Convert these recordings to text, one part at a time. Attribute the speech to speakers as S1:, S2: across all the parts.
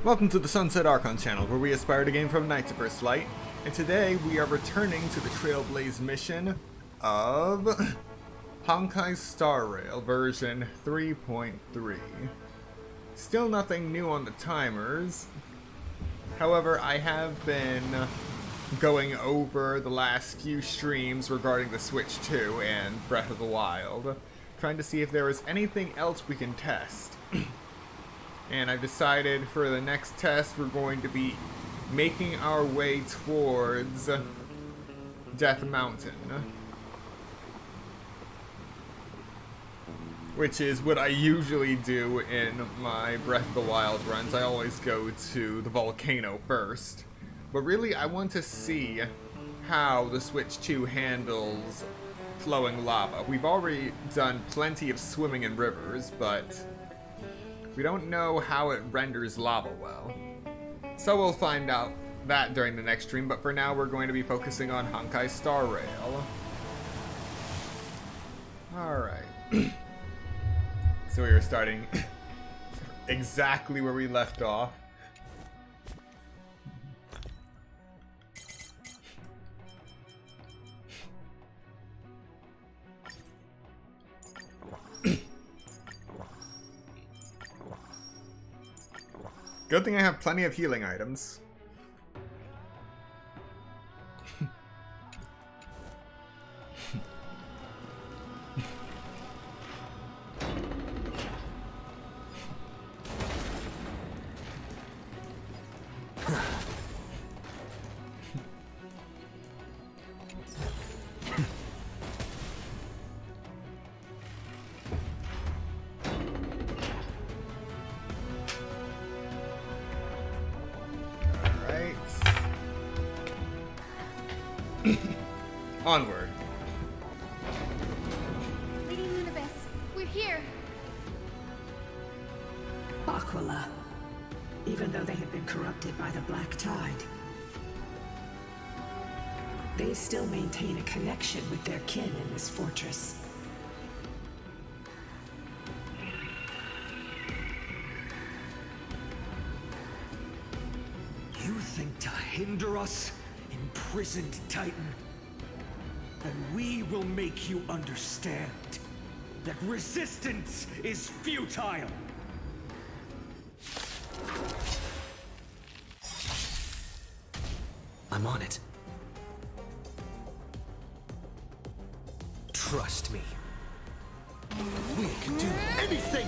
S1: Welcome to the Sunset Archon channel, where we aspire to gain from night to first light, and today we are returning to the Trailblaze mission of Honkai Star Rail version 3.3. Still nothing new on the timers. However, I have been going over the last few streams regarding the Switch 2 and Breath of the Wild, trying to see if there is anything else we can test. And I've decided for the next test we're going to be making our way towards Death Mountain, which is what I usually do in my Breath of the Wild runs. I always go to the volcano first. But really, I want to see how the Switch 2 handles flowing lava. We've already done plenty of swimming in rivers, but we don't know how it renders lava well. So we'll find out that during the next stream, but for now we're going to be focusing on Honkai Star Rail. Alright. So we are starting exactly where we left off. Good thing I have plenty of healing items. Onward.
S2: Lady Lunibus, we're here.
S3: Aquila, even though they have been corrupted by the Black Tide, they still maintain a connection with their kin in this fortress.
S4: You think to hinder us, imprisoned Titan? And we will make you understand that resistance is futile.
S5: I'm on it. Trust me.
S4: We can do anything!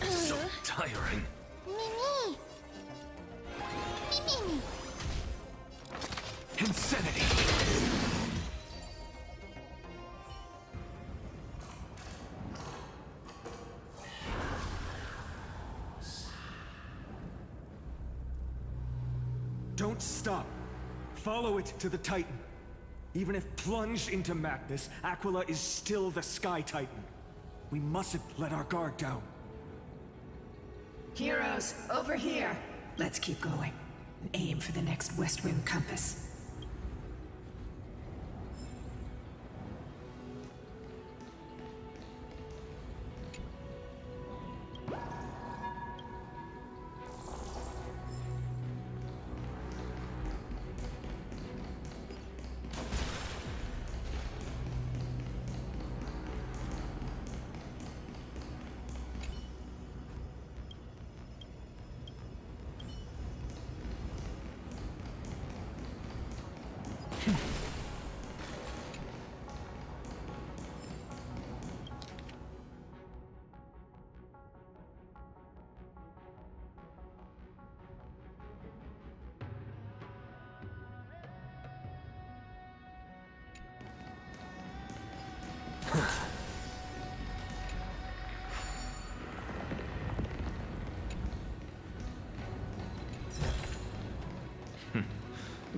S5: So tiring.
S2: Mimi! Mimi!
S4: Insanity! Don't stop. Follow it to the Titan. Even if plunged into madness, Aquila is still the Sky Titan. We mustn't let our guard down.
S3: Heroes, over here! Let's keep going and aim for the next West Rim compass.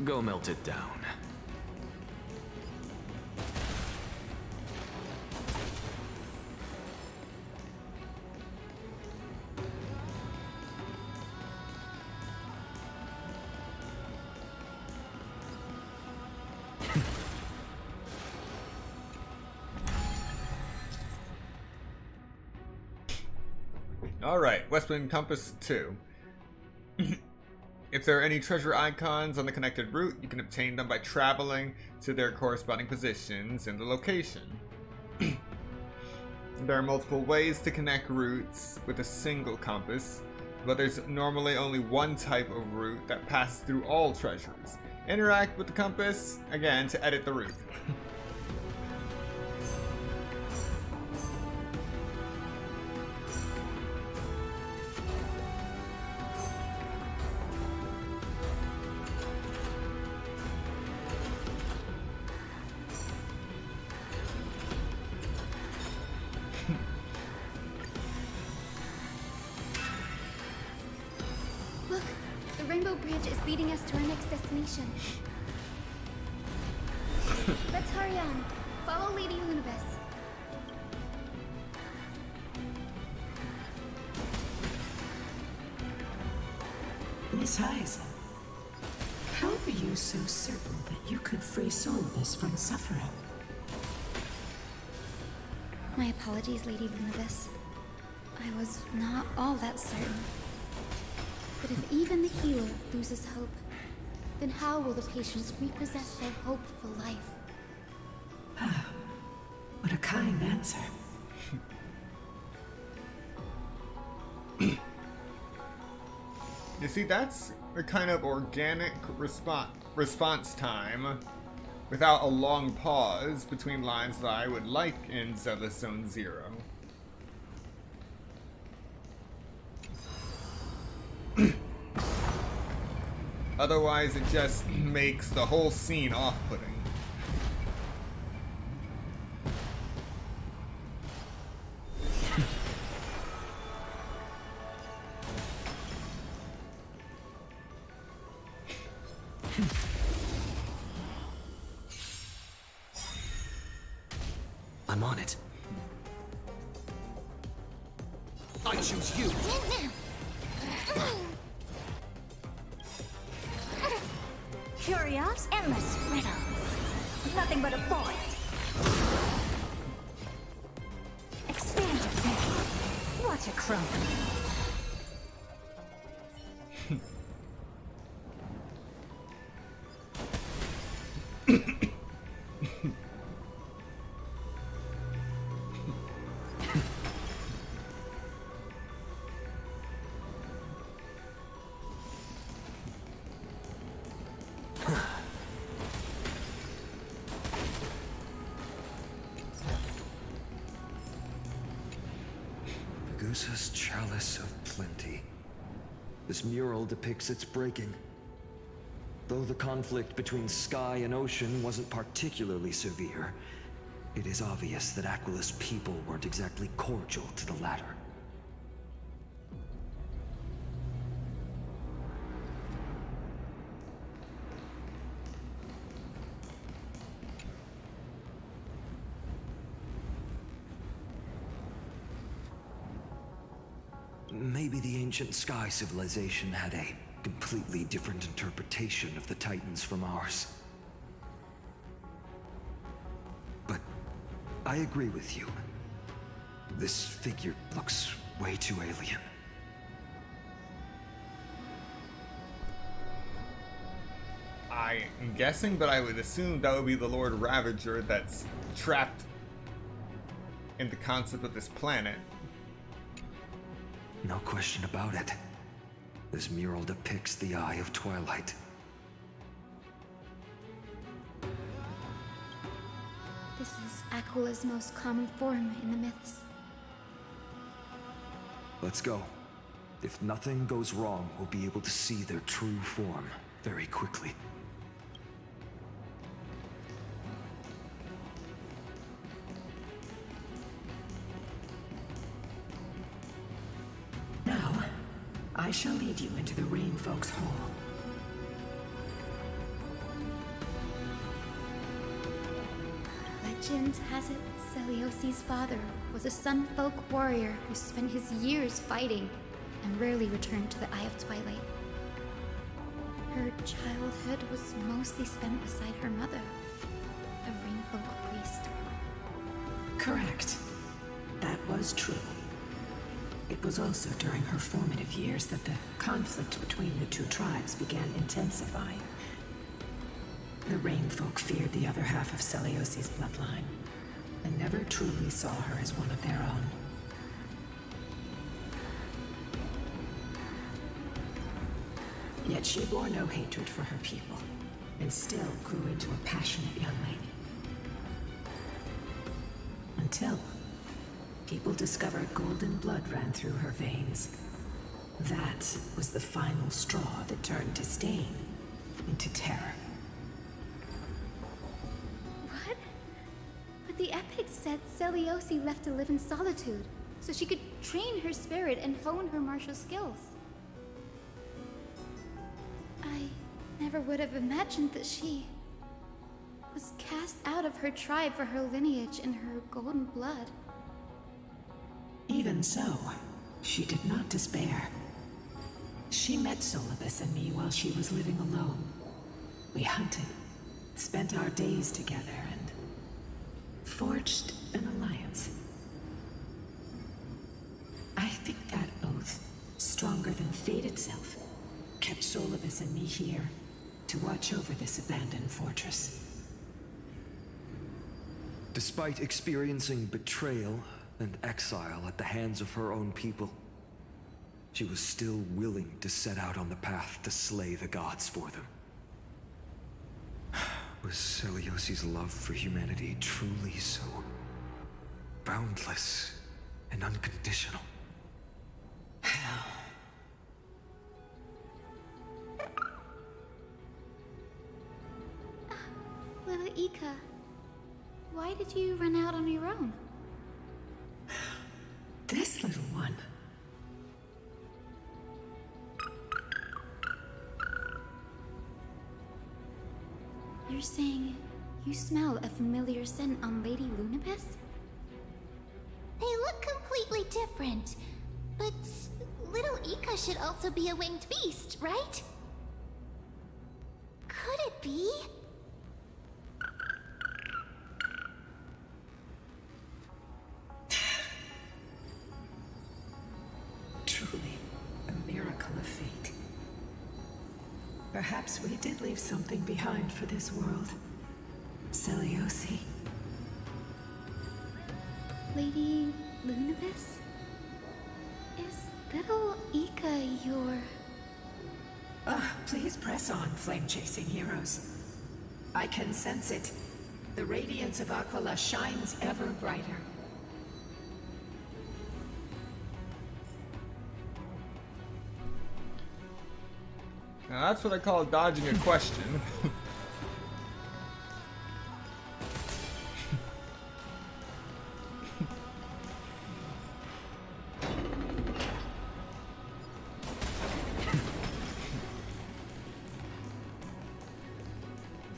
S5: Go melt it down.
S1: Alright, Westwind Compass 2. If there are any treasure icons on the connected route, you can obtain them by traveling to their corresponding positions in the location. There are multiple ways to connect routes with a single compass, but there's normally only one type of route that passes through all treasures. Interact with the compass, again, to edit the route.
S2: Look, the Rainbow Bridge is leading us to our next destination. Let's hurry on. Follow Lady Lunibus.
S3: Miss Heisen, how are you so certain that you could free Solus from suffering?
S2: My apologies, Lady Lunibus. I was not all that certain. But if even the healer loses hope, then how will the patients repossess their hope for life?
S3: What a kind answer.
S1: You see, that's a kind of organic response time without a long pause between lines that I would like in Zelda Zone Zero. Otherwise, it just makes the whole scene off-putting.
S5: I'm on it.
S4: I choose you.
S6: Curious, endless riddles. Nothing but a void. Expand your thinking. Watch it crumble.
S4: Medusa's Chalice of Plenty. This mural depicts its breaking. Though the conflict between sky and ocean wasn't particularly severe, it is obvious that Aquila's people weren't exactly cordial to the latter. Maybe the ancient sky civilization had a completely different interpretation of the Titans from ours. But I agree with you. This figure looks way too alien.
S1: I am guessing, but I would assume that would be the Lord Ravager that's trapped in the concept of this planet.
S4: No question about it. This mural depicts the Eye of Twilight.
S2: This is Aquila's most common form in the myths.
S4: Let's go. If nothing goes wrong, we'll be able to see their true form very quickly.
S3: Now, I shall lead you into the Rain Folks Hall.
S2: Legend has it Celiosi's father was a Sun Folk warrior who spent his years fighting and rarely returned to the Eye of Twilight. Her childhood was mostly spent beside her mother, a Rain Folk priest.
S3: Correct. That was true. It was also during her formative years that the conflict between the two tribes began intensifying. The Rainfolk feared the other half of Celiosi's bloodline, and never truly saw her as one of their own. Yet she bore no hatred for her people, and still grew into a passionate young lady. Until people discovered golden blood ran through her veins. That was the final straw that turned disdain into terror.
S2: What? But the epic said Celiosi left to live in solitude, so she could train her spirit and hone her martial skills. I never would have imagined that she was cast out of her tribe for her lineage and her golden blood.
S3: Even so, she did not despair. She met Solibus and me while she was living alone. We hunted, spent our days together, and forged an alliance. I think that oath, stronger than fate itself, kept Solibus and me here to watch over this abandoned fortress.
S4: Despite experiencing betrayal and exile at the hands of her own people, she was still willing to set out on the path to slay the gods for them. Was Celiosi's love for humanity truly so boundless and unconditional?
S2: Little Ika, why did you run out on your own?
S3: This little one.
S2: You're saying you smell a familiar scent on Lady Lunibus?
S6: They look completely different. But little Ika should also be a winged beast, right? Could it be?
S3: Truly, a miracle of fate. Perhaps we did leave something behind for this world. Celiosi.
S2: Lady Lunibus? Is little Ika your...
S3: Please press on, flame-chasing heroes. I can sense it. The radiance of Aquila shines ever brighter.
S1: Now that's what I call dodging a question.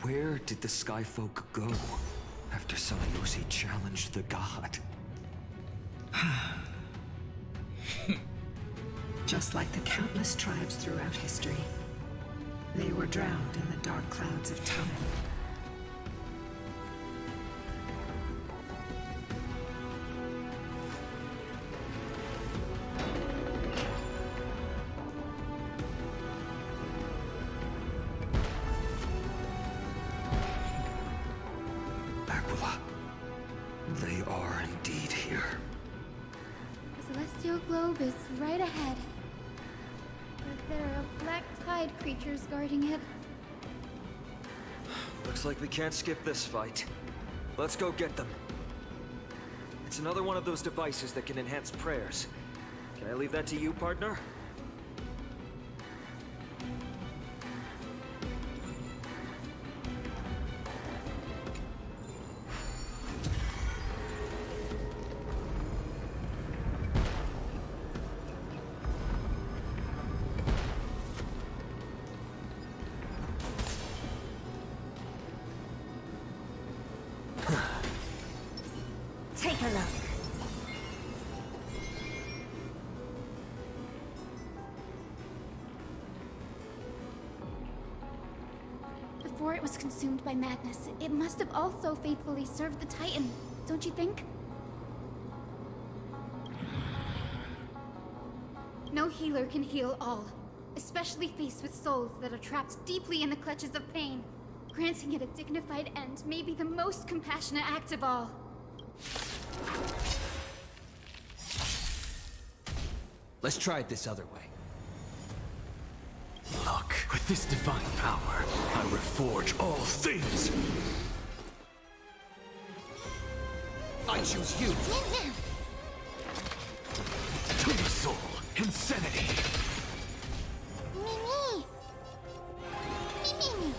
S4: Where did the Skyfolk go after Celiosi challenged the god?
S3: Just like the countless tribes throughout history, they were drowned in the dark clouds of time.
S4: Aquila, they are indeed here.
S2: The celestial globe is right ahead. But there are black tide creatures guarding it.
S4: Looks like we can't skip this fight. Let's go get them. It's another one of those devices that can enhance prayers. Can I leave that to you, partner?
S6: Take a look.
S2: Before it was consumed by madness, it must have also faithfully served the Titan, don't you think? No healer can heal all, especially faced with souls that are trapped deeply in the clutches of pain. Granting it a dignified end may be the most compassionate act of all.
S5: Let's try it this other way. Look, with this divine power, I reforge all things. I choose you. To the soul, insanity.
S6: Mimi! Mimi!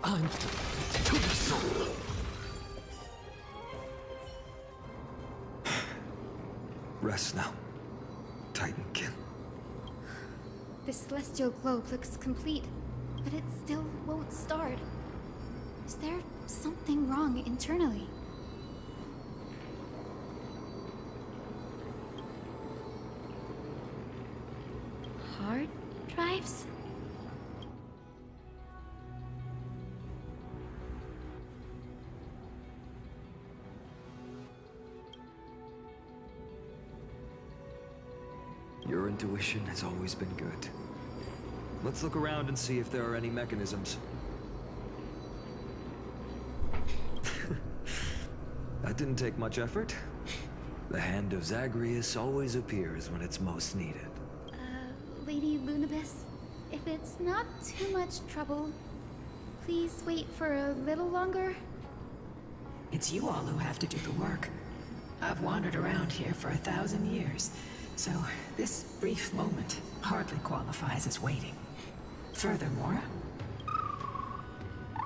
S5: I'm to the soul.
S4: Rest now, Titankin.
S2: The celestial globe looks complete, but it still won't start. Is there something wrong internally? Hard drives?
S4: Your intuition has always been good. Let's look around and see if there are any mechanisms. That didn't take much effort. The hand of Zagreus always appears when it's most needed.
S2: Lady Lunabis, if it's not too much trouble, please wait for a little longer.
S3: It's you all who have to do the work. I've wandered around here for 1,000 years, so this brief moment hardly qualifies as waiting. Furthermore,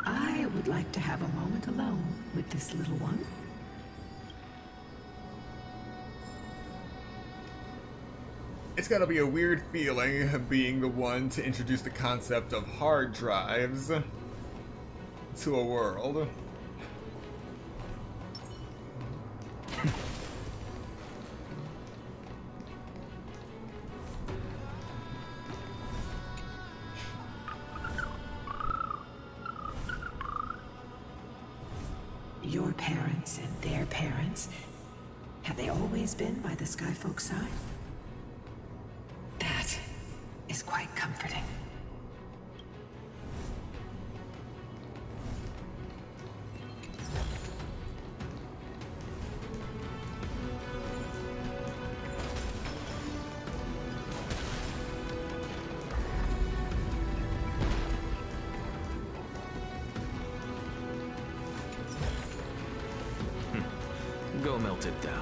S3: I would like to have a moment alone with this little one.
S1: It's gotta be a weird feeling being the one to introduce the concept of hard drives to a world.
S3: Your parents and their parents, have they always been by the Skyfolk's side? That is quite comforting.
S5: Go melt it down.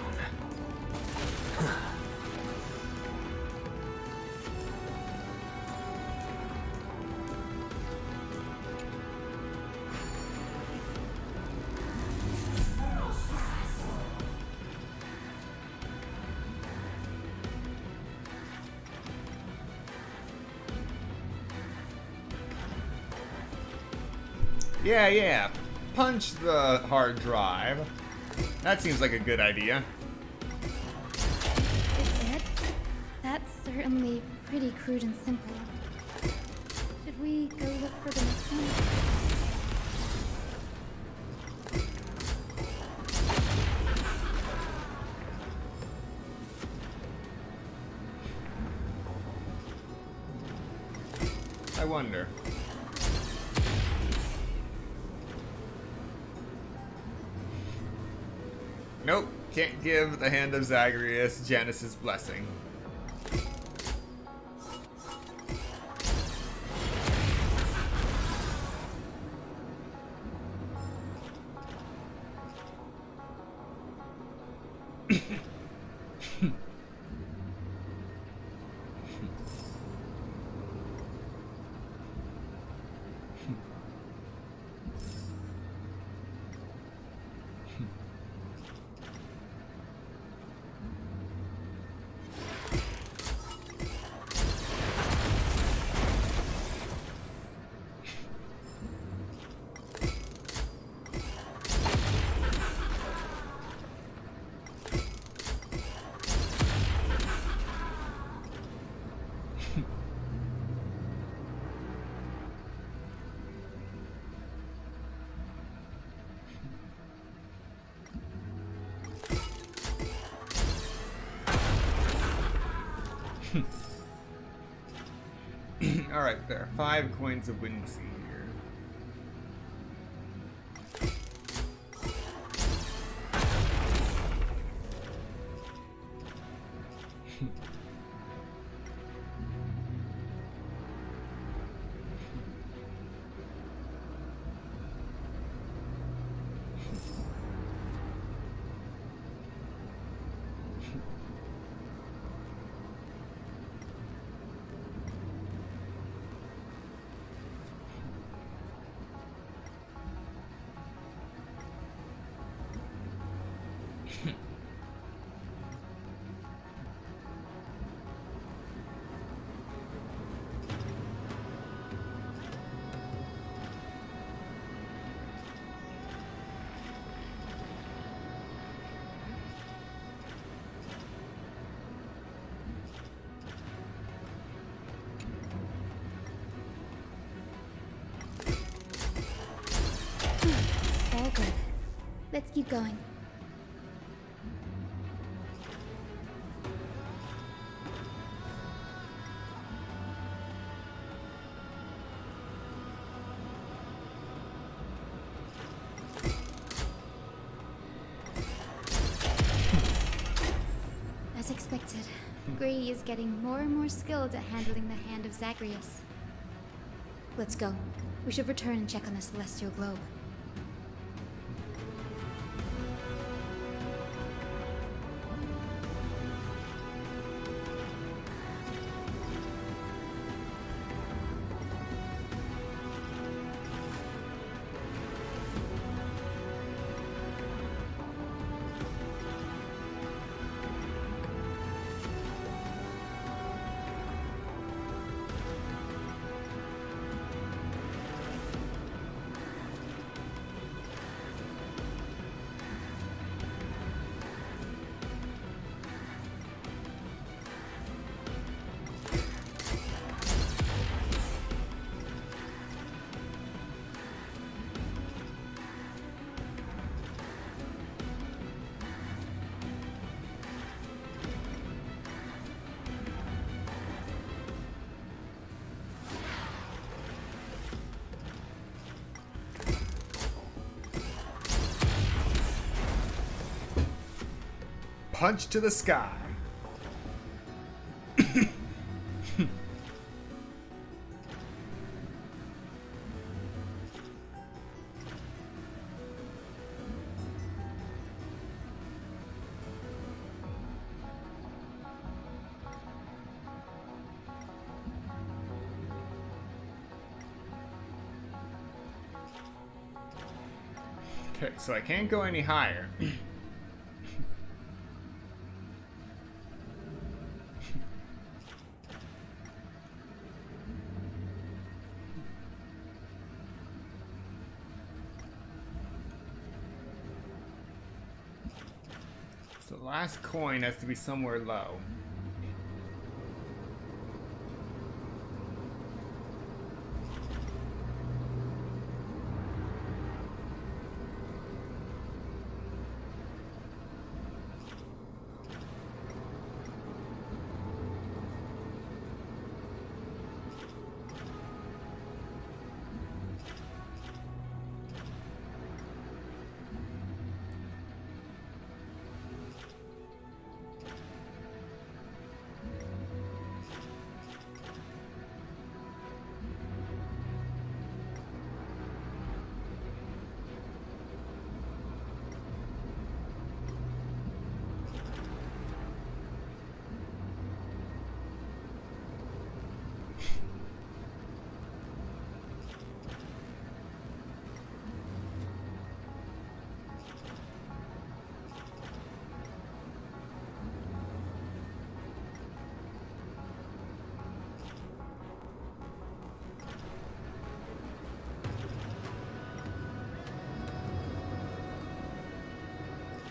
S1: Yeah. Punch the hard drive. That seems like a good idea.
S2: Is it? That's certainly pretty crude and simple. Should we go look for the next one?
S1: I wonder. Nope, can't give the hand of Zagreus Janus's blessing. Alright, there are 5 coins of Whimsy here.
S2: All good. Let's keep going. As expected, Grady is getting more and more skilled at handling the hand of Zagreus. Let's go. We should return and check on the celestial globe.
S1: Punch to the sky. Okay, so I can't go any higher. So the last coin has to be somewhere low.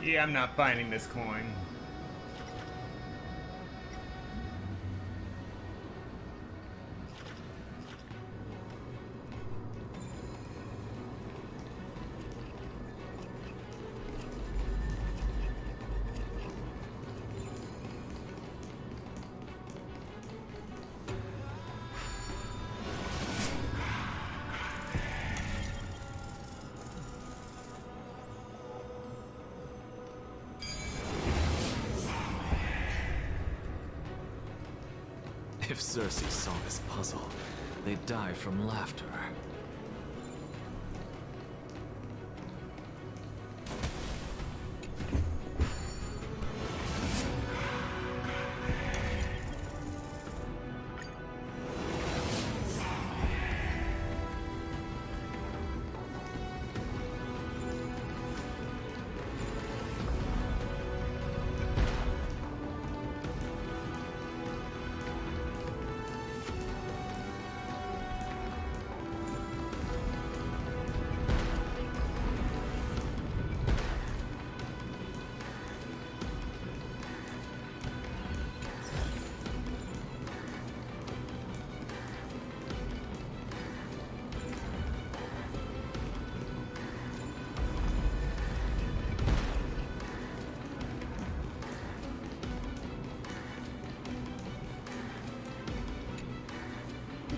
S1: Yeah, I'm not finding this coin.
S5: If Cersei saw this puzzle, they'd die from laughter.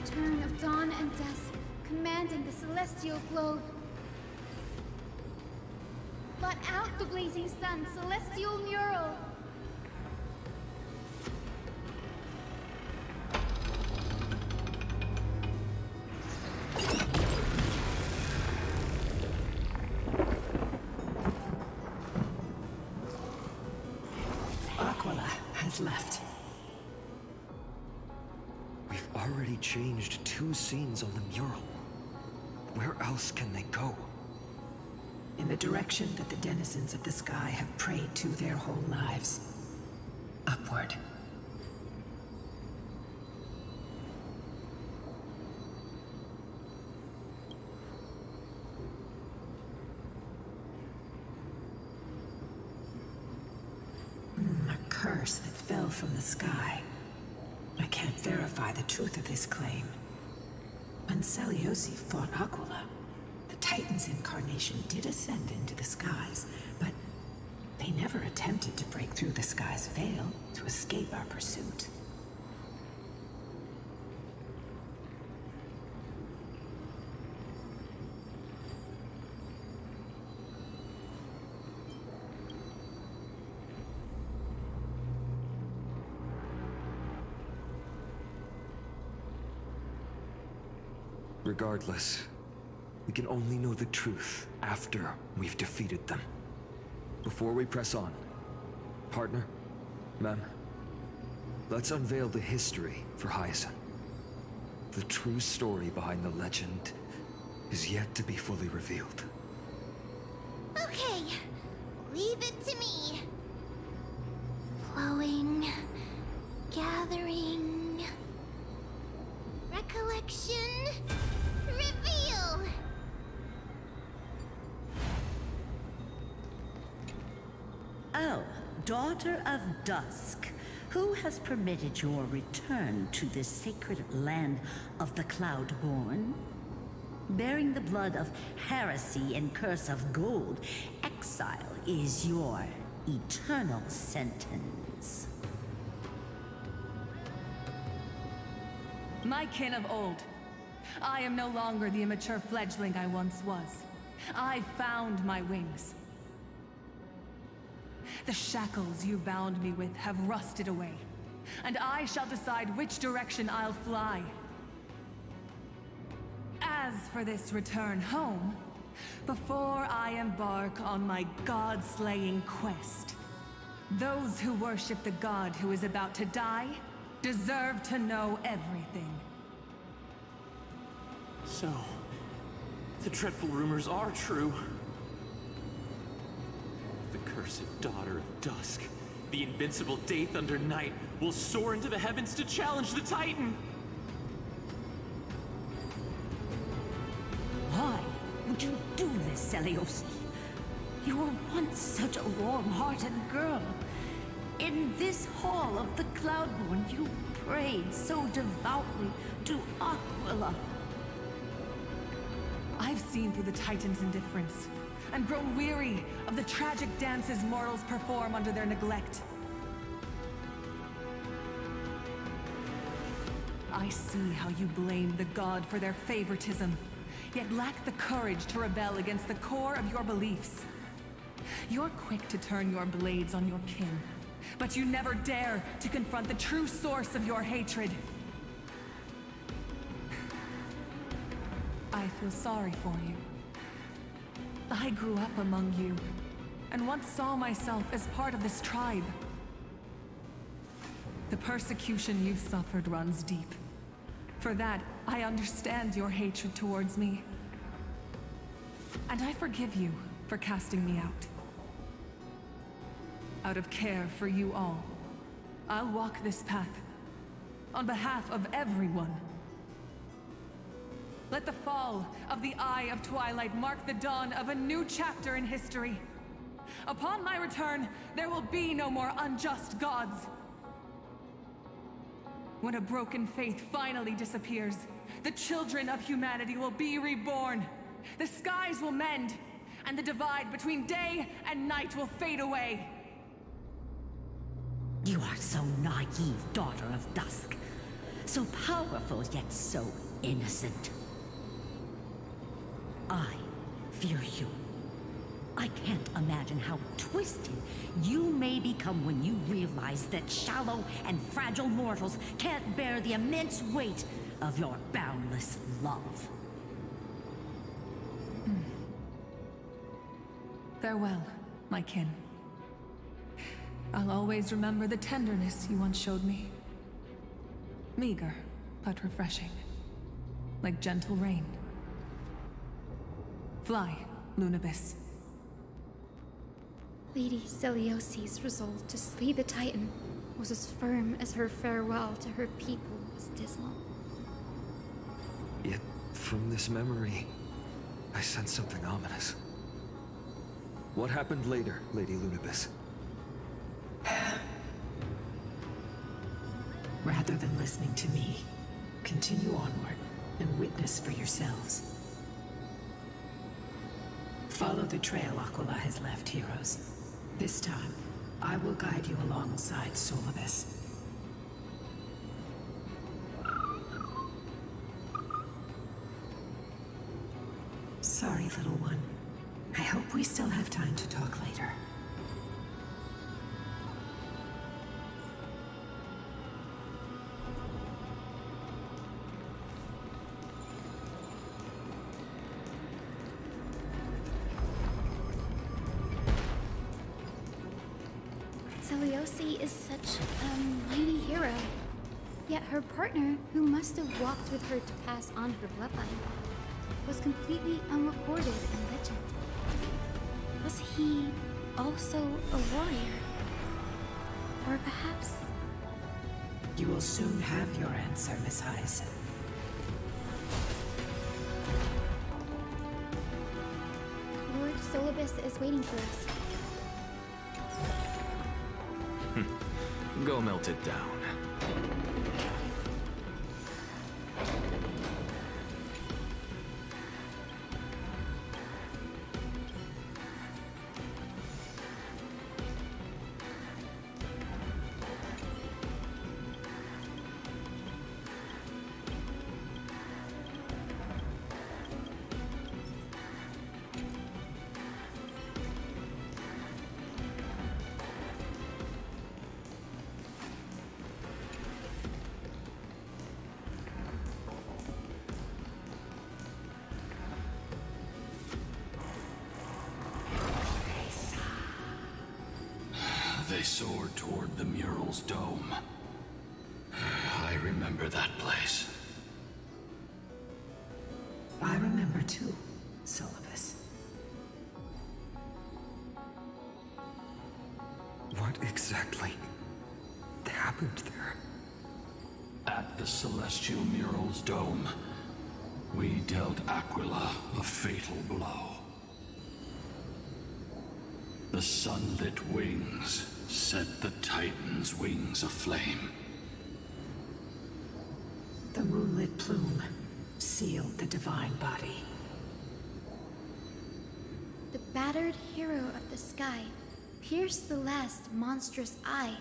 S2: Turn of dawn and dusk, commanding the celestial globe. Blot out the blazing sun, celestial mural.
S3: Aquila has left.
S4: We've already changed 2 scenes on the mural. Where else can they go?
S3: In the direction that the denizens of the sky have prayed to their whole lives. Upward. A curse that fell from the sky. I can't verify the truth of this claim. When Celiosi fought Aquila, the Titan's incarnation did ascend into the skies, but they never attempted to break through the sky's veil to escape our pursuit.
S4: Regardless, we can only know the truth after we've defeated them. Before we press on, partner, ma'am, let's unveil the history for Hyacinth. The true story behind the legend is yet to be fully revealed.
S6: Okay, leave it to me. Flowing, gathering, recollection, reveal!
S7: Oh, daughter of dusk, who has permitted your return to this sacred land of the Cloudborn? Bearing the blood of heresy and curse of gold, exile is your eternal sentence.
S8: My kin of old. I am no longer the immature fledgling I once was. I found my wings. The shackles you bound me with have rusted away, and I shall decide which direction I'll fly. As for this return home, before I embark on my god-slaying quest, those who worship the god who is about to die deserve to know everything.
S5: So, the dreadful rumors are true. The cursed daughter of dusk, the invincible Day Thunder Knight, will soar into the heavens to challenge the Titan!
S7: Why would you do this, Celiosi? You were once such a warm-hearted girl. In this hall of the Cloudborn, you prayed so devoutly to Aquila.
S8: I've seen through the Titan's indifference, and grown weary of the tragic dances mortals perform under their neglect. I see how you blame the god for their favoritism, yet lack the courage to rebel against the core of your beliefs. You're quick to turn your blades on your kin, but you never dare to confront the true source of your hatred. I feel sorry for you. I grew up among you, and once saw myself as part of this tribe. The persecution you've suffered runs deep. For that, I understand your hatred towards me. And I forgive you for casting me out. Out of care for you all, I'll walk this path on behalf of everyone. Let the fall of the Eye of Twilight mark the dawn of a new chapter in history. Upon my return, there will be no more unjust gods. When a broken faith finally disappears, the children of humanity will be reborn. The skies will mend, and the divide between day and night will fade away.
S7: You are so naive, daughter of Dusk. So powerful, yet so innocent. I fear you. I can't imagine how twisted you may become when you realize that shallow and fragile mortals can't bear the immense weight of your boundless love.
S8: Farewell, my kin. I'll always remember the tenderness you once showed me. Meager, but refreshing. Like gentle rain. Fly, Lunabis.
S2: Lady Celiosi's resolve to slay the Titan was as firm as her farewell to her people was dismal.
S4: Yet, from this memory, I sense something ominous. What happened later, Lady Lunabis?
S3: Rather than listening to me, continue onward and witness for yourselves. Follow the trail Aquila has left, heroes. This time, I will guide you alongside Solibus. Sorry, little one. I hope we still have time to talk later.
S2: Celiosi is such a mighty hero. Yet her partner, who must have walked with her to pass on her bloodline, was completely unrecorded in legend. Was he also a warrior? Or perhaps...
S3: You will soon have your answer, Miss Hyacinth.
S2: Lord Solibus is waiting for us.
S5: Go melt it down.
S9: They soared toward the mural's dome. I remember that place.
S3: I remember too, Solibus.
S4: What exactly happened there?
S9: At the celestial mural's dome, we dealt Aquila a fatal blow. The sunlit wings set the Titan's wings aflame.
S3: The moonlit plume sealed the divine body.
S2: The battered hero of the sky pierced the last monstrous eye.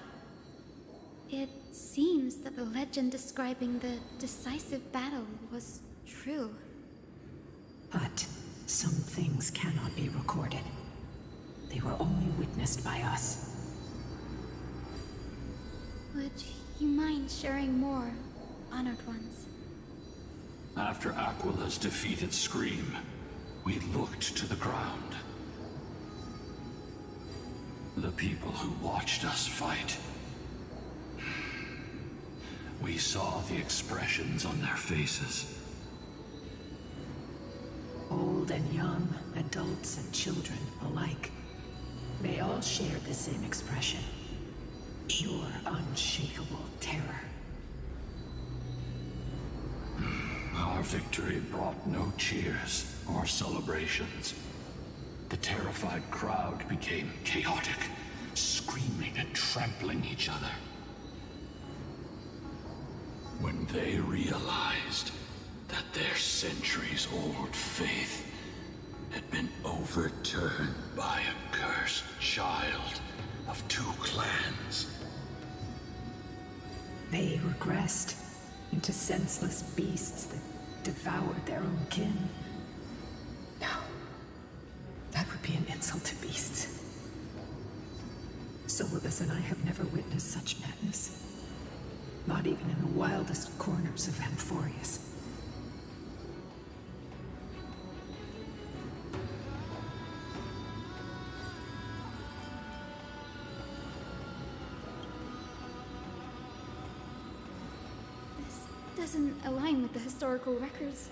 S2: It seems that the legend describing the decisive battle was true.
S3: But some things cannot be recorded. They were only witnessed by us.
S2: Would you mind sharing more, honored ones?
S9: After Aquila's defeated Scream, we looked to the ground. The people who watched us fight. We saw the expressions on their faces.
S3: Old and young, adults and children alike. They all shared the same expression. Pure, unshakable terror.
S9: Our victory brought no cheers or celebrations. The terrified crowd became chaotic, screaming and trampling each other. When they realized that their centuries-old faith had been overturned by a cursed child of two clans.
S3: They regressed into senseless beasts that devoured their own kin. No. That would be an insult to beasts. Solibus and I have never witnessed such madness. Not even in the wildest corners of Amphorius.
S2: Doesn't align with the historical records.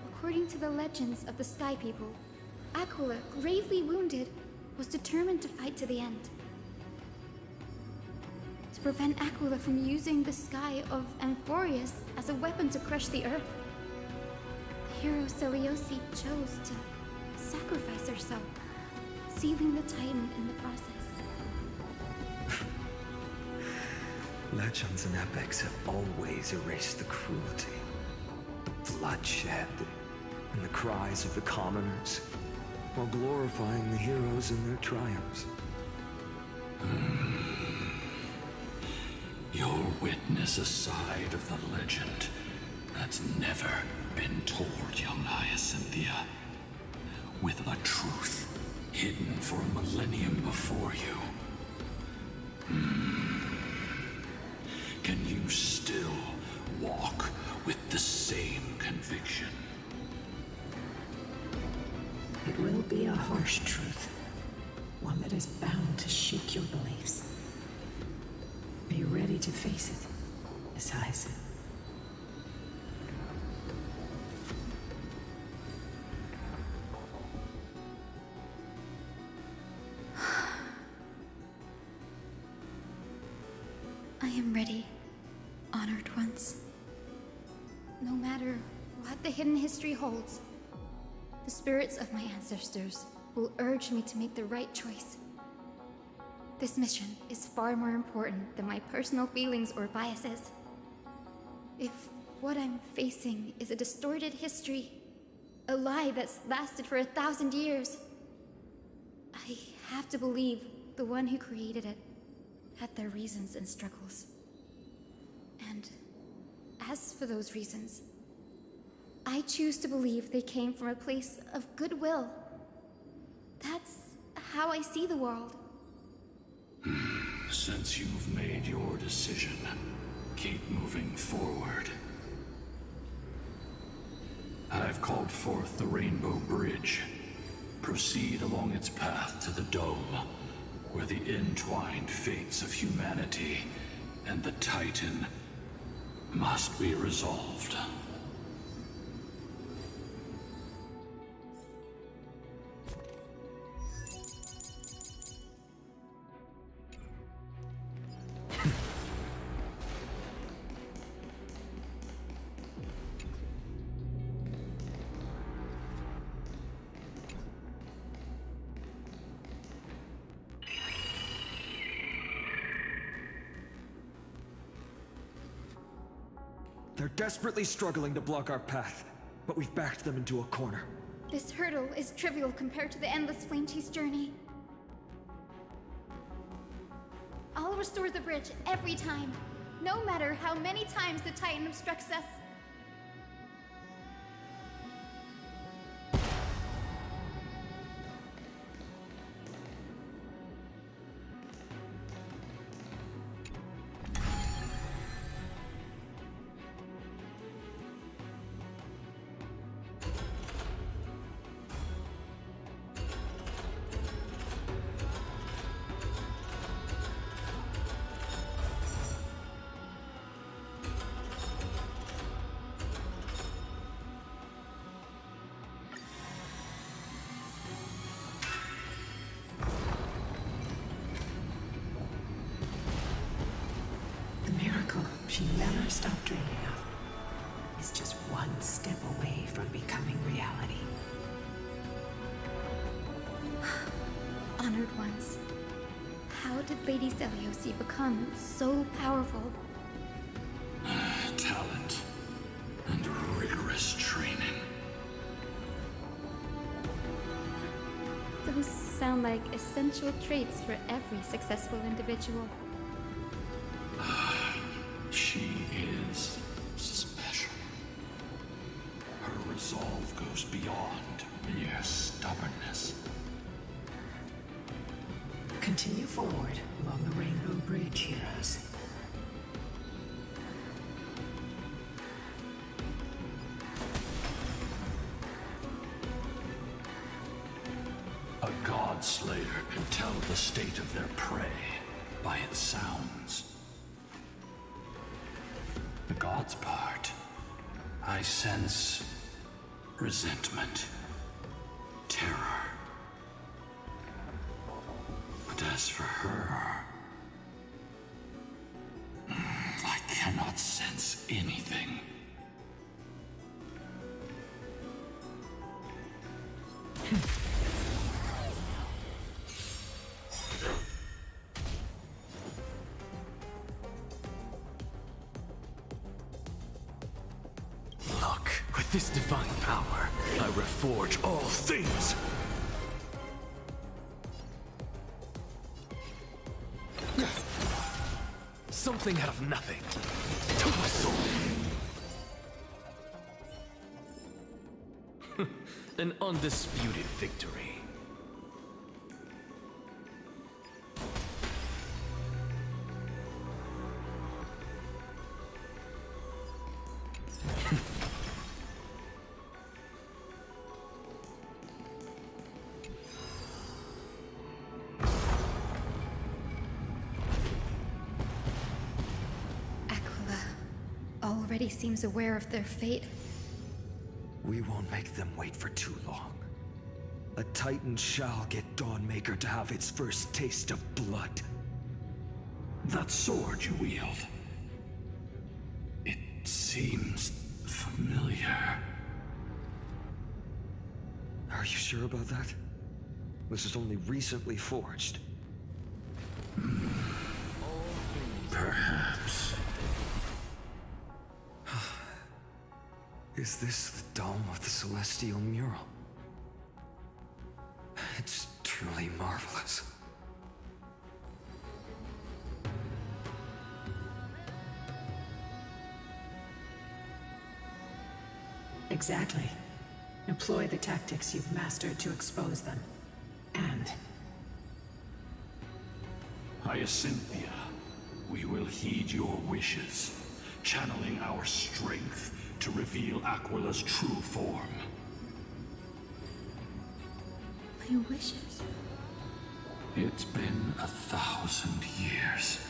S2: According to the legends of the Sky People, Aquila, gravely wounded, was determined to fight to the end. To prevent Aquila from using the sky of Amphorius as a weapon to crush the earth, the hero Celiosi chose to sacrifice herself, sealing the Titan in the process.
S4: Legends and epics have always erased the cruelty, the bloodshed, and the cries of the commoners, while glorifying the heroes and their triumphs.
S9: You'll witness a side of the legend that's never been told, young Hyacinthia. With a truth hidden for a millennium before you. Can you still walk with the same conviction?
S3: It will be a harsh truth. One that is bound to shake your beliefs. Are you ready to face it, Miss Hyacinth?
S2: I am ready, honored ones. No matter what the hidden history holds, the spirits of my ancestors will urge me to make the right choice. This mission is far more important than my personal feelings or biases. If what I'm facing is a distorted history, a lie that's lasted for 1,000 years, I have to believe the one who created it had their reasons and struggles. And as for those reasons, I choose to believe they came from a place of goodwill. That's how I see the world.
S9: Since you've made your decision, keep moving forward. I've called forth the Rainbow Bridge. Proceed along its path to the Dome, where the entwined fates of humanity and the Titan must be resolved.
S4: They're desperately struggling to block our path, but we've backed them into a corner.
S2: This hurdle is trivial compared to the endless flame chase journey. I'll restore the bridge every time, no matter how many times the Titan obstructs us. honored ones. How did Lady Seliosi become so powerful?
S9: Talent and rigorous training.
S2: Those sound like essential traits for every successful individual.
S9: She is special. Her resolve goes beyond mere stubbornness.
S3: Continue forward along the Rainbow Bridge, heroes.
S9: A god slayer can tell the state of their prey by its sounds. The god's part, I sense resentment, terror. But as for her, I cannot sense anything.
S5: Look, with this divine power, I reforge all things. Something out of nothing. To my soul. An undisputed victory.
S2: Already seems aware of their fate.
S4: We won't make them wait for too long. A Titan shall get Dawnmaker to have its first taste of blood.
S9: That sword you wield, it seems familiar.
S4: Are you sure about that? This is only recently forged.
S9: Perhaps.
S4: Is this the dome of the celestial mural? It's truly marvelous.
S3: Exactly. Employ the tactics you've mastered to expose them. And
S9: Hyacinthia, we will heed your wishes, channeling our strength to reveal Aquila's true form.
S2: My wishes.
S9: It's been 1,000 years.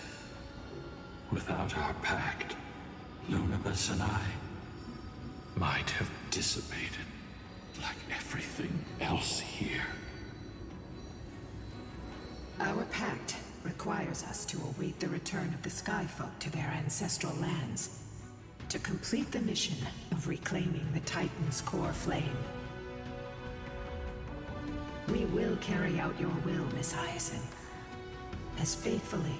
S9: Without our pact, Lunabus and I might have dissipated like everything else here.
S3: our pact requires us to await the return of the Skyfolk to their ancestral lands, to complete the mission of reclaiming the Titan's core flame. We will carry out your will, Miss Hyacinth, as faithfully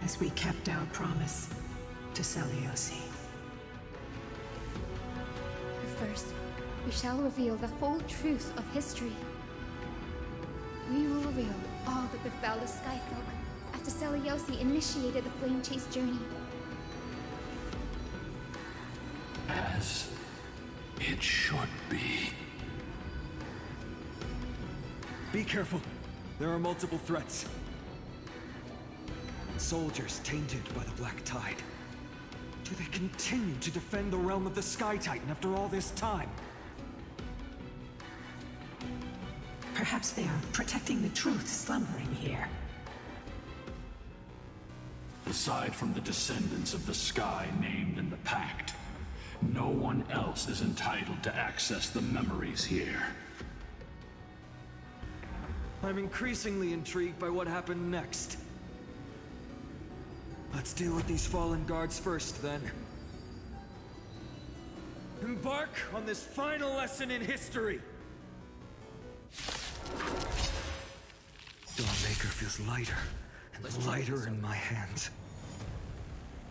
S3: as we kept our promise to Seliosi.
S2: First, we shall reveal the whole truth of history. We will reveal all that befell the Skyfolk after Seliosi initiated the Flame Chase journey.
S9: As it should be.
S4: Be careful. There are multiple threats. Soldiers tainted by the Black Tide. Do they continue to defend the realm of the Sky Titan after all this time?
S3: Perhaps they are protecting the truth slumbering here.
S9: Aside from the descendants of the Sky named in the Pact, no one else is entitled to access the memories here.
S4: I'm increasingly intrigued by what happened next. Let's deal with these fallen guards first, then. Embark on this final lesson in history! Dawn dagger feels lighter and lighter in my hands.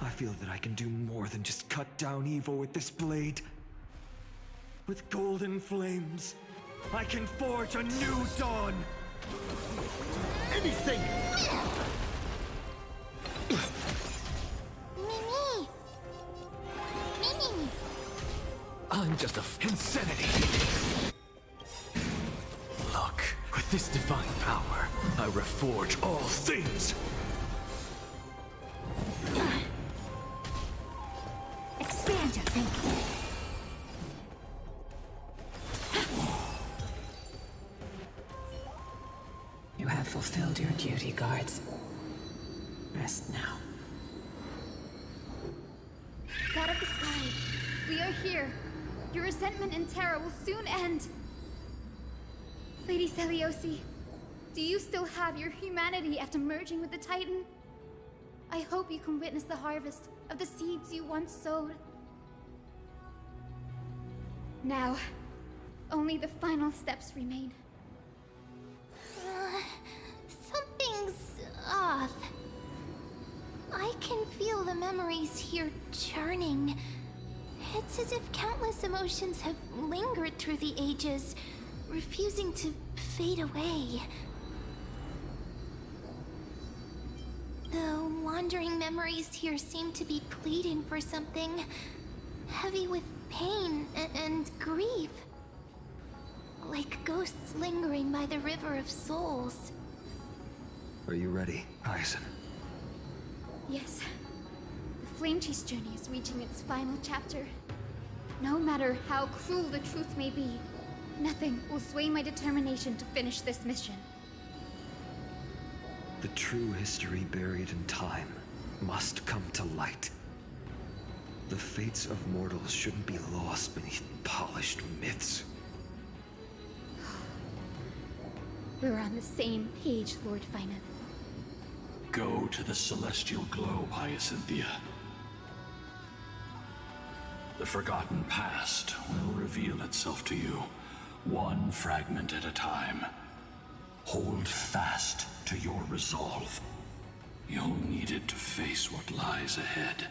S4: I feel that I can do more than just cut down evil with this blade. With golden flames, I can forge a new dawn! Anything!
S6: Mimi! Mimi!
S5: I'm just insanity. Look, with this divine power, I reforge all things.
S6: Expand your thinking.
S3: You have fulfilled your duty, guards. Rest now.
S2: God of the sky, we are here. Your resentment and terror will soon end. Lady Celiosi, do you still have your humanity after merging with the Titan? I hope you can witness the harvest of the seeds you once sowed. Now, only the final steps remain.
S6: Something's off. I can feel the memories here churning. It's as if countless emotions have lingered through the ages, refusing to fade away. The wandering memories here seem to be pleading for something, heavy with pain and grief. Like ghosts lingering by the river of souls.
S4: Are you ready, Hyacinth?
S2: Yes. The Flame Chase journey is reaching its final chapter. No matter how cruel the truth may be, nothing will sway my determination to finish this mission.
S4: The true history buried in time must come to light. The fates of mortals shouldn't be lost beneath polished myths.
S2: We're on the same page, Lord Fina.
S9: Go to the celestial globe, Hyacinthia. The forgotten past will reveal itself to you, one fragment at a time. Hold fast to your resolve. You'll need it to face what lies ahead.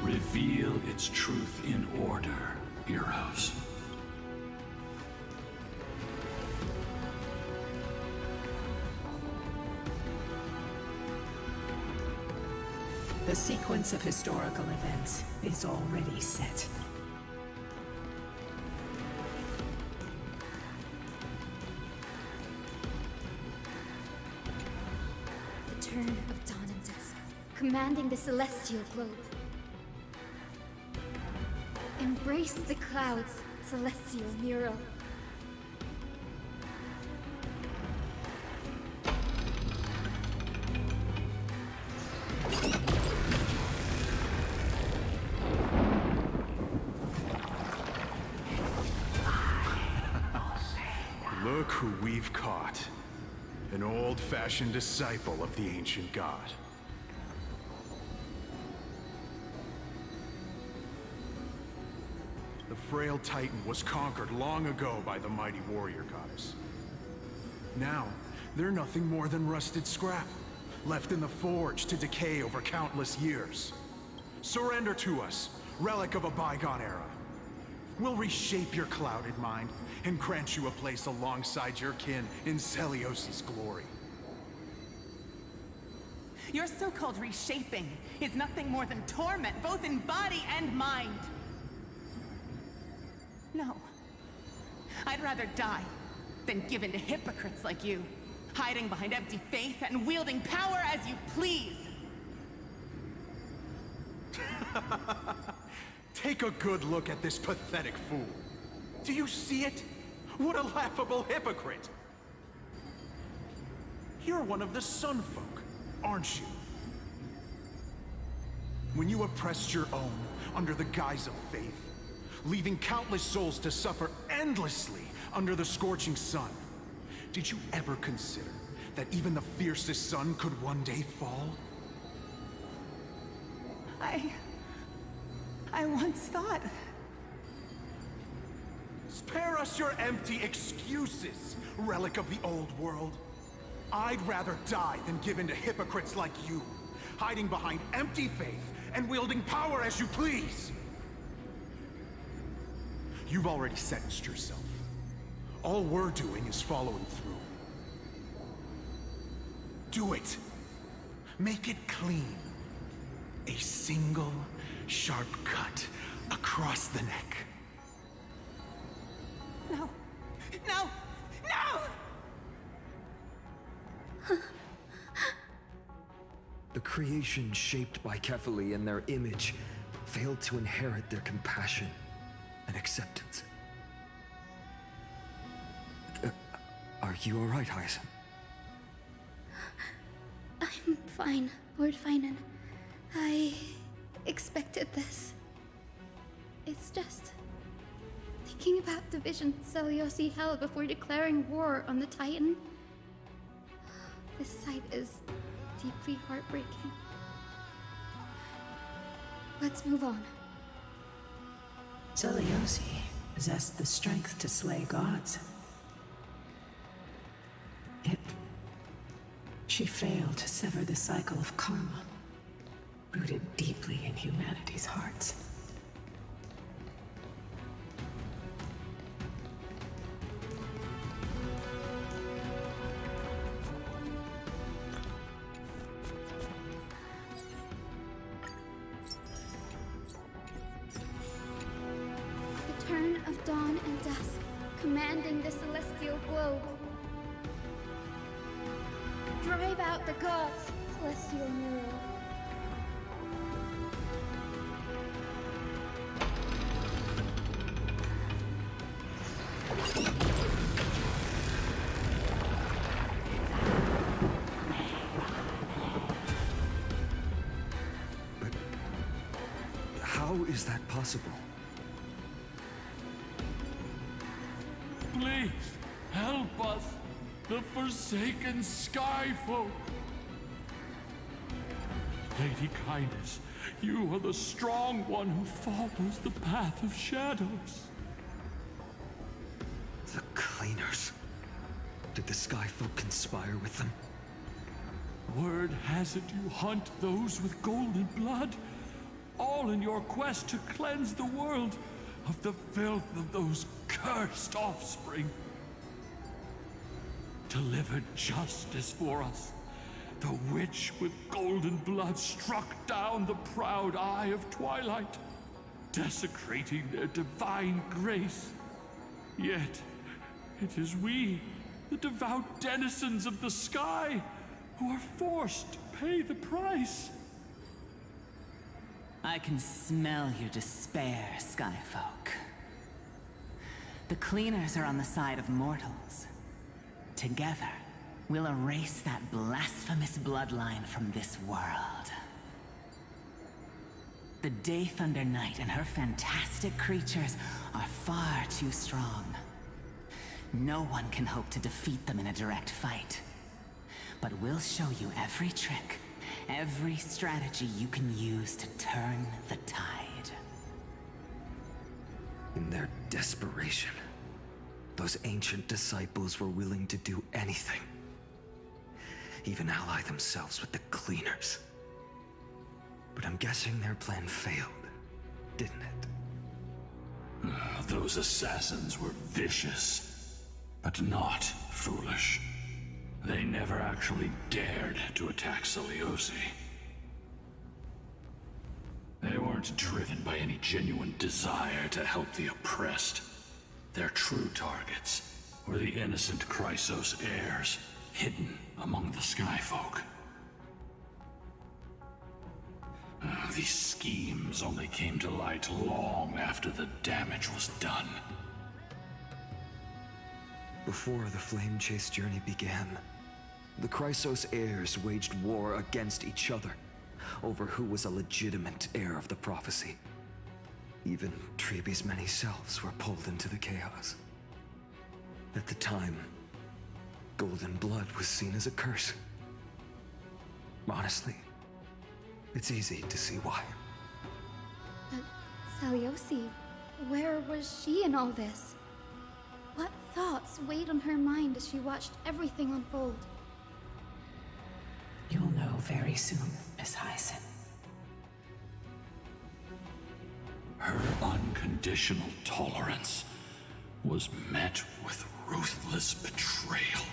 S9: Reveal its truth in order, heroes.
S3: The sequence of historical events is already set.
S2: The turn of dawn and dusk, commanding the celestial globe. Embrace the clouds, celestial mural.
S10: Look who we've caught. An old-fashioned disciple of the ancient god. The frail Titan was conquered long ago by the mighty warrior goddess. Now, they're nothing more than rusted scrap, left in the forge to decay over countless years. Surrender to us, relic of a bygone era. We'll reshape your clouded mind and grant you a place alongside your kin in Celios's glory.
S8: Your so-called reshaping is nothing more than torment, both in body and mind. No. I'd rather die than give in to hypocrites like you, hiding behind empty faith and wielding power as you please.
S10: Take a good look at this pathetic fool. Do you see it? What a laughable hypocrite! You're one of the Sun Folk, aren't you? When you oppressed your own under the guise of faith, leaving countless souls to suffer endlessly under the scorching sun, did you ever consider that even the fiercest sun could one day fall?
S8: I once thought...
S10: Spare us your empty excuses, relic of the old world. I'd rather die than give in to hypocrites like you, hiding behind empty faith and wielding power as you please. You've already sentenced yourself. All we're doing is following through. Do it. Make it clean. A single, sharp cut across the neck.
S8: No! No! No!
S4: The creation shaped by Kefali and their image failed to inherit their compassion and acceptance. Are you alright, Hyacin?
S2: I'm fine, Lord Finan. I expected this. It's just thinking about the vision Seliosi held before declaring war on the Titan. This sight is deeply heartbreaking. Let's move on.
S3: Seliosi possessed the strength to slay gods. Yet, she failed to sever the cycle of karma, rooted deeply in humanity's hearts.
S2: The turn of dawn and dusk, commanding the celestial globe. Drive out the gods, celestial mirror.
S4: But how is that possible?
S5: Please, help us, the forsaken Skyfolk. Lady Kindness, you are the strong one who follows the path of shadows.
S4: The Cleaners. Did the Skyfolk conspire with them?
S5: Word has it you hunt those with golden blood, all in your quest to cleanse the world of the filth of those cursed offspring. Delivered justice for us. The witch with golden blood struck down the proud eye of twilight, desecrating their divine grace. Yet, it is we, the devout denizens of the sky, who are forced to pay the price.
S11: I can smell your despair, Skyfolk. The Cleaners are on the side of mortals. Together, we'll erase that blasphemous bloodline from this world. The Day Thunder Knight and her fantastic creatures are far too strong. No one can hope to defeat them in a direct fight. But we'll show you every trick, every strategy you can use to turn the tide.
S4: In their desperation, those ancient disciples were willing to do anything. Even ally themselves with the Cleaners. But I'm guessing their plan failed, didn't it?
S9: Those assassins were vicious, but not foolish. They never actually dared to attack Seliosi. They weren't driven by any genuine desire to help the oppressed. Their true targets were the innocent Chrysos heirs, hidden among the Skyfolk. These schemes only came to light long after the damage was done.
S4: Before the Flame Chase journey began, the Chrysos heirs waged war against each other over who was a legitimate heir of the prophecy. Even Treeby's many selves were pulled into the chaos. At the time, golden blood was seen as a curse. Honestly, it's easy to see why.
S2: But Seliosi, where was she in all this? What thoughts weighed on her mind as she watched everything unfold?
S3: You'll know very soon, Miss Hyson.
S9: Her unconditional tolerance was met with ruthless betrayal.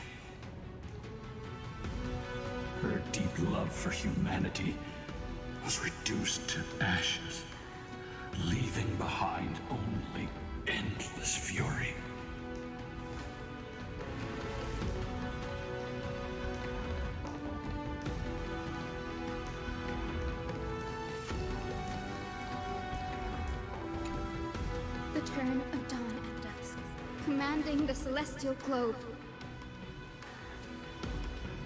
S9: Her deep love for humanity was reduced to ashes, leaving behind only endless fury.
S2: The turn of dawn and dusk, commanding the celestial globe.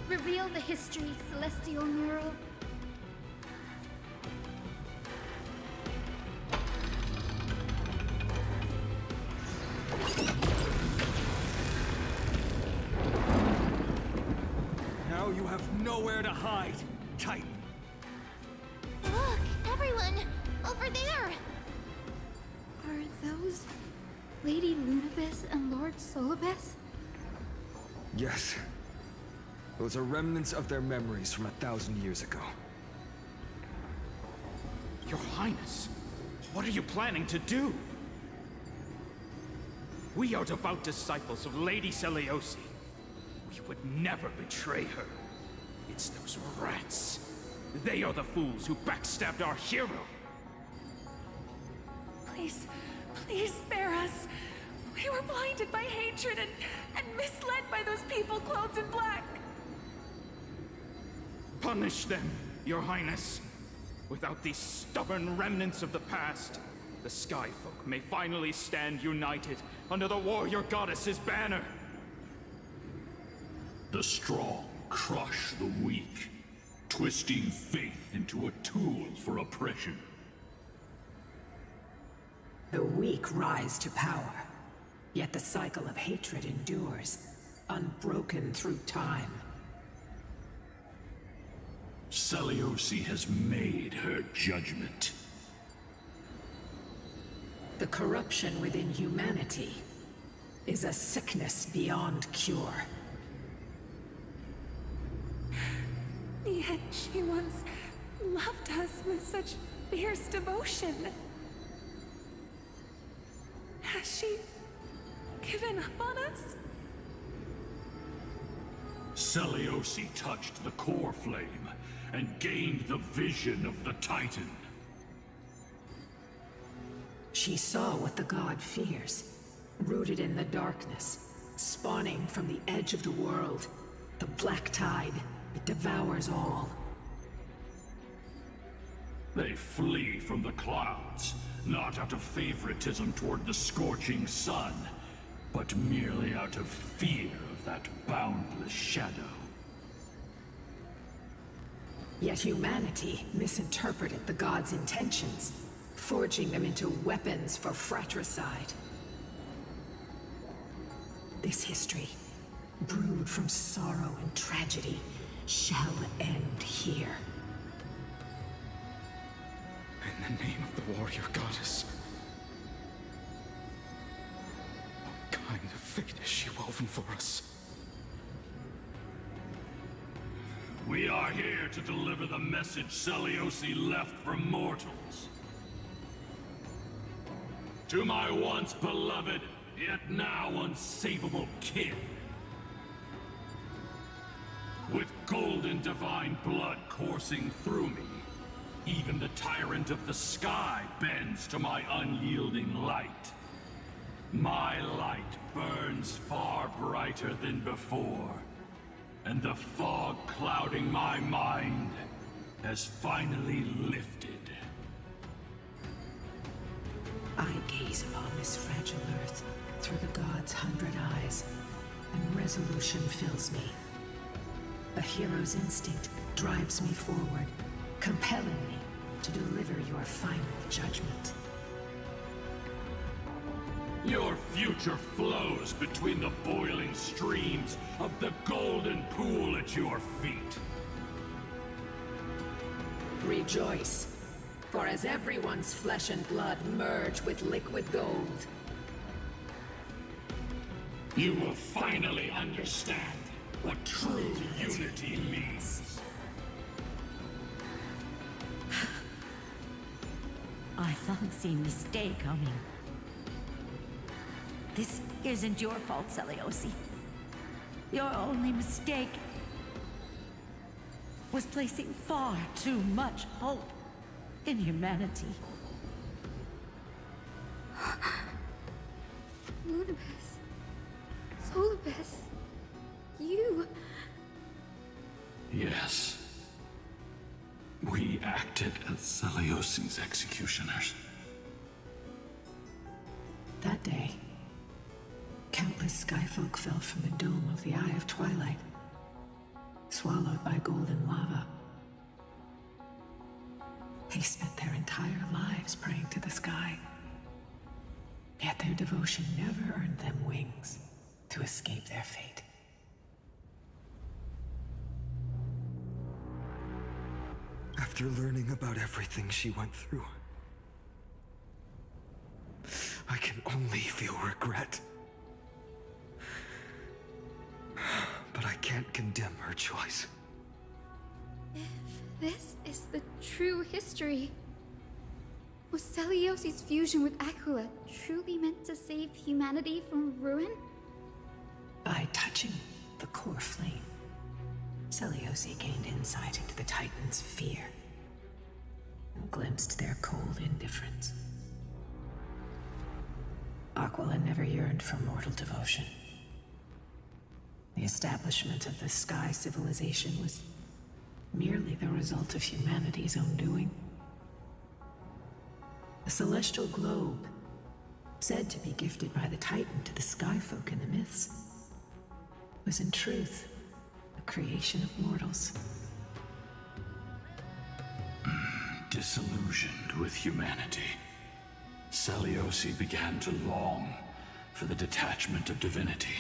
S2: Reveal the history, celestial mural.
S12: Now you have nowhere to hide, Titan.
S6: Look, everyone! Over there!
S2: Are those Lady Lunabis and Lord Solibus?
S4: Yes. Those are remnants of their memories from 1,000 years ago.
S12: Your Highness, what are you planning to do? We are devout disciples of Lady Seliosi. We would never betray her. It's those rats. They are the fools who backstabbed our hero.
S8: Please, please spare us. We were blinded by hatred and misled by those people clothed in black.
S12: Punish them, Your Highness. Without these stubborn remnants of the past, the Skyfolk may finally stand united under the warrior goddess's banner.
S9: The strong crush the weak, twisting faith into a tool for oppression.
S3: The weak rise to power, yet the cycle of hatred endures, unbroken through time.
S9: Seliosi has made her judgment.
S3: The corruption within humanity is a sickness beyond cure.
S8: Yet she once loved us with such fierce devotion. Has she given up on us?
S9: Seliosi touched the core flame and gained the vision of the Titan.
S3: She saw what the god fears, rooted in the darkness, spawning from the edge of the world. The black tide, it devours all.
S9: They flee from the clouds, not out of favoritism toward the scorching sun, but merely out of fear of that boundless shadow.
S3: Yet humanity misinterpreted the gods' intentions, forging them into weapons for fratricide. This history, brewed from sorrow and tragedy, shall end here.
S12: In the name of the warrior goddess. What kind of fate has she woven for us?
S9: We are here to deliver the message Seliosi left for mortals. To my once beloved, yet now unsavable kin. With golden divine blood coursing through me, even the tyrant of the sky bends to my unyielding light. My light burns far brighter than before, and the fog clouding my mind has finally lifted.
S3: I gaze upon this fragile earth through the gods' 100 eyes, and resolution fills me. A hero's instinct drives me forward, compelling me to deliver your final judgment.
S5: Your future flows between the boiling streams of the golden pool at your feet.
S3: Rejoice, for as everyone's flesh and blood merge with liquid gold,
S5: you will finally understand what true unity means.
S7: I thought the mistake coming. This isn't your fault, Seliosi. Your only mistake was placing far too much hope in humanity.
S2: Lunabus. Solibus. You.
S9: Yes. We acted as Celiosi's executioners.
S3: that day, countless skyfolk fell from the dome of the Eye of Twilight, swallowed by golden lava. They spent their entire lives praying to the sky, yet their devotion never earned them wings to escape their fate.
S4: After learning about everything she went through, I can only feel regret. But I can't condemn her choice.
S2: If this is the true history, was Celiosi's fusion with Aquila truly meant to save humanity from ruin?
S3: By touching the core flame, Celiosi gained insight into the Titans' fear and glimpsed their cold indifference. Aquila never yearned for mortal devotion. The establishment of the Sky civilization was merely the result of humanity's own doing. The celestial globe, said to be gifted by the Titan to the Skyfolk in the myths, was in truth a creation of mortals.
S9: Disillusioned with humanity, Celiosi began to long for the detachment of divinity.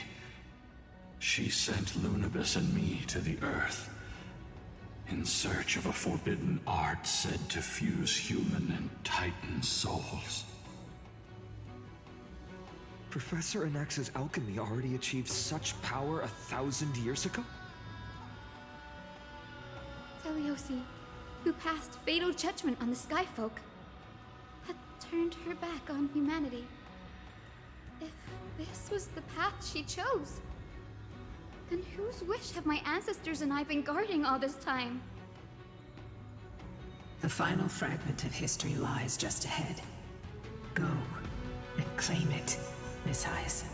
S9: She sent Lunabus and me to the Earth in search of a forbidden art said to fuse human and Titan souls.
S4: Professor Anax's alchemy already achieved such power 1,000 years ago?
S2: Celiosi, who passed fatal judgment on the Skyfolk, had turned her back on humanity. If this was the path she chose, then whose wish have my ancestors and I been guarding all this time?
S3: The final fragment of history lies just ahead. Go and claim it, Miss Hyacinth.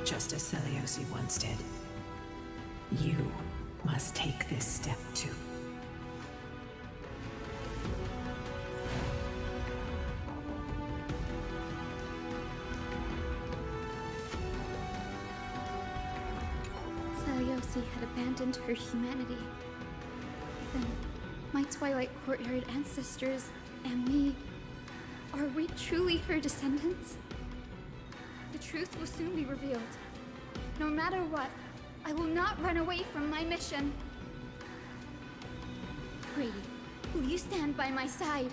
S3: Just as Celiosi once did, you must take this step too.
S2: Celiosi had abandoned her humanity. Then, my Twilight Courtyard ancestors and me, are we truly her descendants? The truth will soon be revealed. No matter what, I will not run away from my mission. Brady, will you stand by my side?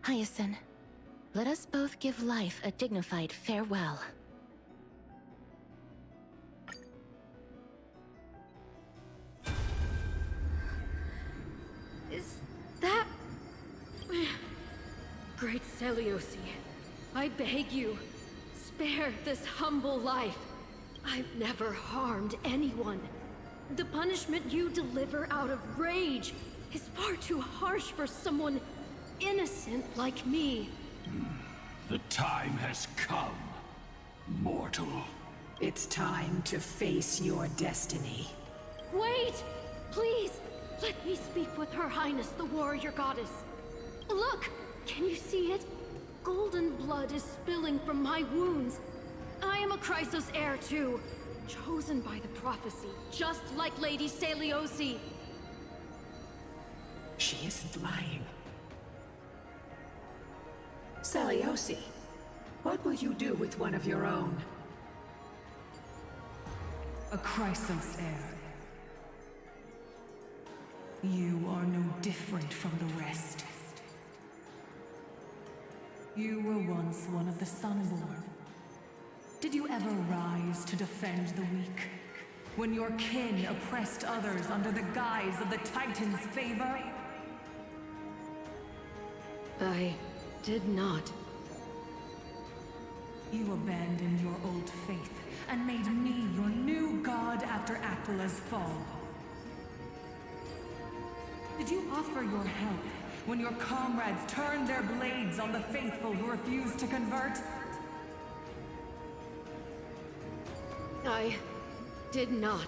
S13: Hyacinth, let us both give life a dignified farewell.
S2: Is that...
S14: Great Celiosi, I beg you, spare this humble life. I've never harmed anyone. The punishment you deliver out of rage is far too harsh for someone innocent like me.
S5: The time has come, mortal.
S3: It's time to face your destiny.
S14: Wait! Please, let me speak with Her Highness, the warrior goddess. Look! Can you see it? Golden blood is spilling from my wounds. I am a Chrysos heir too, chosen by the prophecy, just like Lady Seliosi.
S3: She isn't lying. Seliosi, what will you do with one of your own?
S8: A Chrysos heir. You are no different from the rest. You were once one of the Sunborn. Did you ever rise to defend the weak? When your kin oppressed others under the guise of the Titan's favor?
S14: I did not.
S8: You abandoned your old faith and made me your new god after Aquila's fall. Did you offer your help when your comrades turned their blades on the faithful who refused to convert?
S14: I did not.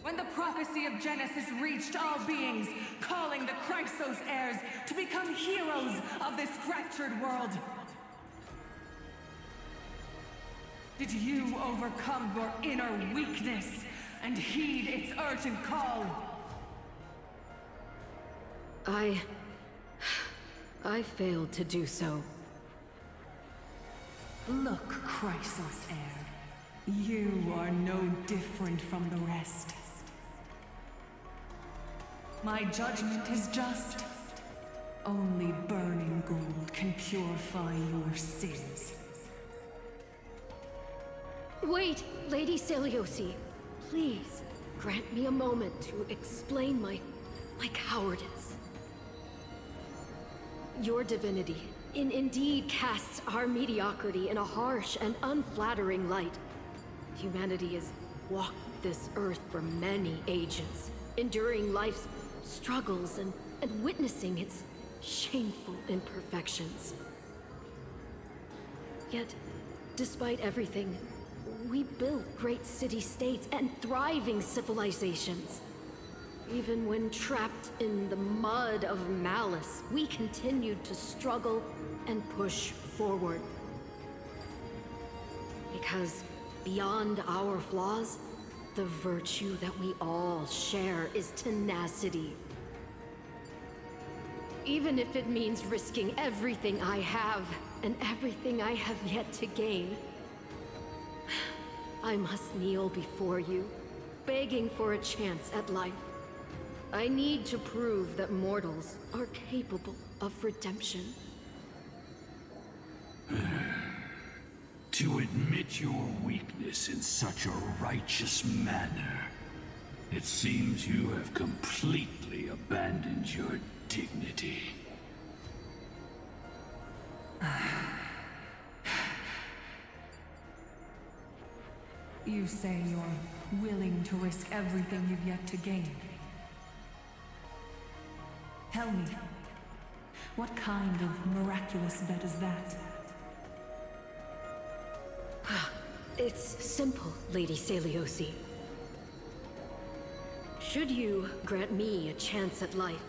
S8: When the prophecy of Genesis reached all beings, calling the Chrysos heirs to become heroes of this fractured world, did you overcome your inner weakness and heed its urgent call?
S14: I failed to do so.
S8: Look, Chrysos heir. You are no different from the rest. My judgment is just. Only burning gold can purify your sins.
S14: Wait, Lady Seliosi. Please, grant me a moment to explain my cowardice. Your divinity indeed casts our mediocrity in a harsh and unflattering light. Humanity has walked this earth for many ages, enduring life's struggles and witnessing its shameful imperfections. Yet, despite everything, we built great city-states and thriving civilizations. Even when trapped in the mud of malice, we continued to struggle and push forward. Because beyond our flaws, the virtue that we all share is tenacity. Even if it means risking everything I have and everything I have yet to gain, I must kneel before you, begging for a chance at life. I need to prove that mortals are capable of redemption.
S9: To admit your weakness in such a righteous manner, it seems you have completely abandoned your dignity.
S8: You say you're willing to risk everything you've yet to gain. Tell me, what kind of miraculous bet is that?
S14: It's simple, Lady Seliosi. Should you grant me a chance at life,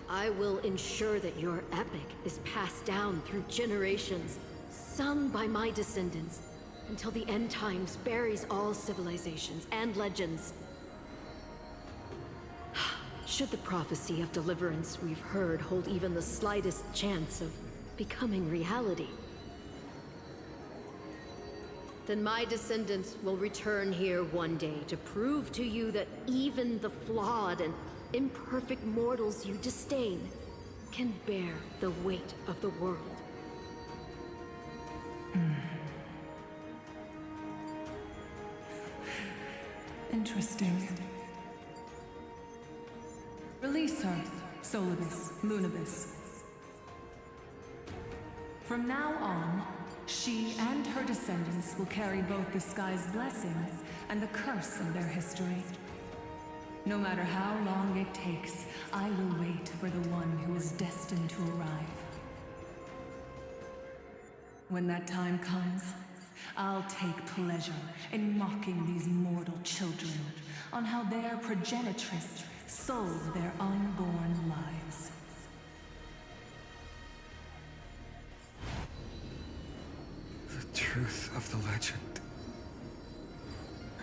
S14: I will ensure that your epic is passed down through generations, sung by my descendants, until the end times buries all civilizations and legends. Should the prophecy of deliverance we've heard hold even the slightest chance of becoming reality, then my descendants will return here one day to prove to you that even the flawed and imperfect mortals you disdain can bear the weight of the world.
S8: Interesting. Release her, Solibus, Lunibus. From now on, she and her descendants will carry both the sky's blessing and the curse of their history. No matter how long it takes, I will wait for the one who is destined to arrive. When that time comes, I'll take pleasure in mocking these mortal children on how their progenitress sold their unborn lives.
S4: The truth of the legend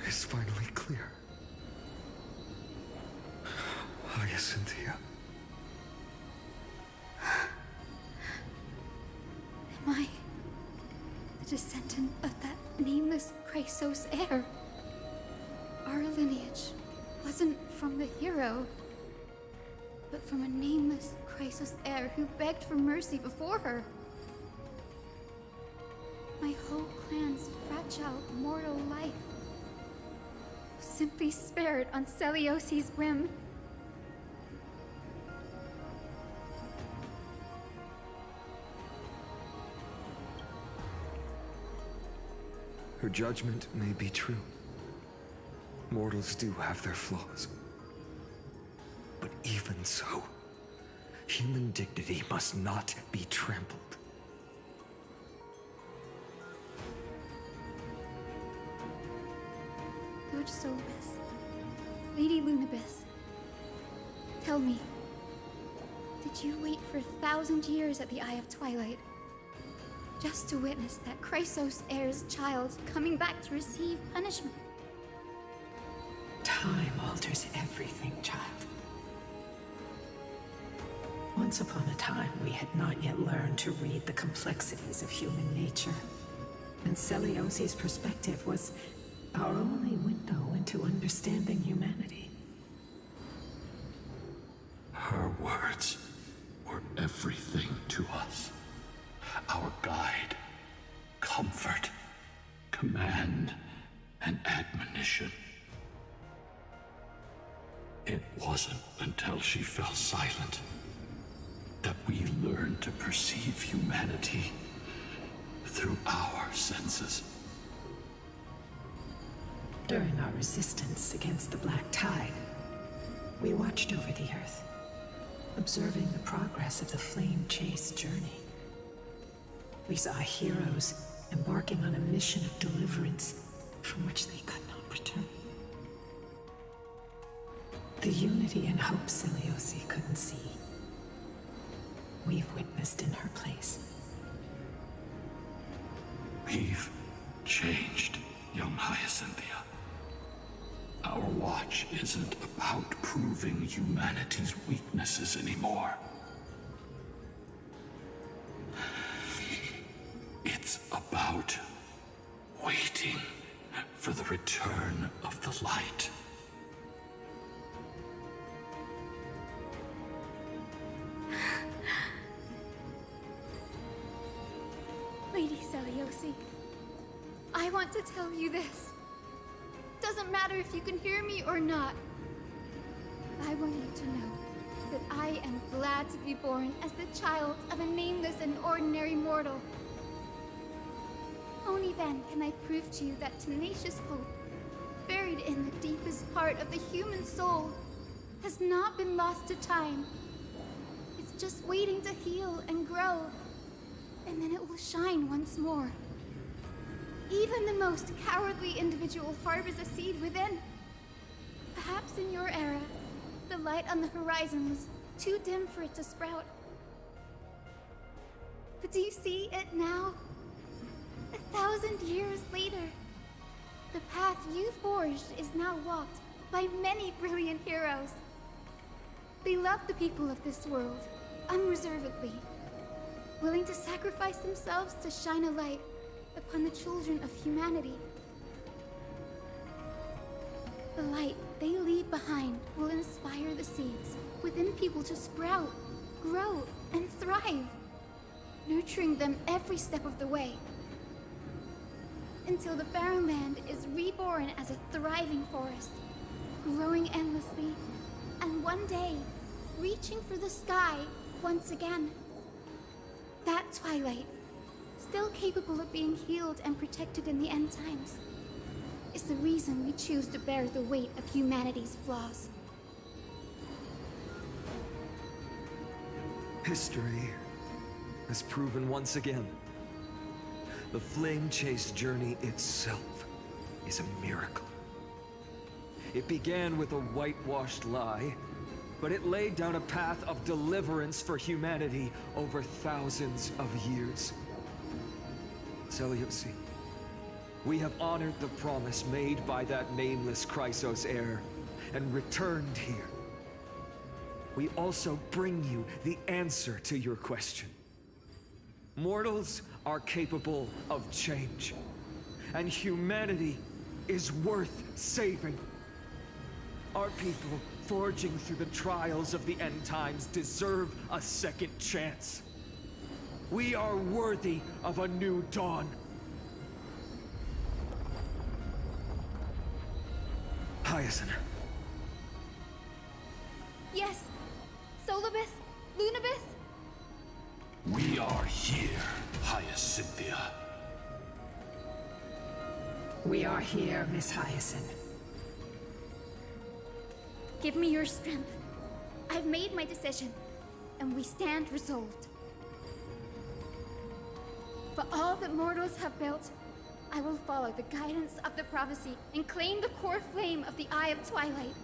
S4: is finally clear. Hyacinthia.
S2: Am I the descendant of that nameless Chrysos heir? Our lineage wasn't from the hero, but from a nameless Chrysos heir who begged for mercy before her. My whole clan's fragile mortal life was simply spared on Celiosi's whim.
S4: Her judgment may be true. Mortals do have their flaws. But even so, human dignity must not be trampled.
S2: Lord Solbus, Lady Lunabis, tell me, did you wait for 1,000 years at the Eye of Twilight just to witness that Chrysos heir's child coming back to receive punishment?
S3: Time alters everything, child. Once upon a time, we had not yet learned to read the complexities of human nature. And Celiosi's perspective was our only window into understanding humanity.
S9: Her words were everything to us. Our guide, comfort, command, and admonition. It wasn't until she fell silent that we learned to perceive humanity through our senses.
S3: During our resistance against the Black Tide, we watched over the Earth, observing the progress of the Flame Chase journey. We saw heroes embarking on a mission of deliverance from which they could not return. The unity and hope Celiosi couldn't see, we've witnessed in her place.
S9: We've changed, young Hyacinthia. Our watch isn't about proving humanity's weaknesses anymore. It's about waiting for the return of the light.
S2: Lady Celiosi, I want to tell you this. Doesn't matter if you can hear me or not. I want you to know that I am glad to be born as the child of a nameless and ordinary mortal. Only then can I prove to you that tenacious hope, buried in the deepest part of the human soul, has not been lost to time. It's just waiting to heal and grow, and then it will shine once more. Even the most cowardly individual harbors a seed within. Perhaps in your era, the light on the horizon was too dim for it to sprout. But do you see it now? 1,000 years later, the path you forged is now walked by many brilliant heroes. They love the people of this world, unreservedly, willing to sacrifice themselves to shine a light upon the children of humanity. The light they leave behind will inspire the seeds within people to sprout, grow, and thrive, nurturing them every step of the way, until the barren land is reborn as a thriving forest, growing endlessly, and one day, reaching for the sky once again. That twilight, still capable of being healed and protected in the end times, is the reason we choose to bear the weight of humanity's flaws.
S4: History has proven once again, the Flame Chase journey itself is a miracle. It began with a whitewashed lie, but it laid down a path of deliverance for humanity over thousands of years. Seleuci, we have honored the promise made by that nameless Chrysos heir, and returned here. We also bring you the answer to your question. Mortals are capable of change, and humanity is worth saving. Our people, forging through the trials of the end times, deserve a second chance. We are worthy of a new dawn. Hyacinth.
S2: Yes! Solibus? Lunibus?
S9: We are here, Hyacinthia.
S3: We are here, Miss Hyacinth.
S2: Give me your strength. I've made my decision, and we stand resolved. For all that mortals have built, I will follow the guidance of the prophecy and claim the core flame of the Eye of Twilight.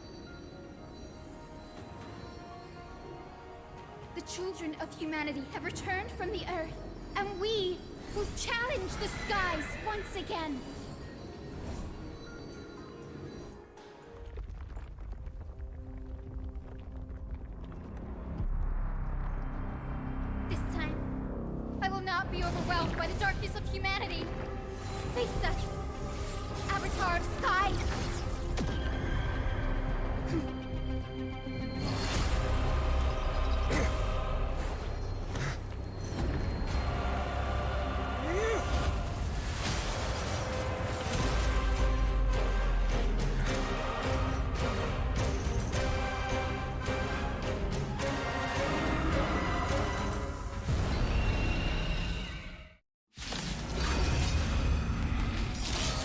S2: The children of humanity have returned from the earth, and we will challenge the skies once again. This time, I will not be overwhelmed by the darkness of humanity. Face us, Avatar of Sky!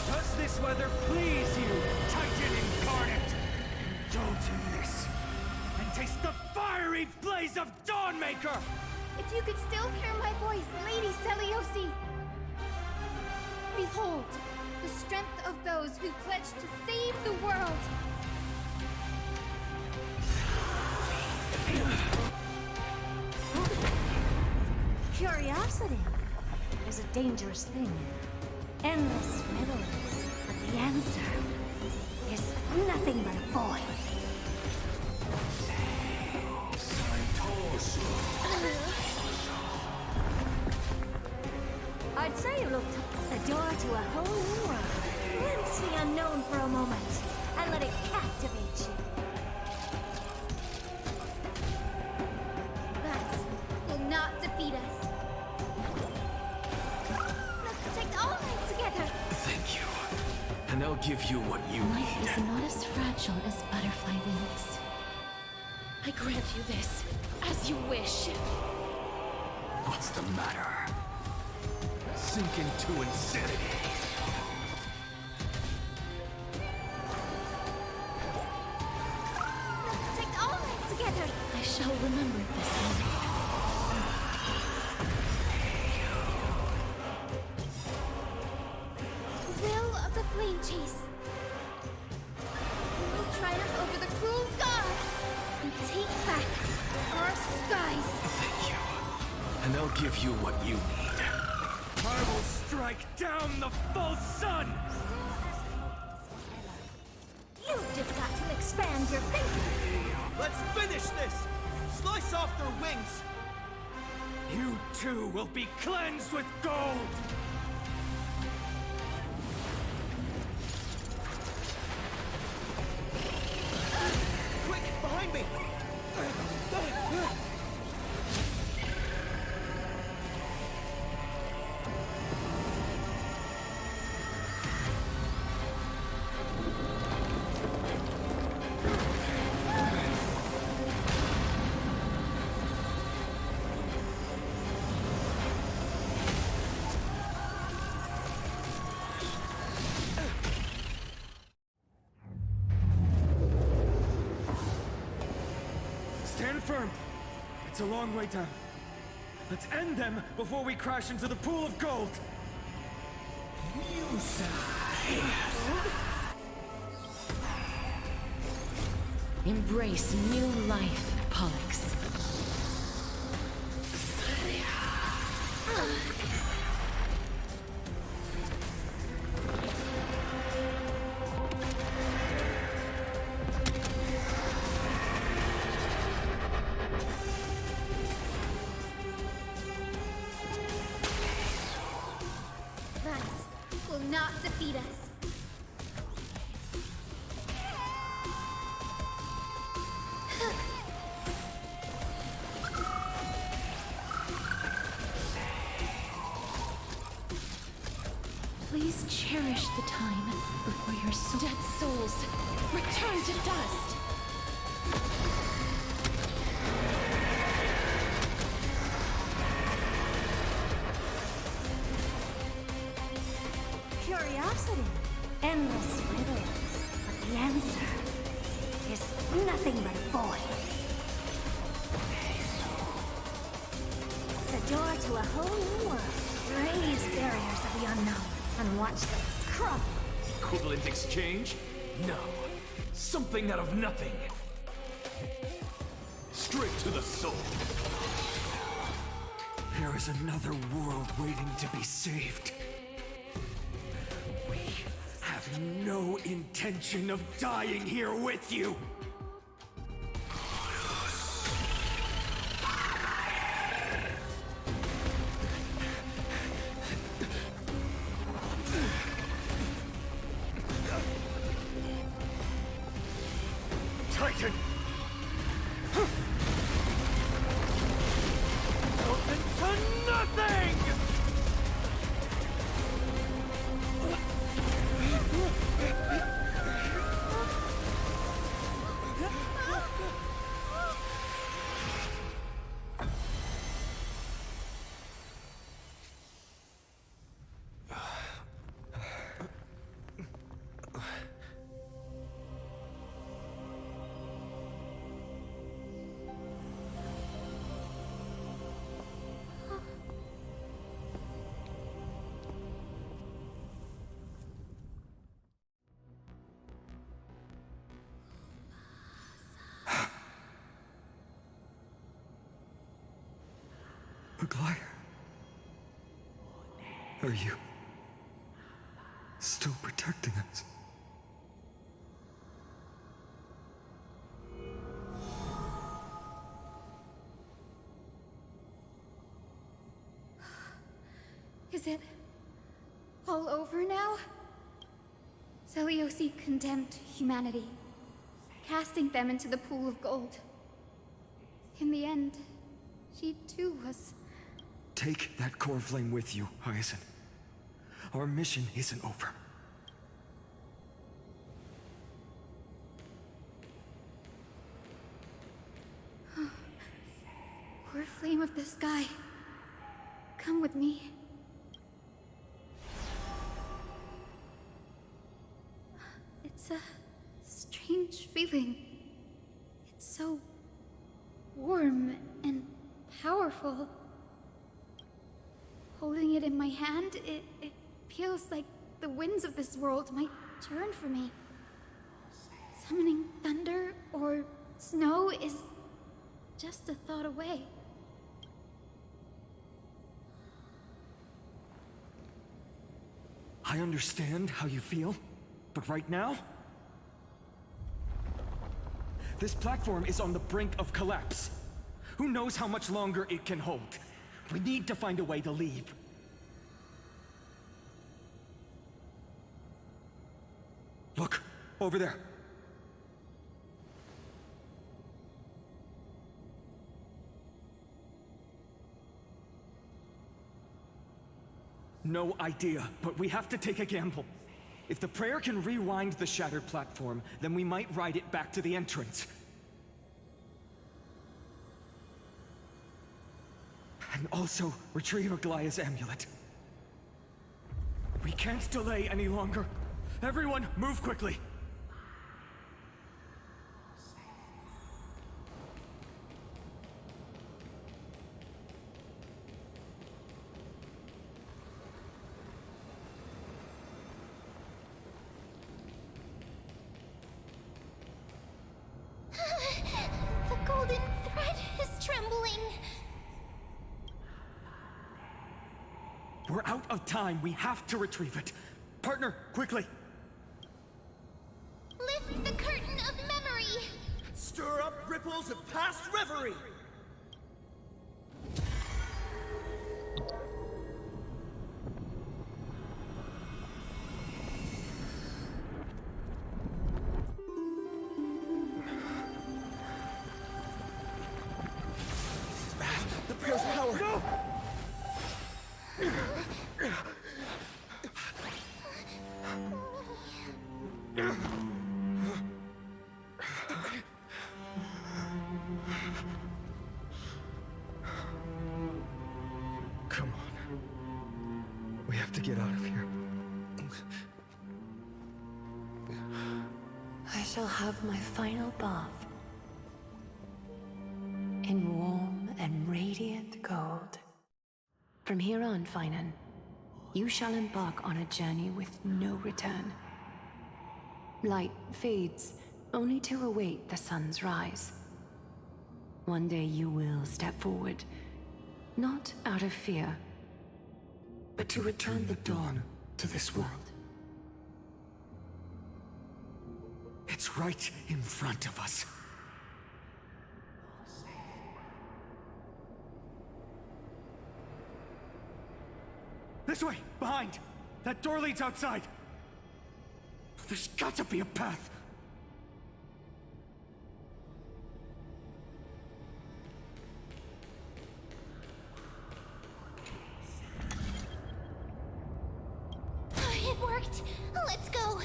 S4: Does this weather please you, Titan incarnate? Indulge in this, and taste the fiery blaze of Dawnmaker!
S2: If you could still hear my voice, Lady Seleuci! Behold, the strength of those who pledged to save the world!
S15: Curiosity is a dangerous thing. Endless riddles, but the answer is nothing but a void. I'd say you looked the door to a whole new world. Glimpse the unknown for a moment, and let it captivate you.
S2: That will not defeat us. Let's protect all life together.
S9: Thank you. And I'll give you what you
S13: Life
S9: need.
S13: is not as fragile as butterfly wings. I grant you this, as you wish.
S9: What's the matter? Sink into insanity.
S2: Let's protect all life together.
S13: I shall remember this moment.
S2: Will of the Flame Chase. We will triumph over the cruel gods and take back our skies.
S9: Thank you. And I'll give you what you need.
S4: I will strike down the false sun!
S15: You've just got to expand your thinking.
S16: Let's finish this! Slice off their wings!
S4: You too will be cleansed with gold!
S16: Quick, behind me!
S4: Stand firm! It's a long way down. Let's end them before we crash into the pool of gold!
S13: Embrace new life, Pollux.
S2: Vice will not defeat us.
S13: Please cherish the time before your soul...
S2: Dead souls, return to dust!
S15: Curiosity. Endless riddles. But the answer is nothing but a void. The door to a whole new world. Raise barriers of the unknown and watch them crumble.
S17: Equivalent exchange? No. Something out of nothing. Straight to the soul.
S4: There is another world waiting to be saved. We have no intention of dying here with you.
S17: Titan! Open to nothing!
S4: McGuire? Are you still protecting us?
S2: Is it all over now? Seliosi condemned humanity, casting them into the pool of gold. In the end, she too was...
S4: Take that core flame with you, Hyacinth. Our mission isn't over.
S2: Core flame of the sky, come with me. It's a strange feeling. It's so warm and powerful. Holding it in my hand, it feels like the winds of this world might turn for me. Summoning thunder or snow is just a thought away.
S4: I understand how you feel, but right now, this platform is on the brink of collapse. Who knows how much longer it can hold? We need to find a way to leave. Look, over there. No idea, but we have to take a gamble. If the prayer can rewind the shattered platform, then we might ride it back to the entrance. And also retrieve Aglaya's amulet. We can't delay any longer. Everyone, move quickly.
S6: trembling.
S17: We're out of time. We have to retrieve it. Partner, quickly!
S6: Lift the curtain of memory!
S16: Stir up ripples of past reverie!
S17: This is bad. The prayer's power! No! Come on. We have to get out of here.
S3: I shall have my final bath in warm and radiant gold. From here on, Finan, you shall embark on a journey with no return. Light fades, only to await the sun's rise. One day you will step forward, not out of fear, but to return the dawn to this world.
S17: It's right in front of us. This way! Behind! That door leads outside! There's got to be a path!
S6: It worked! Let's go!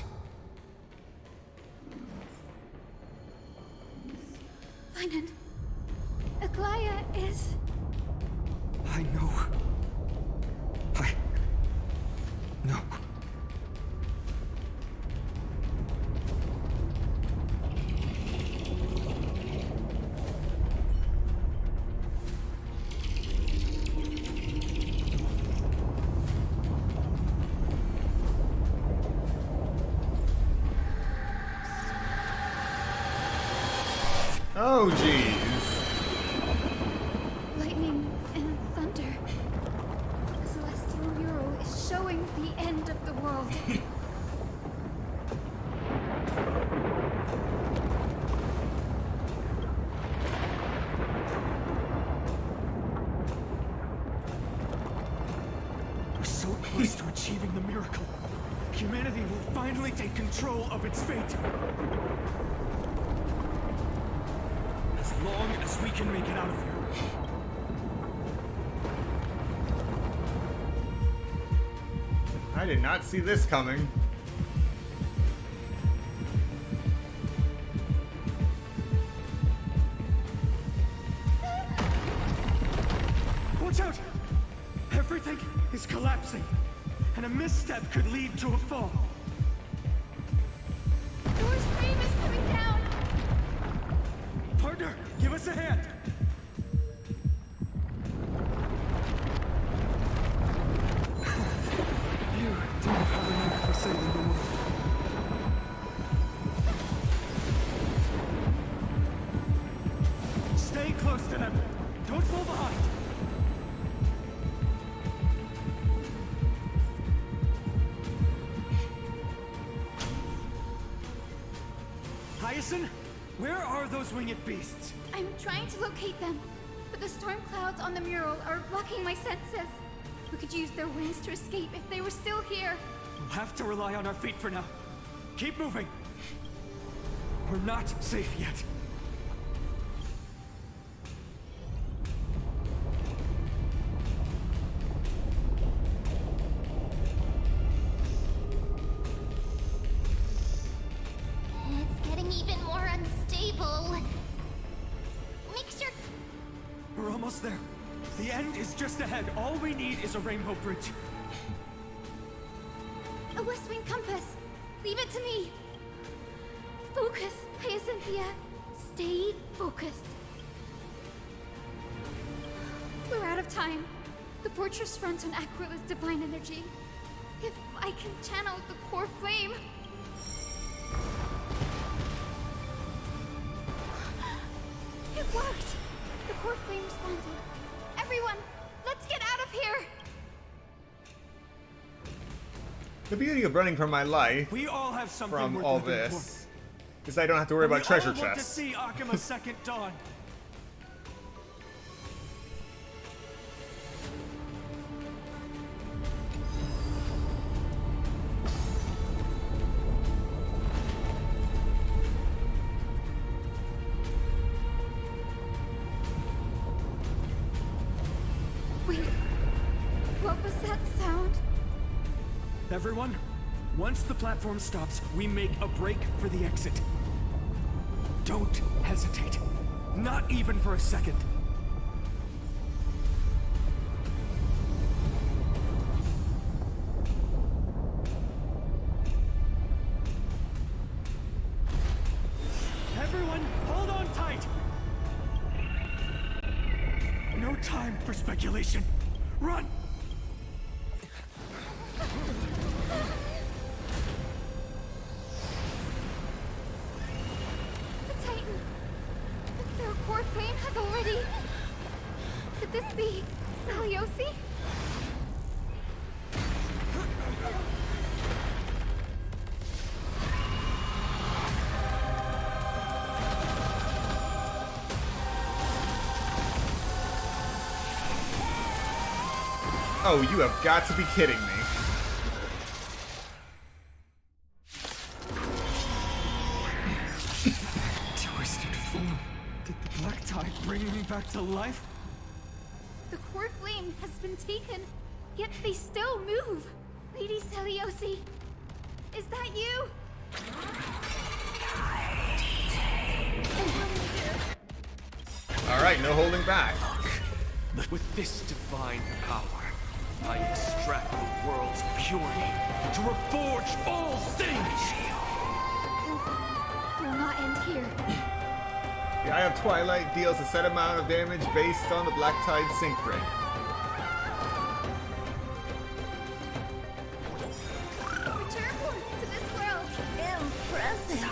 S2: Finan, Aglaya is...
S17: I know. No.
S1: Oh, jeez.
S2: lightning and thunder. The celestial mural is showing the end of the world.
S17: We're so close to achieving the miracle. Humanity will finally take control of its fate. As long as we can make it out of here.
S1: I did not see this coming.
S17: Watch out! Everything is collapsing, and a misstep could lead to a fall.
S2: Door's frame is coming down!
S17: Partner, give us a hand! You do have a knack for saving the world. Stay close to them. Don't fall behind. Hyacinth, where are those winged beasts?
S2: I'm trying to locate them, but the storm clouds on the mural are blocking my senses. We could use their wings to escape if they were still here.
S17: We'll have to rely on our feet for now. Keep moving. We're not safe yet.
S6: It's getting even more unstable. Make sure...
S17: We're almost there. The end is just ahead. All we need is a rainbow bridge.
S2: A West Wing compass! Leave it to me! Focus, Hyacinthia! Stay focused! We're out of time. The fortress runs on Aquila's divine energy. If I can channel the core flame... It worked! The core flame responded. Everyone, let's get out of here!
S1: The beauty of running from my life,
S17: we all have something
S1: from
S17: worth
S1: all
S17: living
S1: this, is I don't have to worry
S17: for.
S1: about treasure
S17: We all want to
S1: chests.
S17: see Akima's second dawn.
S2: Wait, what was that sound?
S17: Everyone, once the platform stops, we make a break for the exit. Don't hesitate. Not even for a second. Everyone, hold on tight! No time for speculation. Run!
S2: The Titan. Their core flame has already... Could this be Saliosi?
S1: Oh, you have got to be kidding me.
S17: Twisted form. Did the black tide bring me back to life?
S2: The core flame has been taken, yet they still move. Lady Saliosi, is that you?
S1: Alright, no holding back.
S16: With this divine power, I extract the world's purity to reforge all things!
S2: Will not end here.
S1: The Eye of Twilight deals a set amount of damage based on the Black Tide sync rate.
S2: Return to this world.
S7: Impressive.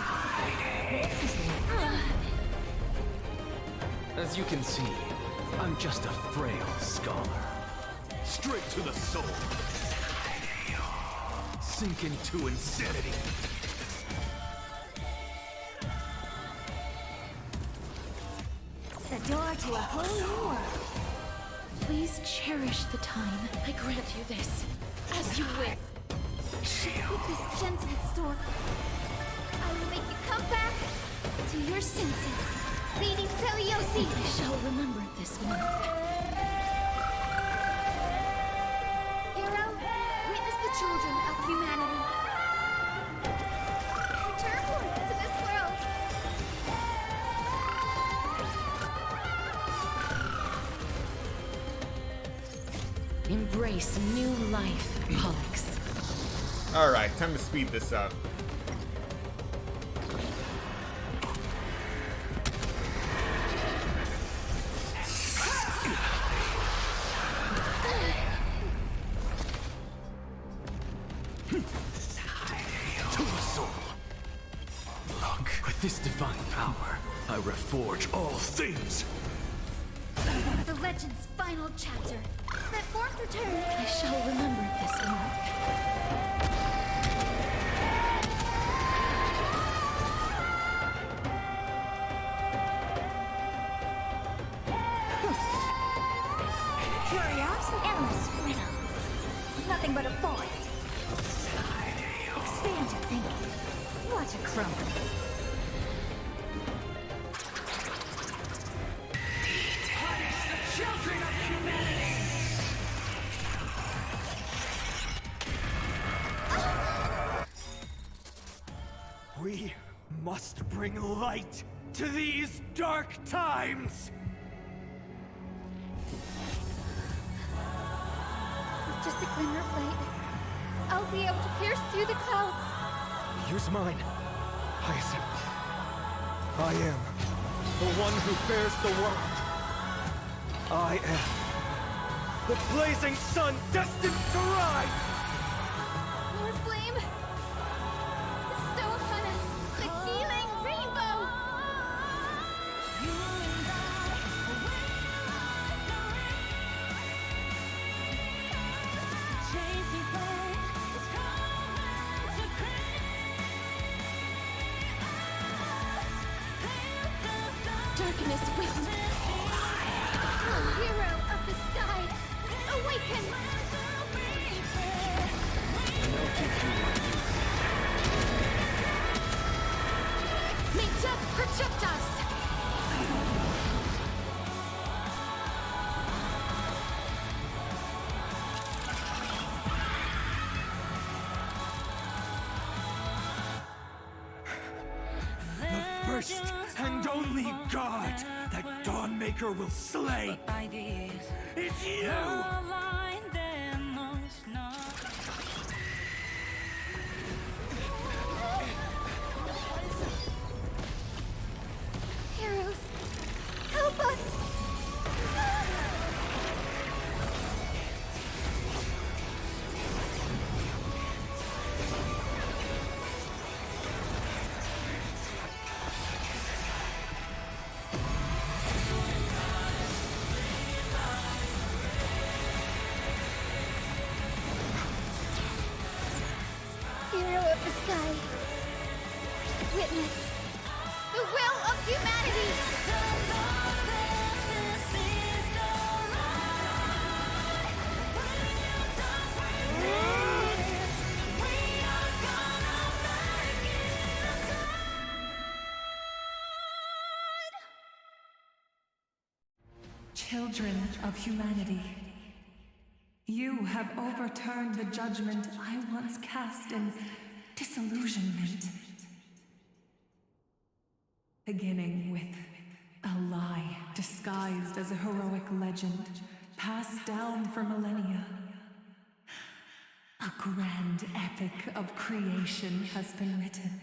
S16: As you can see, I'm just a frail scholar. Straight to the soul. Sink into insanity.
S15: The door to a whole new world.
S13: Please cherish the time. I grant you this. As you will.
S2: With this gentle storm, I will make you come back to your senses. Lady Saliosi!
S13: I shall remember this one.
S2: Hero, witness the children of humanity. Return to this world.
S13: Embrace new life, Pollux.
S1: Alright, time to speed this up.
S16: To the soul. Look, with this divine power, I reforge all things.
S2: The legend's final chapter. That fourth return.
S13: I shall remember this one.
S15: Curiosity, endless riddles. Nothing but a void. Expand your thinking. Watch it crumble.
S17: Children of humanity! We must bring light to these dark times!
S2: With just a glimmer of light, I'll be able to pierce through the clouds.
S17: Use mine, Hyacinth. I am the one who bears the world. I am the blazing sun destined to rise!
S2: More flame! Bestow upon us the healing rainbow! darkness will... Oh, hero of the sky, awaken! May death protect us!
S5: The first and only god that Dawnmaker will slay. It's you!
S2: Heroes, help us! Hero of the sky, witness the will of humanity!
S8: Children of humanity, you have overturned the judgment I once cast in disillusionment. Beginning with a lie disguised as a heroic legend, passed down for millennia. A grand epic of creation has been written.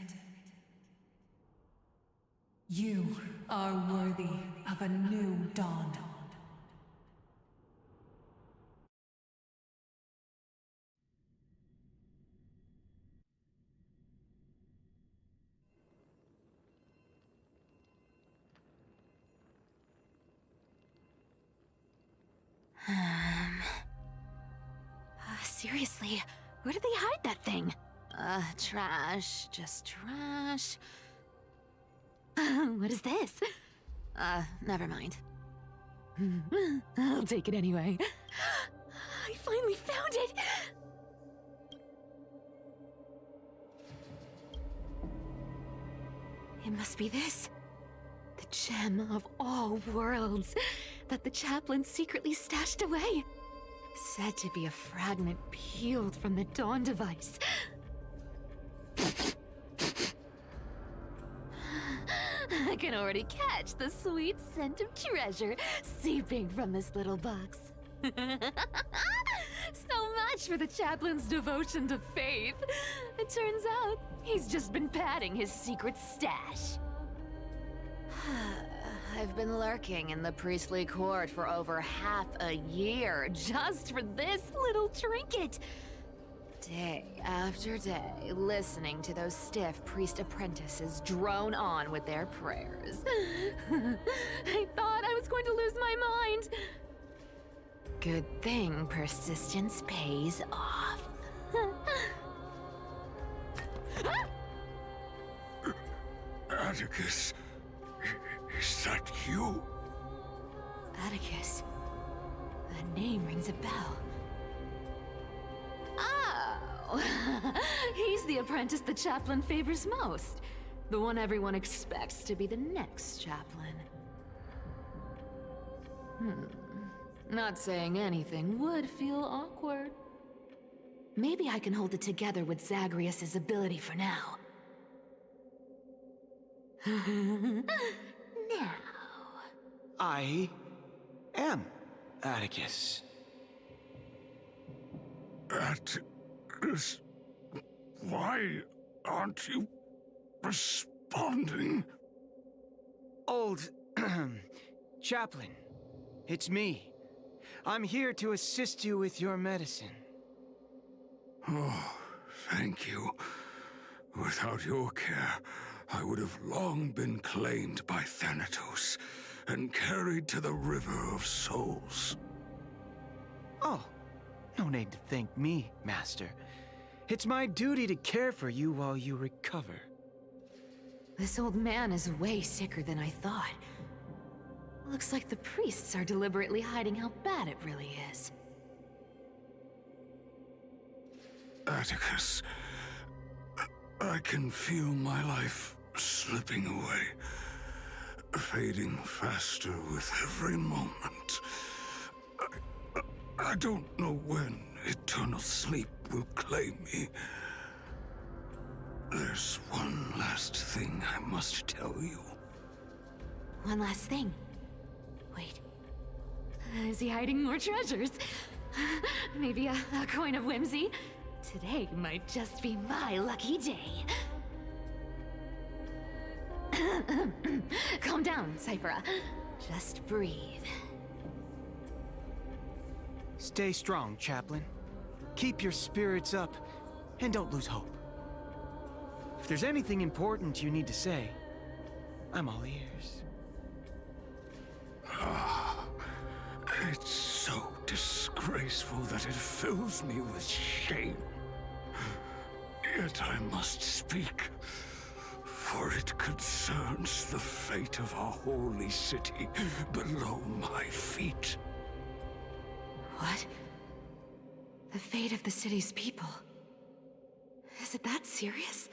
S8: You are worthy of a new dawn.
S13: Seriously, where did they hide that thing? Trash. Just trash. What is this? Never mind. I'll take it anyway. I finally found it! It must be this. The gem of all worlds that the chaplain secretly stashed away. Said to be a fragment peeled from the Dawn device. I can already catch the sweet scent of treasure seeping from this little box. So much for the chaplain's devotion to faith. It turns out he's just been padding his secret stash. I've been lurking in the priestly court for over half a year just for this little trinket. Day after day, listening to those stiff priest apprentices drone on with their prayers. I thought I was going to lose my mind. Good thing persistence pays off.
S5: Atticus, is that you?
S13: Atticus. That name rings a bell. Oh! He's the apprentice the chaplain favors most. The one everyone expects to be the next chaplain. Not saying anything would feel awkward. Maybe I can hold it together with Zagreus' ability for now. Now...
S18: I am Atticus.
S5: Atticus, why aren't you responding?
S18: Old chaplain, it's me. I'm here to assist you with your medicine.
S5: Oh, thank you. Without your care, I would have long been claimed by Thanatos and carried to the River of Souls.
S18: Oh, no need to thank me, Master. It's my duty to care for you while you recover.
S13: This old man is way sicker than I thought. Looks like the priests are deliberately hiding how bad it really is.
S9: Atticus, I can feel my life slipping away, fading faster with every moment. I don't know when eternal sleep will claim me. There's one last thing I must tell you.
S13: One last thing. Wait. Is he hiding more treasures? Maybe a coin of whimsy? Today might just be my lucky day. Calm down, Cyphera. Just breathe.
S18: Stay strong, Chaplain. Keep your spirits up, and don't lose hope. If there's anything important you need to say, I'm all ears.
S9: It's so disgraceful that it fills me with shame. Yet I must speak, for it concerns the fate of our holy city below my feet.
S13: What? The fate of the city's people? Is it that serious?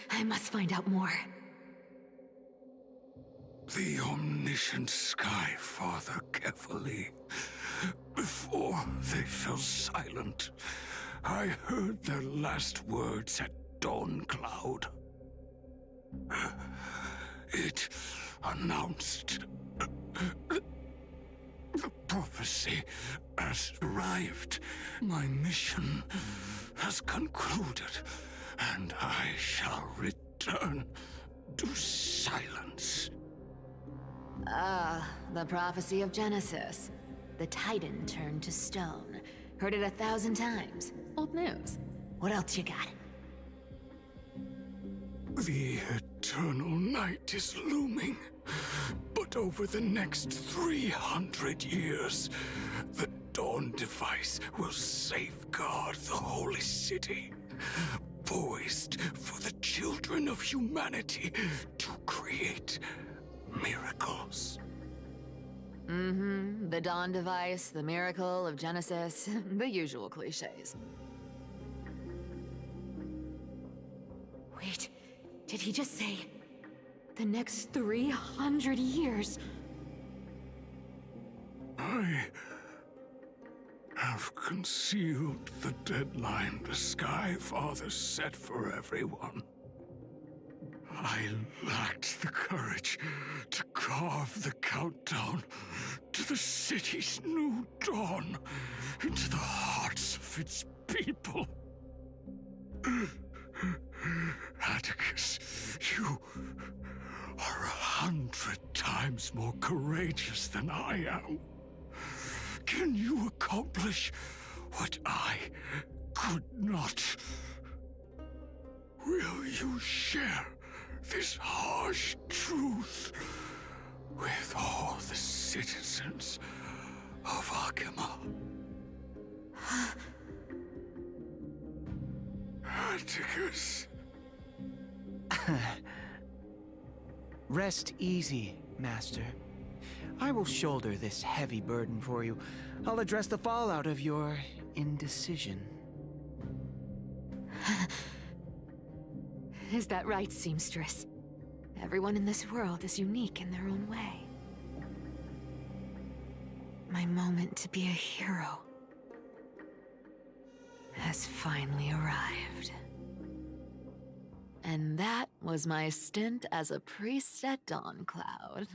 S13: I must find out more.
S9: The omniscient Sky Father carefully. Before they fell silent, I heard their last words at Dawn Cloud. It announced the prophecy has arrived. My mission has concluded, and I shall return to silence.
S13: The prophecy of Genesis. The Titan turned to stone. Heard it 1,000 times. Old news. What else you got?
S9: The eternal night is looming, but over the next 300 years, the Dawn device will safeguard the holy city, poised for the children of humanity to create miracles.
S13: The Dawn device, the miracle of Genesis, the usual cliches. Wait, did he just say the next 300 years?
S9: I have concealed the deadline the Sky Father set for everyone. I lacked the courage to carve the countdown to the city's new dawn into the hearts of its people. Atticus, you are 100 times more courageous than I am. Can you accomplish what I could not? Will you share this harsh truth with all the citizens of Akima? Atticus.
S18: Rest easy, Master. I will shoulder this heavy burden for you. I'll address the fallout of your indecision.
S13: Is that right, seamstress? Everyone in this world is unique in their own way. My moment to be a hero has finally arrived. And that was my stint as a priest at Dawn Cloud.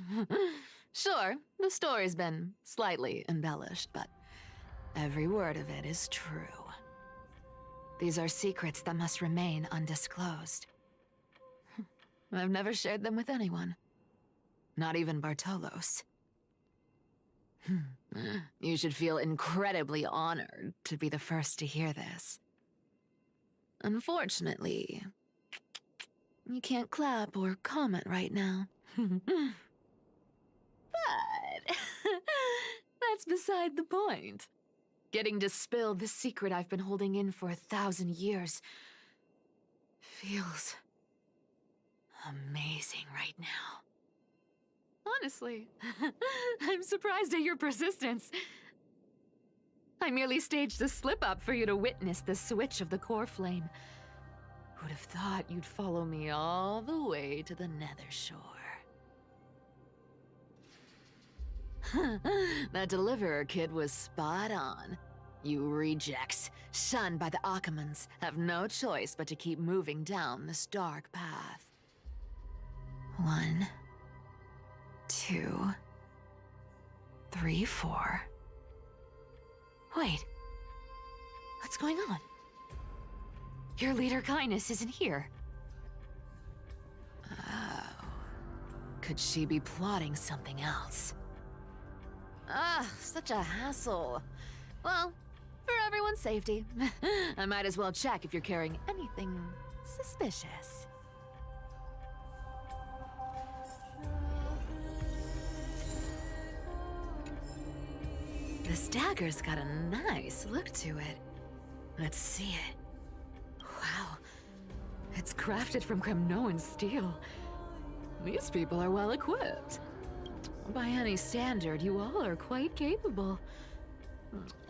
S13: Sure, the story's been slightly embellished, but every word of it is true. These are secrets that must remain undisclosed. I've never shared them with anyone. Not even Bartolos. You should feel incredibly honored to be the first to hear this. Unfortunately, you can't clap or comment right now. But that's beside the point. Getting to spill the secret I've been holding in for 1,000 years feels amazing right now. honestly. I'm surprised at your persistence. I merely staged a slip-up for you to witness the switch of the core flame. Who'd have thought you'd follow me all the way to the Nether Shore? That deliverer kid was spot on. You rejects, shunned by the Akamans, have no choice but to keep moving down this dark path. 1, 2, 3, 4. Wait. What's going on? Your leader Kindness isn't here. Oh. Could she be plotting something else? Ah, such a hassle. Well, for everyone's safety, I might as well check if you're carrying anything suspicious. This dagger's got a nice look to it. Let's see it. Wow. It's crafted from Kremnoan steel. These people are well equipped. By any standard, you all are quite capable.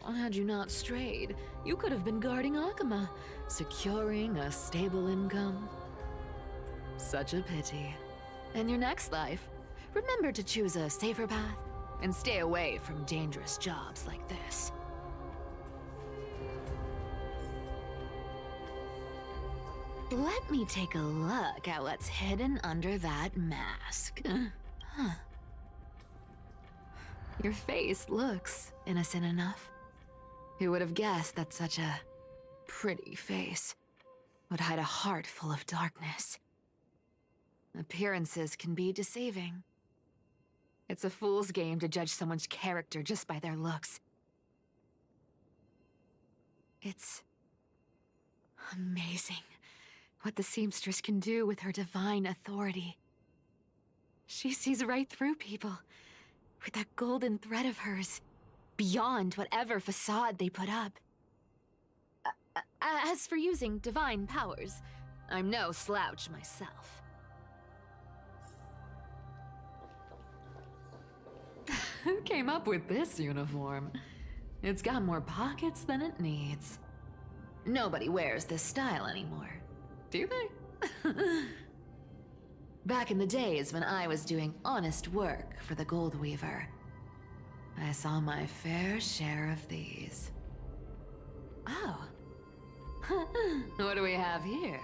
S13: Had you not strayed, you could have been guarding Akama, securing a stable income. Such a pity. In your next life, remember to choose a safer path and stay away from dangerous jobs like this. Let me take a look at what's hidden under that mask. Huh. Your face looks innocent enough. Who would have guessed that such a pretty face would hide a heart full of darkness? Appearances can be deceiving. It's a fool's game to judge someone's character just by their looks. It's amazing what the seamstress can do with her divine authority. She sees right through people with that golden thread of hers, beyond whatever facade they put up. As for using divine powers, I'm no slouch myself. Who came up with this uniform? It's got more pockets than it needs. Nobody wears this style anymore, do they? Back in the days when I was doing honest work for the Gold Weaver, I saw my fair share of these. Oh. What do we have here?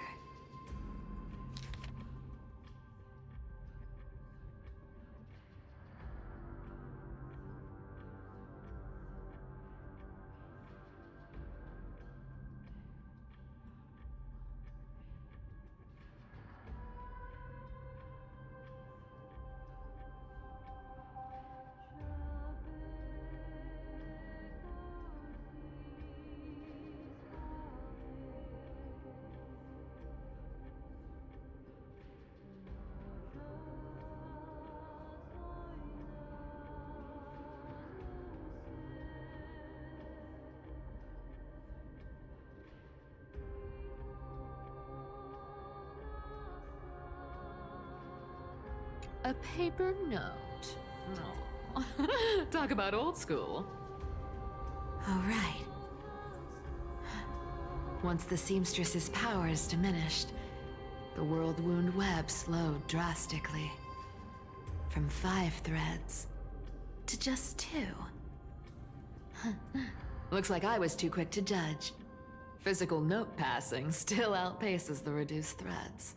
S13: A paper note. Oh. Talk about old school. All right. Once the seamstress's powers diminished, the world wound web slowed drastically. From 5 threads to just 2. Looks like I was too quick to judge. Physical note passing still outpaces the reduced threads.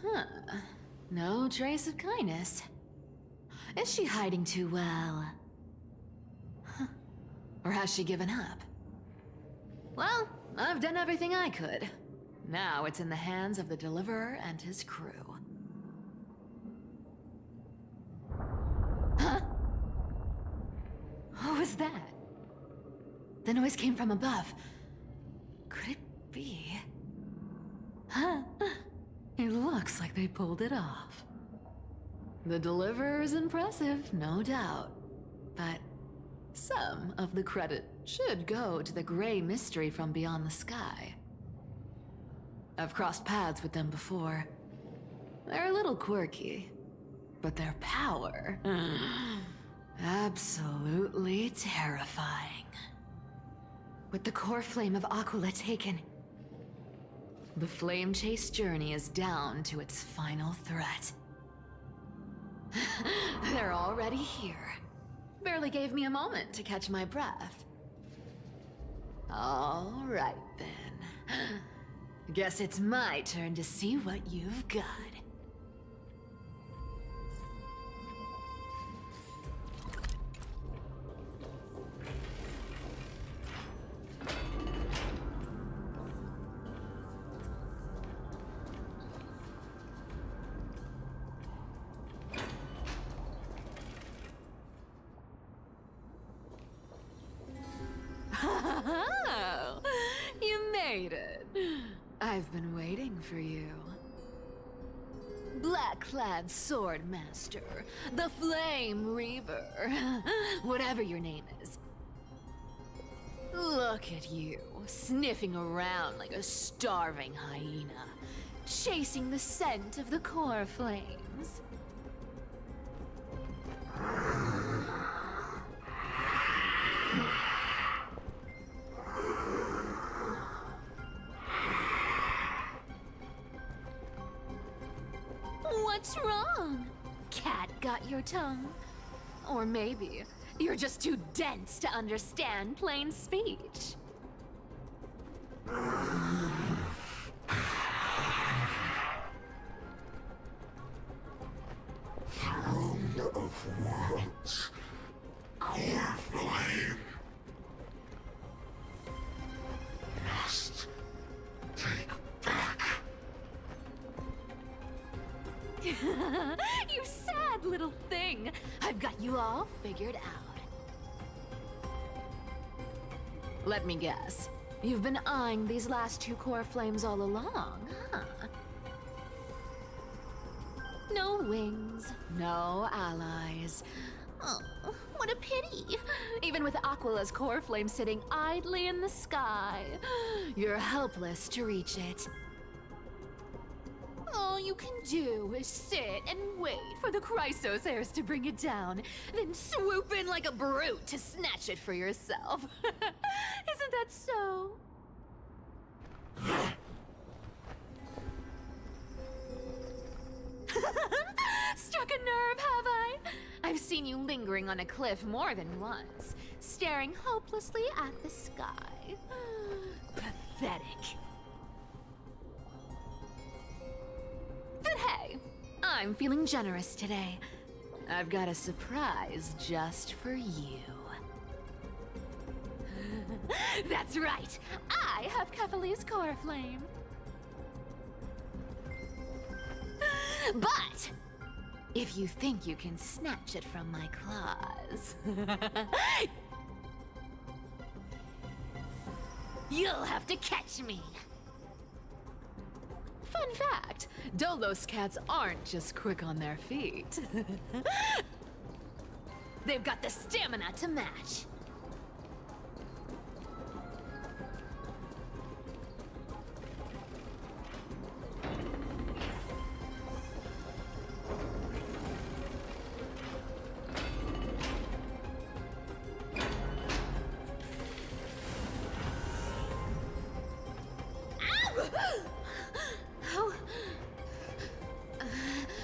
S13: Huh. No trace of Kindness. Is she hiding too well? Huh. Or has she given up? Well, I've done everything I could. Now it's in the hands of the Deliverer and his crew. Huh? What was that? The noise came from above. Could it be? Huh? It looks like they pulled it off. The Deliverer is impressive, no doubt. But some of the credit should go to the gray mystery from beyond the sky. I've crossed paths with them before. They're a little quirky, but their power... absolutely terrifying. With the core flame of Aquila taken, the flame chase journey is down to its final threat. They're already here. Barely gave me a moment to catch my breath. All right then. Guess it's my turn to see what you've got. Oh, you made it. I've been waiting for you. Black-clad sword master, the Flame Reaver, whatever your name is. Look at you, sniffing around like a starving hyena, chasing the scent of the core flames. What's wrong? Cat got your tongue? Or maybe you're just too dense to understand plain speech.
S19: Throne of worlds, core flame. Must take back.
S13: You sad little thing. I've got you all figured out. Let me guess. You've been eyeing these last two core flames all along, huh? No wings, no allies. Oh, what a pity. Even with Aquila's core flame sitting idly in the sky, you're helpless to reach it. All you can do is sit and wait for the Chrysos heirs to bring it down, then swoop in like a brute to snatch it for yourself. Isn't that so? Struck a nerve, have I? I've seen you lingering on a cliff more than once, staring hopelessly at the sky. Pathetic. But hey, I'm feeling generous today. I've got a surprise just for you. That's right, I have Kefali's core flame. But if you think you can snatch it from my claws, you'll have to catch me. Fun fact, Dolos cats aren't just quick on their feet. They've got the stamina to match.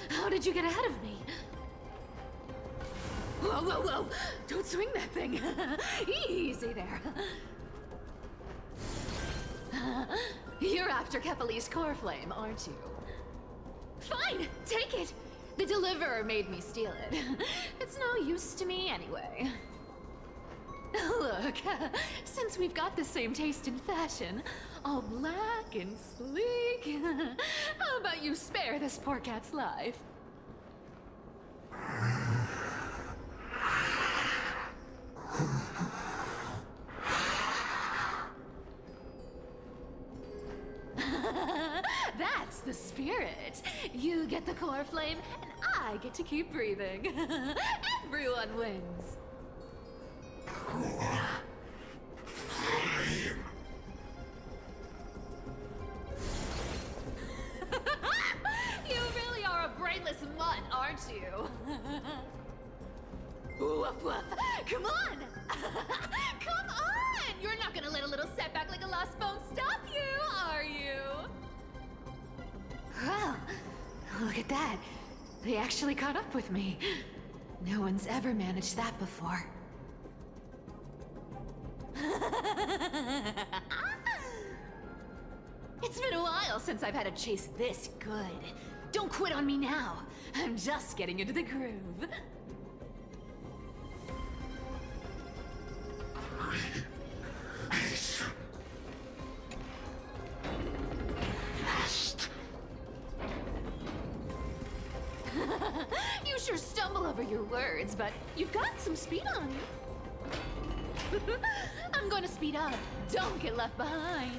S13: How did you get ahead of me? Whoa, whoa, whoa! Don't swing that thing! Easy there. You're after Kefali's core flame, aren't you? Fine, take it! The deliverer made me steal it. It's no use to me anyway. Look, since we've got the same taste in fashion, all black and sleek, how about you spare this poor cat's life? That's the spirit. You get the core flame, and I get to keep breathing. Everyone wins. You really are a brainless mutt, aren't you? dust won't stop you, are you? Well, look at that. They actually caught up with me. No one's ever managed that before. It's been a while since I've had a chase this good. Don't quit on me now. I'm just getting into the groove. You sure stumble over your words, but you've got some speed on you. I'm going to speed up. Don't get left behind.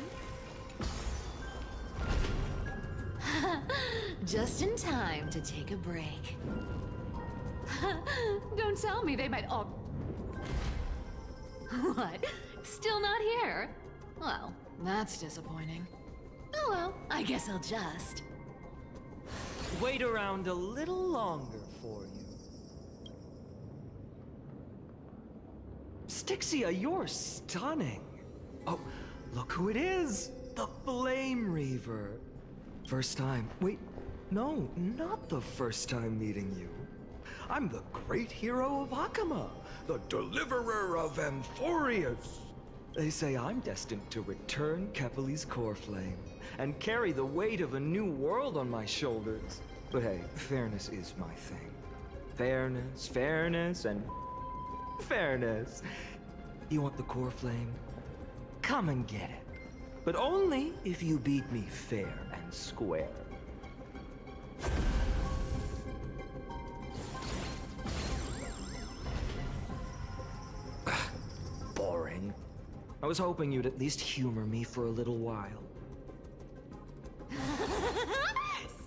S13: Just in time to take a break. Don't tell me they might all... What? Still not here? Well, that's disappointing. Oh well, I guess I'll just...
S17: Wait around a little longer for you. Styxia, you're stunning. Oh, look who it is! The Flame Reaver. First time. Wait, no, not the first time meeting you. I'm the great hero of Akama, the deliverer of Amphorius. They say I'm destined to return Kepali's core flame and carry the weight of a new world on my shoulders. But hey, fairness is my thing. Fairness, and fairness. You want the core flame? Come and get it. But only if you beat me fair and square. Boring. I was hoping you'd at least humor me for a little while.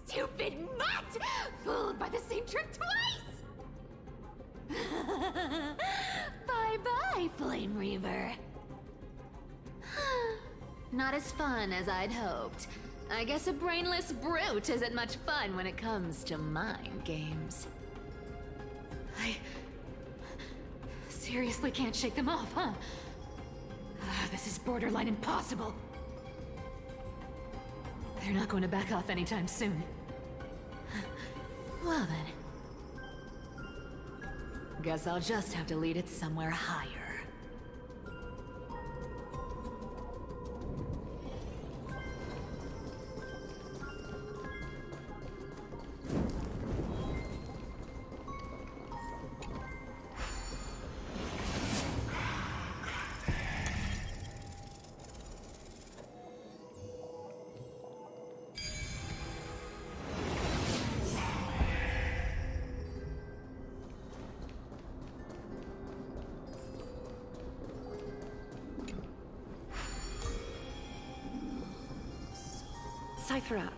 S13: Stupid mutt! Fooled by the same trick twice! Bye-bye, Flame Reaver. Not as fun as I'd hoped. I guess a brainless brute isn't much fun when it comes to mind games. I seriously can't shake them off, huh? This is borderline impossible. They're not going to back off anytime soon. Well then. Guess I'll just have to lead it somewhere higher.
S3: Cythera,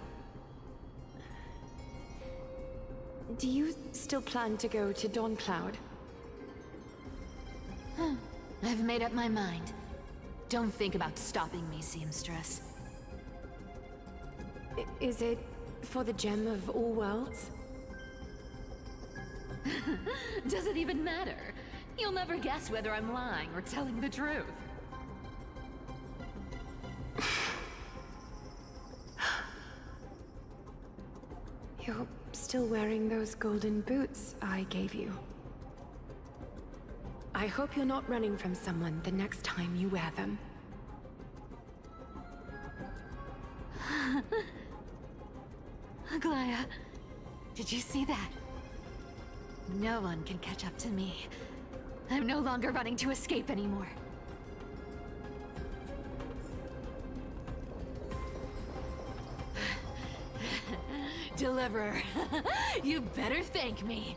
S3: do you still plan to go to Dawncloud?
S13: I've made up my mind. Don't think about stopping me, seamstress.
S3: Is it for the gem of all worlds?
S13: Does it even matter? You'll never guess whether I'm lying or telling the truth.
S3: You're still wearing those golden boots I gave you. I hope you're not running from someone the next time you wear them.
S13: Aglaya, did you see that? No one can catch up to me. I'm no longer running to escape anymore. Deliverer, you better thank me.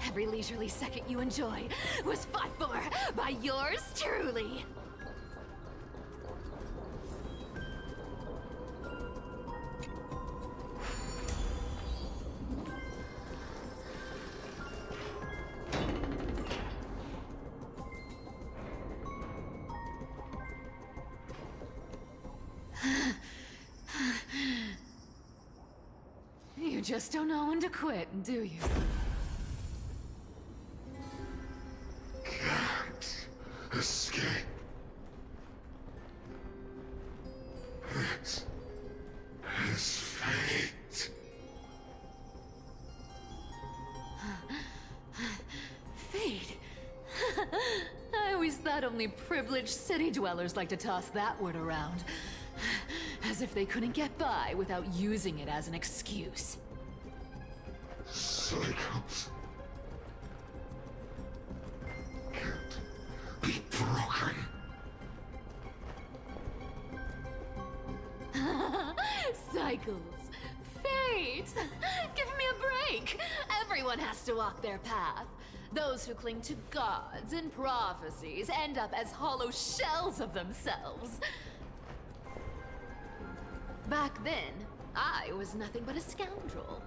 S13: Every leisurely second you enjoy was fought for by yours truly. You just don't know when to quit, do you?
S19: Can't escape.
S13: bet only privileged city dwellers like to toss that word around. As if they couldn't get by without using it as an excuse.
S19: Cycles can't be broken.
S13: Cycles. Fate! Give me a break! Everyone has to walk their path. Those who cling to gods and prophecies end up as hollow shells of themselves. Back then, I was nothing but a scoundrel.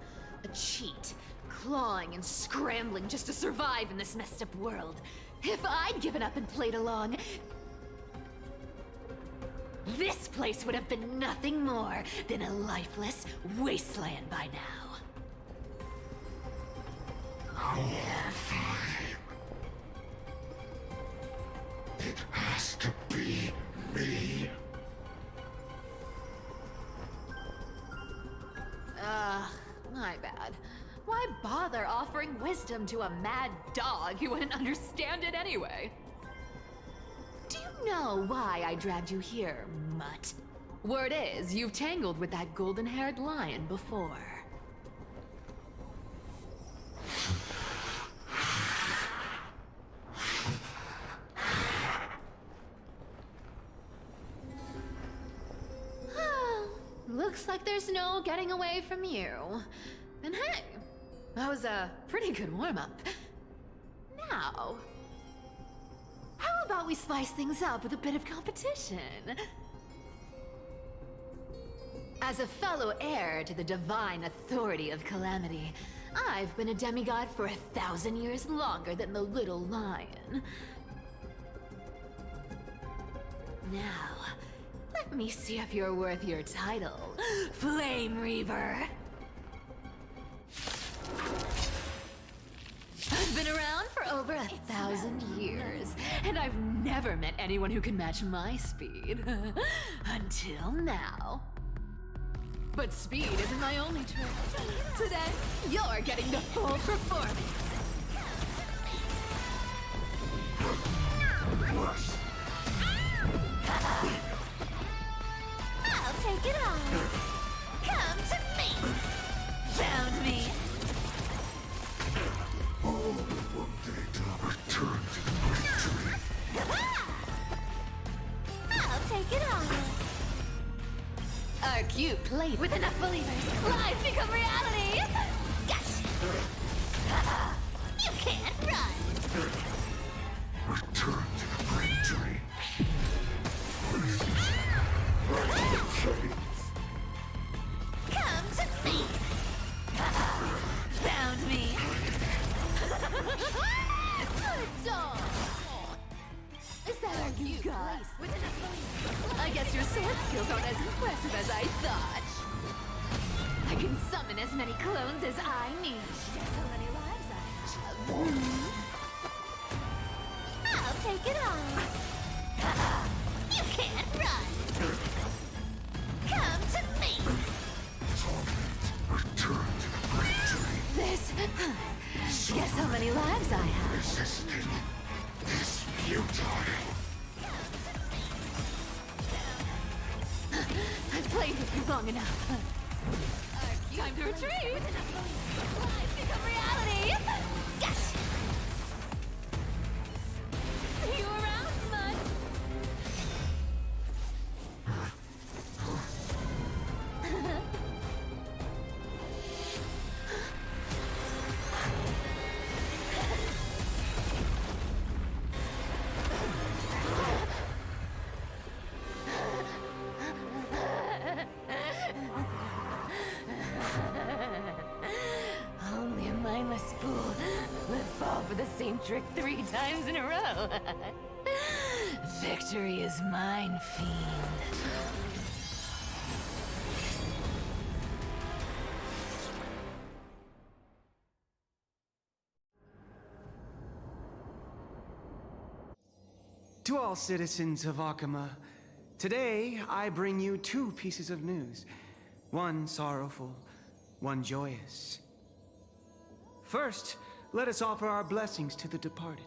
S13: A cheat, clawing and scrambling just to survive in this messed up world. If I'd given up and played along, this place would have been nothing more than a lifeless wasteland by now.
S19: Fine. It has to be me.
S13: My bad. Why bother offering wisdom to a mad dog who wouldn't understand it anyway? Do you know why I dragged you here, mutt? Word is, you've tangled with that golden-haired lion before. Looks like there's no getting away from you. And hey, that was a pretty good warm-up. Now, how about we spice things up with a bit of competition? As a fellow heir to the divine authority of Calamity, I've been a demigod for 1,000 years longer than the little lion. Now, let me see if you're worth your title, Flame Reaver. I've been around for over 1,000 years, and I've never met anyone who can match my speed. Until now. But speed isn't my only trick. Today, you're getting the full performance.
S6: I'll take it on. Come to me.
S13: Found me.
S19: One day till I return to the great tree.
S6: I'll take it on.
S13: Our cute plate with enough believers. Lives become reality. Gotcha. You can't run.
S19: Return to the great tree.
S6: Come to me.
S13: Found me.
S6: Good dog.
S13: Is that all you got? I guess your sword skills aren't as impressive as I thought. I can summon as many clones as I need. Guess how many lives I have.
S6: I'll take it on. You can't run. Come to me.
S19: Return to the great tree.
S13: This. Guess how many lives I have.
S19: Resisting is futile.
S13: I've played with you long enough. Time to retreat. Lives become reality. Yes. See you around, Mud. Only a mindless fool would fall for the same trick 3 times in a row. Victory is mine, fiend.
S18: To all citizens of Akama, today I bring you 2 pieces of news. One sorrowful, one joyous. First, let us offer our blessings to the departed.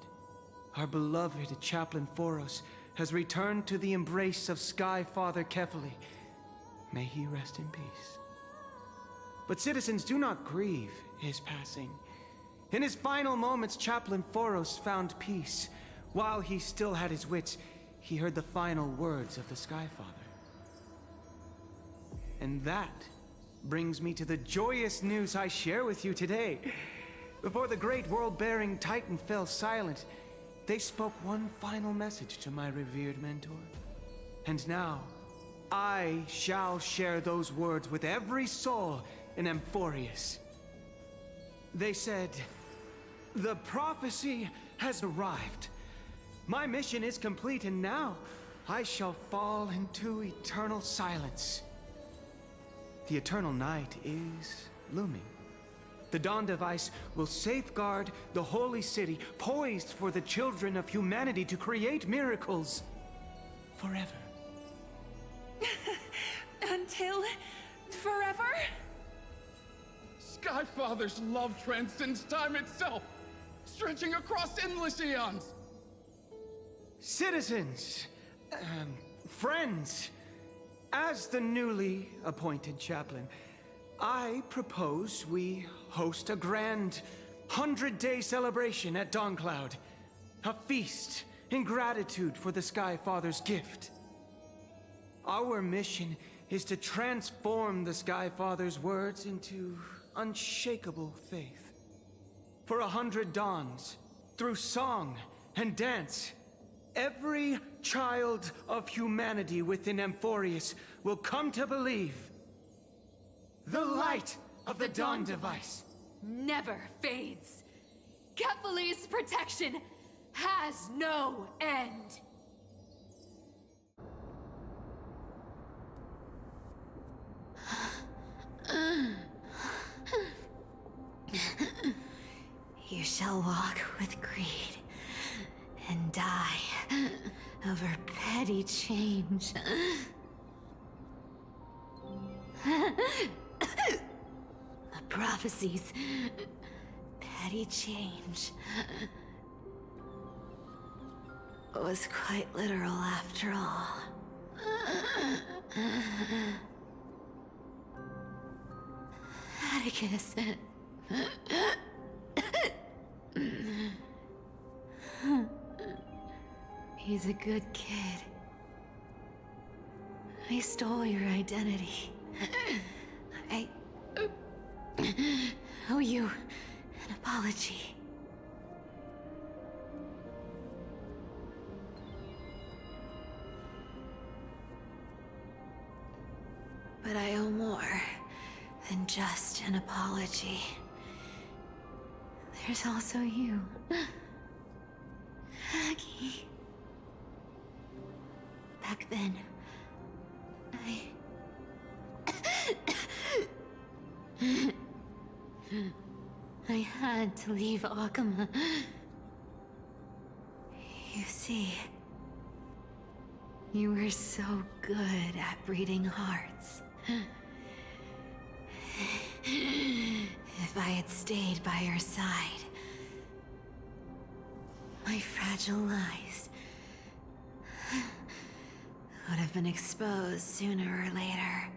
S18: our beloved Chaplain Foros has returned to the embrace of Sky Father Kefali. May he rest in peace. But citizens, do not grieve his passing. In his final moments, Chaplain Foros found peace. While he still had his wits, he heard the final words of the Sky Father. And that brings me to the joyous news I share with you today. Before the great world-bearing Titan fell silent, they spoke one final message to my revered mentor. And now, I shall share those words with every soul in Amphorius. They said, "The prophecy has arrived. My mission is complete, and now I shall fall into eternal silence." The eternal night is looming. The Dawn Device will safeguard the holy city, poised for the children of humanity to create miracles forever.
S8: Until forever?
S20: Skyfather's love transcends time itself, stretching across endless eons.
S18: Citizens, friends, as the newly appointed chaplain, I propose we host a grand 100-day celebration at Dawncloud. A feast in gratitude for the Sky Father's gift. Our mission is to transform the Sky Father's words into unshakable faith. For 100 dawns, through song and dance, every child of humanity within Amphorius will come to believe the light of the Dawn Device
S14: never fades. Kefali's protection has no end.
S13: You shall walk with greed and die over petty change. The prophecies, petty change, was quite literal after all. Atticus. He's a good kid. I stole your identity. I owe you an apology. But I owe more than just an apology. There's also you, Aggie. Back then, I had to leave Akama. You see, you were so good at breeding hearts. If I had stayed by your side, my fragile lies would have been exposed sooner or later.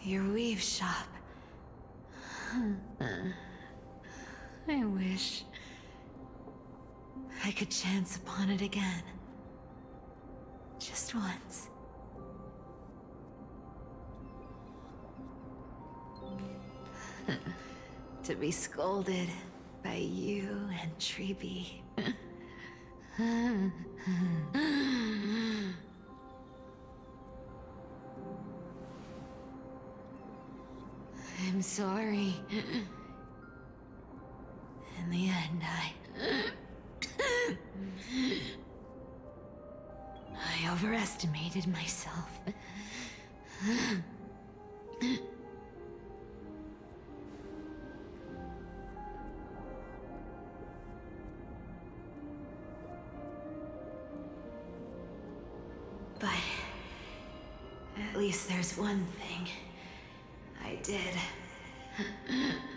S13: Your weave shop. I wish I could chance upon it again. Just once. To be scolded by you and Treeby. I'm sorry. In the end, I overestimated myself. But at least there's one thing I did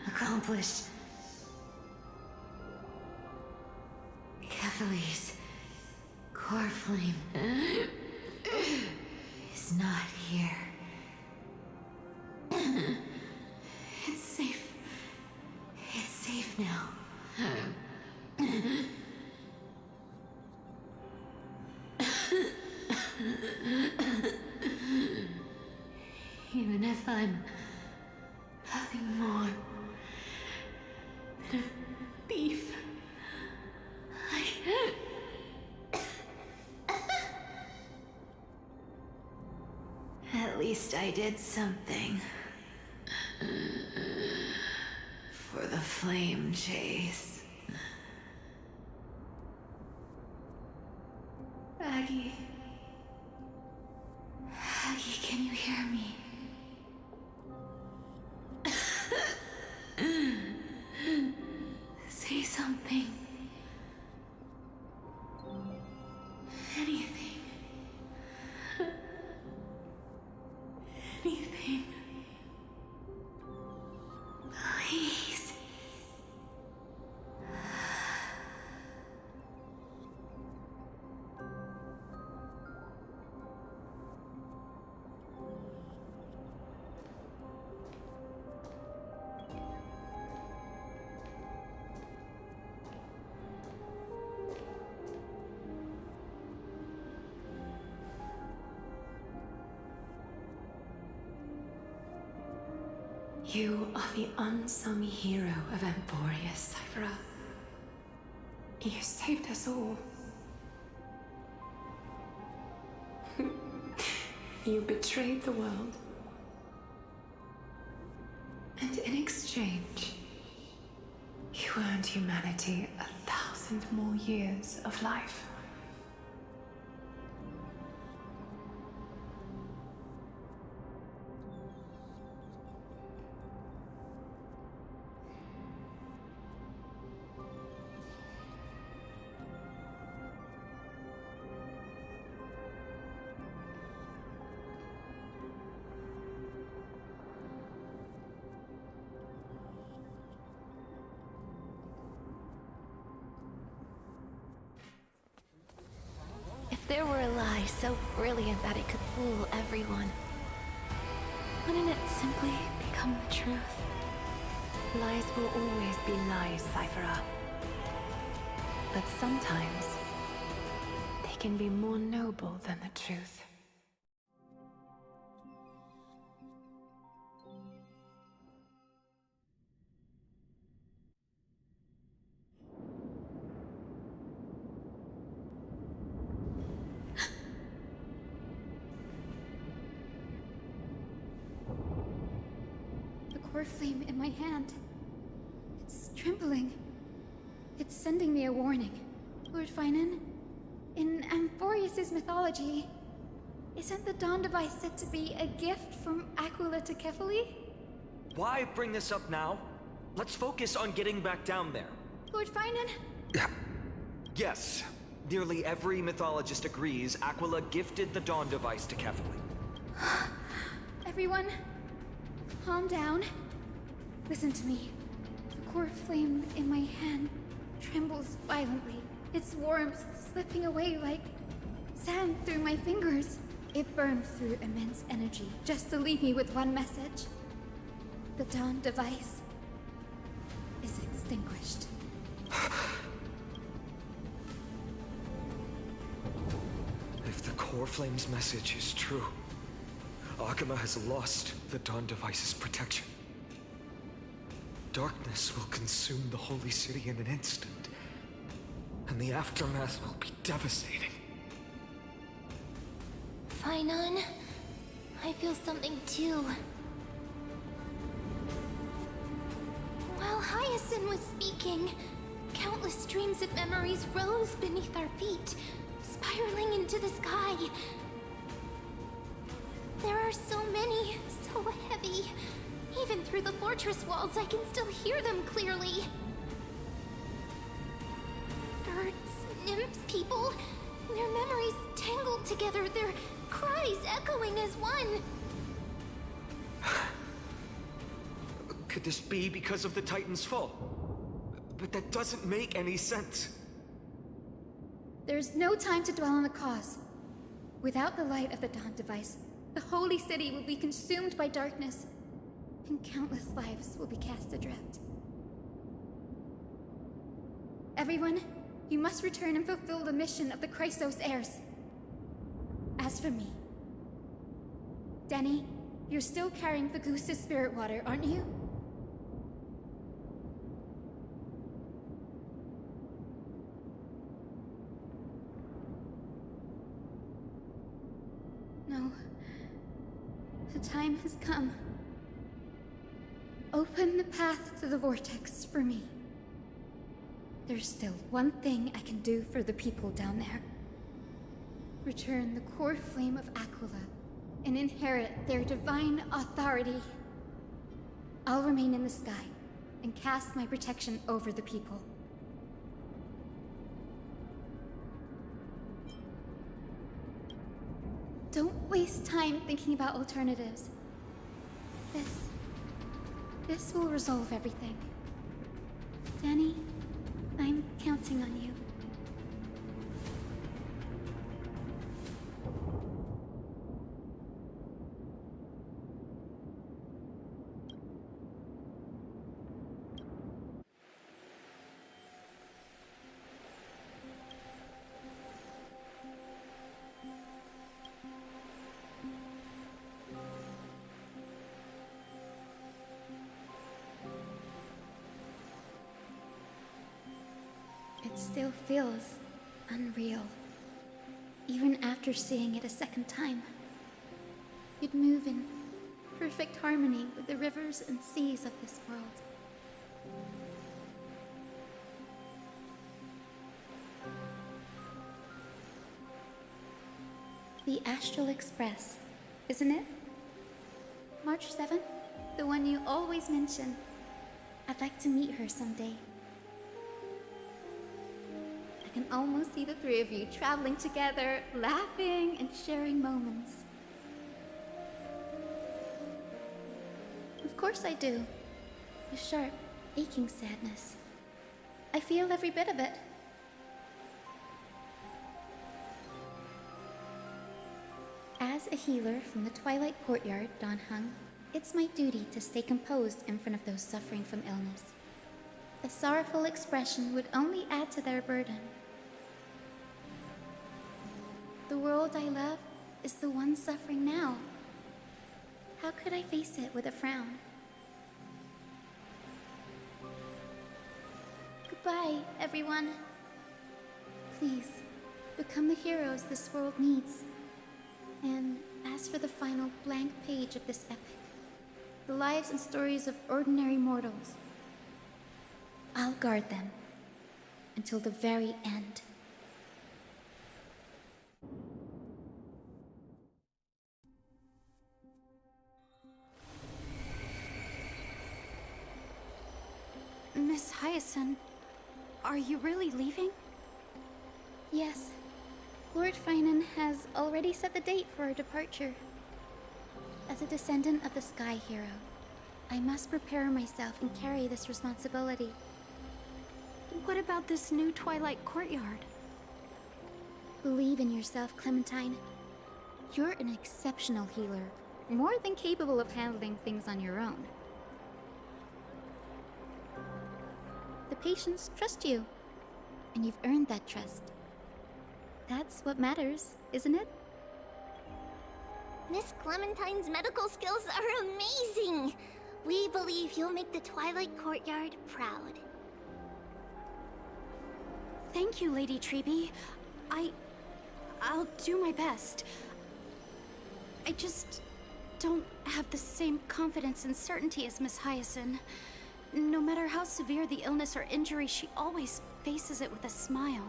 S7: Accomplished. Kephal's core flame is not here. It's safe. It's safe now. Even if I'm nothing more than a thief, at least I did something for the flame chase. Aggie, can you hear me? Say something. Anything. Anything. Please. You are the unsung hero of Emporia, Cypher. You saved us all. You betrayed the world. And in exchange, you earned humanity 1,000 more years of life.
S6: If there were a lie so brilliant that it could fool everyone, wouldn't it simply become the truth?
S3: Lies will always be lies, Cypher. But sometimes, they can be more noble than the truth.
S2: The core flame in my hand. It's trembling. It's sending me a warning. Lord Finan, in Amphorius' mythology, isn't the Dawn device said to be a gift from Aquila to Kefali?
S17: Why bring this up now? Let's focus on getting back down there.
S2: Lord Finan?
S17: Yes. Nearly every mythologist agrees Aquila gifted the Dawn device to Kefali.
S2: Everyone, calm down. Listen to me. The core flame in my hand trembles violently. Its warmth slipping away like sand through my fingers. It burns through immense energy just to leave me with one message. The Dawn device is extinguished.
S4: If the core flame's message is true, Akama has lost the Dawn device's protection. Darkness will consume the holy city in an instant, and the aftermath will be devastating.
S6: Finan, I feel something too. While Hyacinth was speaking, countless streams of memories rose beneath our feet, spiraling into the sky. There are so many, so heavy. Even through the fortress walls, I can still hear them clearly. Birds, nymphs, people, their memories tangled together, their cries echoing as one.
S17: Could this be because of the Titan's fall? But that doesn't make any sense.
S2: There's no time to dwell on the cause. Without the light of the Dawn device, the holy city will be consumed by darkness, and countless lives will be cast adrift. Everyone, you must return and fulfill the mission of the Chrysos heirs. As for me, Denny, you're still carrying the Goose's spirit water, aren't you? No. The time has come. Open the path to the vortex for me. There's still one thing I can do for the people down there. Return the core flame of Aquila and inherit their divine authority. I'll remain in the sky and cast my protection over the people. Don't waste time thinking about alternatives. This will resolve everything. Danny, I'm counting on you. It still feels unreal, even after seeing it a second time. You'd move in perfect harmony with the rivers and seas of this world. The Astral Express, isn't it? March 7th? The one you always mention. I'd like to meet her someday. I can almost see the three of you traveling together, laughing and sharing moments. Of course I do. A sharp, aching sadness. I feel every bit of it. As a healer from the Twilight Courtyard, Dawn Hung, it's my duty to stay composed in front of those suffering from illness. A sorrowful expression would only add to their burden. The world I love is the one suffering now. How could I face it with a frown? Goodbye, everyone. Please, become the heroes this world needs. And as for the final blank page of this epic, the lives and stories of ordinary mortals, I'll guard them until the very end.
S21: Miss Hyacinth, are you really leaving?
S2: Yes. Lord Finan has already set the date for our departure. As a descendant of the Sky Hero, I must prepare myself and carry this responsibility.
S21: What about this new Twilight Courtyard?
S2: Believe in yourself, Clementine. You're an exceptional healer, more than capable of handling things on your own. The patients trust you, and you've earned that trust. That's what matters, isn't it?
S6: Miss Clementine's medical skills are amazing! We believe you'll make the Twilight Courtyard proud.
S21: Thank you, Lady Treby. I'll do my best. I just don't have the same confidence and certainty as Miss Hyacinth. No matter how severe the illness or injury, she always faces it with a smile.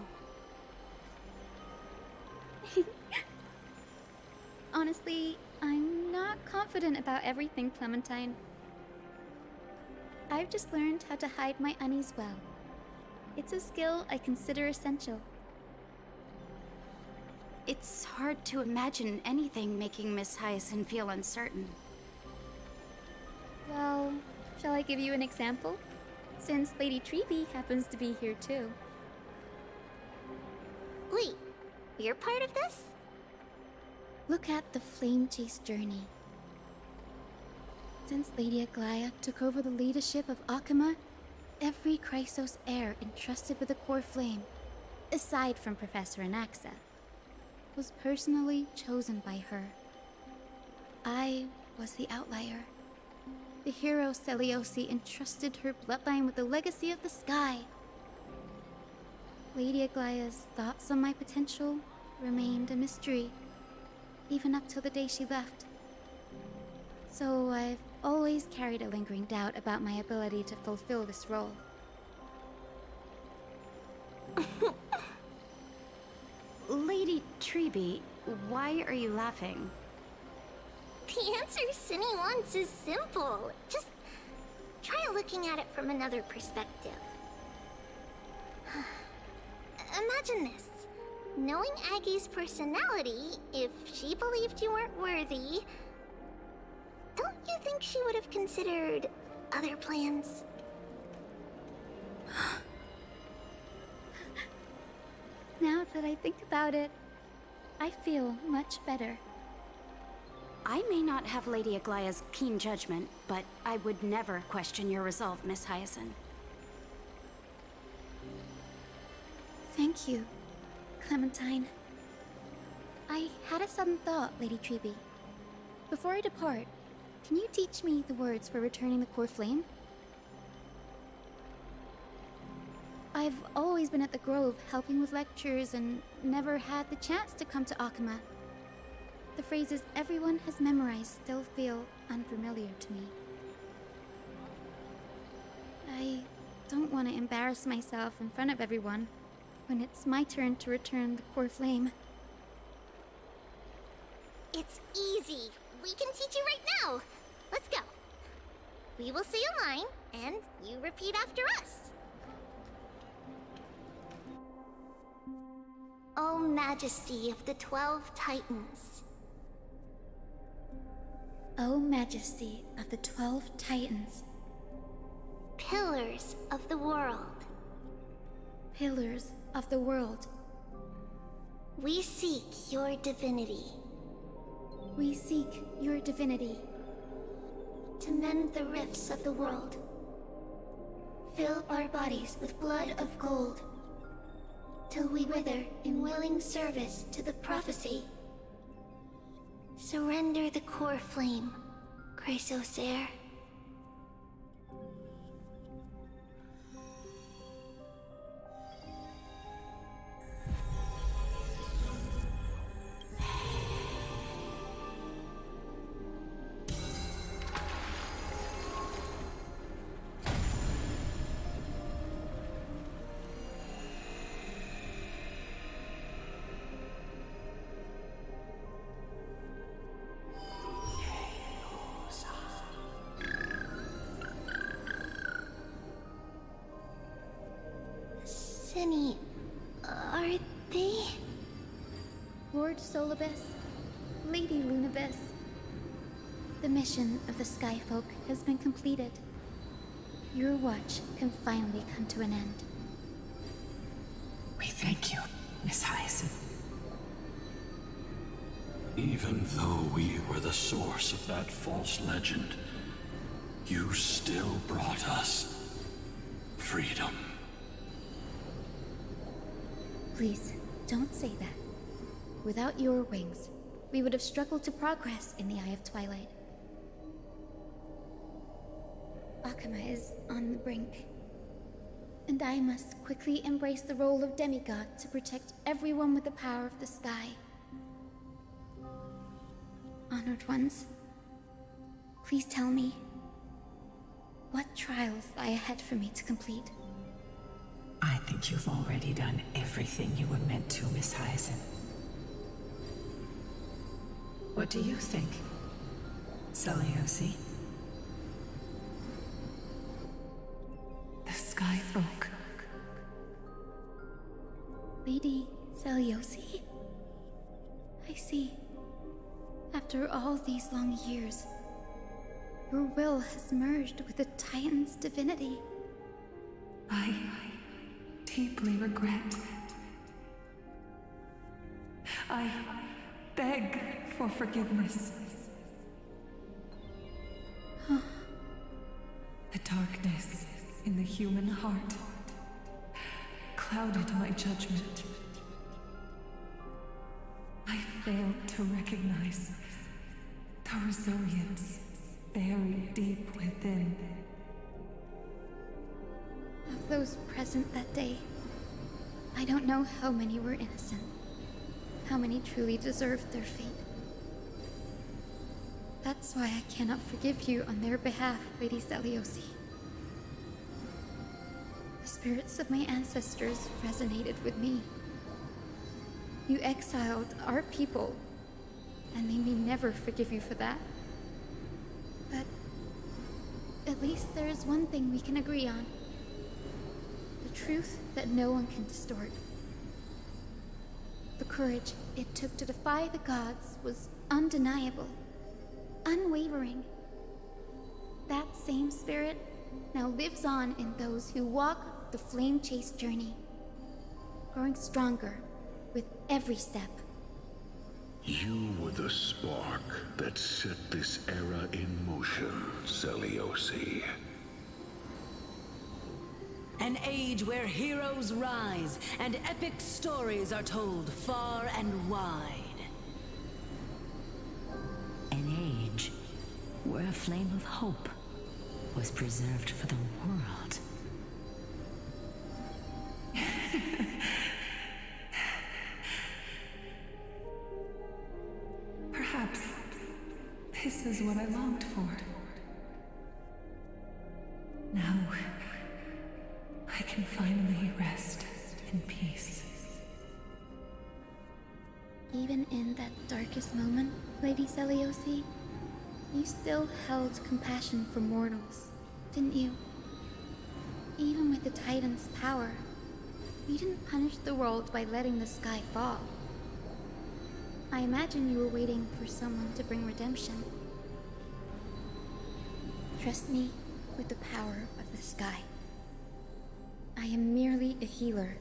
S2: Honestly, I'm not confident about everything, Clementine. I've just learned how to hide my unease well. It's a skill I consider essential.
S21: It's hard to imagine anything making Miss Hyacinth feel uncertain.
S2: Well, Shall I give you an example? Since Lady Treeby happens to be here too.
S6: Wait, you're part of this?
S2: Look at the Flame Chase journey. Since Lady Aglaya took over the leadership of Akuma, every Chrysos heir entrusted with the core flame, aside from Professor Anaxa, was personally chosen by her. I was the outlier. The hero Celiosi entrusted her bloodline with the legacy of the sky. Lady Aglaya's thoughts on my potential remained a mystery, even up till the day she left. So I've always carried a lingering doubt about my ability to fulfill this role.
S21: Lady Treeby, why are you laughing?
S6: The answer Cindy wants is simple. Just try looking at it from another perspective. Imagine this. Knowing Aggie's personality, if she believed you weren't worthy, don't you think she would have considered other plans?
S2: Now that I think about it, I feel much better.
S21: I may not have Lady Aglaya's keen judgment, but I would never question your resolve, Miss Hyacinth.
S2: Thank you, Clementine. I had a sudden thought, Lady Treeby. Before I depart, can you teach me the words for returning the core flame? I've always been at the Grove helping with lectures and never had the chance to come to Akuma. The phrases everyone has memorized still feel unfamiliar to me. I don't want to embarrass myself in front of everyone when it's my turn to return the core flame.
S6: It's easy. We can teach you right now. Let's go. We will say a line, and you repeat after us. O Majesty of the 12 Titans.
S2: O Majesty of the 12 Titans.
S6: Pillars of the world.
S2: Pillars of the world.
S6: We seek your divinity.
S2: We seek your divinity.
S6: To mend the rifts of the world. Fill our bodies with blood of gold. Till we wither in willing service to the prophecy. Surrender the core flame, Chrysos heir. Cindy, are they?
S2: Lord Solibus, Lady Lunabis. The mission of the Skyfolk has been completed. Your watch can finally come to an end.
S3: We thank you, Miss Hyacinth.
S9: Even though we were the source of that false legend, you still brought us freedom.
S2: Please, don't say that. Without your wings, we would have struggled to progress in the Eye of Twilight. Akuma is on the brink, and I must quickly embrace the role of demigod to protect everyone with the power of the sky. Honored ones, please tell me, what trials lie ahead for me to complete?
S3: I think you've already done everything you were meant to, Miss Hyacinth. What do you think, Celiosi?
S8: The Skyfolk.
S2: Lady Celiosi? I see. After all these long years, Your will has merged with the Titan's divinity.
S8: I deeply regret. I beg for forgiveness. The darkness in the human heart clouded my judgment. I failed to recognize the resilience buried deep within.
S2: Of those present that day, I don't know how many were innocent, how many truly deserved their fate. That's why I cannot forgive you on their behalf, Lady Seliosi. The spirits of my ancestors resonated with me. You exiled our people, and they may never forgive you for that. But at least there is one thing we can agree on. The truth that no one can distort. The courage it took to defy the gods was undeniable, unwavering. That same spirit now lives on in those who walk the flame-chased journey, growing stronger with every step.
S19: You were the spark that set this era in motion, Seliosi.
S7: An age where heroes rise and epic stories are told far and wide. An age where a flame of hope was preserved for the world.
S8: Perhaps this is what I longed for. Now, I can finally rest in peace.
S2: Even in that darkest moment, Lady Seliosi, you still held compassion for mortals, didn't you? Even with the Titan's power, you didn't punish the world by letting the sky fall. I imagine you were waiting for someone to bring redemption. Trust me with the power of the sky. I am merely a healer.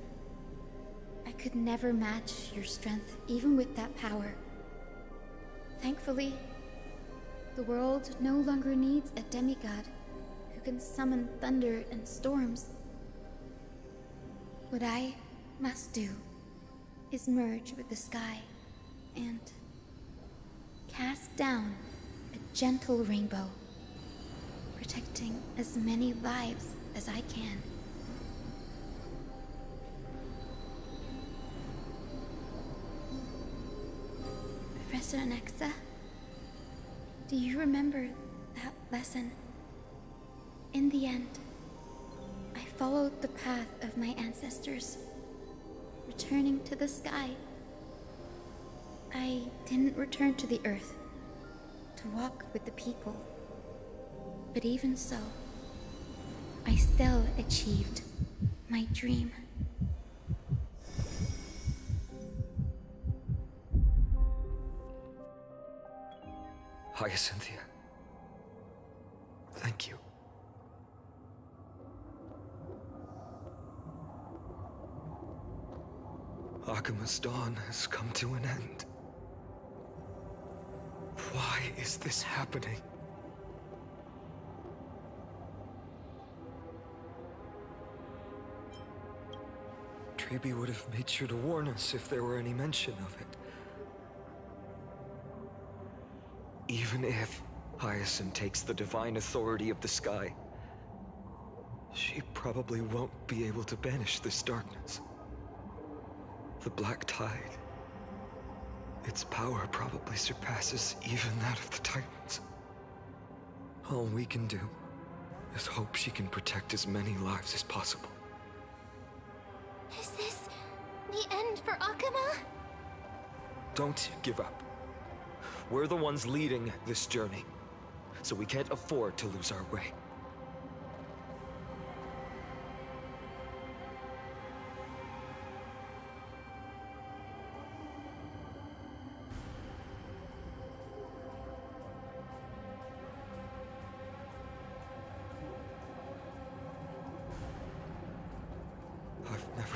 S2: I could never match your strength, even with that power. Thankfully, the world no longer needs a demigod who can summon thunder and storms. What I must do is merge with the sky and cast down a gentle rainbow, protecting as many lives as I can. Professor Nexa, do you remember that lesson? In the end, I followed the path of my ancestors, returning to the sky. I didn't return to the earth to walk with the people, but even so, I still achieved my dream.
S4: Hyacinthia. Thank you. Akima's dawn has come to an end. Why is this happening? Treeby would have made sure to warn us if there were any mention of it. Even if Hyacinth takes the divine authority of the sky, she probably won't be able to banish this darkness. The Black Tide, its power probably surpasses even that of the Titans. All we can do is hope she can protect as many lives as possible.
S6: Is this the end for Akuma?
S4: Don't give up. We're the ones leading this journey, so we can't afford to lose our way.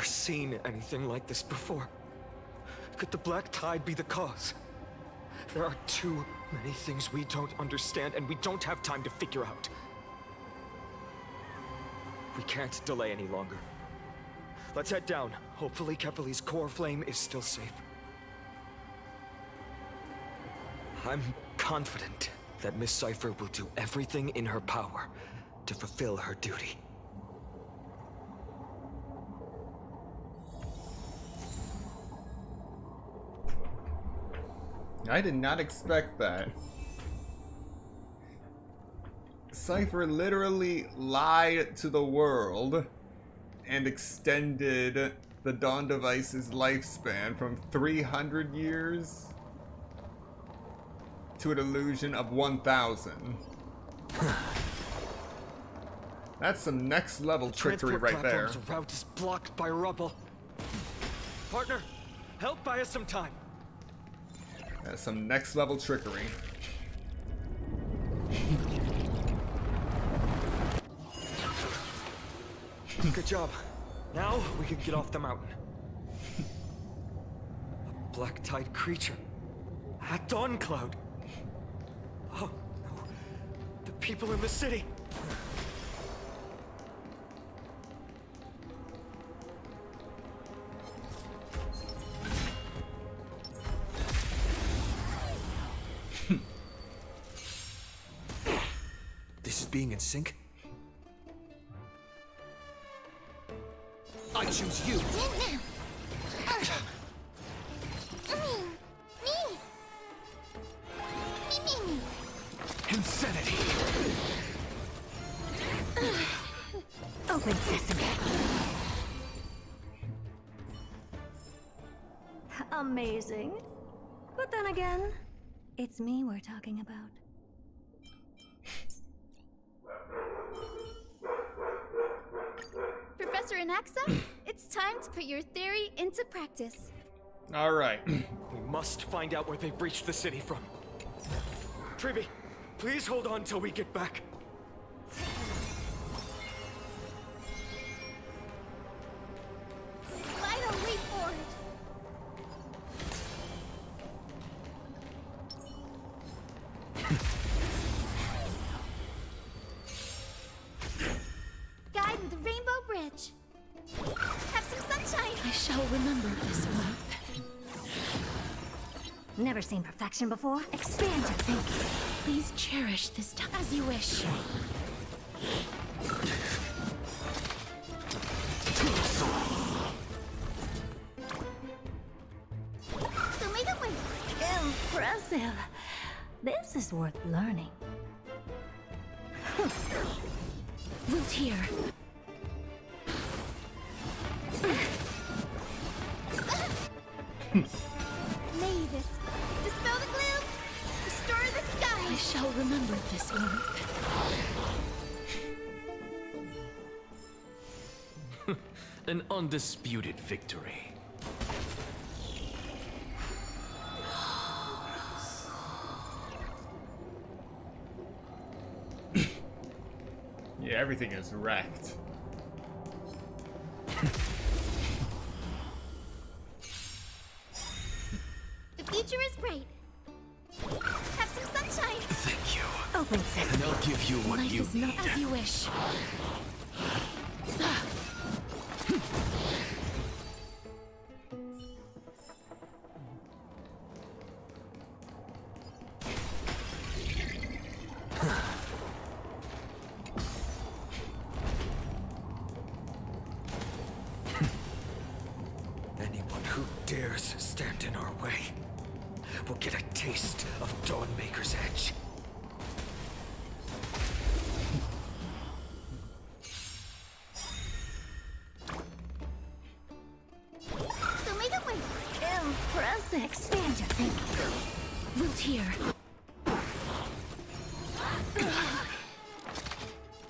S17: seen anything like this before. Could the Black Tide be the cause? There are too many things we don't understand, and we don't have time to figure out. We can't delay any longer. Let's head down. Hopefully Kefali's core flame is still safe. I'm confident that Miss Cypher will do everything in her power to fulfill her duty.
S1: I did not expect that. Cypher literally lied to the world and extended the Dawn device's lifespan from 300 years to an illusion of 1,000. That's some next level trickery right there.
S17: The route is blocked by rubble. Partner, help buy us some time.
S1: That's some next level trickery.
S17: Good job. Now we can get off the mountain. A black tide creature. At Dawn Cloud. Oh no. The people in the city. This is being in sync? I choose you. Insanity.
S15: Open sesame. Amazing. But then again, it's me we're talking about.
S2: Professor Anaxa, it's time to put your theory into practice.
S1: Alright.
S17: We must find out where they breached the city from. Tribby, please hold on till we get back.
S2: Vital leap forward. Guide with the Rainbow Bridge. Have some sunshine.
S14: I shall remember this one.
S15: Never seen perfection before. Expand your thinking.
S14: Please cherish this time
S2: As you wish. So make a win.
S15: Impressive. This is worth learning.
S14: Root here.
S2: Mavis, dispel the gloom. Restore the sky.
S14: I shall remember this warmth.
S16: An undisputed victory.
S1: Yeah, everything is wrecked.
S2: The future is bright. Have some sunshine.
S16: Thank you.
S15: Open sesame.
S16: And I'll give you what
S14: Life
S16: you
S14: is
S16: need.
S14: not as you wish.
S17: Anyone who dares stand in our way will get a taste of Dawnmaker's edge.
S2: So make a win.
S15: Impressive. Expand your thinking.
S14: Root here.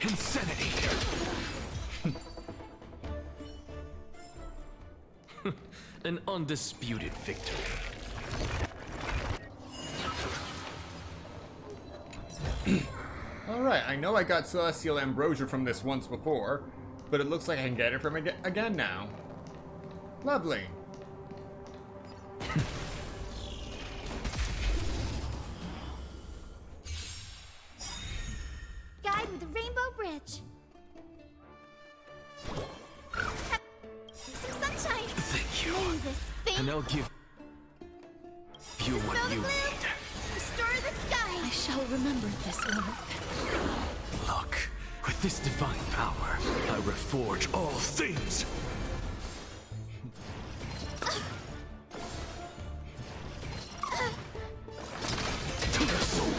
S16: Insanity. An undisputed victory.
S1: Alright, I know I got Celestial Ambrosia from this once before, but it looks like I can get it from again now. Lovely.
S2: Guide with the Rainbow Bridge. Some sunshine.
S16: Thank you.
S2: May this thing
S16: And I'll give you what
S2: dispel the
S16: you
S2: gloom,
S16: need.
S2: restore the skies.
S14: I shall remember this warmth.
S16: Look, with this divine power, I reforge all things. To the soul.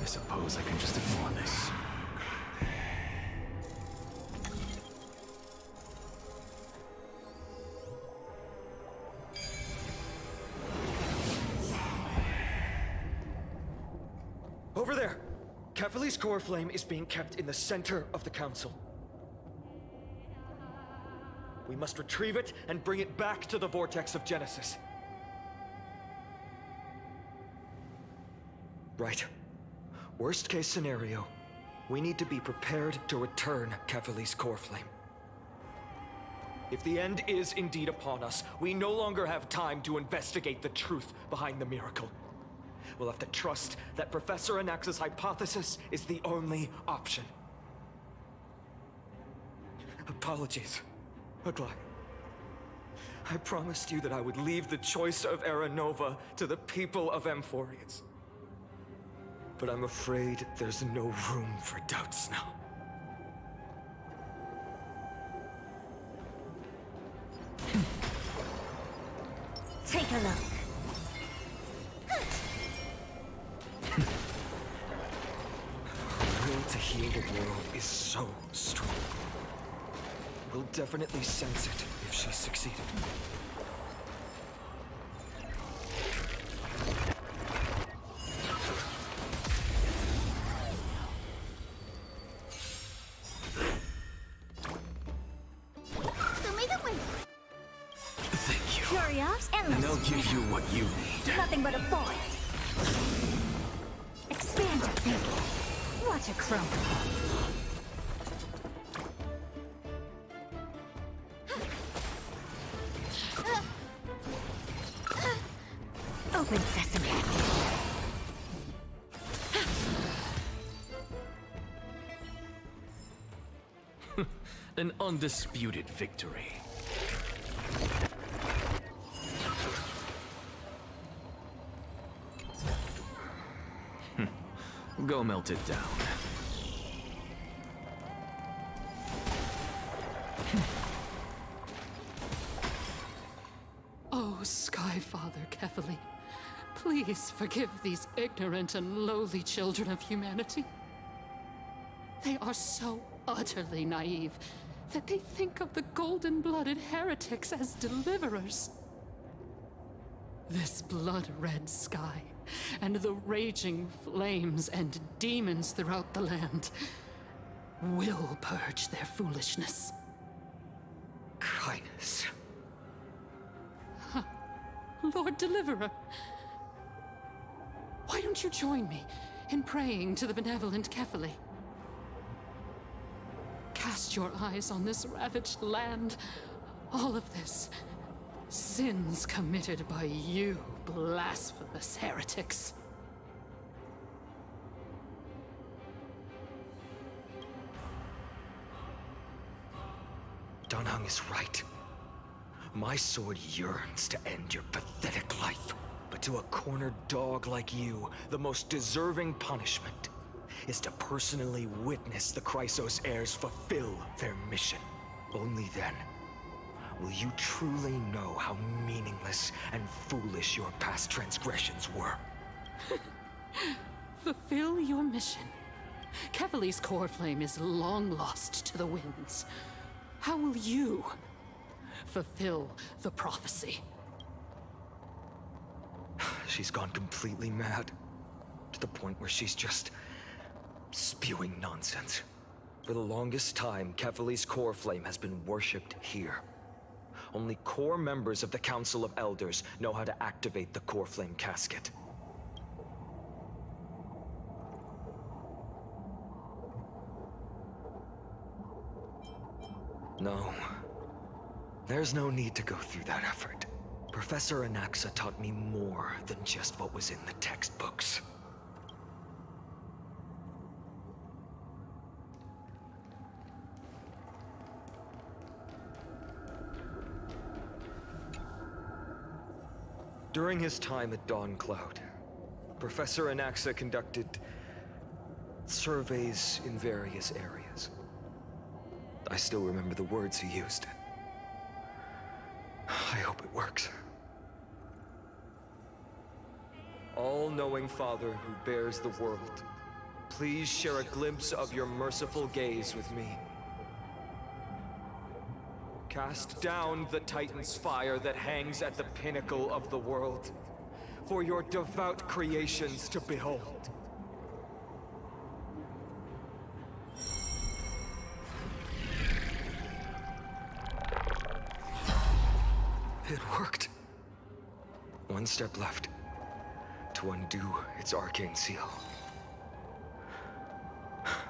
S16: I suppose I can just ignore this.
S17: Over there! Kefali's core flame is being kept in the center of the council. We must retrieve it and bring it back to the vortex of Genesis. Right. Worst case scenario, we need to be prepared to return Kefali's core flame. If the end is indeed upon us, we no longer have time to investigate the truth behind the miracle. We'll have to trust that Professor Anax's hypothesis is the only option. Apologies, Agli. I promised you that I would leave the choice of Era Nova to the people of Amphorians. But I'm afraid there's no room for doubts now.
S15: Take a look.
S17: Her will to heal the world is so strong. We'll definitely sense it if she succeeded.
S2: So make it win.
S16: Thank you.
S15: Curious,
S16: And
S15: endless.
S16: I'll give you what you need.
S15: Nothing but a void. Expand your thinking. Watch it crumble. Open sesame.
S16: An undisputed victory. Go melt it down.
S10: Oh, Skyfather Kefali, please forgive these ignorant and lowly children of humanity. They are so utterly naive that they think of the golden-blooded heretics as deliverers. This blood-red sky, and the raging flames and demons throughout the land will purge their foolishness.
S17: Kindness.
S10: Lord Deliverer, why don't you join me in praying to the benevolent Kefali? Cast your eyes on this ravaged land. All of this, sins committed by you, blasphemous heretics.
S17: Danheng is right. My sword yearns to end your pathetic life. But to a cornered dog like you, the most deserving punishment is to personally witness the Chrysos heirs fulfill their mission. Only then will you truly know how meaningless and foolish your past transgressions were.
S10: Fulfill your mission. Kefali's core flame is long lost to the winds. How will you fulfill the prophecy?
S17: She's gone completely mad. To the point where she's just spewing nonsense.
S4: For the longest time, Kefali's core flame has been worshipped here. Only core members of the Council of Elders know how to activate the core flame casket. No. There's no need to go through that effort. Professor Anaxa taught me more than just what was in the textbooks. During his time at Dawn Cloud, Professor Anaxa conducted surveys in various areas. I still remember the words he used. I hope it works. All-knowing Father who bears the world, please share a glimpse of your merciful gaze with me. Cast down the Titan's fire that hangs at the pinnacle of the world, for your devout creations to behold. It worked. One step left to undo its arcane seal.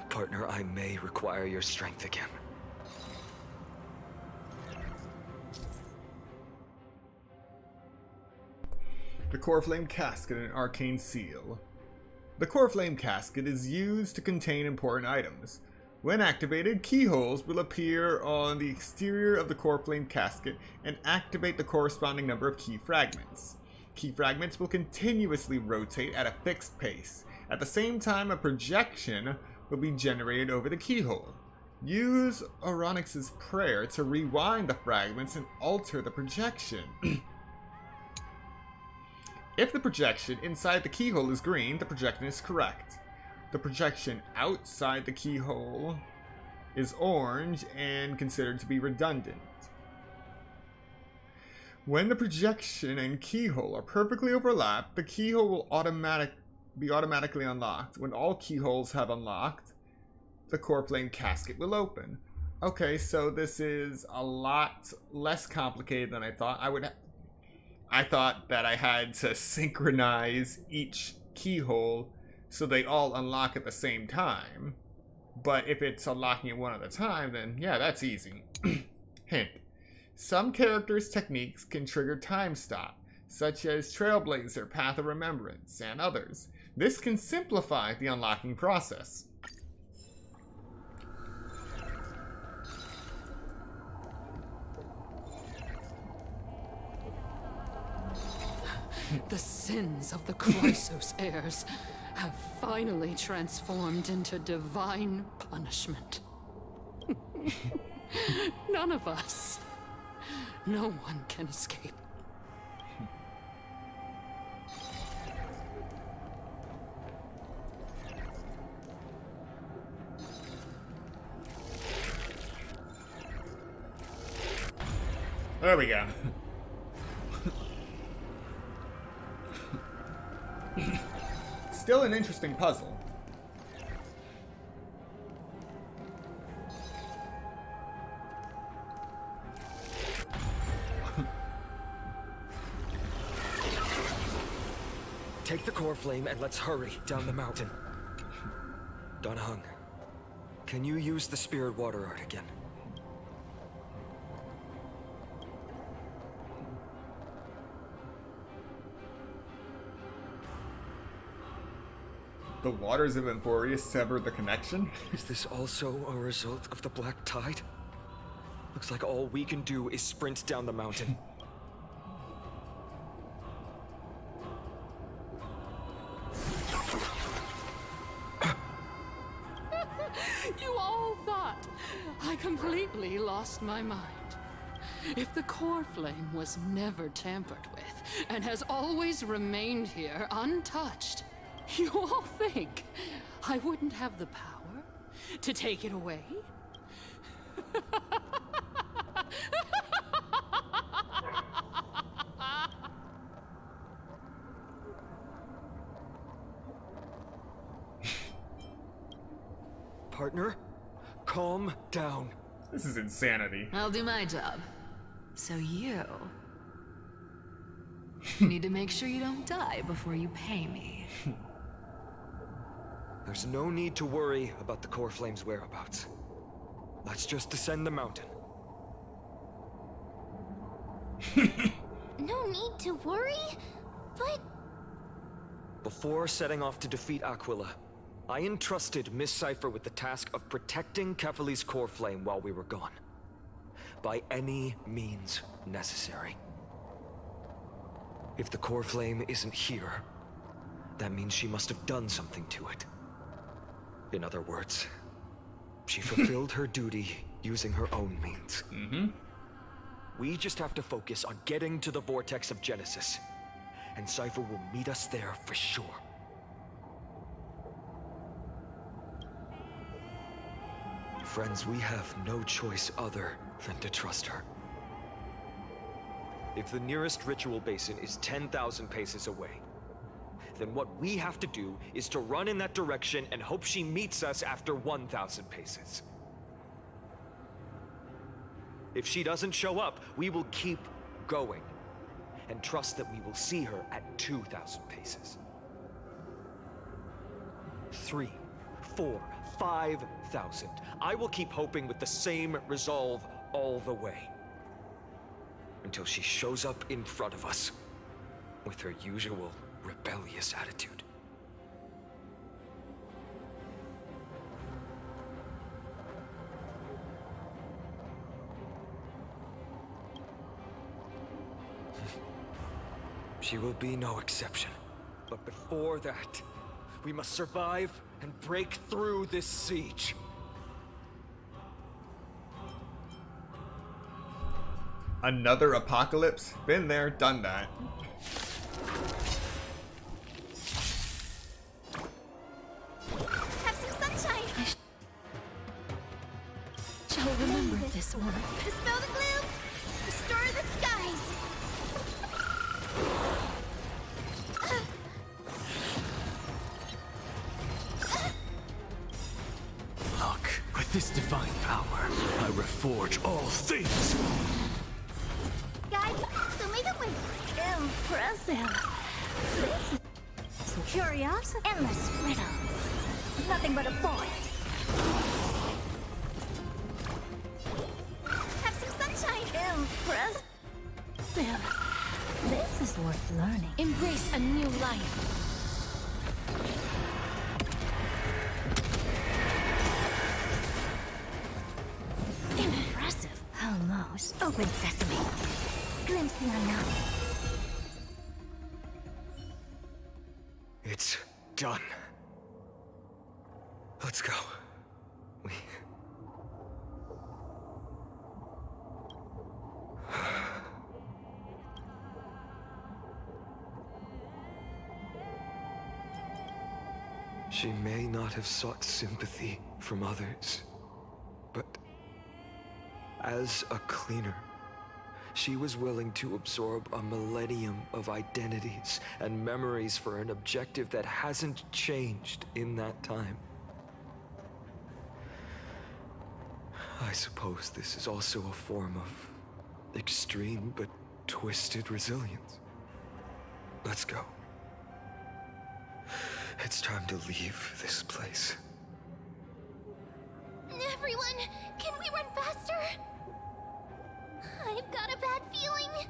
S4: Partner, I may require your strength again.
S1: The Core Flame Casket and Arcane Seal. The Core Flame Casket is used to contain important items. When activated, keyholes will appear on the exterior of the Core Flame Casket and activate the corresponding number of key fragments. Key fragments will continuously rotate at a fixed pace. At the same time, a projection will be generated over the keyhole. Use Oronix's prayer to rewind the fragments and alter the projection. If the projection inside the keyhole is green, the projection is correct. The projection outside the keyhole is orange and considered to be redundant. When the projection and keyhole are perfectly overlapped, the keyhole will be automatically unlocked. When all keyholes have unlocked, the Core Flame Casket will open. Okay, so this is a lot less complicated than I thought. I thought that I had to synchronize each keyhole so they all unlock at the same time. But if it's unlocking it one at a time, then yeah, that's easy. Hint. Some characters' techniques can trigger time stop, such as Trailblazer, Path of Remembrance, and others. This can simplify the unlocking process.
S10: The sins of the Chrysos heirs have finally transformed into divine punishment. None of us. No one can escape.
S1: There we go. Still an interesting puzzle.
S4: Take the core flame and let's hurry down the mountain. Don Hung, can you use the spirit water art again?
S1: The waters of Emphoria severed the connection?
S4: Is this also a result of the Black Tide? Looks like all we can do is sprint down the mountain.
S10: You all thought I completely lost my mind. If the core flame was never tampered with and has always remained here untouched, you all think I wouldn't have the power to take it away?
S4: Partner,
S17: calm down.
S1: This is insanity.
S13: I'll do my job. So you need to make sure you don't die before you pay me.
S17: There's no need to worry about the core flame's whereabouts. Let's just descend the mountain.
S6: No need to worry, but...
S17: Before setting off to defeat Aquila, I entrusted Miss Cipher with the task of protecting Kefali's core flame while we were gone. By any means necessary. If the core flame isn't here, that means she must have done something to it. In other words, she fulfilled her duty using her own means. We just have to focus on getting to the vortex of Genesis, and Cipher will meet us there for sure. Friends, we have no choice other than to trust her. If the nearest ritual basin is 10,000 paces away, then what we have to do is to run in that direction and hope she meets us after 1,000 paces. If she doesn't show up, we will keep going and trust that we will see her at 2,000 paces. 3, 4, 5,000. I will keep hoping with the same resolve all the way. Until she shows up in front of us with her usual rebellious attitude. She will be no exception. But before that, we must survive and break through this siege.
S1: Another apocalypse? Been there, done that.
S6: Have some sunshine!
S2: Shall remember this one.
S6: Dispel the gloom! Restore the skies!
S16: Look, with this divine power, I reforge all things.
S6: Guys, so make it win!
S15: Impressive. This is curiosity. Endless riddles. Nothing but a void.
S6: Have some sunshine!
S15: Impressive. This is worth learning.
S2: Embrace a new life.
S15: Impressive. Almost. Open sesame. Glimpse the unknown.
S17: It's done. Let's go. She may not have sought sympathy from others, but as a cleaner, she was willing to absorb a millennium of identities and memories for an objective that hasn't changed in that time. I suppose this is also a form of extreme but twisted resilience. Let's go. It's time to leave this place.
S6: Everyone, can we run faster? I've got a bad feeling.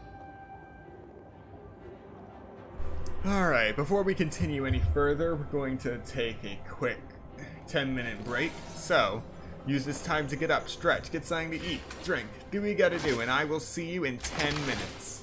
S1: Alright, before we continue any further, we're going to take a quick 10-minute break. So, use this time to get up, stretch, get something to eat, drink, do what you gotta do, and I will see you in 10 minutes.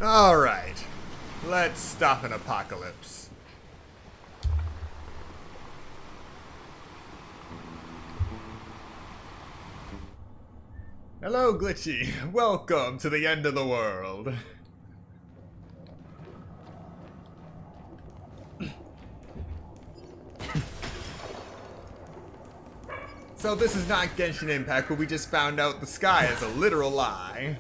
S1: Alright, let's stop an apocalypse. Hello, Glitchy. Welcome to the end of the world. So this is not Genshin Impact, but we just found out the sky is a literal lie.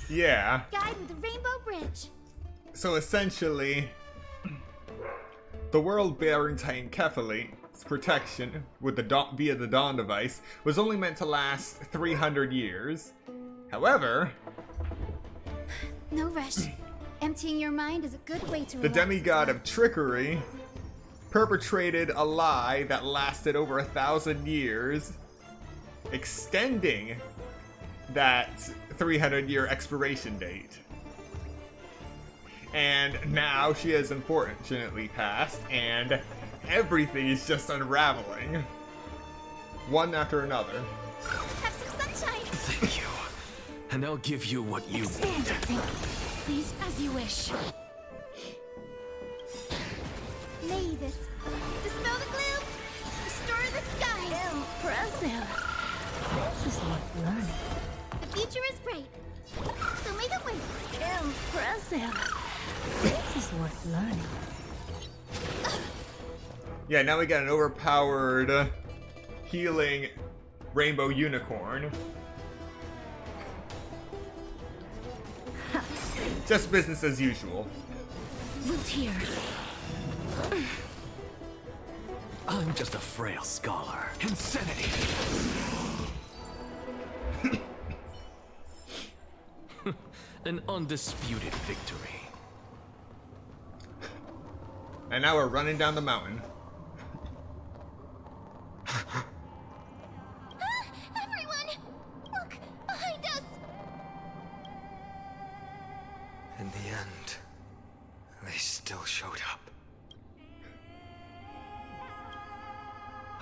S1: Yeah.
S6: Guide with the Rainbow Bridge.
S1: So essentially, the world-bearing Titan Kefali's protection with the via the Dawn device was only meant to last 300 years. However,
S2: No rush. Emptying your mind is a good way to
S1: the
S2: relax.
S1: demigod of trickery perpetrated a lie that lasted over 1,000 years, extending that 300-year expiration date. And now she has unfortunately passed, and everything is just unraveling. One after another.
S6: Have some sunshine.
S16: Thank you. And I'll give you what you
S6: Stand,
S16: need.
S6: thank you. Please, as you wish. May this dispel the gloom, restore the skies.
S15: Impressive. This is worth learning.
S6: The future is bright. So may the wind.
S15: Impressive. This is worth learning.
S1: Yeah, now we got an overpowered healing rainbow unicorn. Just business as usual.
S15: Loot here.
S16: I'm just a frail scholar. Insanity! An undisputed victory.
S1: And now we're running down the mountain.
S6: Everyone, look behind us.
S4: In the end, they still showed up.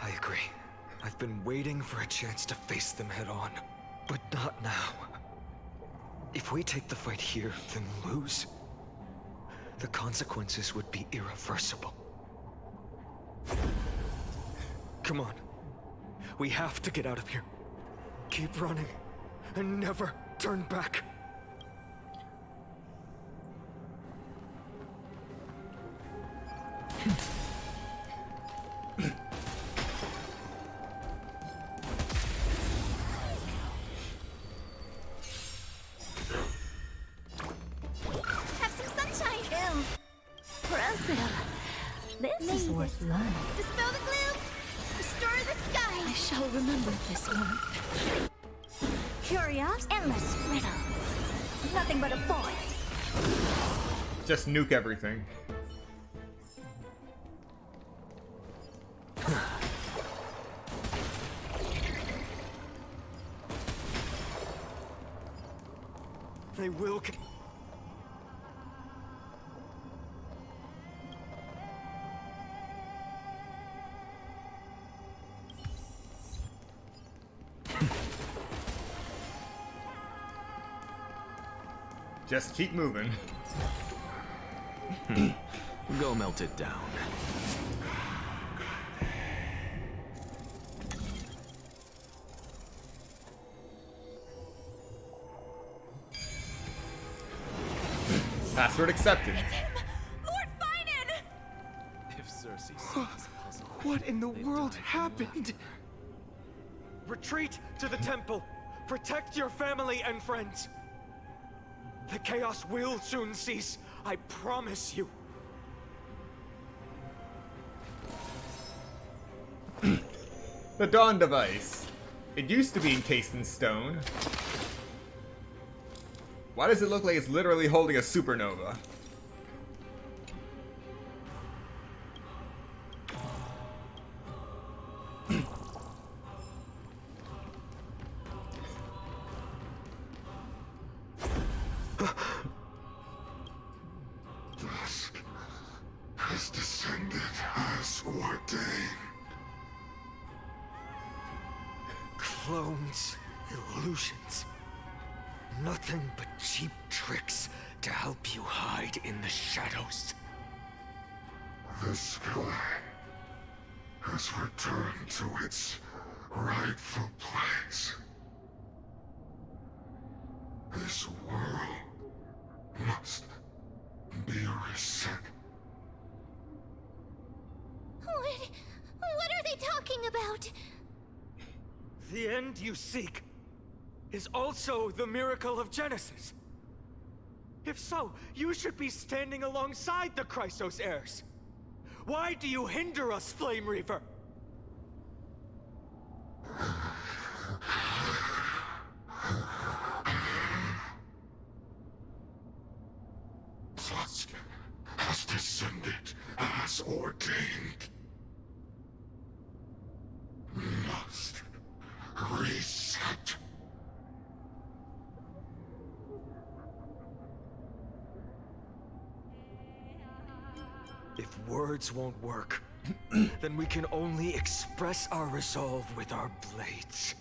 S4: I agree. I've been waiting for a chance to face them head on, but not now. If we take the fight here, then lose, the consequences would be irreversible. Come on. We have to get out of here. Keep running, and never turn back.
S6: Have some sunshine.
S15: Impressive. This is worth learning.
S6: Dispel the gloom, destroy the skies!
S2: I shall remember this warmth.
S15: Curious, endless riddles. Nothing but a void.
S1: Just nuke everything.
S17: They will.
S1: Just keep moving.
S16: Go melt it down.
S1: Password accepted.
S6: Lord Finan!
S16: If Cersei sees this puzzle,
S17: What in the world happened? Retreat to the temple. Protect your family and friends. The chaos will soon cease. I promise you.
S1: The Dawn device. It used to be encased in stone. Why does it look like it's literally holding a supernova?
S19: Dusk has descended as ordained.
S17: Clones, illusions. Nothing but cheap tricks to help you hide in the shadows.
S19: The sky has returned to its rightful place. This world must be reset.
S6: What are they talking about?
S17: The end you seek is also the miracle of Genesis. If so, you should be standing alongside the Chrysos heirs. Why do you hinder us, Flame Reaver?
S19: Dusk has descended as ordained. Must reset.
S17: If words won't work, then we can only express our resolve with our blades.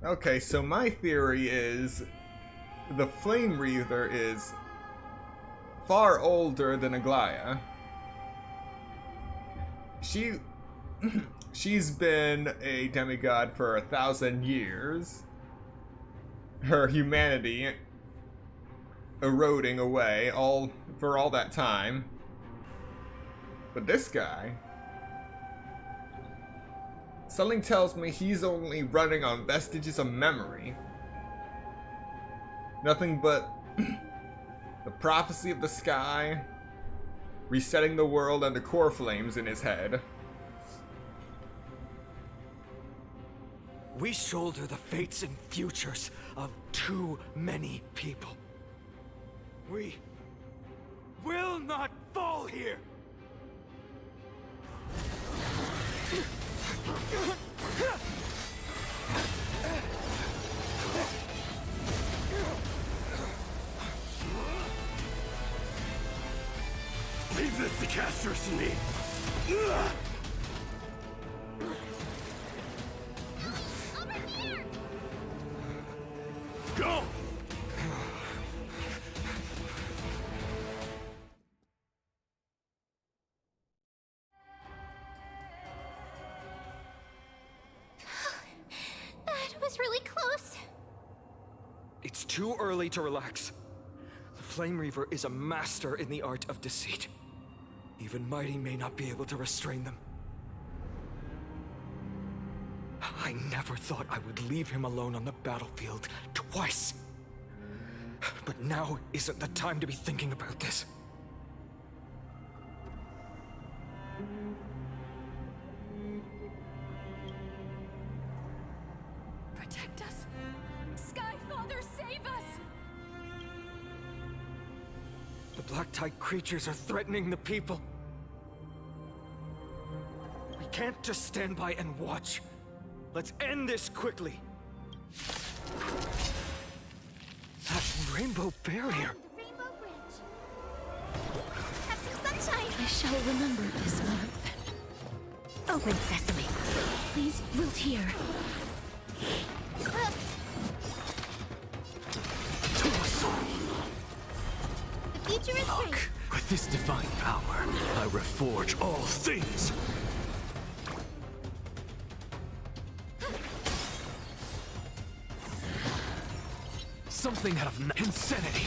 S1: Okay, so my theory is the Flame Reaver is far older than Aglaya. She's been a demigod for 1,000 years. Her humanity eroding away for all that time. But this guy, something tells me he's only running on vestiges of memory. Nothing but the prophecy of the sky, resetting the world, and the core flames in his head.
S17: We shoulder the fates and futures of too many people. We will not fall here!
S16: Leave this to Casters and me. Go!
S6: That was really close.
S17: It's too early to relax. The Flame Reaver is a master in the art of deceit. Even Mighty may not be able to restrain them. I never thought I would leave him alone on the battlefield twice. But now isn't the time to be thinking about this. black-tide creatures are threatening the people. We can't just stand by and watch. Let's end this quickly. That rainbow barrier.
S6: The Rainbow Bridge. Have some sunshine.
S14: I shall remember this month. Open sesame. Please wilt hear.
S6: The future is great.
S16: With this divine power, I reforge all things. Something out of insanity.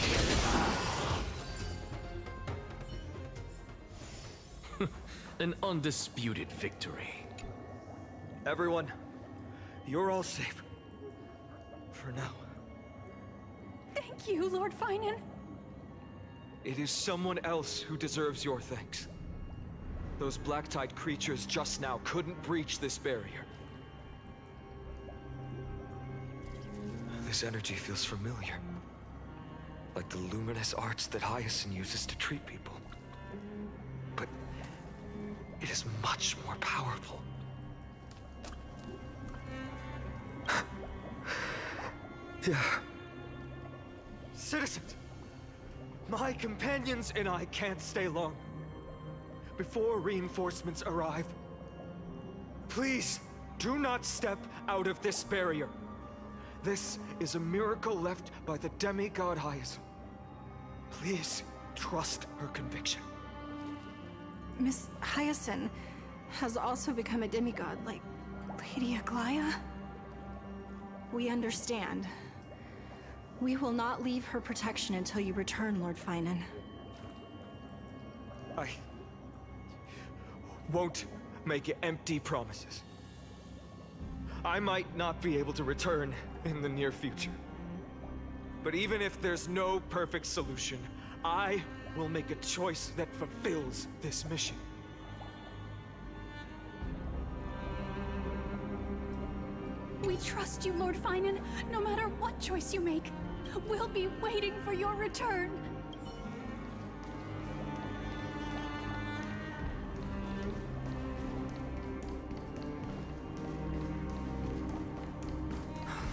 S16: An undisputed victory.
S17: Everyone, you're all safe. For now.
S21: Thank you, Lord Finan.
S17: It is someone else who deserves your thanks. Those black-tide creatures just now couldn't breach this barrier. This energy feels familiar. Like the luminous arts that Hyacinth uses to treat people. But it is much more powerful. Yeah. Citizens! My companions and I can't stay long. Before reinforcements arrive, please do not step out of this barrier. This is a miracle left by the demigod Hyacinth. Please trust her conviction.
S21: Miss Hyacinth has also become a demigod, like Lady Aglaya. We understand. We will not leave her protection until you return, Lord Finan.
S17: I won't make empty promises. I might not be able to return in the near future. But even if there's no perfect solution, I will make a choice that fulfills this mission.
S21: We trust you, Lord Finan. No matter what choice you make, we'll be waiting for your return.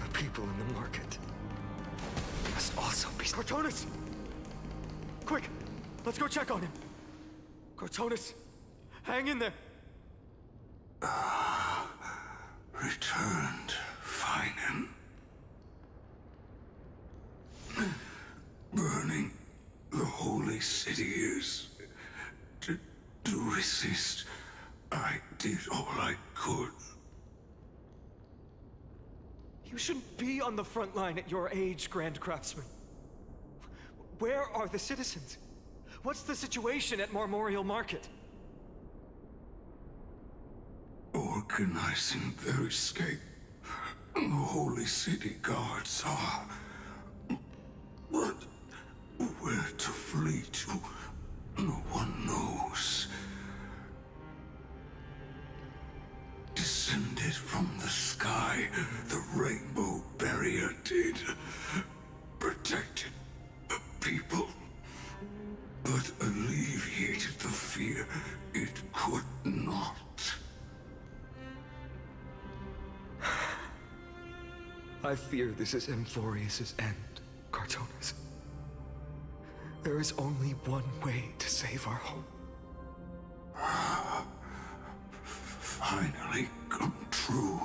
S17: The people in the market must also be... Cortonis! Quick! Let's go check on him! Cortonis, hang in there!
S19: Returned, Finan. Burning the holy city is... To resist, I did all I could.
S17: You shouldn't be on the front line at your age, Grand Craftsman. Where are the citizens? What's the situation at Marmorial Market?
S19: Organizing their escape. The holy city guards are... But where to flee to, no one knows. Descended from the sky, the rainbow barrier did. Protected the people, but alleviated the fear it could not.
S17: I fear this is Amphorius' end, Cortonis. There is only one way to save our home.
S19: Finally come true.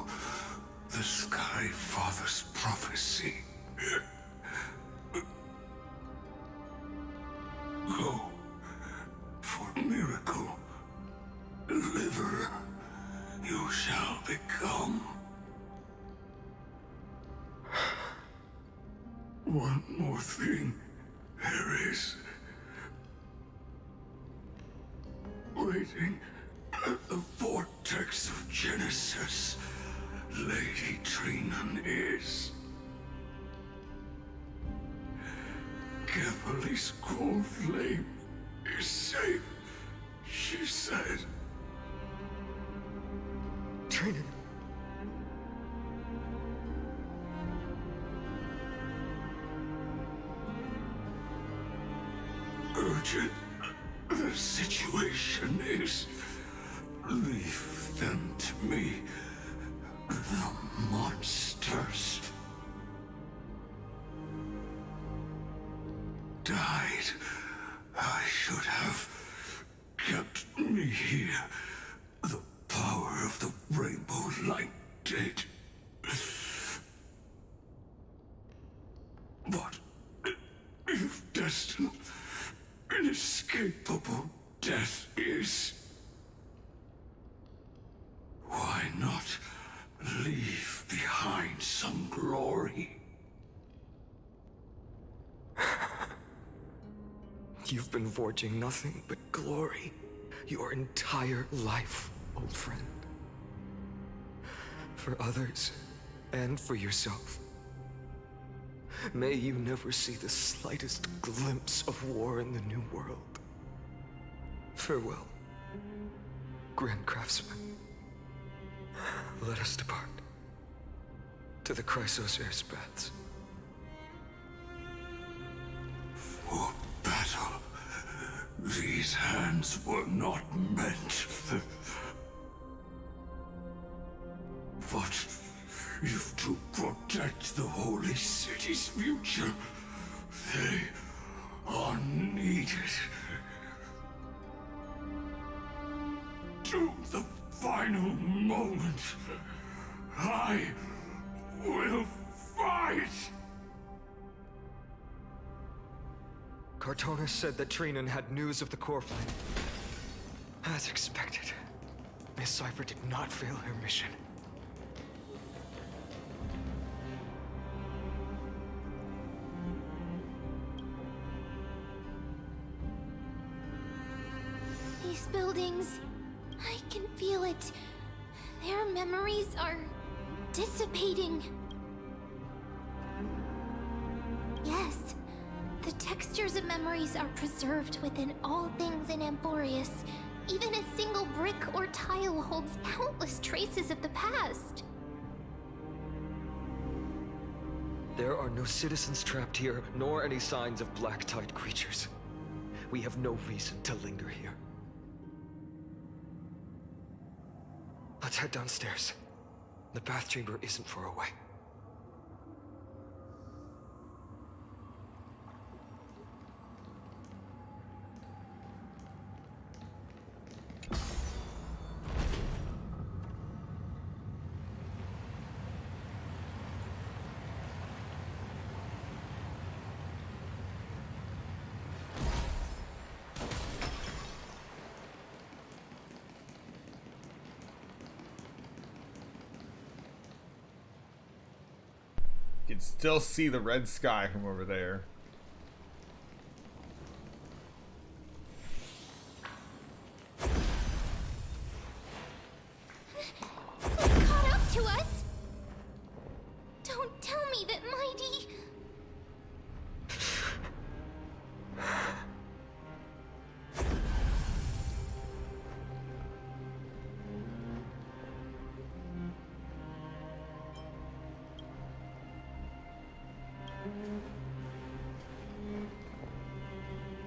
S19: The Sky Father's prophecy. Go for miracle. Deliver. You shall become. One more thing there is. Waiting at the vortex of Genesis, Lady Trinan is. Kefali's cold flame is safe, she said.
S17: Trinan.
S19: urgent the situation is, leave them to me. The monsters died. I should have kept me here. The power of the rainbow light did. But if destined, inescapable death is, why not leave behind some glory?
S17: You've been forging nothing but glory your entire life, old friend. For others, and for yourself. May you never see the slightest glimpse of war in the New World. Farewell, Grand Craftsman. Let us depart to the Chrysos Air Spats.
S19: For battle, these hands were not meant. But if to protect the holy city's future, they are needed. To the final moment, I will fight!
S17: Cartonis said that Trinan had news of the core flight. As expected, Miss Cipher did not fail her mission.
S6: These buildings, I can feel it. Their memories are dissipating. Yes, the textures of memories are preserved within all things in Amphorius. Even a single brick or tile holds countless traces of the past.
S17: There are no citizens trapped here, nor any signs of black-tide creatures. We have no reason to linger here. Let's head downstairs. The bath chamber isn't far away.
S1: You can still see the red sky from over there.
S6: What caught up to us? Don't tell me that Mighty...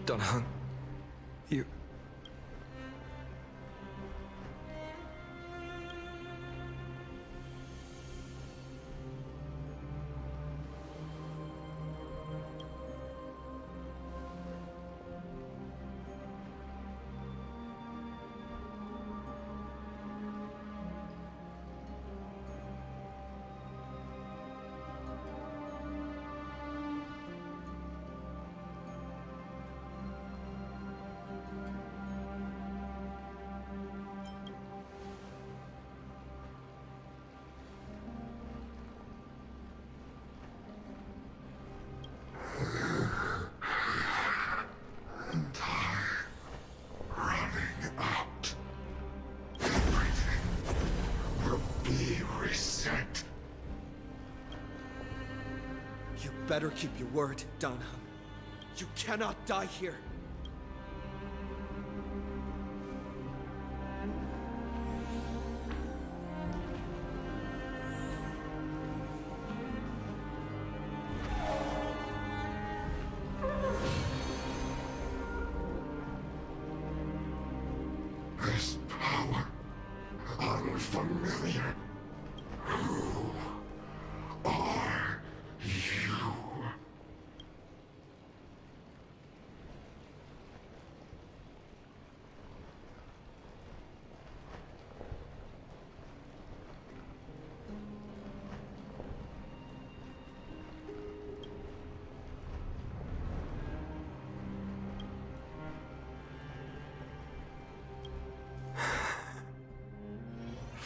S17: Dunhung, you...
S11: Better keep your word, Dunham. You cannot die here.
S19: familiar. Who are you?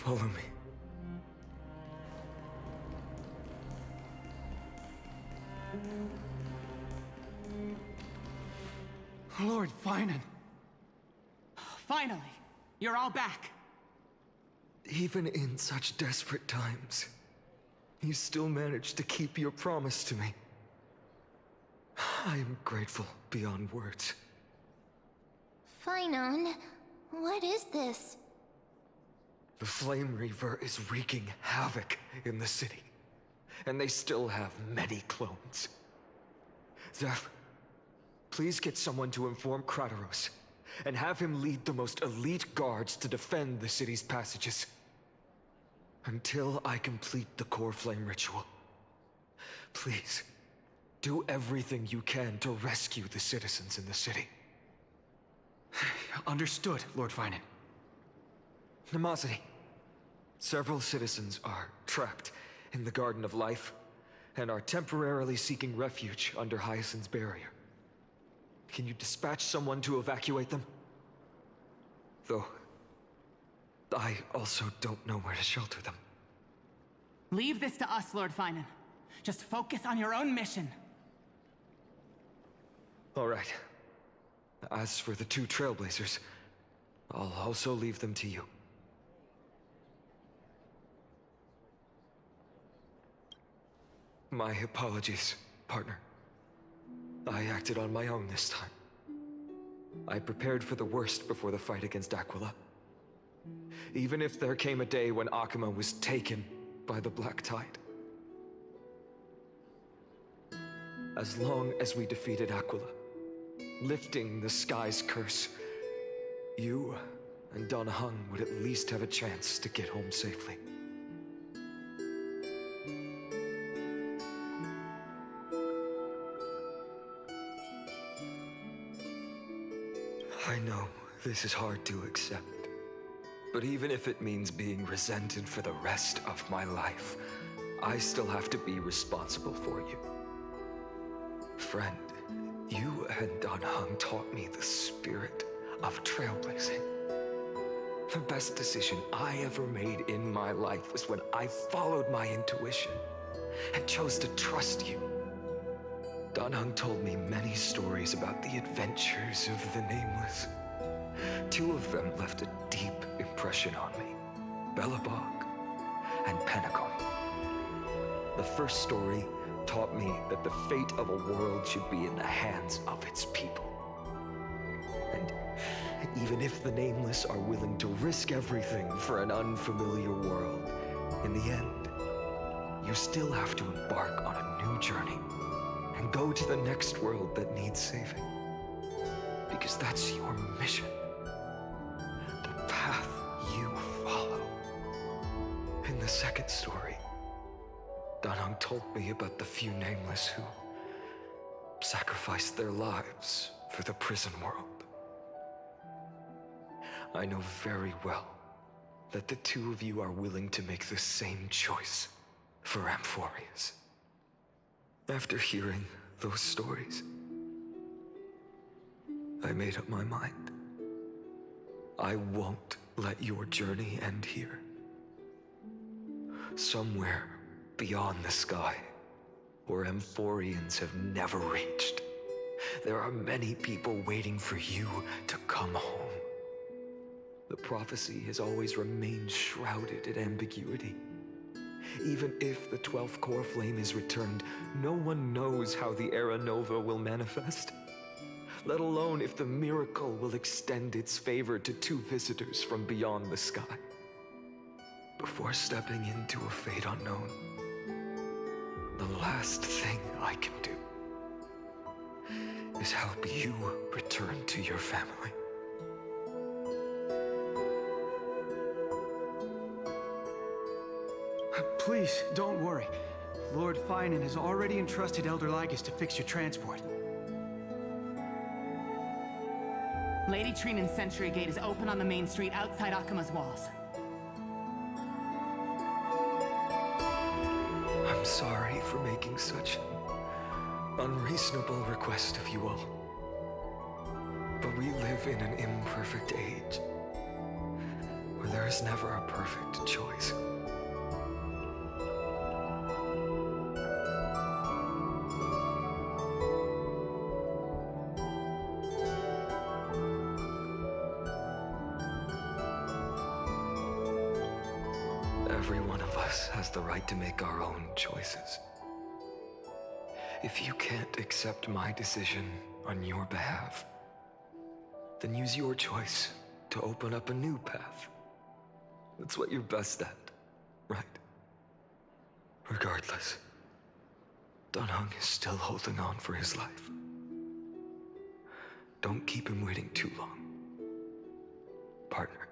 S17: Follow me.
S12: Lord Finan. Finally, you're all back.
S17: Even in such desperate times, you still managed to keep your promise to me. I am grateful beyond words.
S6: Finon, what is this?
S17: The Flame Reaver is wreaking havoc in the city, and they still have many clones. Zeph, please get someone to inform Kratos, and have him lead the most elite guards to defend the city's passages. Until I complete the core flame ritual. Please, do everything you can to rescue the citizens in the city.
S12: Understood, Lord Finan.
S17: Nemazity, several citizens are trapped in the Garden of Life, and are temporarily seeking refuge under Hyacinth's barrier. Can you dispatch someone to evacuate them? Though, I also don't know where to shelter them.
S12: Leave this to us, Lord Finan. Just focus on your own mission.
S17: All right. As for the two Trailblazers, I'll also leave them to you. My apologies, partner. I acted on my own this time. I prepared for the worst before the fight against Aquila. Even if there came a day when Akuma was taken by the Black Tide. As long as we defeated Aquila, lifting the sky's curse, you and Donna Hung would at least have a chance to get home safely. I know this is hard to accept, but even if it means being resented for the rest of my life, I still have to be responsible for you. Friend, you and Don Hung taught me the spirit of trailblazing. The best decision I ever made in my life was when I followed my intuition and chose to trust you. Don Hung told me many stories about the adventures of the Nameless. Two of them left a deep impression on me, Belobog and Penacon. The first story taught me that the fate of a world should be in the hands of its people. And even if the Nameless are willing to risk everything for an unfamiliar world, in the end, you still have to embark on a new journey and go to the next world that needs saving. Because that's your mission. The path you follow. In the second story, Don Hung told me about the few Nameless who sacrificed their lives for the prison world. I know very well that the two of you are willing to make the same choice for Amphorius. After hearing those stories, I made up my mind. I won't let your journey end here. Somewhere beyond the sky, where Amphorians have never reached, there are many people waiting for you to come home. The prophecy has always remained shrouded in ambiguity. Even if the 12th core flame is returned, no one knows how the Era Nova will manifest. Let alone if the miracle will extend its favor to two visitors from beyond the sky. Before stepping into a fate unknown, the last thing I can do is help you return to your family.
S18: Please, don't worry. Lord Finan has already entrusted Elder Lygus to fix your transport.
S12: Lady Trinan's Sentry Gate is open on the main street outside Akima's walls.
S4: I'm sorry for making such an unreasonable request of you all. But we live in an imperfect age, where there is never a perfect choice. Every one of us has the right to make our own choices. If you can't accept my decision on your behalf, then use your choice to open up a new path. That's what you're best at, right? Regardless, Dunhung is still holding on for his life. Don't keep him waiting too long. Partner.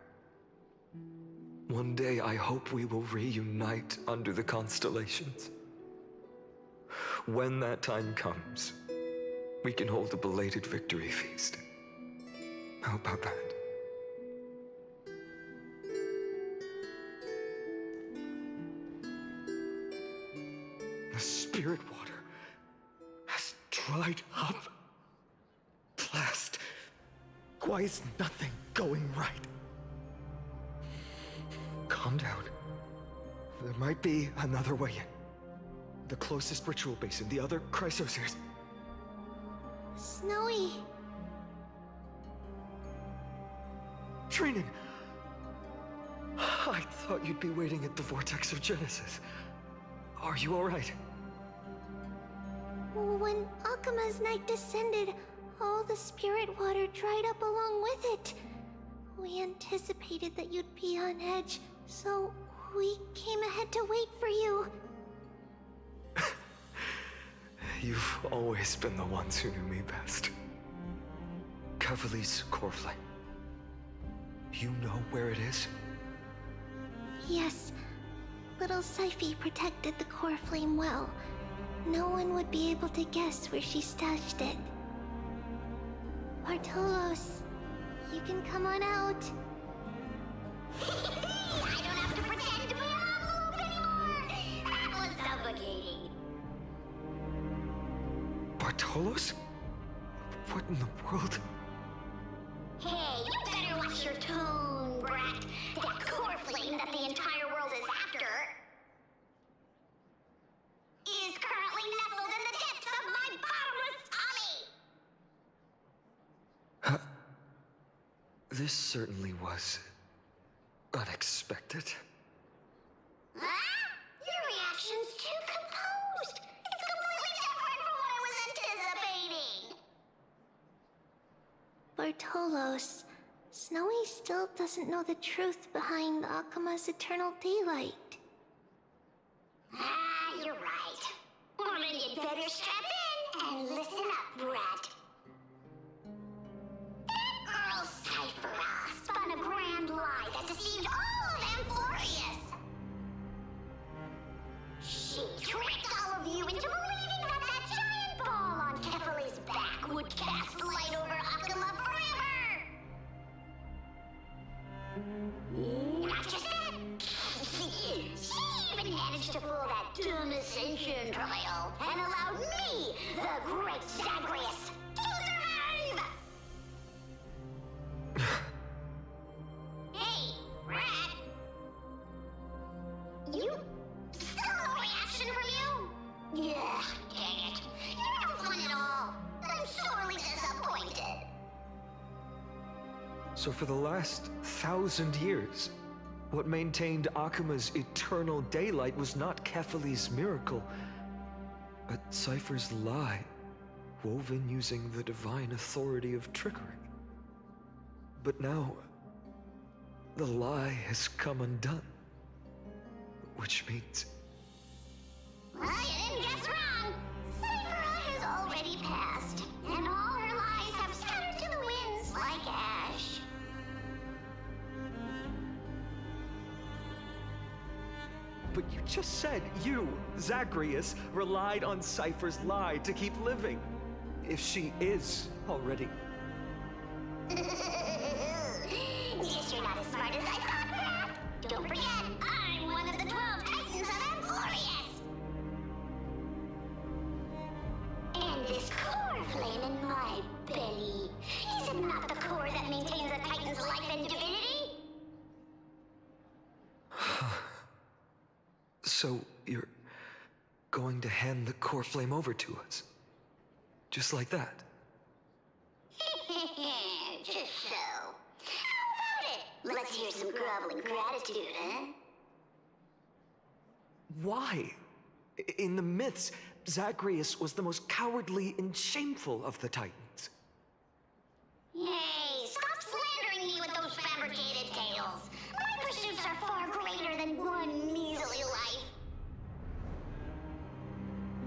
S4: One day I hope we will reunite under the constellations. When that time comes, we can hold a belated victory feast. How about that? The spirit water has dried up. Blast. Why is nothing going right? Calm down. There might be another way in. The closest ritual basin, the other chrysosirs.
S6: Snowy.
S4: Trinan! I thought you'd be waiting at the Vortex of Genesis. Are you alright?
S6: When Akima's night descended, all the spirit water dried up along with it. We anticipated that you'd be on edge, so we came ahead to wait for you.
S4: You've always been the ones who knew me best. Kevali's core flame. You know where it is?
S6: Yes. Little Syphi protected the core flame well. No one would be able to guess where she stashed it. Bartolos, you can come on out.
S15: I don't have to pretend to be an envelope anymore! That was suffocating.
S4: Bartolos? What in the world?
S15: Hey, you better watch your tone, brat. That core flame that the entire world is after is currently nestled in the depths of my bottomless tummy!
S4: This certainly was unexpected.
S15: Huh? Your reaction's too composed. It's completely different from what I was anticipating.
S6: Bartolos, Snowy still doesn't know the truth behind Akima's eternal daylight.
S15: Ah, you're right. Well, then you'd better strap in and listen up, brat. That girl Cyphera spun a grand lie that deceived all of Amphorius. She tricked all of you into believing that that giant ball on Kefali's back would cast light over Akima forever. Not just that. She even managed to pull that dumb ascension trial and allowed me, the Great Zagreus, to survive! Hey, Rat! You... still no reaction from you? Yeah, dang it. You're no fun at all. I'm sorely disappointed.
S4: So for the last 1,000 years, what maintained Akima's eternal daylight was not Kefali's miracle, but Cypher's lie, woven using the divine authority of trickery. But now, the lie has come undone. Which means...
S15: Well, you didn't guess wrong. Cyphera has already passed, and all her lies have scattered to the winds like ash.
S17: But you just said you, Zagreus, relied on Cypher's lie to keep living. If she is already...
S15: Guess you're not as smart as I thought, perhaps. Don't forget, I'm one of the 12 Titans of Amphorius! And this core flame in my belly, is it not the core that maintains a Titan's life and divinity?
S4: So, you're going to hand the core flame over to us? Just like that?
S15: Just so. How about it? Let's hear some groveling gratitude, huh?
S17: Why? In the myths, Zagreus was the most cowardly and shameful of the Titans.
S15: Hey, stop slandering me with those fabricated tales. My pursuits are far greater than one measly life.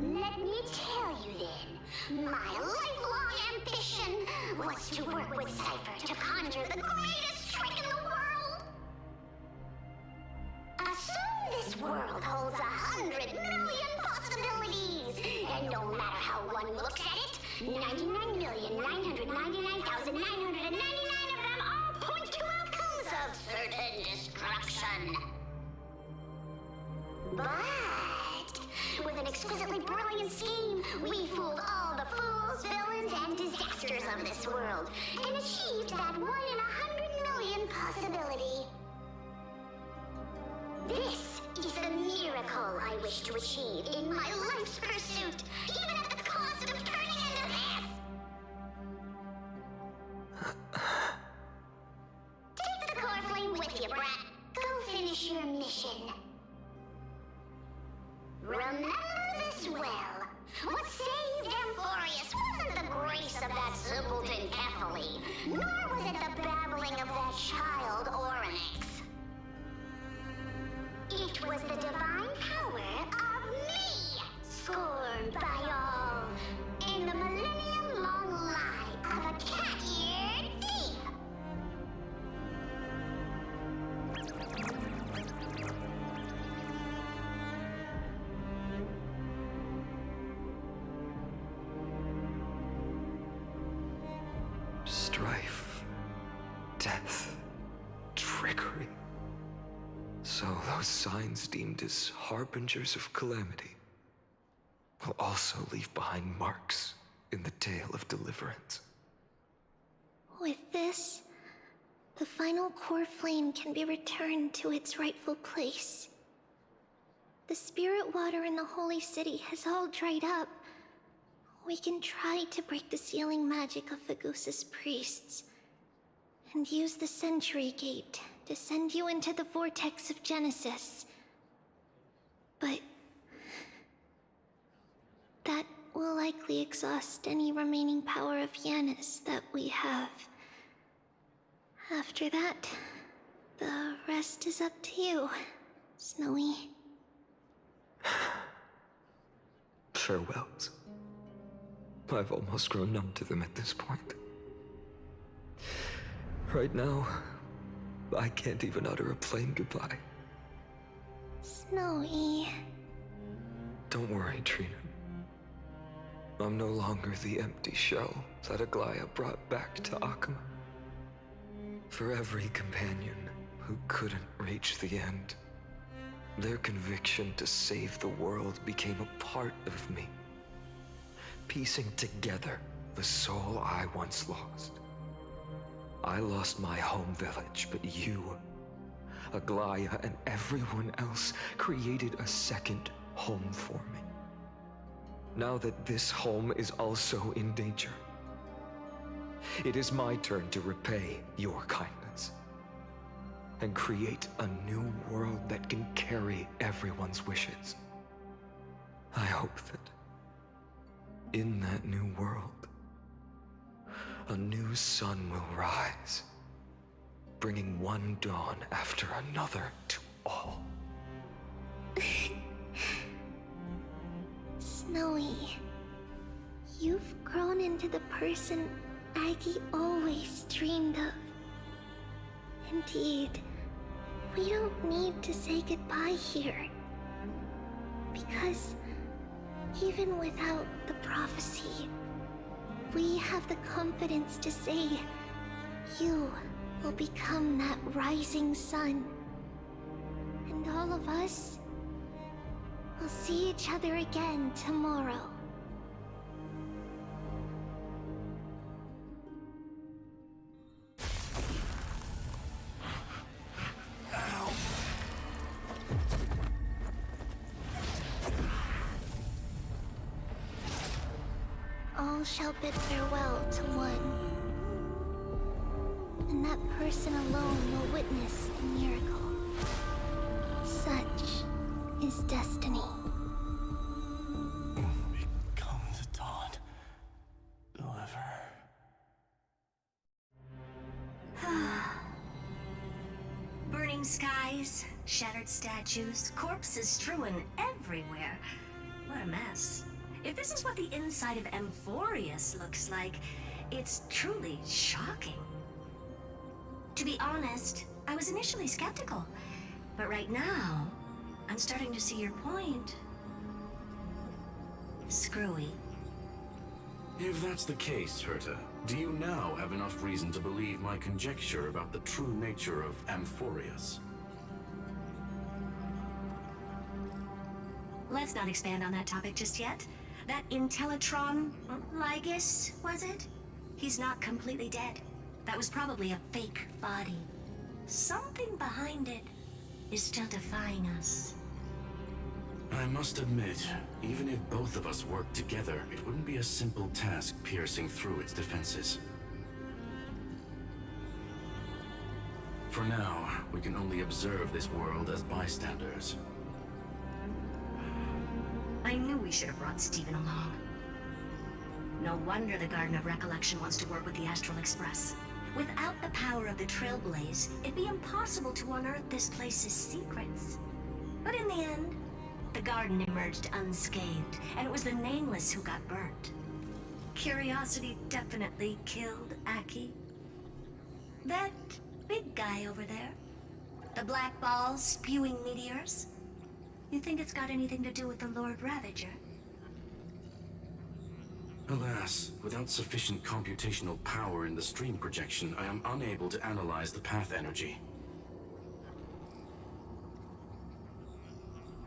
S15: Let me tell you then, my lifelong ambition was to work with Cypher to conjure the greatest trick in the world. Assume this world holds 100 million possibilities, and no matter how one looks at it, 99,999,999 of them all point to outcomes of certain destruction. But with an exquisitely brilliant scheme, we fooled all the fools, villains, and disasters of this world, and achieved that 1 in 100 million possibility. This is the miracle I wish to achieve in my life's pursuit, even at the cost of turning into this! Take the core flame with you, brat. Go finish your mission. Remember this well. What saved Amphorius wasn't the grace of that simpleton Kephali, nor was it the babbling of that child Oryx. It was the divine power of me, scorned by all, in the millennium-long lie of a cat-eared thief.
S4: Strife, death, trickery. So those signs deemed as harbingers of calamity will also leave behind marks in the tale of deliverance.
S6: With this, the final core flame can be returned to its rightful place. The spirit water in the holy city has all dried up. We can try to break the sealing magic of Fagusa's priests, and use the Century Gate to send you into the vortex of Genesis. But that will likely exhaust any remaining power of Yanis that we have. After that, the rest is up to you, Snowy.
S4: Farewells. I've almost grown numb to them at this point. Right now, I can't even utter a plain goodbye.
S6: Snowy.
S4: Don't worry, Trina. I'm no longer the empty shell that Aglaya brought back to Akama. For every companion who couldn't reach the end, their conviction to save the world became a part of me, piecing together the soul I once lost. I lost my home village, but you, Aglaya, and everyone else created a second home for me. Now that this home is also in danger, it is my turn to repay your kindness and create a new world that can carry everyone's wishes. I hope that in that new world, a new sun will rise, bringing one dawn after another to all.
S6: Snowy, you've grown into the person Aggie always dreamed of. Indeed, we don't need to say goodbye here.
S15: Because even without the prophecy, we have the confidence to say you will become that rising sun. And all of us will see each other again tomorrow. All shall bid farewell to one, and that person alone will witness the miracle. Such is destiny.
S16: Become the dawn. Deliver.
S5: Burning skies, shattered statues, corpses strewn everywhere. What a mess. If this is what the inside of Amphorius looks like, it's truly shocking. To be honest, I was initially skeptical, but right now, I'm starting to see your point. Screwy.
S9: If that's the case, Herta, do you now have enough reason to believe my conjecture about the true nature of Amphorius?
S5: Let's not expand on that topic just yet. That Intellitron, Lygus, was it? He's not completely dead. That was probably a fake body. Something behind it is still defying us.
S9: I must admit, even if both of us worked together, it wouldn't be a simple task piercing through its defenses. For now, we can only observe this world as bystanders.
S5: I knew we should have brought Stephen along. No wonder the Garden of Recollection wants to work with the Astral Express. Without the power of the Trailblaze, it'd be impossible to unearth this place's secrets. But in the end, the garden emerged unscathed, and it was the Nameless who got burnt. Curiosity definitely killed Aki. That big guy over there, the black ball spewing meteors, you think it's got anything to do with the Lord Ravager?
S9: Alas, without sufficient computational power in the stream projection, I am unable to analyze the path energy.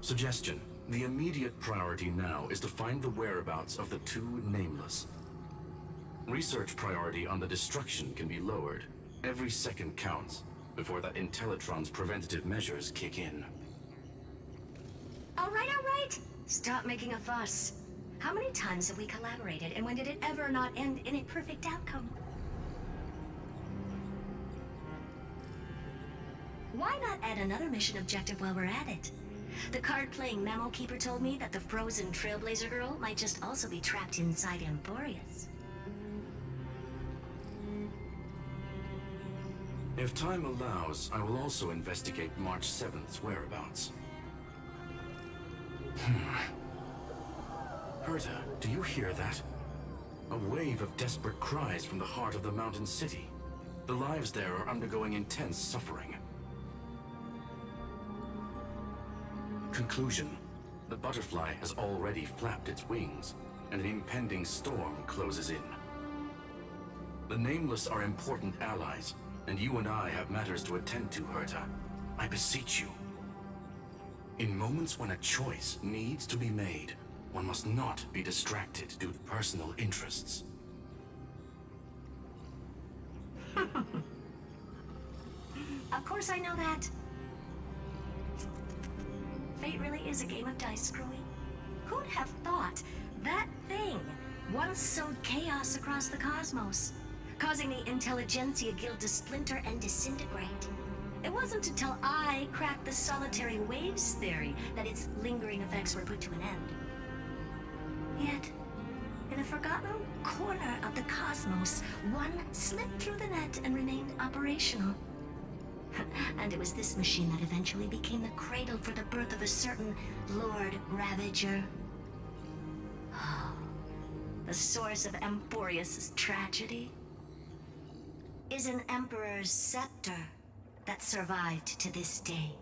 S9: Suggestion. The immediate priority now is to find the whereabouts of the two Nameless. Research priority on the destruction can be lowered. Every second counts before that Intellitron's preventative measures kick in.
S5: All right. Stop making a fuss. How many times have we collaborated, and when did it ever not end in a perfect outcome? Why not add another mission objective while we're at it? The card-playing memo keeper told me that the frozen Trailblazer girl might just also be trapped inside Amphorius.
S9: If time allows, I will also investigate March 7th's whereabouts. Herta, do you hear that? A wave of desperate cries from the heart of the mountain city. The lives there are undergoing intense suffering. Conclusion. The butterfly has already flapped its wings, and an impending storm closes in. The Nameless are important allies, and you and I have matters to attend to, Herta. I beseech you. In moments when a choice needs to be made, one must not be distracted due to personal interests.
S5: Of course I know that. Fate really is a game of dice, Screwy. Who'd have thought that thing once sowed chaos across the cosmos, causing the Intelligentsia Guild to splinter and disintegrate? It wasn't until I cracked the solitary waves theory that its lingering effects were put to an end. Yet, in a forgotten corner of the cosmos, one slipped through the net and remained operational. And it was this machine that eventually became the cradle for the birth of a certain Lord Ravager. The source of Amphorius' tragedy is an Emperor's scepter that survived to this day.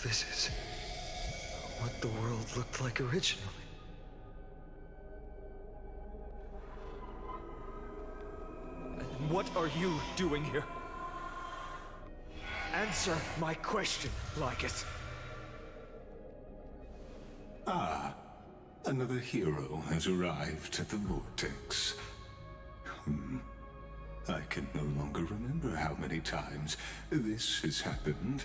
S4: this is what the world looked like originally.
S17: And what are you doing here? Answer my question, Lycus.
S19: Ah, another hero has arrived at the Vortex. I can no longer remember how many times this has happened.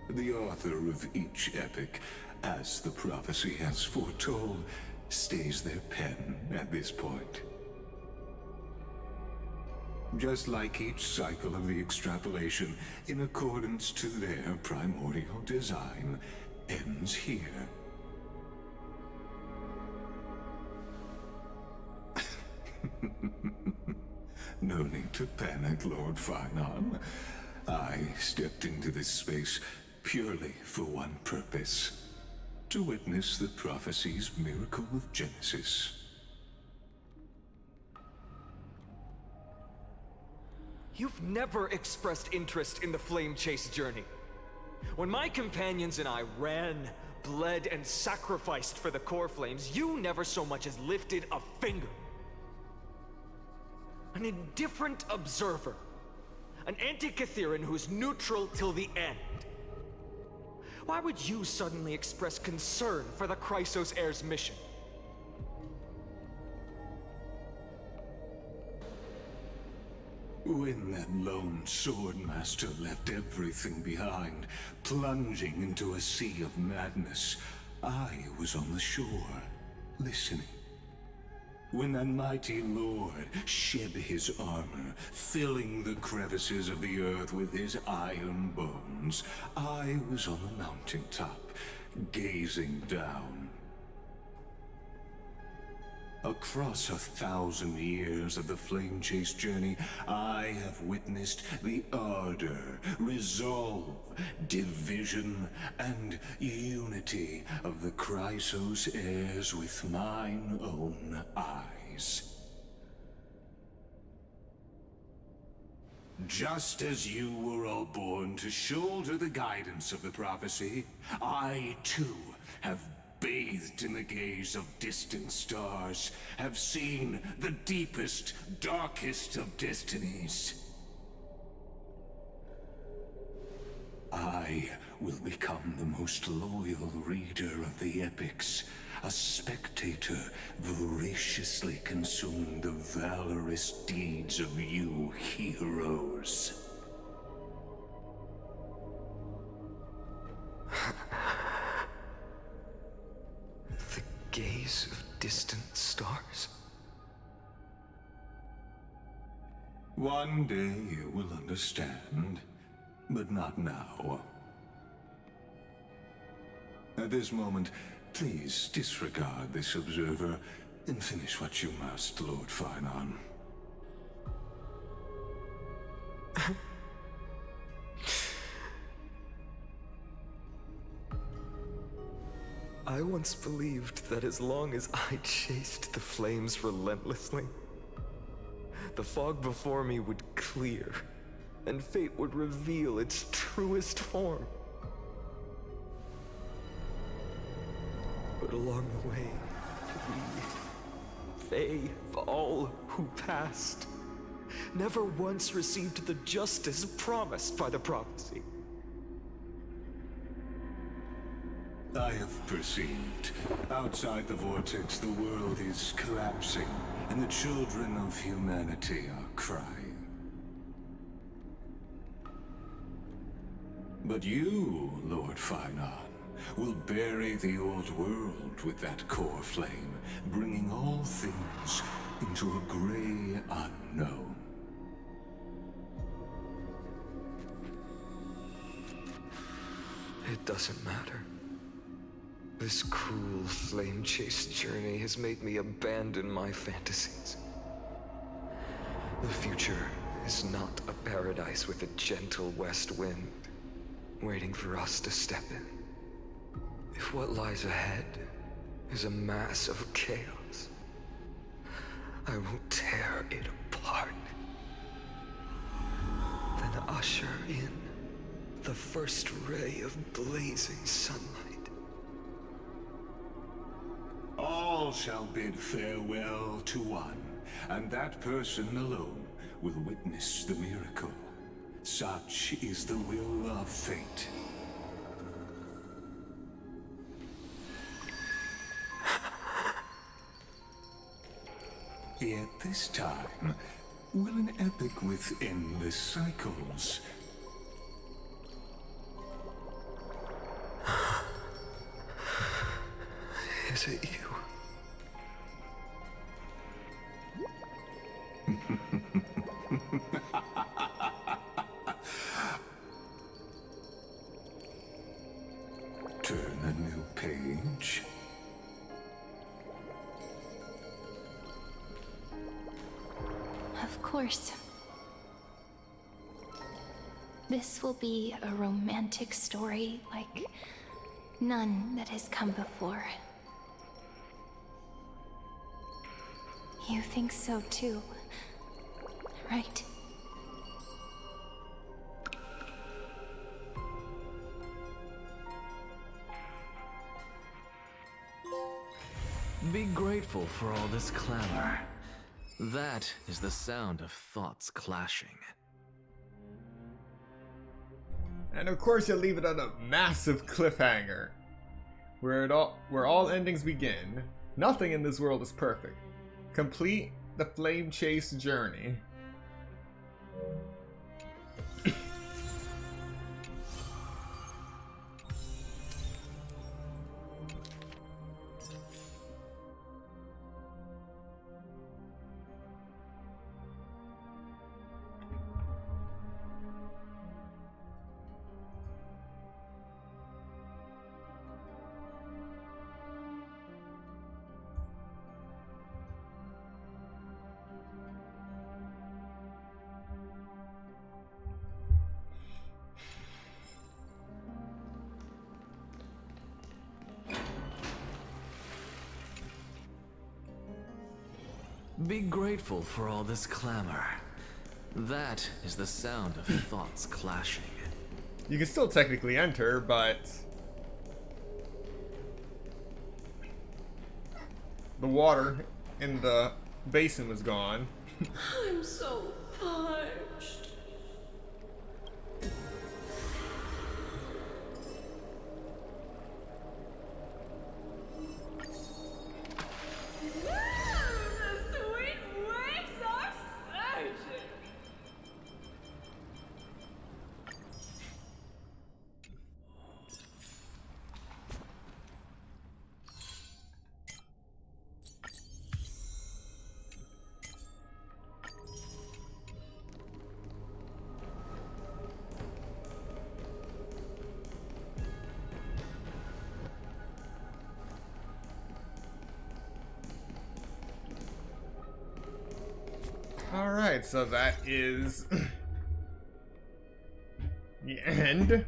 S19: The author of each epic, as the prophecy has foretold, stays their pen at this point. Just like each cycle of the extrapolation, in accordance to their primordial design, ends here. No need to panic, Lord Finon. I stepped into this space purely for one purpose: to witness the prophecy's miracle of Genesis.
S17: You've never expressed interest in the Flame Chase journey. When my companions and I ran, bled, and sacrificed for the core flames, you never so much as lifted a finger. An indifferent observer. An anti-Catharan who's neutral till the end. Why would you suddenly express concern for the Chrysos heir's mission?
S19: When that lone swordmaster left everything behind, plunging into a sea of madness, I was on the shore, listening. When that mighty lord shed his armor, filling the crevices of the earth with his iron bones, I was on the mountaintop, gazing down. Across 1,000 years of the Flame Chase journey, I have witnessed the ardor, resolve, division, and unity of the Chrysos heirs with mine own eyes. Just as you were all born to shoulder the guidance of the prophecy, I too have bathed in the gaze of distant stars, have seen the deepest, darkest of destinies. I will become the most loyal reader of the epics, a spectator voraciously consuming the valorous deeds of you heroes.
S4: Gaze of distant stars.
S19: One day you will understand, but not now. At this moment, please disregard this observer and finish what you must, Lord Finon.
S4: I once believed that as long as I chased the flames relentlessly, the fog before me would clear, and fate would reveal its truest form. But along the way, they, all who passed, never once received the justice promised by the prophecy.
S19: I have perceived. Outside the vortex, the world is collapsing, and the children of humanity are crying. But you, Lord Finon, will bury the old world with that core flame, bringing all things into a gray unknown.
S4: It doesn't matter. This cruel flame chase journey has made me abandon my fantasies. The future is not a paradise with a gentle west wind, waiting for us to step in. If what lies ahead is a mass of chaos, I will tear it apart. Then usher in the first ray of blazing sunlight.
S19: All shall bid farewell to one, and that person alone will witness the miracle. Such is the will of fate. Yet this time, will an epic with endless cycles?
S4: Is it you?
S19: Turn a new page.
S6: Of course. This will be a romantic story like none that has come before. You think so too, right?
S16: Be grateful for all this clamor. That is the sound of thoughts clashing.
S1: And of course you leave it on a massive cliffhanger. Where all endings begin. Nothing in this world is perfect. Complete the flame chase journey.
S16: Be grateful for all this clamor. That is the sound of thoughts clashing.
S1: You can still technically enter, but the water in the basin was gone.
S14: I'm so parched.
S1: Alright, so that is the end.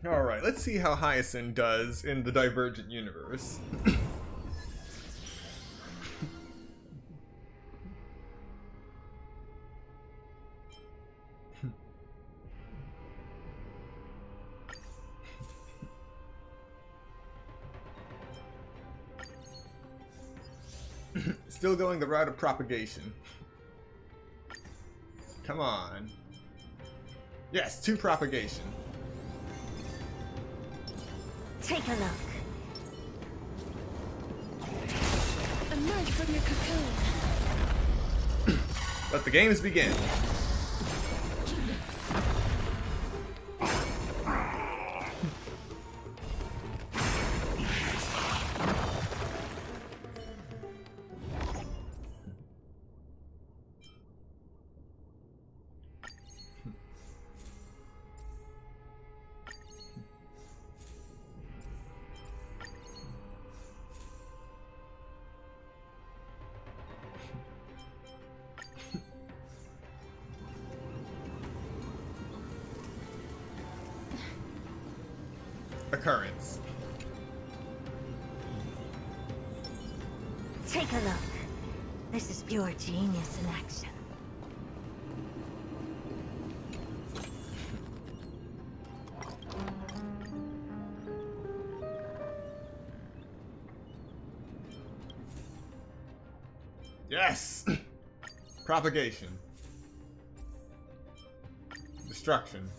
S1: Alright, let's see how Hyacinth does in the Divergent universe. Still going the route of propagation. Come on. Yes, 2 propagation.
S15: Take a look.
S14: Emerge from your cocoon.
S1: Let the games begin. occurrence.
S5: Take a look. This is pure genius in action.
S1: Yes! Propagation. Destruction.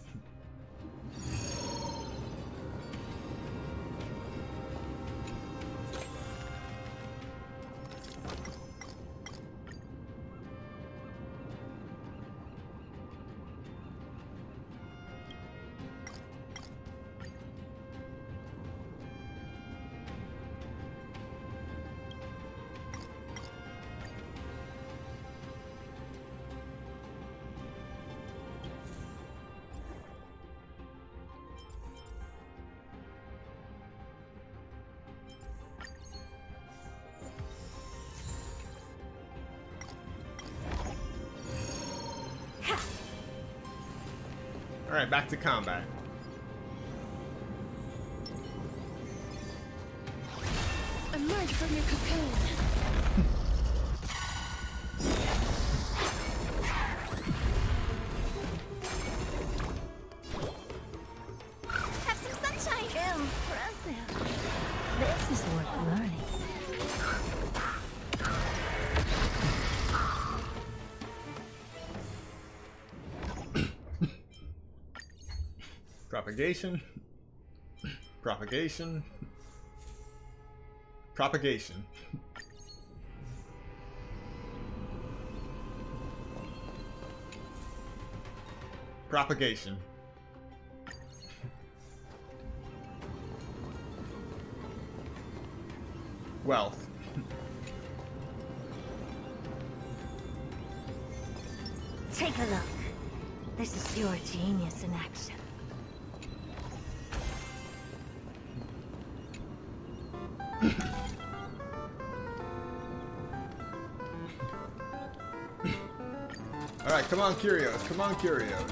S1: Alright, back to combat.
S14: Emerge from your cocoon.
S6: Have some sunshine!
S5: Impressive. This is worth learning.
S1: Propagation. Propagation. Propagation. Propagation. Wealth.
S5: Take a look. This is pure genius in action.
S1: Alright, come on, Curios. Come on, Curios.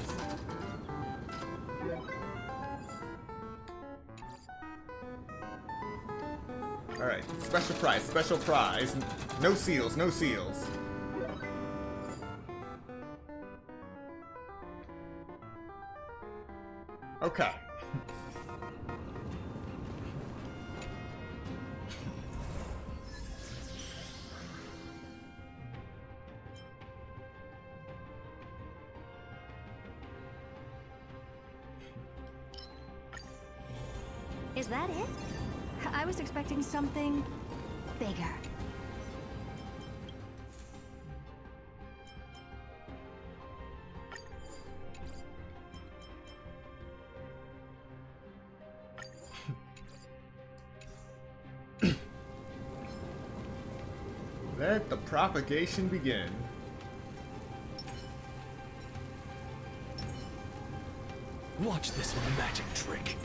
S1: Alright, special prize, special prize. No seals, no seals. Okay.
S5: Is that it? I was expecting something bigger.
S1: Let the propagation begin.
S16: Watch this magic trick.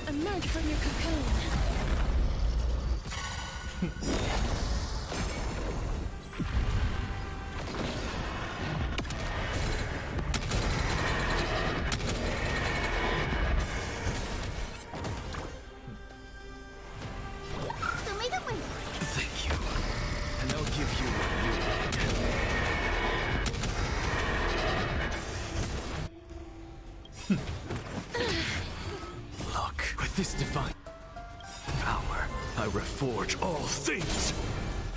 S14: Emerge from your cocoon.
S16: Thank you. And I'll give you what you want. Look, with this divine power, I reforge all things.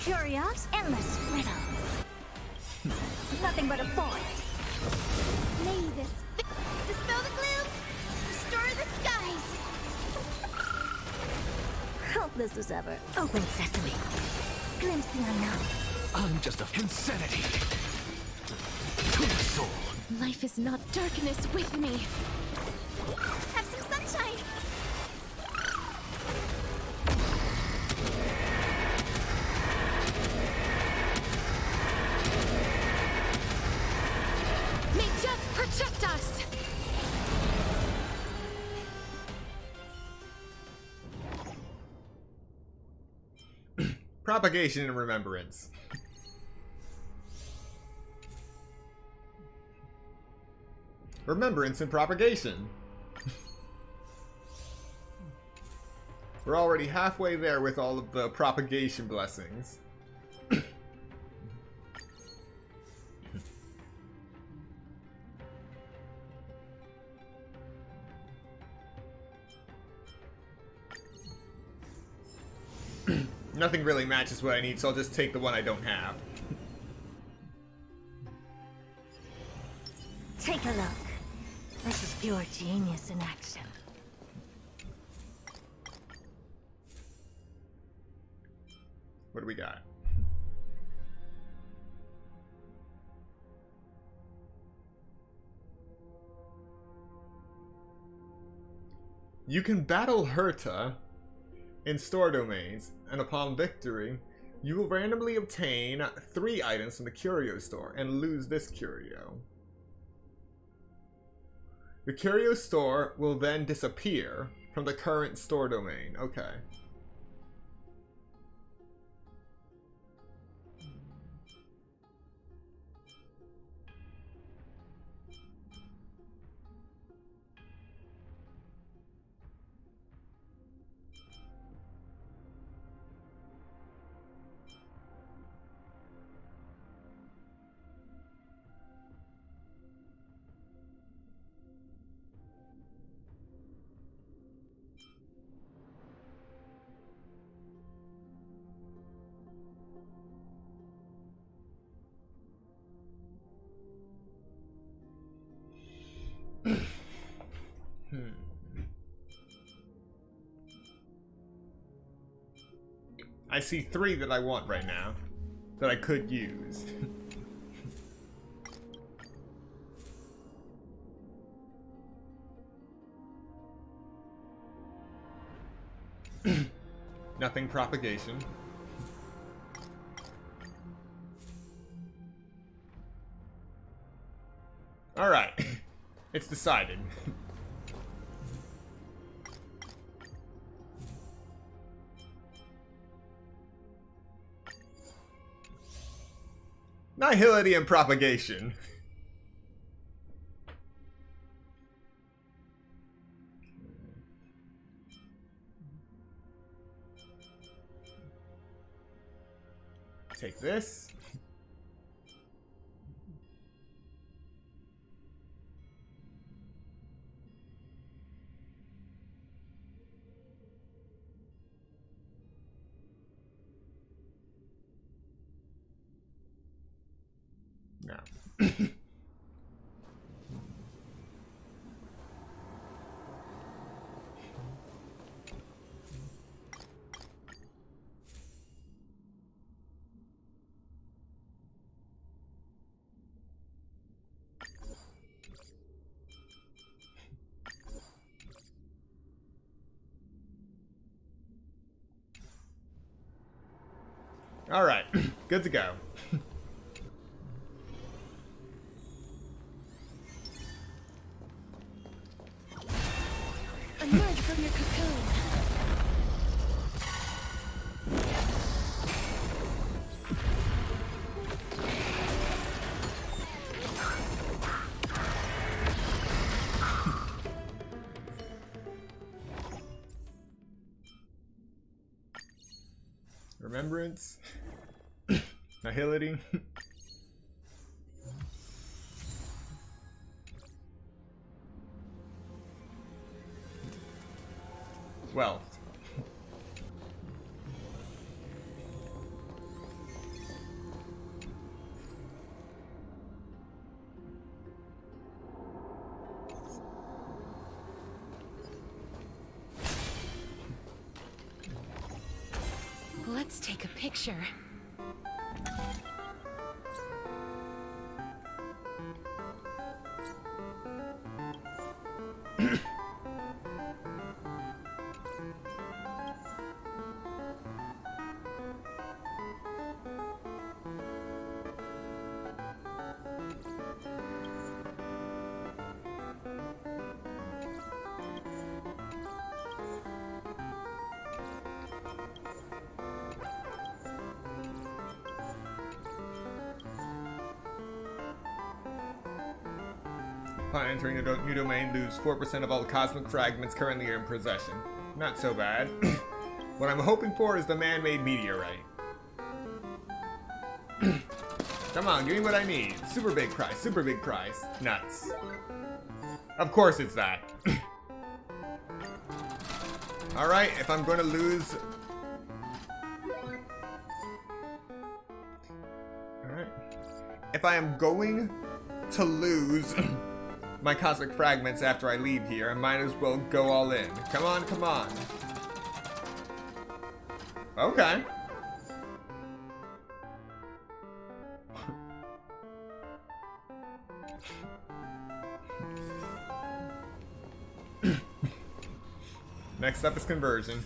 S5: Curios, endless riddles. Nothing but a void.
S6: May this dispel the gloom, restore the skies.
S5: Helpless as ever. Open sesame. Glimpse the unknown.
S16: I'm just a insanity. To the soul.
S14: Life is not darkness with me.
S6: Have some sunshine.
S14: May death protect us!
S1: Propagation and remembrance. Remembrance and propagation. We're already halfway there with all of the propagation blessings. Nothing really matches what I need, so I'll just take the one I don't have.
S5: Take a look. This is pure genius in action.
S1: What do we got? You can battle Herta in store domains, and upon victory, you will randomly obtain 3 items from the curio store and lose this curio. The curio store will then disappear from the current store domain. Okay. I see 3 that I want right now that I could use. Nothing propagation. All right. It's decided. Nihility and propagation. Take this. No. All right, good to go.
S14: Emerge from your cocoon.
S1: Remembrance. Nihility. Wealth.
S5: Let's take a picture.
S1: Upon entering a new domain, lose 4% of all the cosmic fragments currently in possession. Not so bad. What I'm hoping for is the man-made meteorite. Come on, give me what I need. Super big prize, super big prize. Nuts. Of course it's that. Alright, if I'm going to lose... Alright. If I am going to lose my cosmic fragments after I leave here, I might as well go all in. Come on, come on. Okay. Next up is conversion.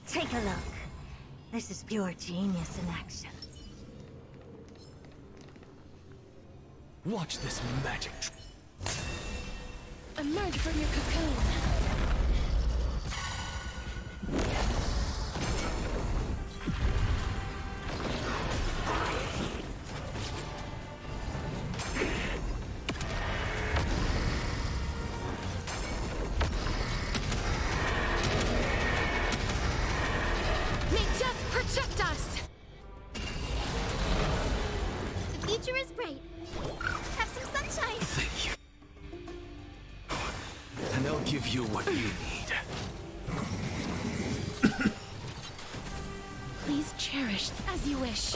S5: Take a look. This is pure genius in action.
S16: Watch this magic.
S14: Emerge from your cocoon.
S21: May death protect us! The future is bright. Have some sunshine.
S16: Thank you. And I'll give you what you need.
S14: Please cherish as you wish.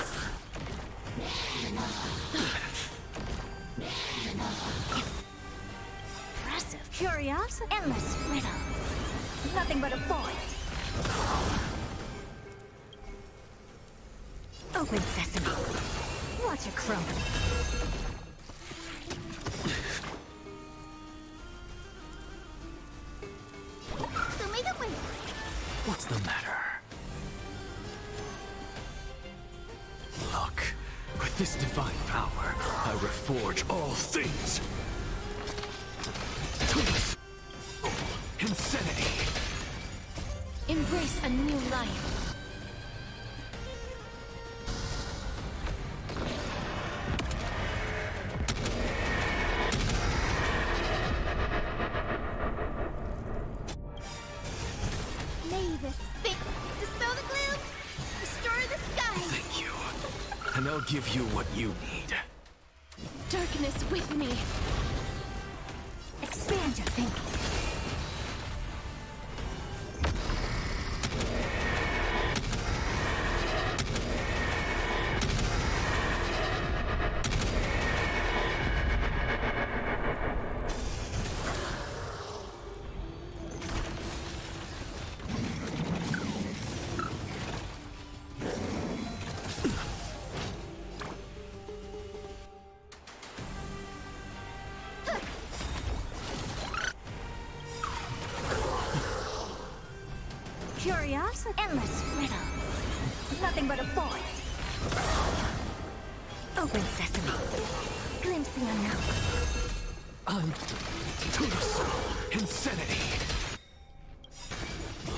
S5: Impressive curiosity. Endless riddles. Nothing but a void. Open sesame. Watch it crumble.
S16: What's the matter? Look, with this divine power, I reforge all things. Insanity.
S21: Embrace a new life.
S16: And I'll give you what you need.
S14: Darkness with me.
S5: Expand your thinking. Curiosity. Endless riddles. Nothing but a void. Open sesame. Glimpse the unknown.
S16: I'm insanity.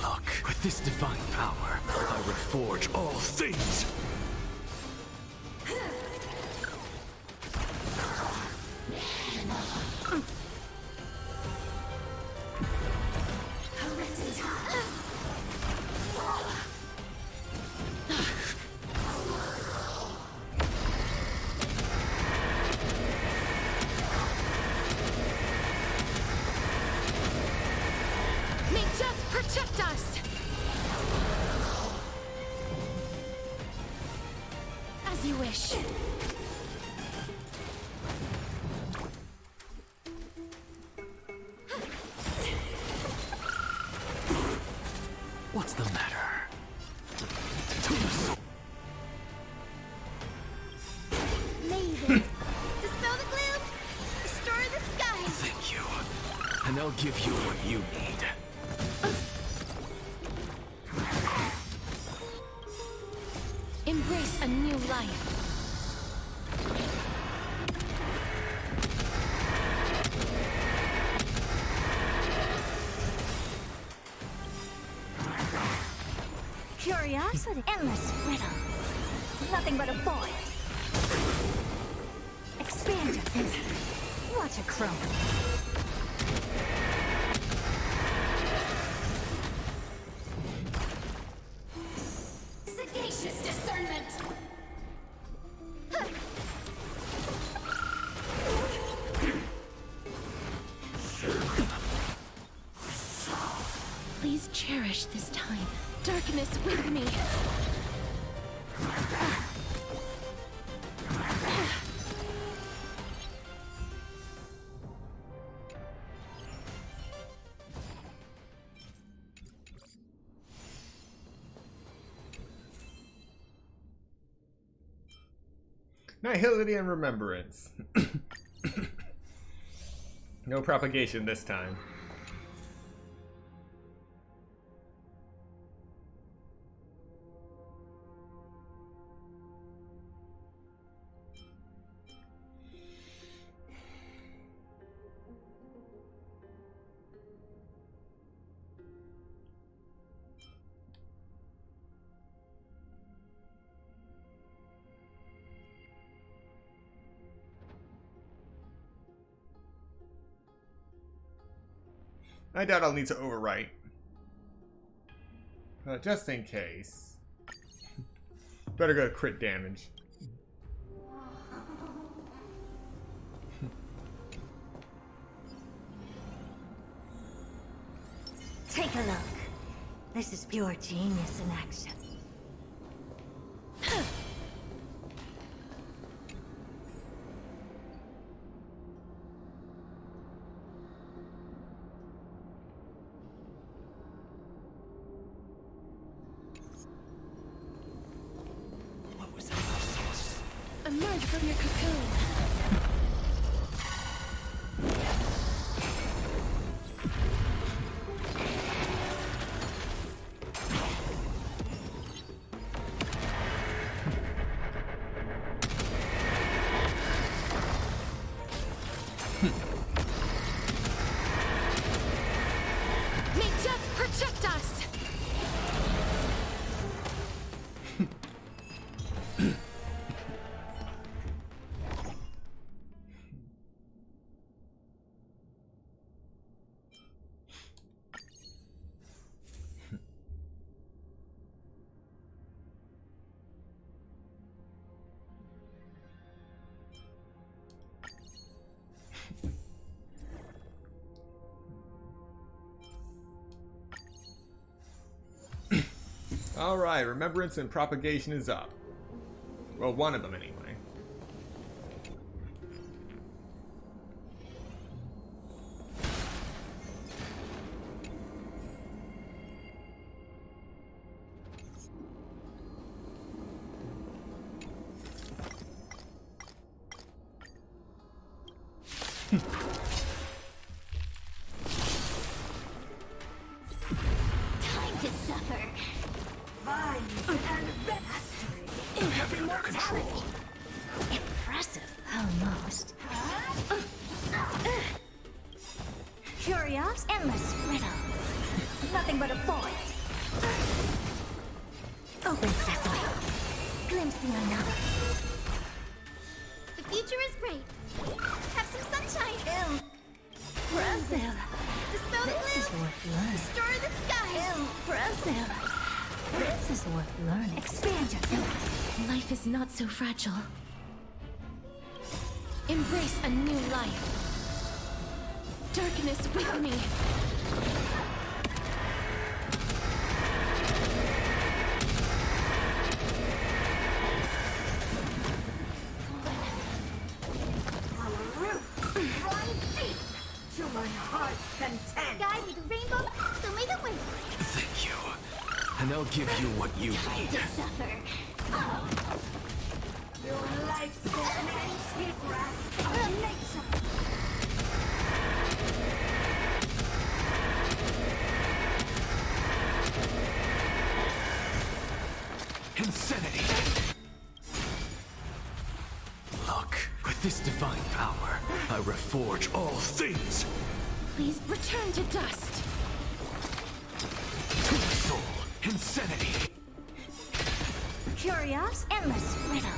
S16: Look, with this divine power, I reforge all things.
S21: May death protect us! As you wish.
S16: What's the matter?
S21: Maven, dispel the gloom, restore the skies.
S16: Thank you. And I'll give you what you need.
S21: Embrace a new life.
S5: Curiosity. Endless riddles. Nothing but a void. Expand your thinking. Watch a crumble.
S6: Sagacious discernment! Please cherish this time. Darkness with me.
S1: Nihility and remembrance. No propagation this time. I doubt I'll need to overwrite. But just in case. Better go crit damage.
S5: Take a look. This is pure genius in action.
S6: Emerge from your cocoon. May death protect us!
S1: Alright, remembrance and propagation is up. Well, one of them anyway.
S6: Time to suffer.
S5: I have it under control. Impressive, almost. Curious, endless riddles. Nothing but a void. Open sesame. Glimpse the unknown.
S6: The future is bright. Have some sunshine.
S5: Impressive.
S6: Dispel the
S5: This is
S6: gloom.
S5: worth learning.
S6: Restore the skies.
S5: Impressive. This is worth learning. Expand your thinking.
S6: Life is not so fragile. Embrace a new life. Darkness with me.
S5: Run deep to my heart's content.
S6: Guide with the rainbow, so make it win.
S16: Thank you. And I'll give you what you
S6: Time
S16: need.
S6: to suffer.
S5: Your lifespan ends with grasp of nature.
S16: Insanity! Look, with this divine power, I reforge all things!
S6: Please return to dust.
S16: To my soul, insanity!
S5: Curious, endless riddle.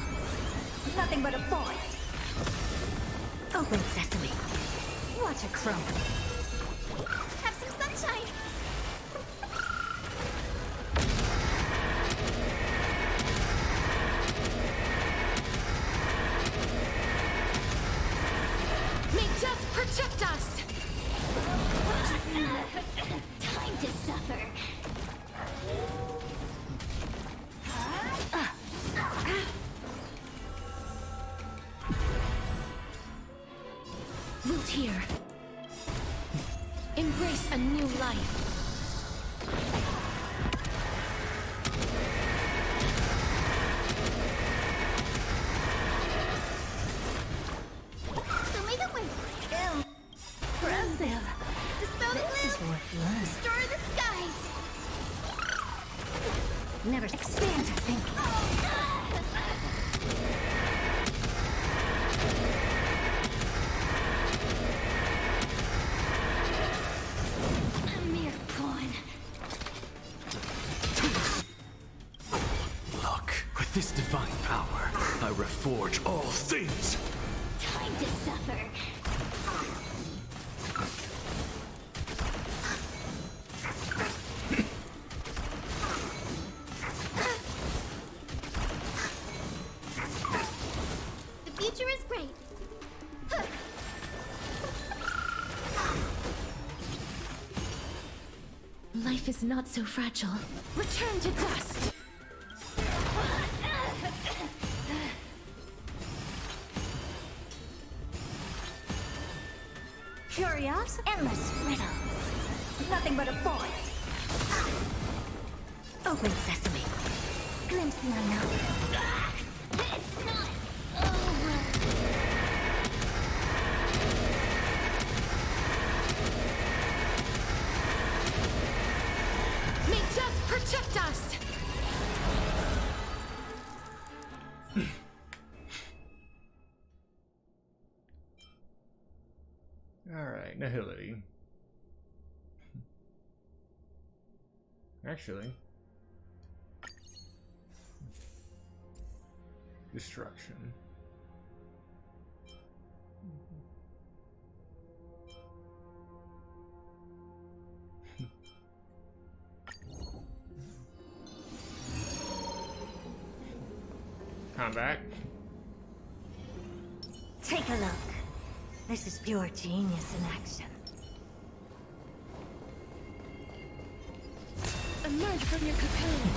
S5: Nothing but a void. Open sesame. Watch a crow.
S6: Have some sunshine!
S14: May death protect us!
S15: Time to suffer.
S14: Root here. Embrace a new life.
S6: So make it win!
S5: Impressive.
S6: Dispel the gloom! Destroy the skies!
S5: Never stand to think.
S15: A mere pawn.
S16: Look, with this divine power, I reforge all things.
S15: Time to suffer.
S6: The future is great!
S14: Life is not so fragile. Return to dust!
S5: Curious, endless riddle. Nothing but a void. Open sesame. Glimpse the unknown.
S15: It's not over.
S14: May death protect us!
S1: Alright, nihility. Actually. Destruction. Combat.
S5: Take a look. This is pure genius in action.
S14: Emerge from your cocoon!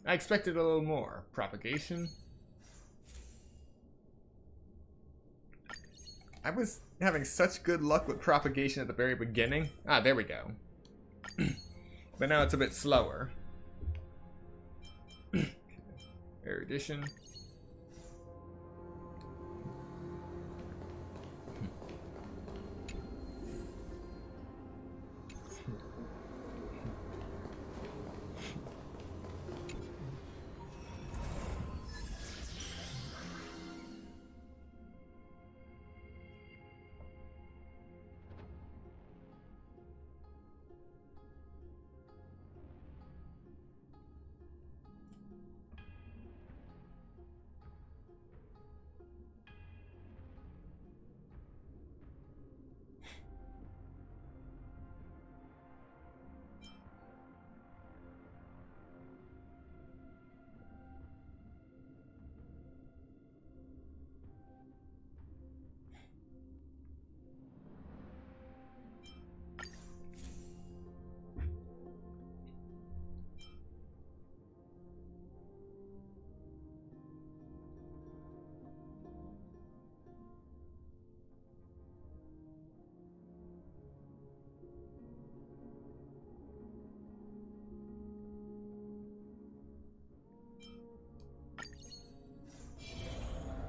S1: I expected a little more. Propagation. I was having such good luck with propagation at the very beginning. Ah, there we go. But now it's a bit slower. Erudition.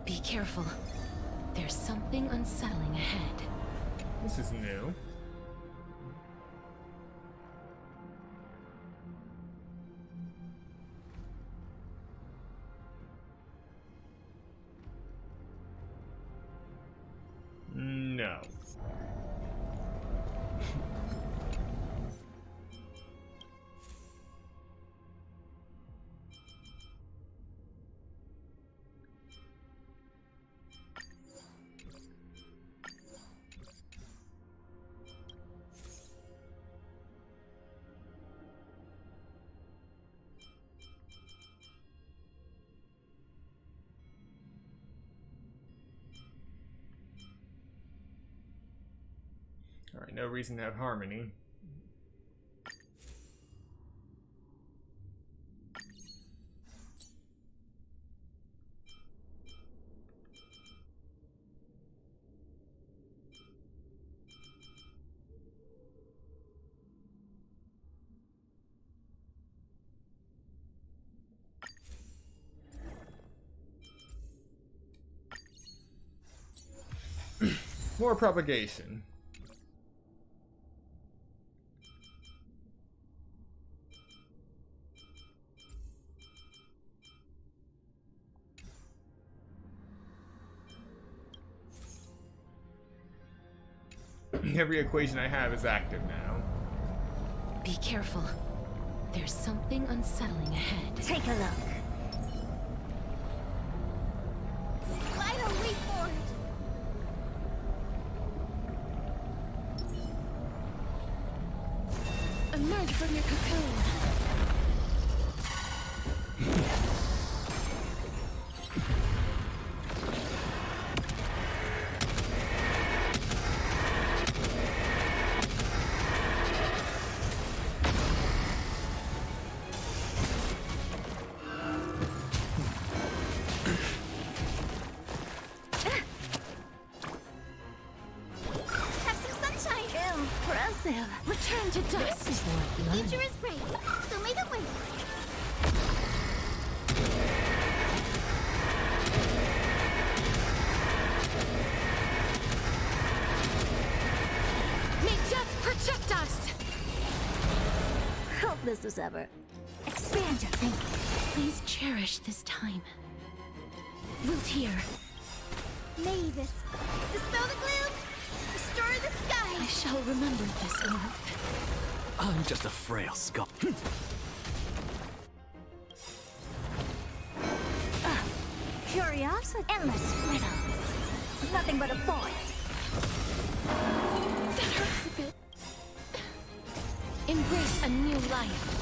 S14: Be careful. There's something unsettling ahead.
S1: This is new. no. Alright, no reason to have harmony. More propagation. Every equation I have is active now.
S20: Be careful. There's something unsettling ahead.
S5: Take a look.
S6: Vital, wait for it!
S20: Emerge from your cocoon.
S6: Return to dust. The future is great, so may the wind.
S20: May death protect us!
S5: Hopeless as ever. Expand your thinking.
S20: Please cherish this time. Root here.
S6: May this dispel the gloom, restore the sky.
S20: I shall remember this warmth.
S16: I'm just a frail skull.
S5: Curiosity, endless riddles. Nothing but a void.
S20: That hurts a bit. Embrace a new life.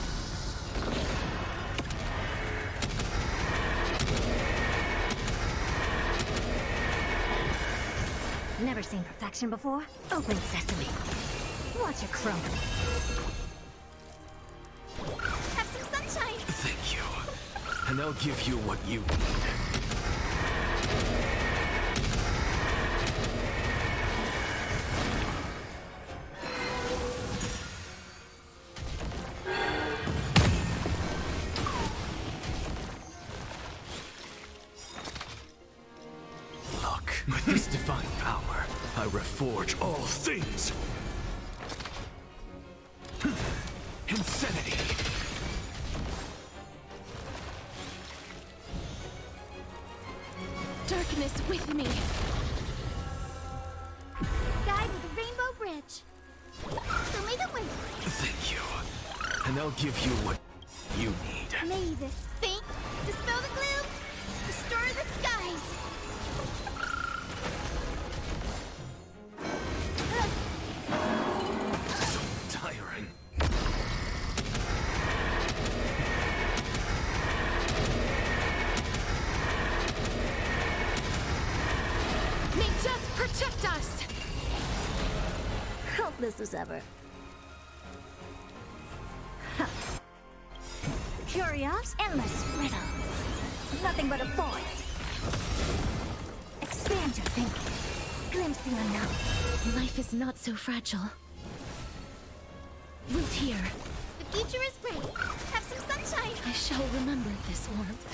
S5: Never seen perfection before? Open sesame. Watch it crumble.
S6: Have some sunshine.
S16: Thank you. And I'll give you what you need. Look, with this divine power, I reforge all things. Insanity.
S20: Darkness with me.
S6: Guide with a rainbow bridge. So may the wind.
S16: Thank you. And I'll give you what you need.
S6: May this faint dispel the gloom, restore the skies.
S16: So tiring.
S20: May death protect us!
S5: Hopeless as ever. Curious, endless riddles. Nothing but a void. Expand your thinking. Glimpse the unknown.
S20: Life is not so fragile. Root here.
S6: The future is great. Have some sunshine.
S20: I shall remember this warmth.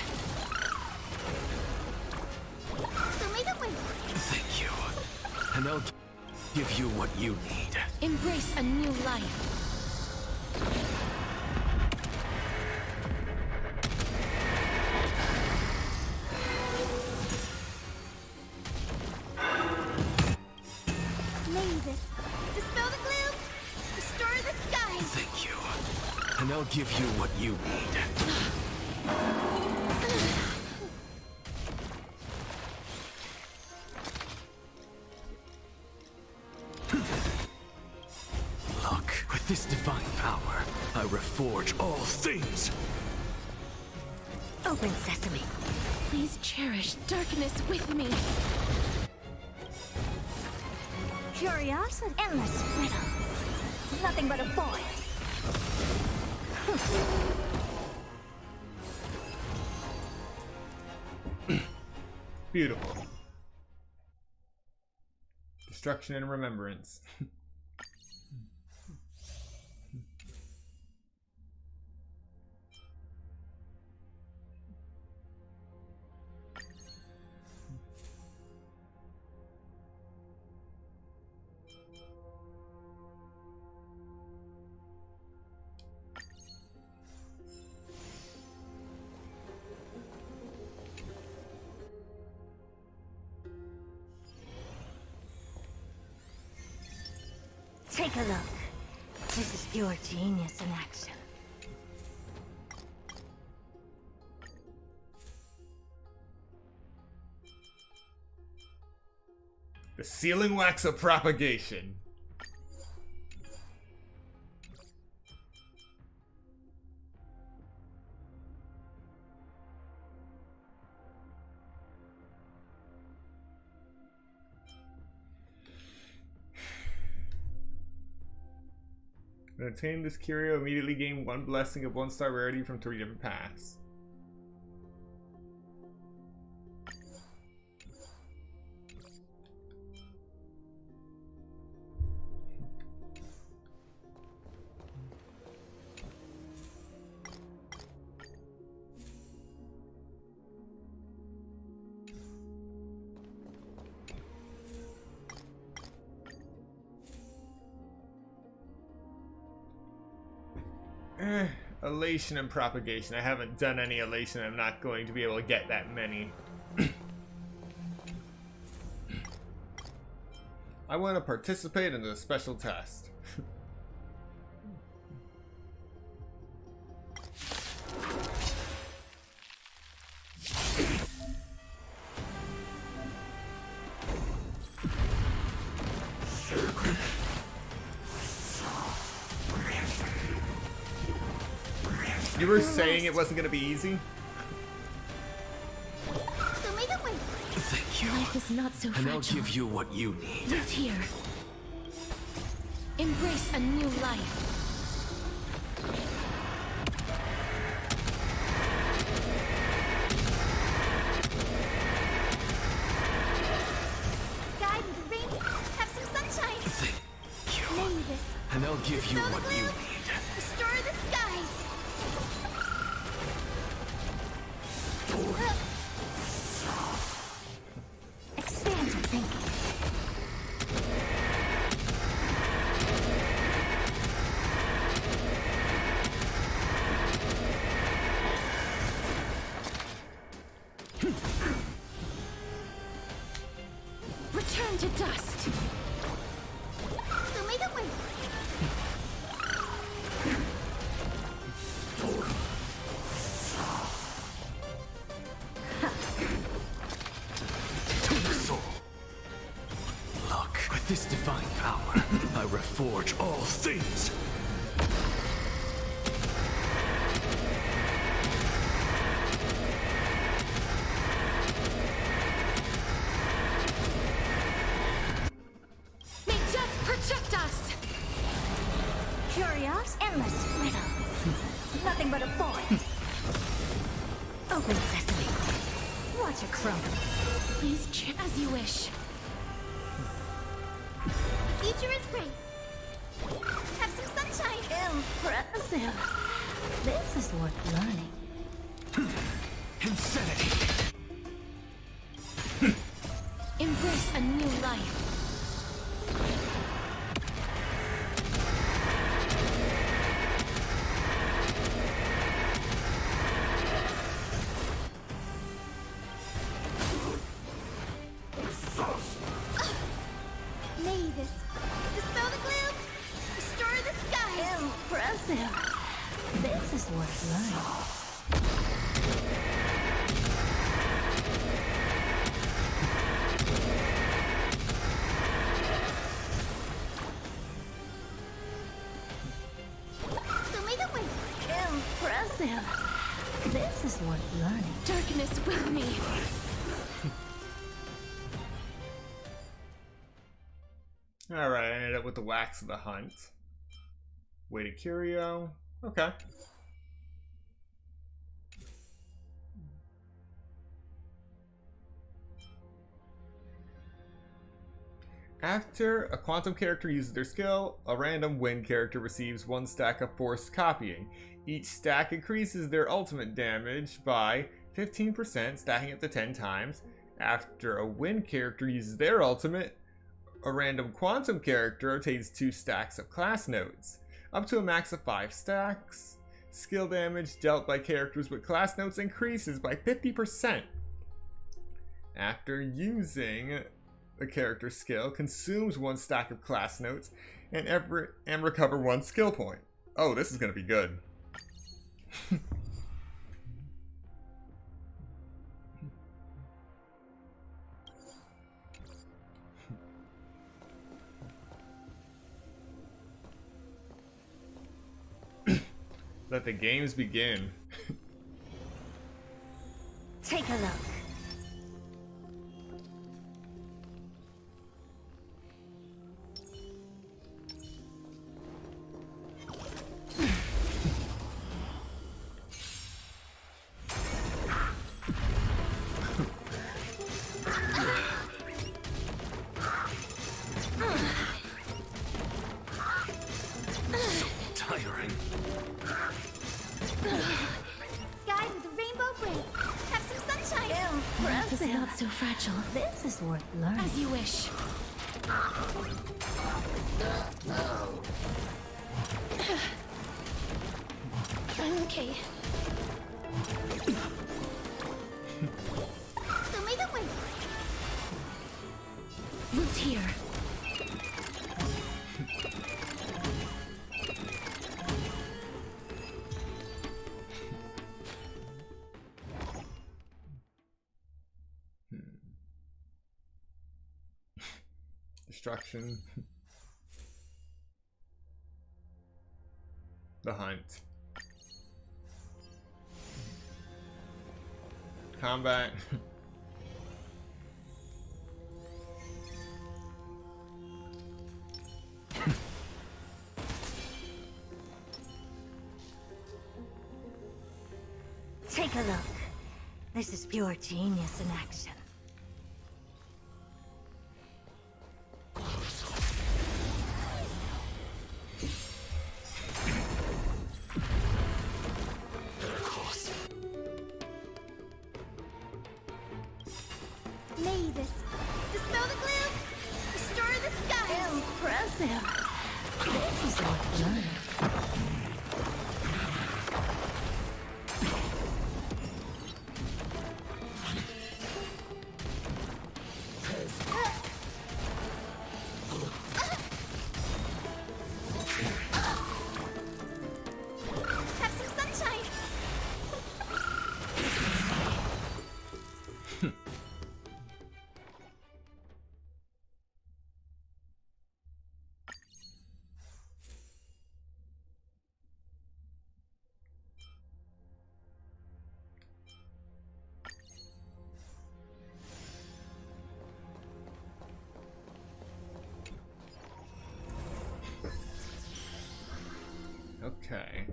S6: So may the wind.
S16: Thank you. And I'll give you what you need.
S20: Embrace a new life.
S16: Thank you. And I'll give you what you need. Look, with this divine power, I reforge all things.
S21: Open sesame. Please cherish darkness with me.
S15: Curiosity, endless riddles. Nothing but a void.
S1: Beautiful. Destruction and remembrance.
S15: Take a look. This is pure genius in action.
S1: The sealing wax of propagation. To attain this curio, immediately gain one blessing of 1-star rarity from 3 different paths. Elation and propagation. I haven't done any elation. I'm not going to be able to get that many. I want to participate in the special test. You were saying it wasn't going to be easy?
S16: Thank you.
S21: Life is not so
S16: and
S21: fragile.
S16: I'll give you what you need.
S21: Wait here. Embrace a new life.
S6: Guide with the rain. Have some sunshine.
S16: Thank you.
S6: May this
S16: And I'll give you
S6: dispel the
S16: what you
S6: gloom,
S16: need.
S6: restore the skies.
S15: Expand your thinking.
S21: Return to dust.
S6: May the wind.
S16: To the soul. Look, with this divine power, I reforge all things.
S21: May death protect us.
S15: Curious, endless riddles. Nothing but a void. Open sesame. Watch it crumble.
S21: Please as you wish.
S6: The future is bright. Have some sunshine.
S15: Impressive. This is worth learning.
S16: Insanity.
S21: Embrace a new life.
S6: May this dispel the gloom, restore the skies.
S15: Impressive.
S7: Impressive. This is worth learning.
S6: Darkness with me.
S1: Alright, I ended up with the Wax of the Hunt. Weighted Curio. Okay. After a quantum character uses their skill, a random wind character receives 1 stack of forced copying. Each stack increases their ultimate damage by 15%, stacking up to 10 times. After a wind character uses their ultimate, a random quantum character obtains 2 stacks of class notes, up to a max of 5 stacks. Skill damage dealt by characters with class notes increases by 50%. After using the character skill, consumes 1 stack of class notes and recover 1 skill point. Oh, this is gonna be good. Let the games begin.
S7: Take a look.
S6: Guy with the rainbow braid. Have some sunshine.
S7: Life is not so fragile. This is worth learning.
S6: As you wish. I'm okay. So make it win.
S7: Root here.
S1: Destruction. The Hunt. Combat.
S7: Take a look. This is pure genius in action.
S6: Mavis, dispel the gloom. Restore the skies.
S7: Impressive. This is worth learning.
S6: Have some sunshine.
S1: Okay.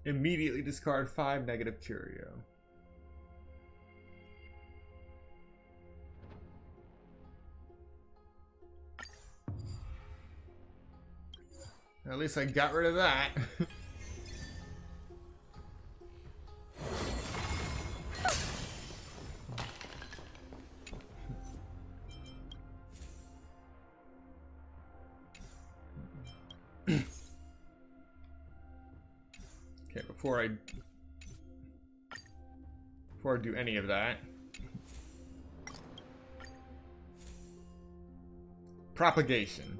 S1: Immediately discard 5 negative curio. At least I got rid of that. Okay, before I do any of that. Propagation.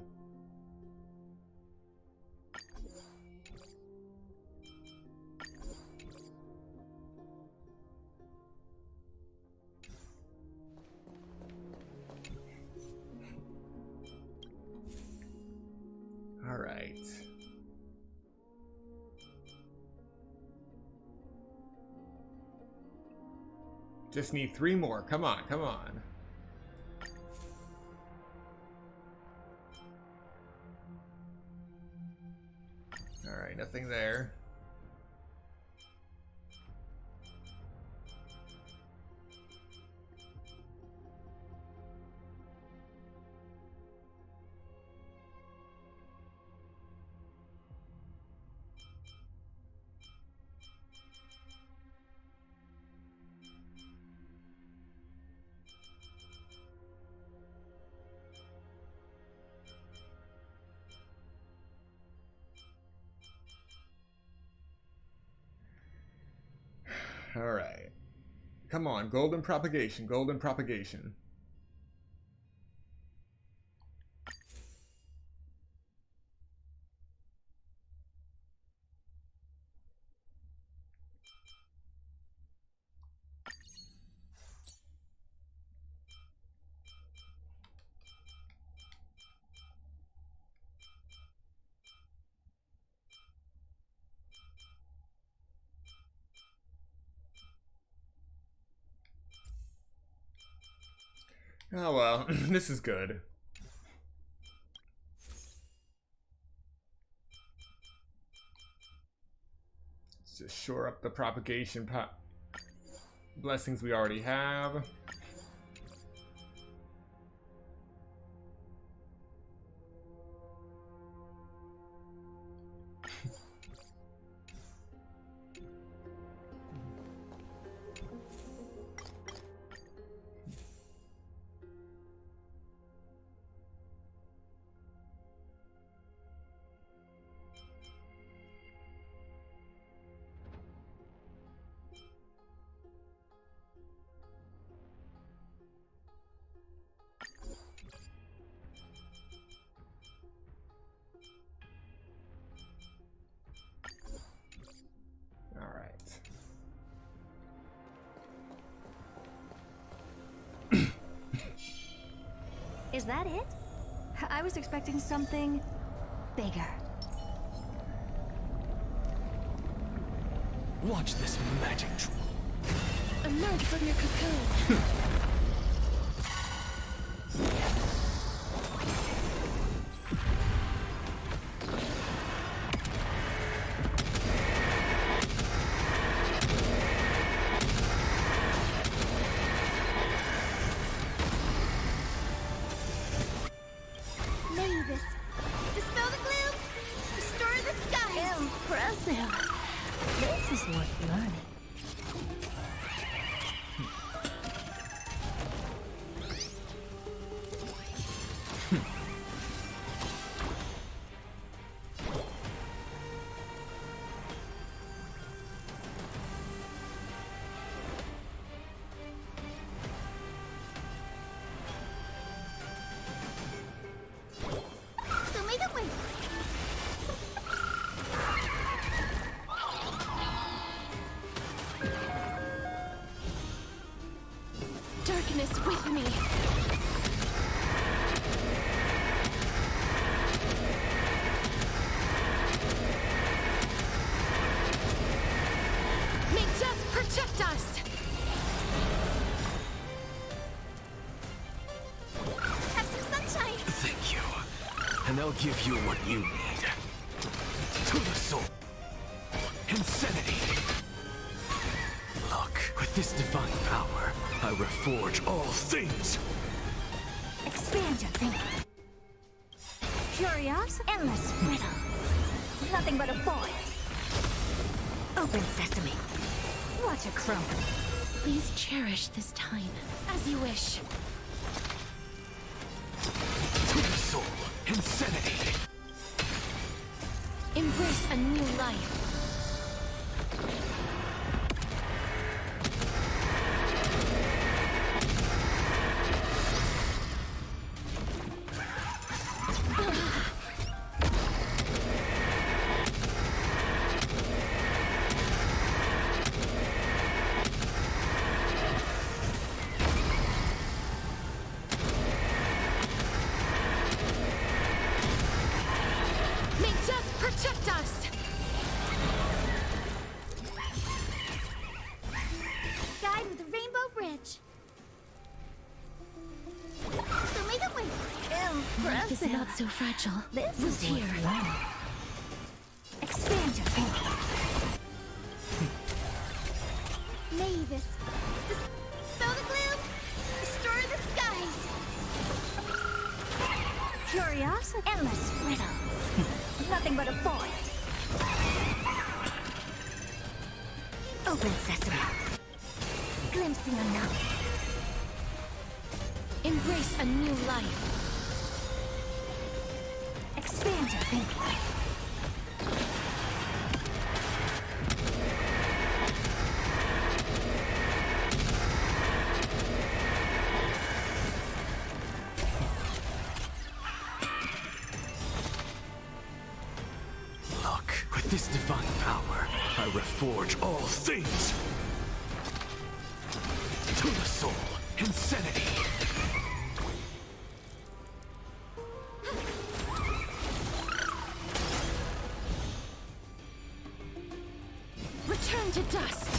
S1: right. Just need 3 more. Come on, come on. Alright, nothing there. Alright. Come on, golden propagation, golden propagation. Oh well, this is good. Let's just shore up the propagation blessings we already have.
S5: Is that it? I was expecting something bigger.
S16: Watch this magic trick.
S14: Emerge from your cocoon.
S6: Dispel the gloom! Restore the skies!
S5: Impressive. This is worth learning.
S14: Darkness with me. May death protect us.
S6: Have some sunshine!
S16: Thank you. And I'll give you what you need. To the soul. Insanity. Look, with this divine power, I reforge all things.
S5: Expand your thinking. Curious, endless riddle. Nothing but a void. Open sesame. Watch it crumble.
S20: Please cherish this time, as you wish.
S16: To the soul. Insanity.
S20: Embrace a new life.
S14: May
S21: protect us!
S6: Guide with the Rainbow Bridge. So make it win.
S20: Life is not so fragile.
S6: This
S20: is here.
S6: Expand your thinking. Mavis, dispel the gloom, restore the skies. Curiosity, endless riddles. Nothing but a void. Open sesame. Glimpse the unknown.
S21: Embrace a new life.
S6: Expand your thinking.
S16: Look, with this divine power, I reforge all things. To the soul, insanity.
S21: Return to dust.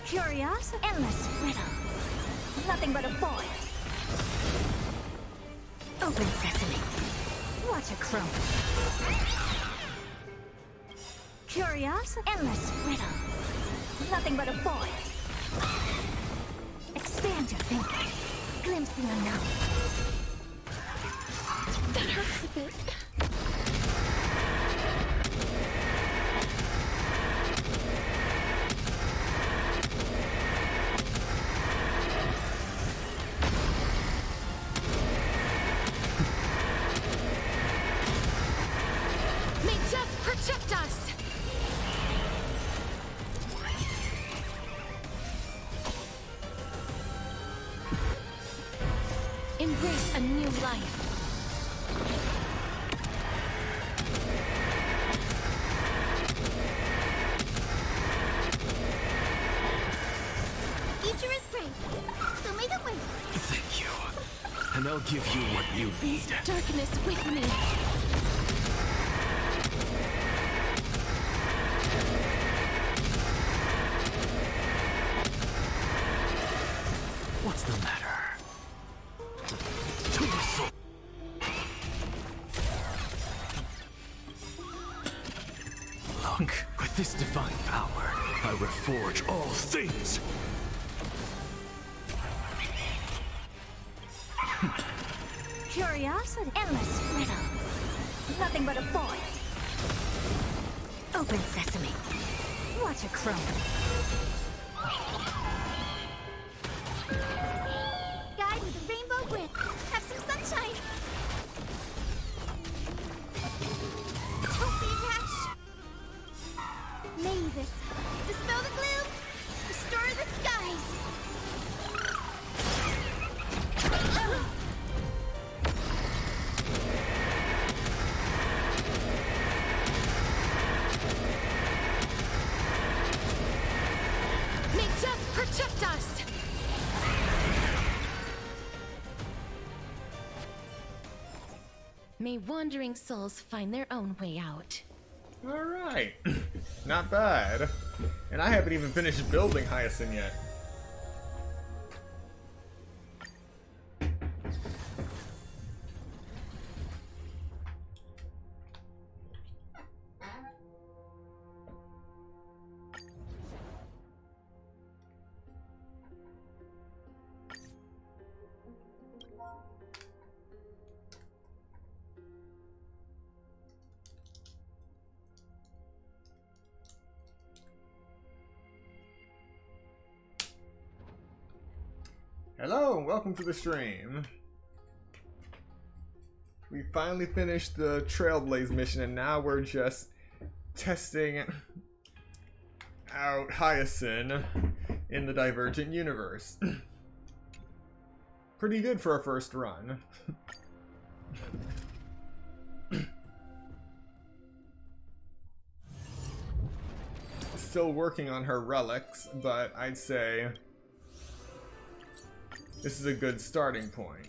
S6: Curiosity, endless riddles. Nothing but a void. Open sesame. Watch a crumble. Curiosity, endless riddles. Nothing but a void. Expand your thinking. Glimpse the unknown.
S21: That hurts a bit. May death protect us! Embrace a new life.
S6: Future is great, so make it win.
S16: Thank you. And I'll give you what you need.
S21: Darkness with me.
S16: What's the matter? To the soul. Look, with this divine power, I reforge all things.
S6: Curiosity, endless riddles. Nothing but a void. Open sesame. Watch a crumble. Guide with the Rainbow Bridge. Have some sunshine. Don't be rash. Mavis, dispel the gloom. Restore the skies.
S21: May death protect us! May wandering souls find their own way out.
S1: Alright. Not bad. And I haven't even finished building Hyacinth yet. Hello, and welcome to the stream. We finally finished the Trailblaze mission, and now we're just testing out Hyacinth in the Divergent universe. Pretty good for our first run. Still working on her relics, but I'd say This is a good starting point.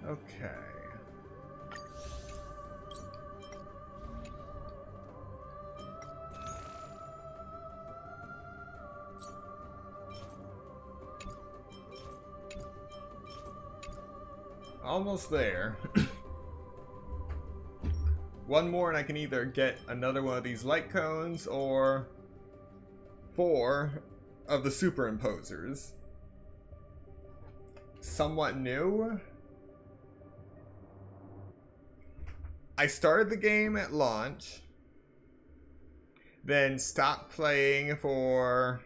S1: Okay. Almost there. One more and I can either get another one of these light cones or 4 of the superimposers. Somewhat new. I started the game at launch, then stopped playing for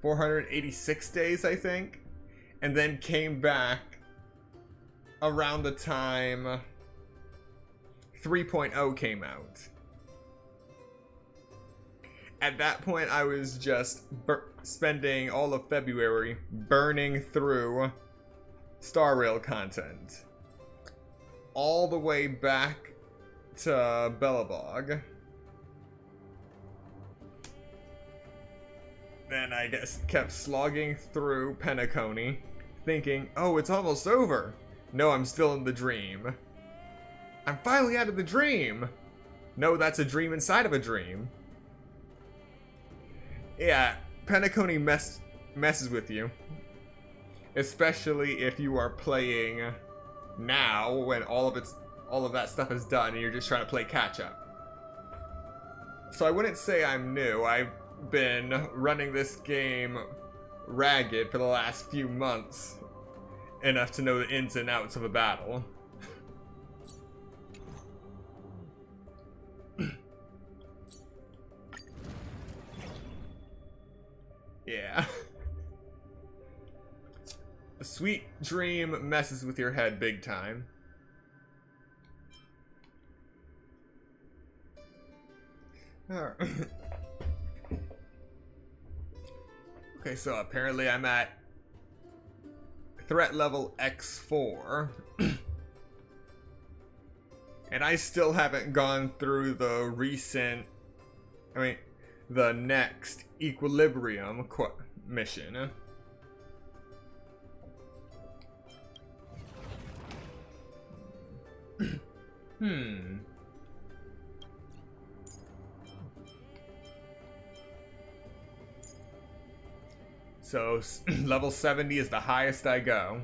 S1: 486 days, I think, and then came back around the time 3.0 came out. At that point, I was just spending all of February burning through Star Rail content. All the way back to Belobog. Then I guess kept slogging through Penacony, thinking, oh, it's almost over. No, I'm still in the dream. I'm finally out of the dream. No, that's a dream inside of a dream. Yeah, Penacony messes with you. Especially if you are playing now, when all of that stuff is done and you're just trying to play catch up. So I wouldn't say I'm new. I've been running this game ragged for the last few months, enough to know the ins and outs of a battle. Yeah. A sweet dream messes with your head big time. Alright. Okay, so apparently I'm at threat level X4. And I still haven't gone through the the next Equilibrium mission. So, level 70 is the highest I go.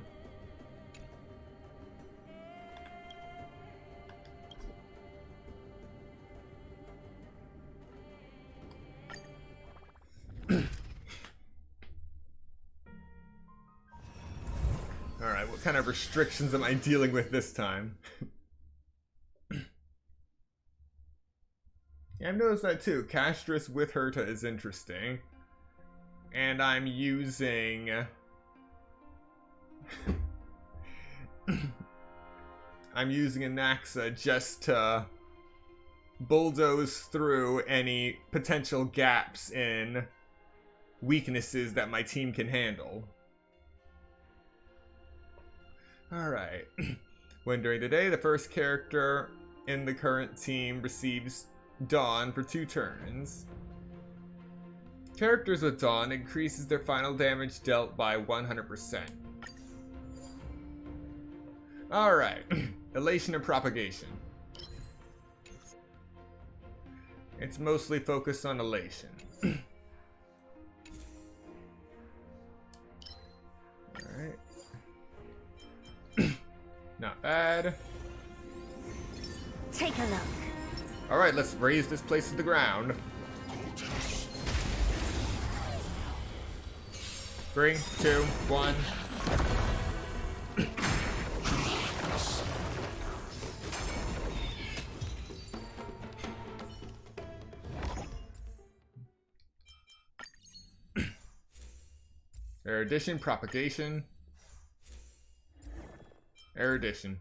S1: Alright, what kind of restrictions am I dealing with this time? Yeah, I've noticed that too. Castress with Herta is interesting. And I'm using... I'm using Anaxa just to bulldoze through any potential gaps in weaknesses that my team can handle. Alright. When during the day, the first character in the current team receives Dawn for 2 turns. Characters with Dawn increases their final damage dealt by 100%. Alright. Elation and Propagation. It's mostly focused on elation. Alright. Not bad.
S5: Take a look.
S1: Alright, let's raise this place to the ground. 3, 2, 1. Erudition, propagation. Erudition.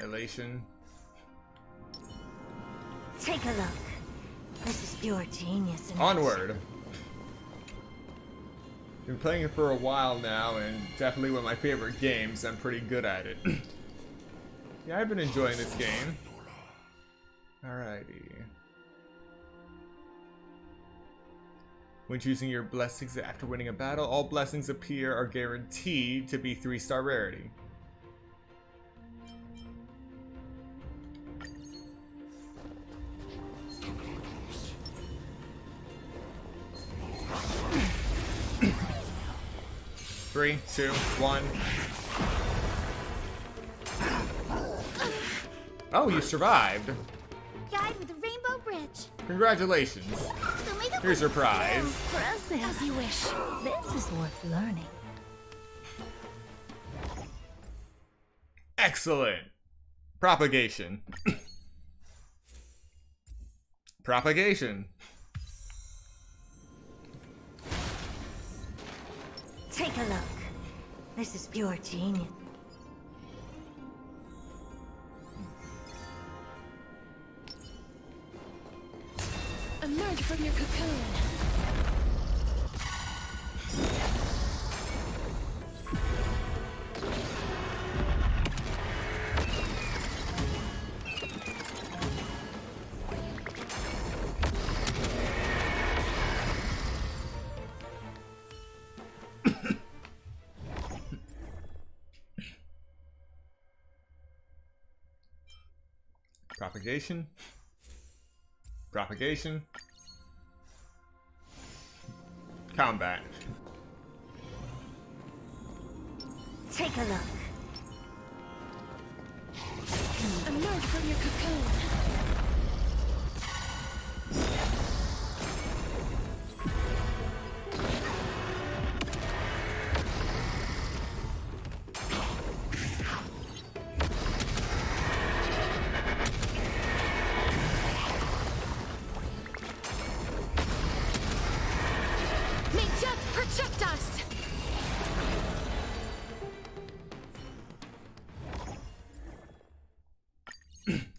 S1: Elation.
S5: Take a look. This is pure genius.
S1: Onward. Been playing it for a while now, and definitely one of my favorite games. I'm pretty good at it. Yeah, I've been enjoying this game. Alrighty. When choosing your blessings after winning a battle, all blessings appear are guaranteed to be 3-star rarity. Three, two, one. Oh, you survived.
S6: Guide with the Rainbow Bridge.
S1: Congratulations. Here's your prize.
S5: Impressive. As you wish. This is worth learning.
S1: Excellent. Propagation. Propagation.
S5: Take a look. This is pure genius.
S14: Emerge from your cocoon.
S1: Propagation. Propagation. Combat.
S5: Take a look.
S14: Emerge from your cocoon.
S6: Protect us!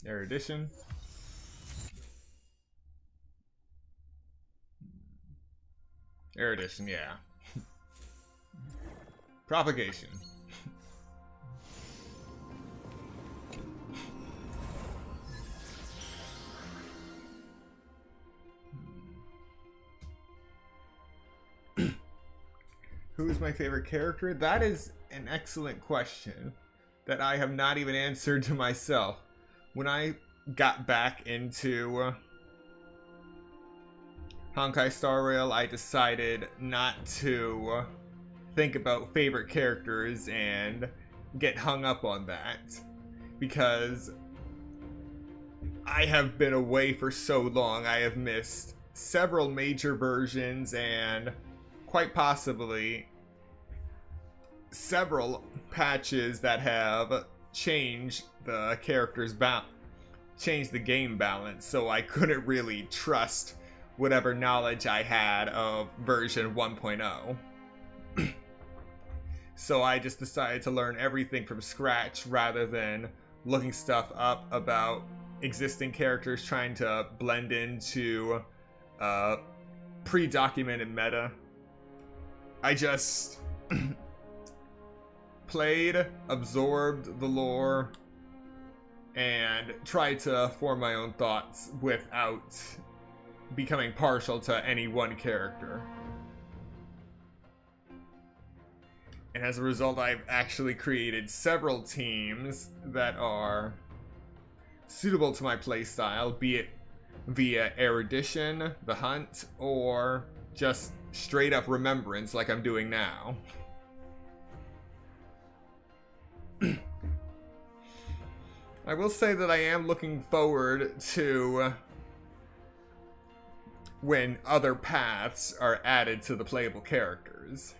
S1: Erudition. Erudition, yeah. Propagation. Who's my favorite character? That is an excellent question that I have not even answered to myself. When I got back into Honkai Star Rail, I decided not to think about favorite characters and get hung up on that, because I have been away for so long. I have missed several major versions and quite possibly several patches that have changed the character's changed the game balance, so I couldn't really trust whatever knowledge I had of version 1.0. So I just decided to learn everything from scratch rather than looking stuff up about existing characters, trying to blend into pre-documented meta. I just played, absorbed the lore, and tried to form my own thoughts without becoming partial to any one character. And as a result, I've actually created several teams that are suitable to my playstyle, be it via erudition, the hunt, or just straight up remembrance like I'm doing now. I will say that I am looking forward to when other paths are added to the playable characters.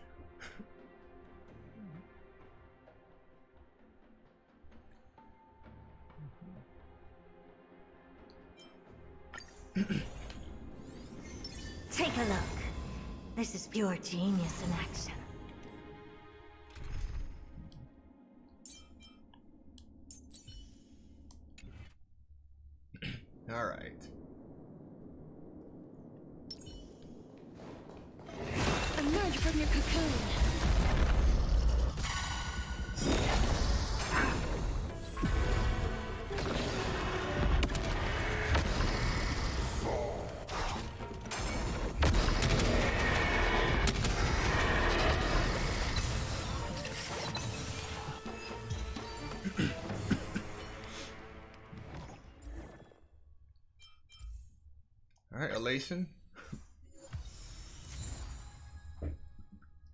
S5: Take a look. This is pure genius in action.
S1: All right.
S14: Emerge from your cocoon.
S1: Alright, elation.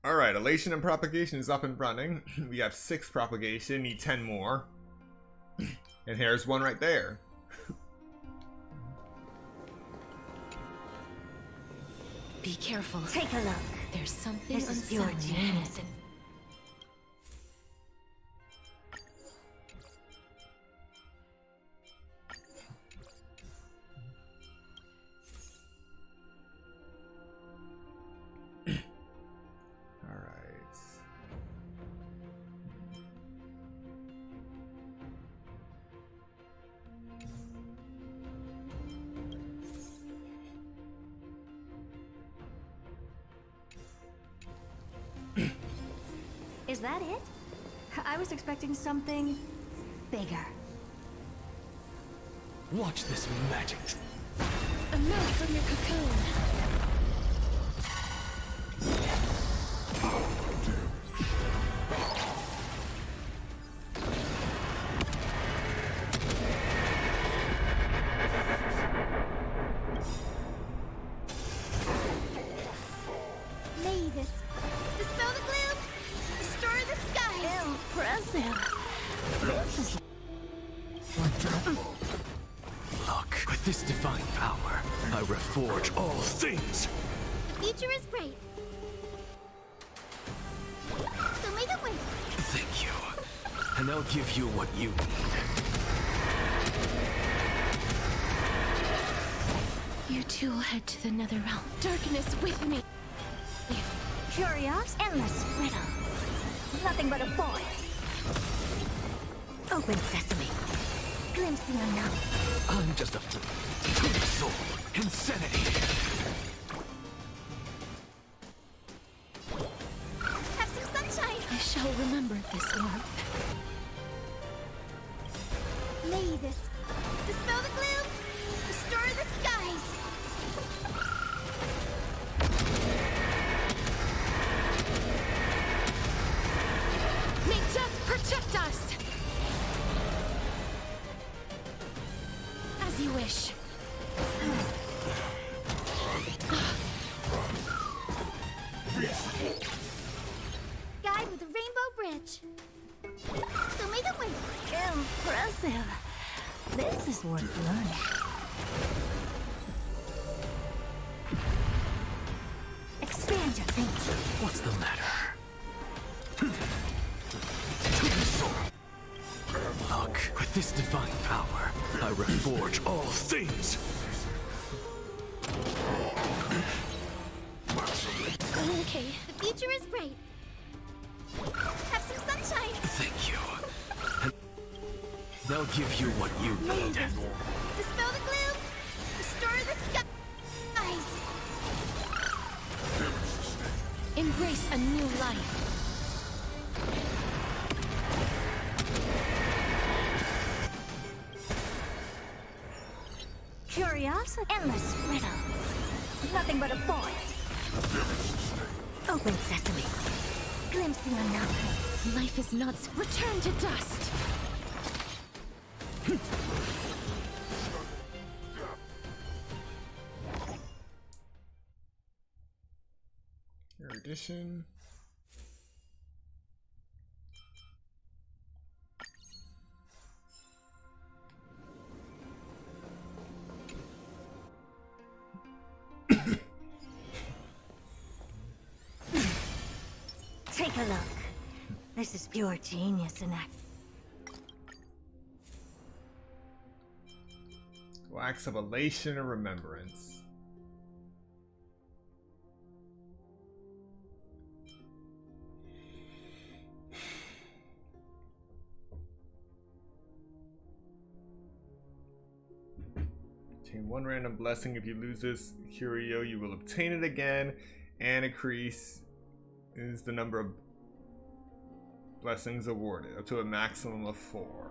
S1: Alright, elation and propagation is up and running. We have 6 propagation, need 10 more. And here's one right there.
S14: Be careful.
S5: Take a look.
S14: There's something
S5: This is pure
S14: unsettling
S5: genius.
S14: ahead.
S5: Is that it? I was expecting something bigger.
S16: Watch this magic.
S14: Emerge from your cocoon.
S6: Mavis, dispel the gloom, restore the skies.
S5: Impressive.
S16: Look, with this divine power, I reforge all things.
S6: The future is bright. So may the win.
S16: Thank you. And I'll give you what you need.
S14: You two will head to the nether realm. Darkness with me.
S5: Curious, endless riddle. Nothing but a void. Open sesame. Glimpse the unknown.
S16: I'm just a fool. To my soul. Insanity.
S6: Have some sunshine.
S14: I shall remember this warmth.
S6: Mavis, dispel the gloom, restore the skies.
S14: May death protect us! As you wish.
S6: Guide with the rainbow bridge. So may the win.
S5: Impressive. This is worth learning. Expand your thinking.
S16: What's the matter? Look, with this divine power, I reforge all things.
S6: Okay, the future is bright. Have some sunshine.
S16: Thank you. And I'll give you what you need.
S6: Mavis, dispel the gloom, restore the skies.
S14: Embrace a new life.
S5: Curiosity, endless riddle. Nothing but a void. Open sesame. Glimpse the unknown.
S14: Life is not return to dust.
S1: Erudition.
S5: Take a look. This is pure genius in act.
S1: Wow. Wax of elation and remembrance. Obtain one random blessing. If you lose this curio, you will obtain it again, and increase is the number of blessings awarded up to a maximum of 4.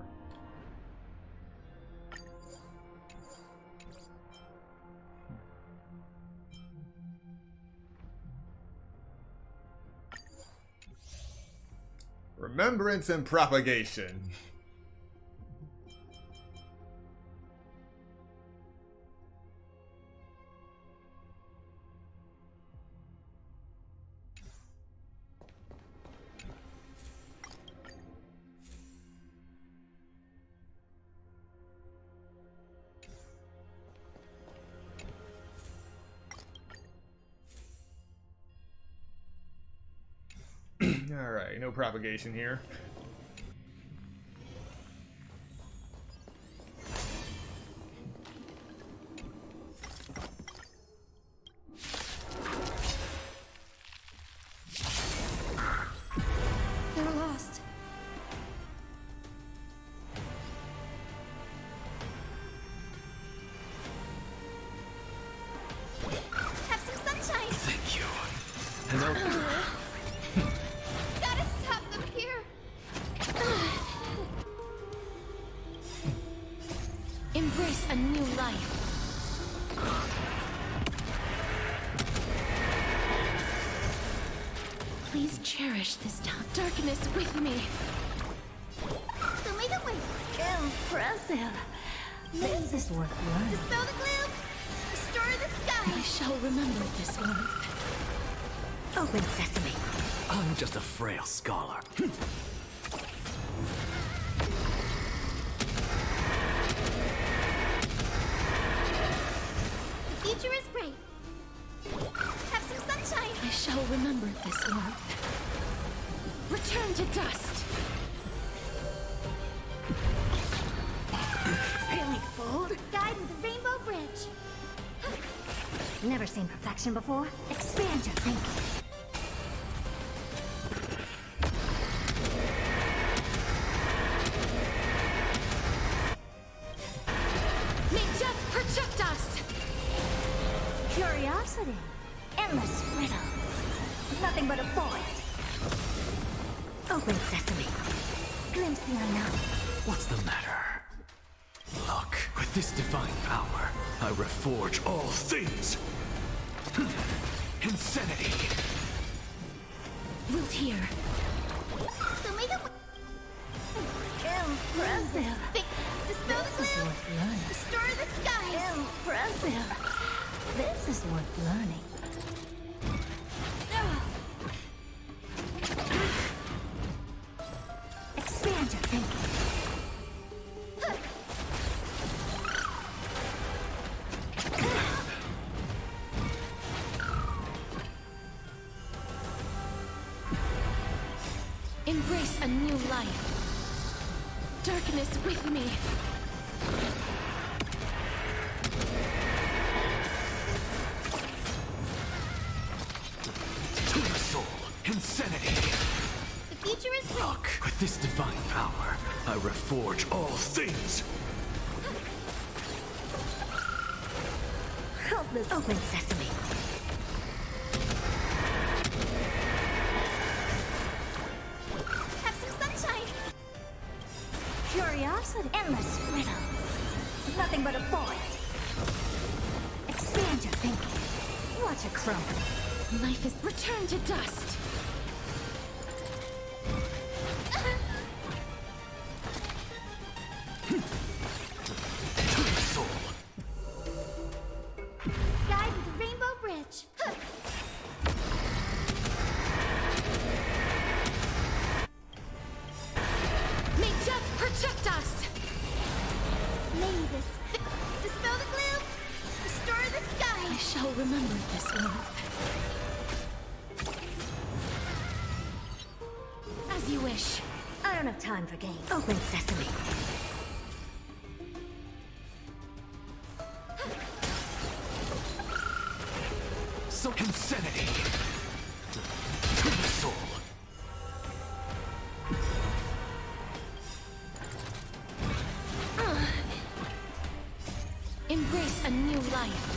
S1: Remembrance and propagation. Alright, no propagation here.
S2: They're lost. Have some sunshine!
S16: Thank you. Hello?
S2: Gotta stop them here! Embrace a new life. Please cherish this time. Darkness with me. So make it win. Impressive.
S7: This is worth learning.
S2: Dispel the gloom. Restore the sky. I shall remember this one.
S7: Open sesame.
S16: I'm just a frail scholar.
S2: The future is bright. Have some sunshine. I shall remember this one. Return to dust.
S15: Really, fool?
S2: Guide with the rainbow bridge.
S15: Never seen perfection before? Expand your thinking.
S2: May death protect us!
S15: Curiosity. Endless riddles. Nothing but a void. Open sesame. Glimpse the unknown.
S16: What's the matter? Look, with this divine power, I reforge all things. Insanity.
S2: Root here. So make it
S15: Impressive.
S2: Dispel the gloom. Restore the skies.
S15: Impressive.
S7: This is worth learning.
S15: Expand your thinking.
S2: Embrace a new life. Darkness with me.
S16: To the soul, insanity.
S2: The future is bright.
S16: Look, with this divine power, I reforge all things.
S15: Helpless. Open sesame.
S2: Have some sunshine.
S15: Curiosity. Endless riddles. Nothing but a void. Expand your thinking. Watch it crumble.
S2: Life is returned to dust.
S16: To the soul.
S2: Guide with the rainbow bridge. May death protect us. May this dispel the gloom. Restore the skies. I shall remember this one. As you wish.
S15: I don't have time for games. Open sesame.
S16: so insanity to the soul.
S20: Embrace a new life.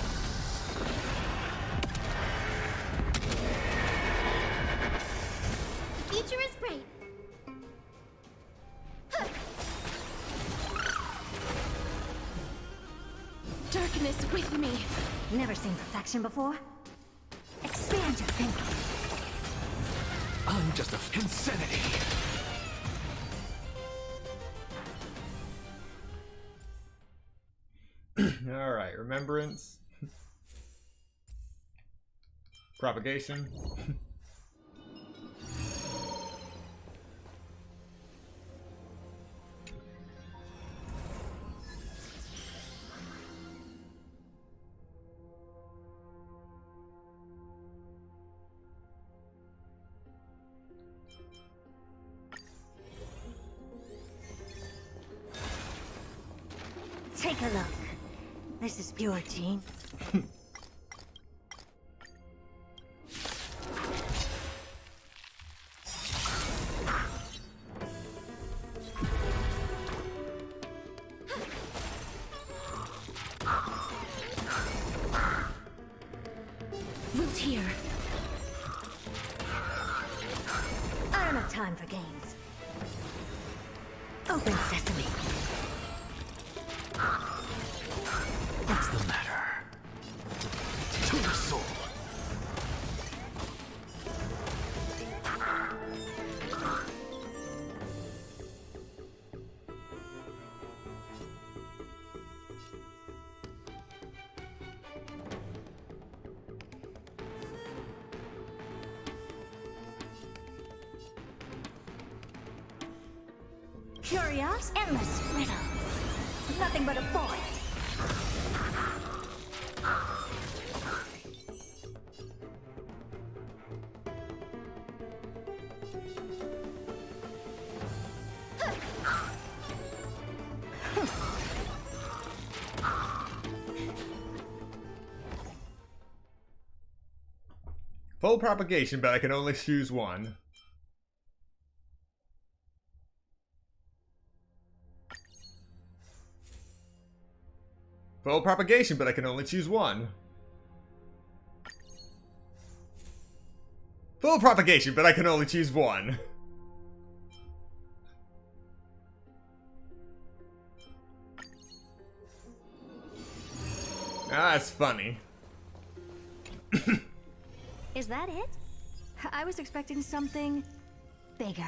S6: The future is bright. Darkness with me.
S5: Never seen perfection before? Expand your thinking.
S16: I'm just a insanity.
S1: Alright, remembrance. Propagation.
S5: Take a look. This is pure gene.
S20: Root here.
S5: I don't have time for games. Open sesame.
S16: What's the matter? To the soul.
S5: Curious, endless riddles. Nothing but a void.
S1: Full propagation, but I can only choose one. Full propagation, but I can only choose one. Full propagation, but I can only choose one. Ah, that's funny.
S5: Is that it? I was expecting something bigger.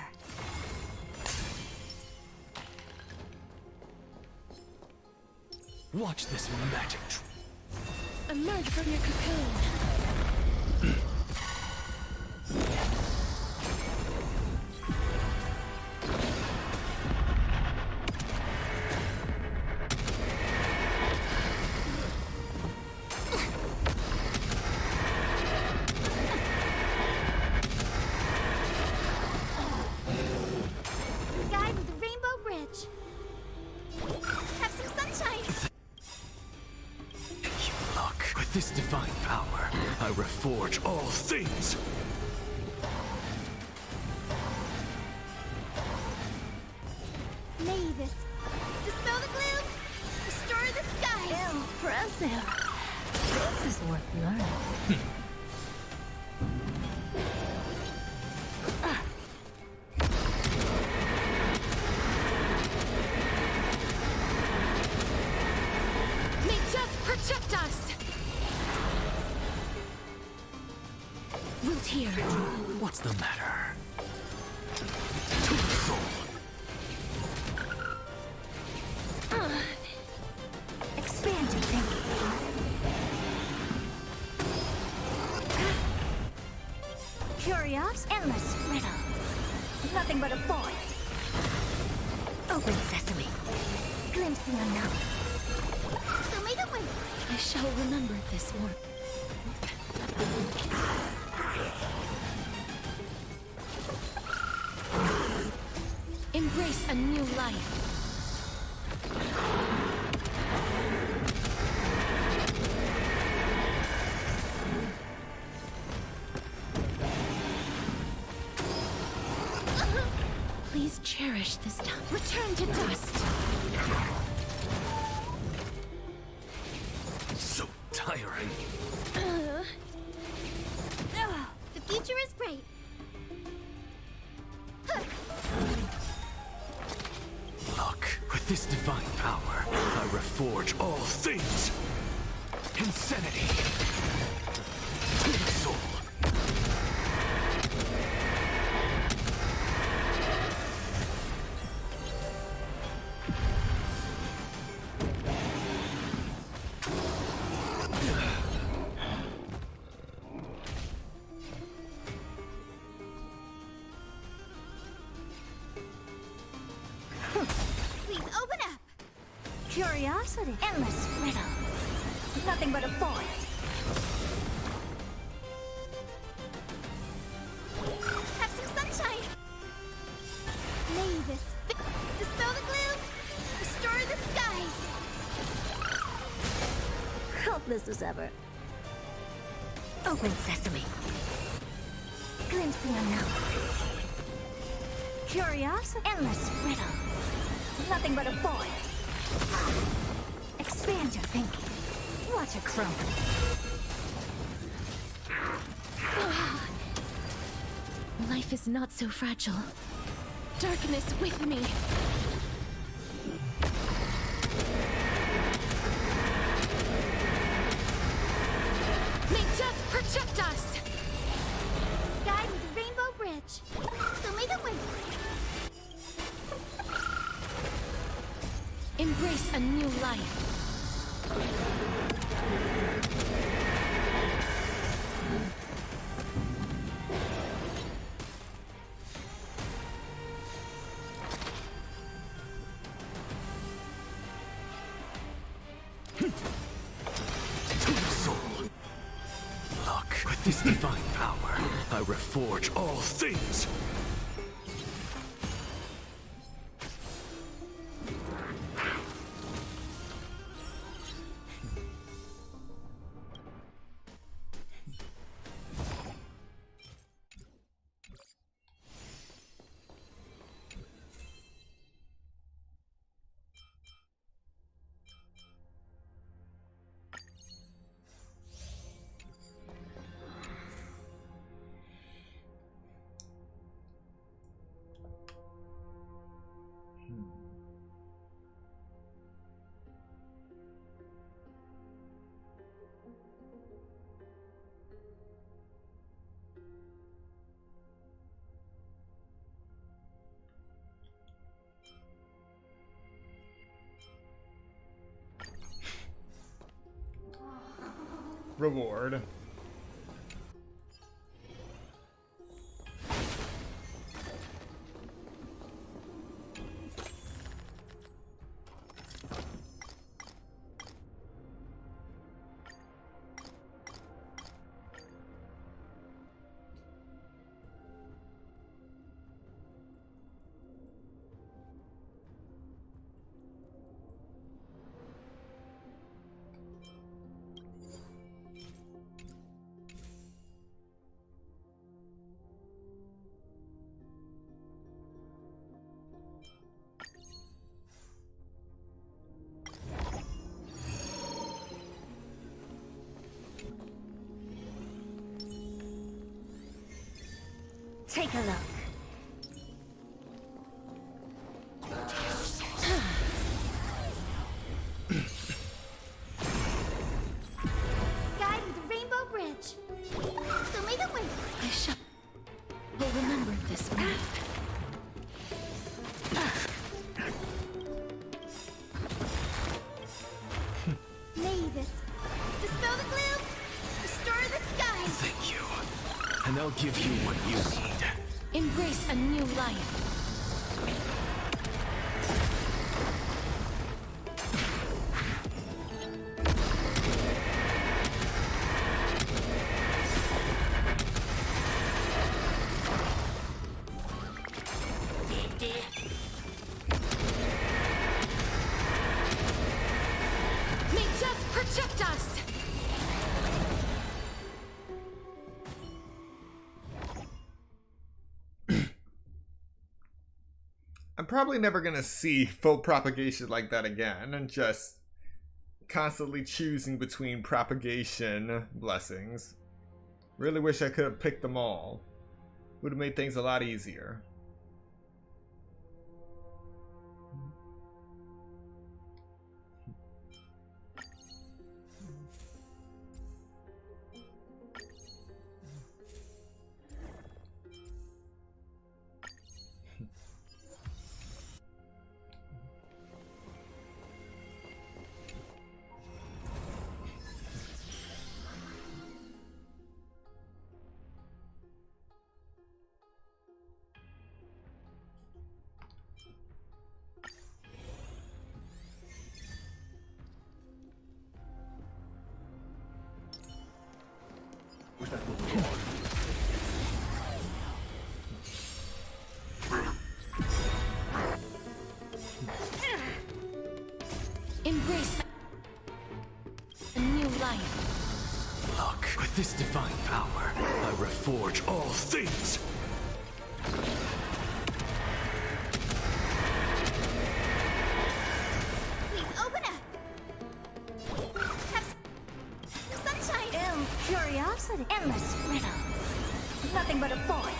S16: Watch this magic trick.
S14: Emerge from your cocoon.
S6: Guide with the Rainbow Bridge. Have some sunshine.
S16: Look, with this divine power, I reforge all things.
S6: May this dispel the gloom, restore the skies.
S5: Impressive. This is worth learning.
S14: May death protect us!
S20: Root here.
S16: What's the matter? To the soul.
S5: Expand your thinking. Curious, endless riddles. Nothing but a void. Open sesame. Glimpse the unknown.
S6: So may the wind.
S20: I shall remember this one. Embrace a new life. Please cherish this time. Return to dust.
S16: So tiring.
S6: The future is bright.
S16: Look, with this divine power, I reforge all things. Insanity. To the soul.
S6: Please open up.
S5: Curiosity. Endless riddles. Nothing but a void.
S6: Have some sunshine. May this dispel the gloom, restore the skies.
S5: Helpless as ever. Open sesame. Glimpse the unknown. Curiosity. Endless riddles. Nothing but a void. Expand your thinking. Watch it crumble.
S20: Life is not so fragile. Darkness with me. May death protect us!
S6: Guide with the Rainbow Bridge. So may the wind.
S20: Embrace a new life.
S16: To the soul. Look, with this divine power, I reforge all things.
S1: Reward.
S5: Take a look.
S6: Guide with the Rainbow Bridge. So may the wind.
S20: Will remember this path.
S6: May this dispel the gloom, restore the skies.
S16: Thank you. And I'll give you what you need.
S20: Embrace a new life. May death protect us!
S1: I'm probably never gonna see full propagation like that again, and just constantly choosing between propagation blessings. Really wish I could have picked them all. Would have made things a lot easier.
S20: Embrace a new life.
S16: Look, with this divine power, I reforge all things.
S6: Please open up. Have some sunshine.
S5: Curiosity. Endless riddles. Nothing but a void.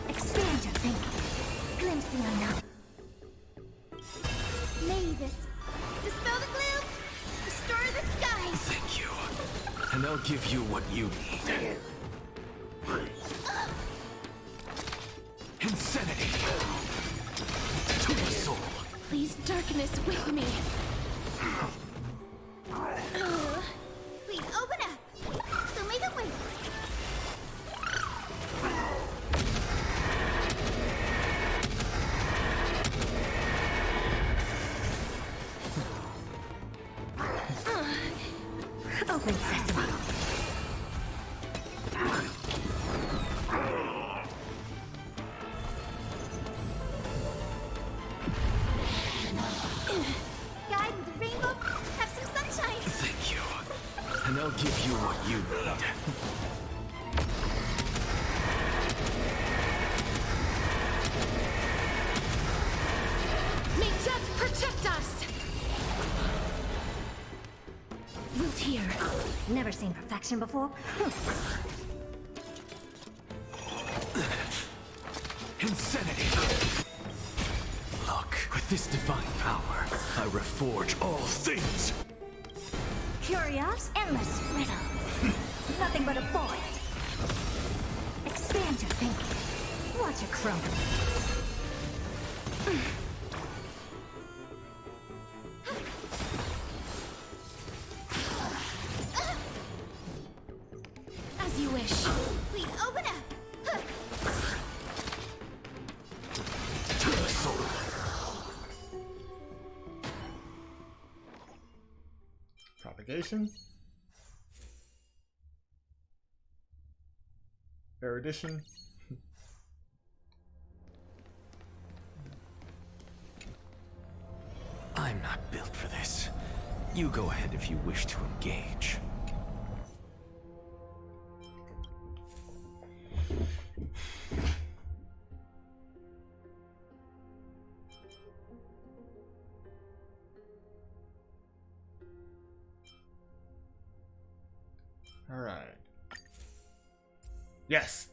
S5: Expand your thinking. Glimpse the unknown.
S6: May this dispel the gloom, restore the skies.
S16: Thank you. And I'll give you what you need. Insanity. To the soul.
S20: Please, darkness, with me.
S6: Please open up. So make a way.
S5: Open sesame.
S6: Guide with the rainbow. Have some sunshine.
S16: Thank you. And I'll give you what you need.
S20: May death protect us!
S5: Root here. Never seen perfection before.
S16: Insanity. Look, with this divine power, I reforge all things.
S5: Curious, endless riddles. Nothing but a void. Expand your thinking. Watch it crumble.
S20: As you wish.
S6: Please open up.
S16: To the soul.
S1: Propagation. Erudition.
S16: I'm not built for this. You go ahead if you wish to engage.
S1: All right. Yes.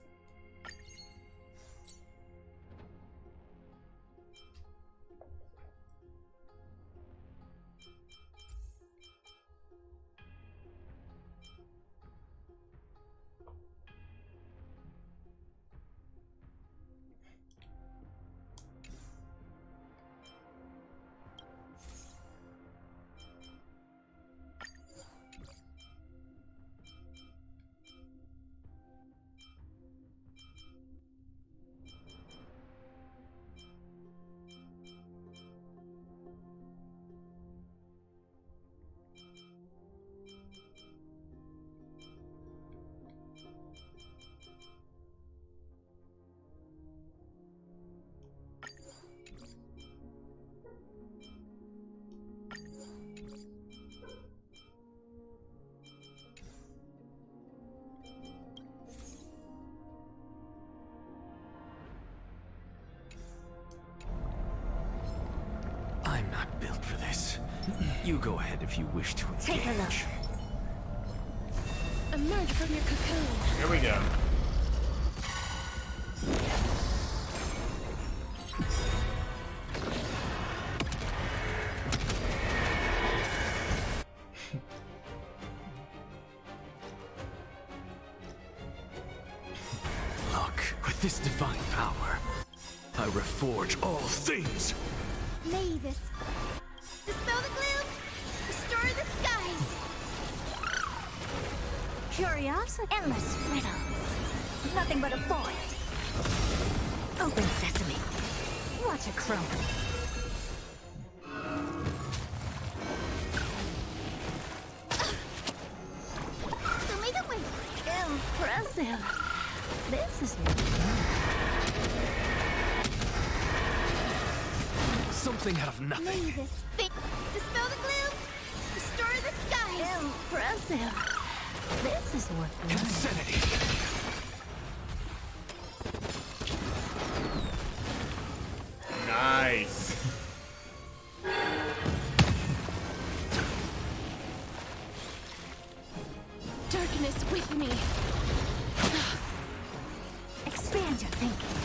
S16: You go ahead if you wish to engage.
S20: Take a look. Emerge from your cocoon.
S1: Here we go.
S16: Look, with this divine power, I reforge all things.
S6: May this dispel the gloom, restore the skies.
S20: Curiosity. Endless riddles. Nothing but a void. Open sesame. Watch it crumble.
S6: Show me the way.
S20: Impressive. This is
S16: Something out of nothing.
S6: May this dispel the gloom, restore the skies.
S20: impressive. This is worth
S16: Insanity.
S1: Nice.
S20: darkness with me. Expand your thinking.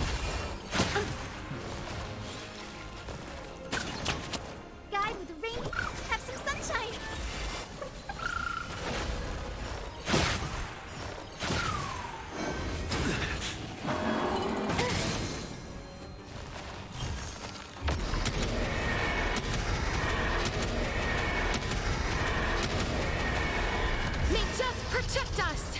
S6: Guide with the rain, have some sunshine.
S20: May death protect us!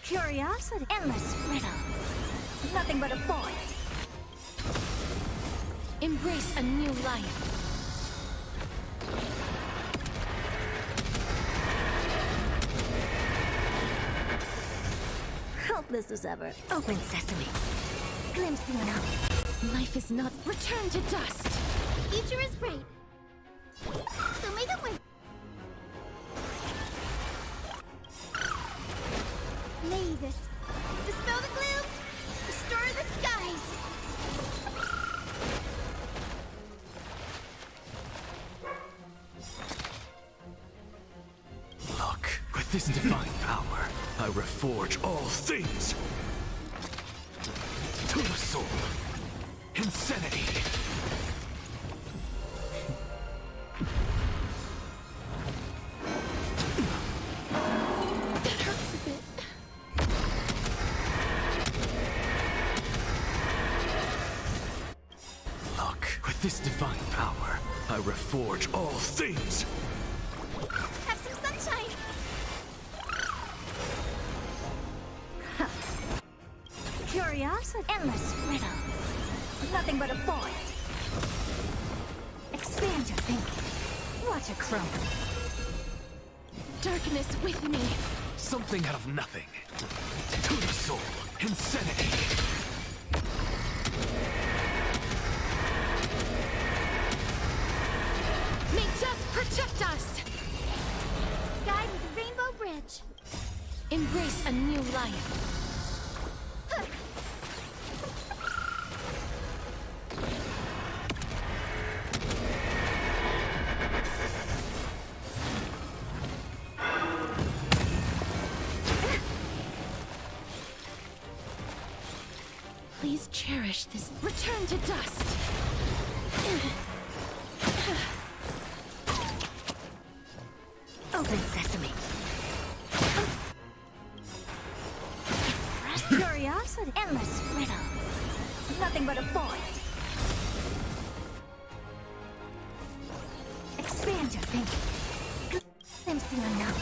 S20: Curiosity. Endless riddles. Nothing but a void. Embrace a new life. Helpless as ever. Open sesame. Glimpse the unknown. Life is not. Return to dust.
S6: Future is bright. So may the way. May this dispel the gloom, restore the skies.
S16: Look, with this divine power, I reforge all things. To the soul. Insanity.
S20: That hurts a bit.
S16: Look, with this divine power, I reforge all things.
S6: Have some sunshine.
S20: Curiosity. Endless riddles. Nothing but a void. Expand your thinking. Watch it crumble. Darkness with me.
S16: Something out of nothing. To the soul. Insanity.
S20: May death protect us!
S6: Guide with the rainbow bridge.
S20: Embrace a new life. Please cherish this. Return to dust. Open sesame. Curiosity. Endless riddles. Nothing but a void. Expand your thinking. Glimpse the unknown.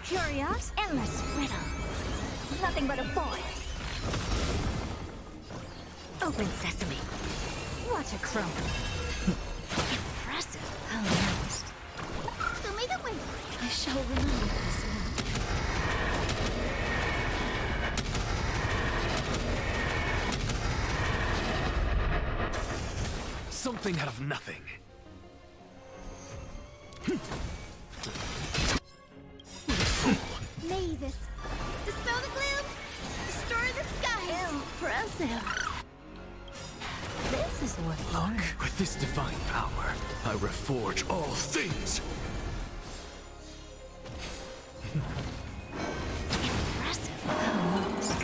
S20: Curiosity. Endless riddles. Nothing but a void. Open sesame. Watch it crumble. Impressive. Almost.
S6: So may the way.
S20: I shall remember this one.
S16: Something out of nothing.
S6: May this dispel the gloom, restore the skies.
S20: Impressive.
S7: This is worth
S16: Look,
S7: learning.
S16: with this divine power, I reforge all things.
S20: Impressive.
S7: Almost.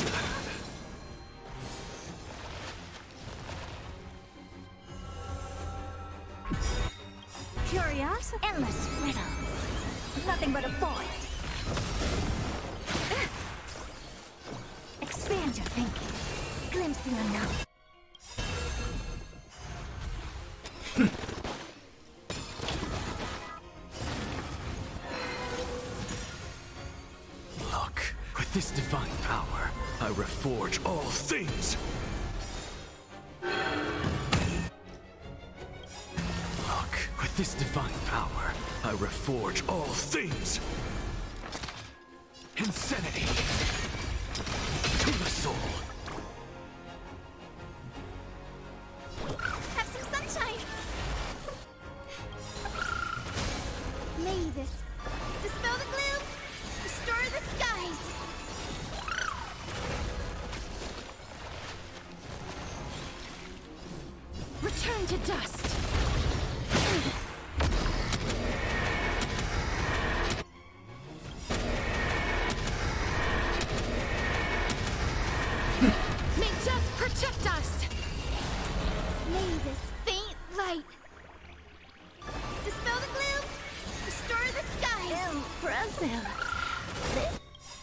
S20: Curiosity. Endless riddle. Nothing but a void. Expand your thinking. Glimpse the unknown.
S16: Look, with this divine power, I reforge all things. Look, with this divine power, I reforge all things. Insanity to the soul.
S6: Have some sunshine! Mavis, dispel the gloom, restore the skies! Return to dust! May death protect us! May this faint light dispel the gloom, restore the skies!
S20: Impressive.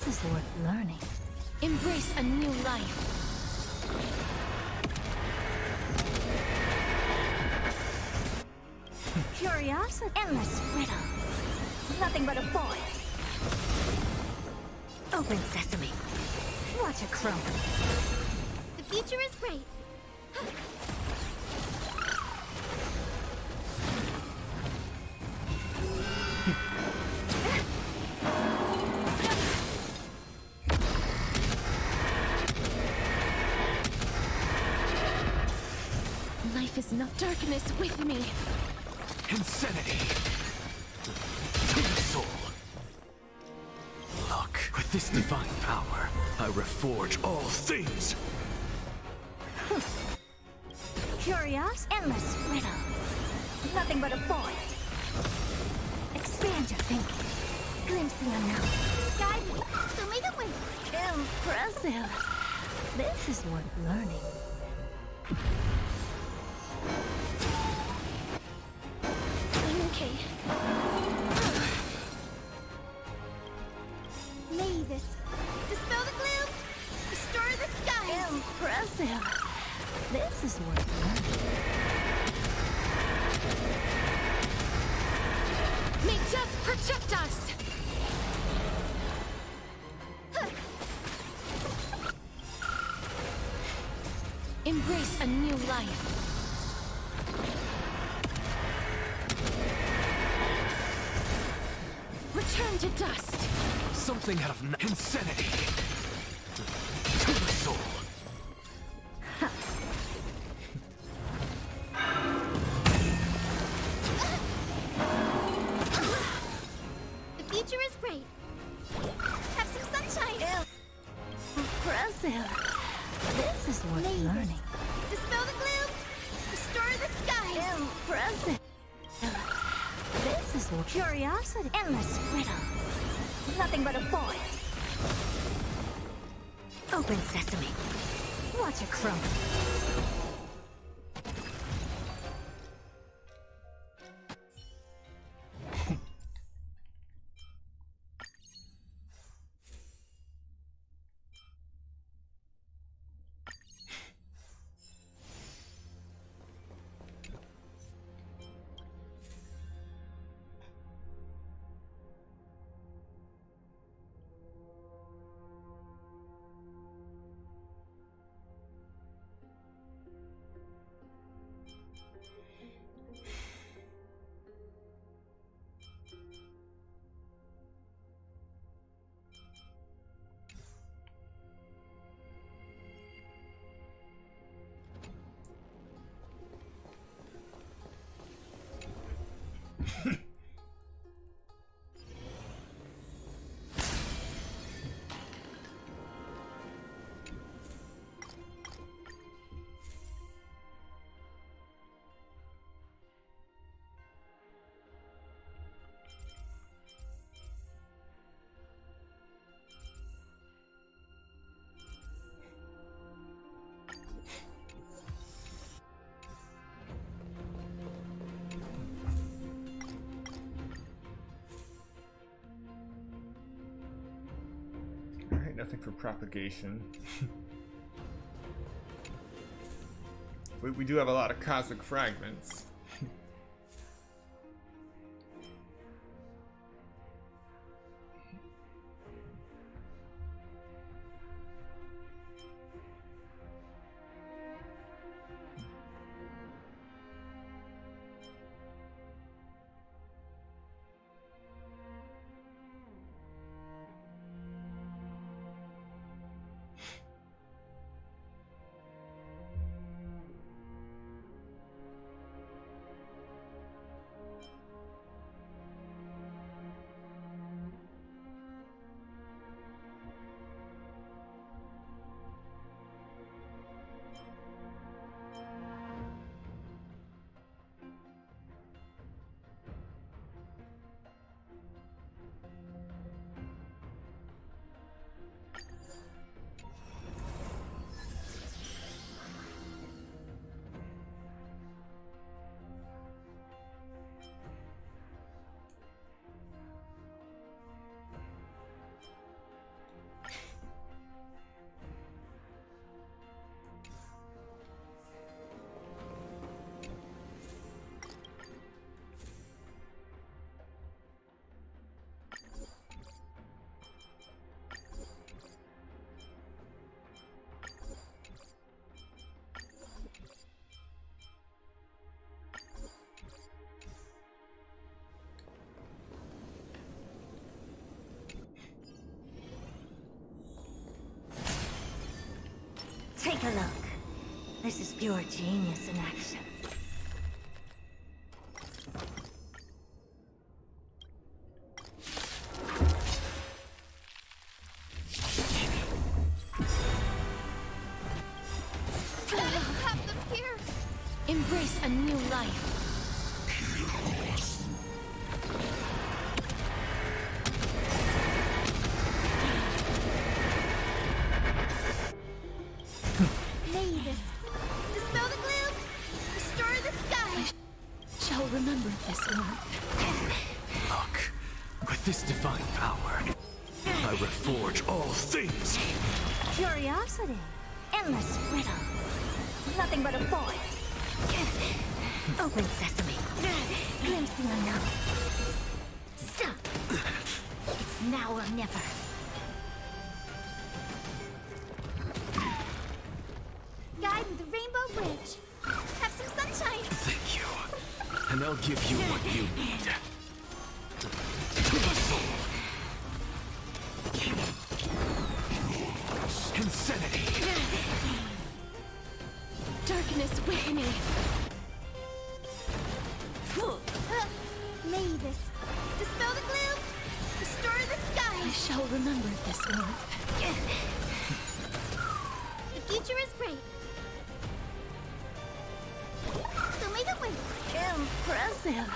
S20: This is worth learning.
S6: Embrace a new life.
S20: Curiosity. Endless riddle. Nothing but a void. Open sesame. Watch it crumble.
S6: The future is bright. Life is not darkness with me.
S16: Insanity to the soul. Look, with this divine power, I reforge all things.
S20: Curiosity. Endless riddle. Nothing but a void. Expand your thinking. Glimpse the unknown.
S6: Guide me. Show me the way.
S20: Impressive. This is worth learning.
S6: I'm okay. Mavis, dispel the gloom, restore the skies!
S20: Impressive. This is worth learning.
S6: May death protect us! Embrace a new life. Return to dust.
S16: Something out of insanity to the soul.
S6: The future is bright. Have some sunshine.
S20: Impressive. This is worth
S6: Mavis,
S20: learning.
S6: dispel the gloom, restore the skies.
S20: Impressive. This is worth curiosity. Endless riddle. Nothing but a void. Open sesame. Watch it crumble.
S1: nothing for propagation. We do have a lot of cosmic fragments.
S20: Take a look. This is pure genius in action.
S6: Have them here. Embrace a new life. Dispel the gloom! Restore the sky!
S10: Shall remember this one.
S16: Look, with this divine power, I reforge all things.
S20: Curiosity. Endless riddle. Nothing but a void. Open sesame. Glimpse the unknown. So, it's now or never.
S6: Guide with the rainbow bridge. Have some sunshine.
S16: Thank you. And I'll give you what you need. To the soul. Insanity.
S6: Darkness with me. Mavis, dispel the gloom. Restore the sky.
S10: I shall remember this one.
S6: The future is bright. So make it win.
S20: Impressive.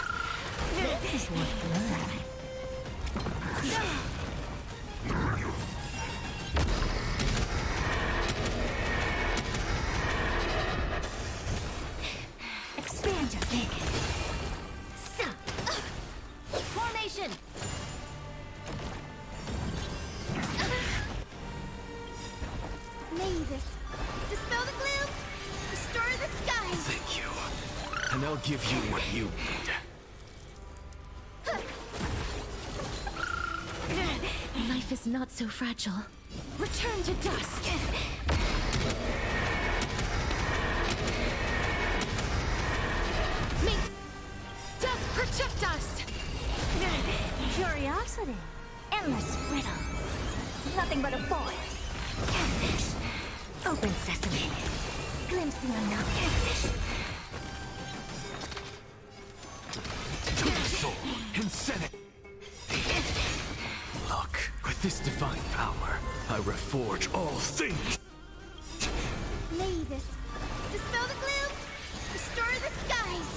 S20: This is worth learning. Expand your thinking. So. Formation.
S6: Mavis, dispel the gloom. Restore the sky.
S16: Thank you. And I'll give you what you need.
S10: Life is not so fragile. Return to dust. May death protect us.
S20: Curiosity. Endless riddle. Nothing but a void. Open sesame. Glimpse the unknown.
S16: To the soul. Insanity. Look, with this divine power, I reforge all things.
S6: Mavis, dispel the gloom. Restore the skies.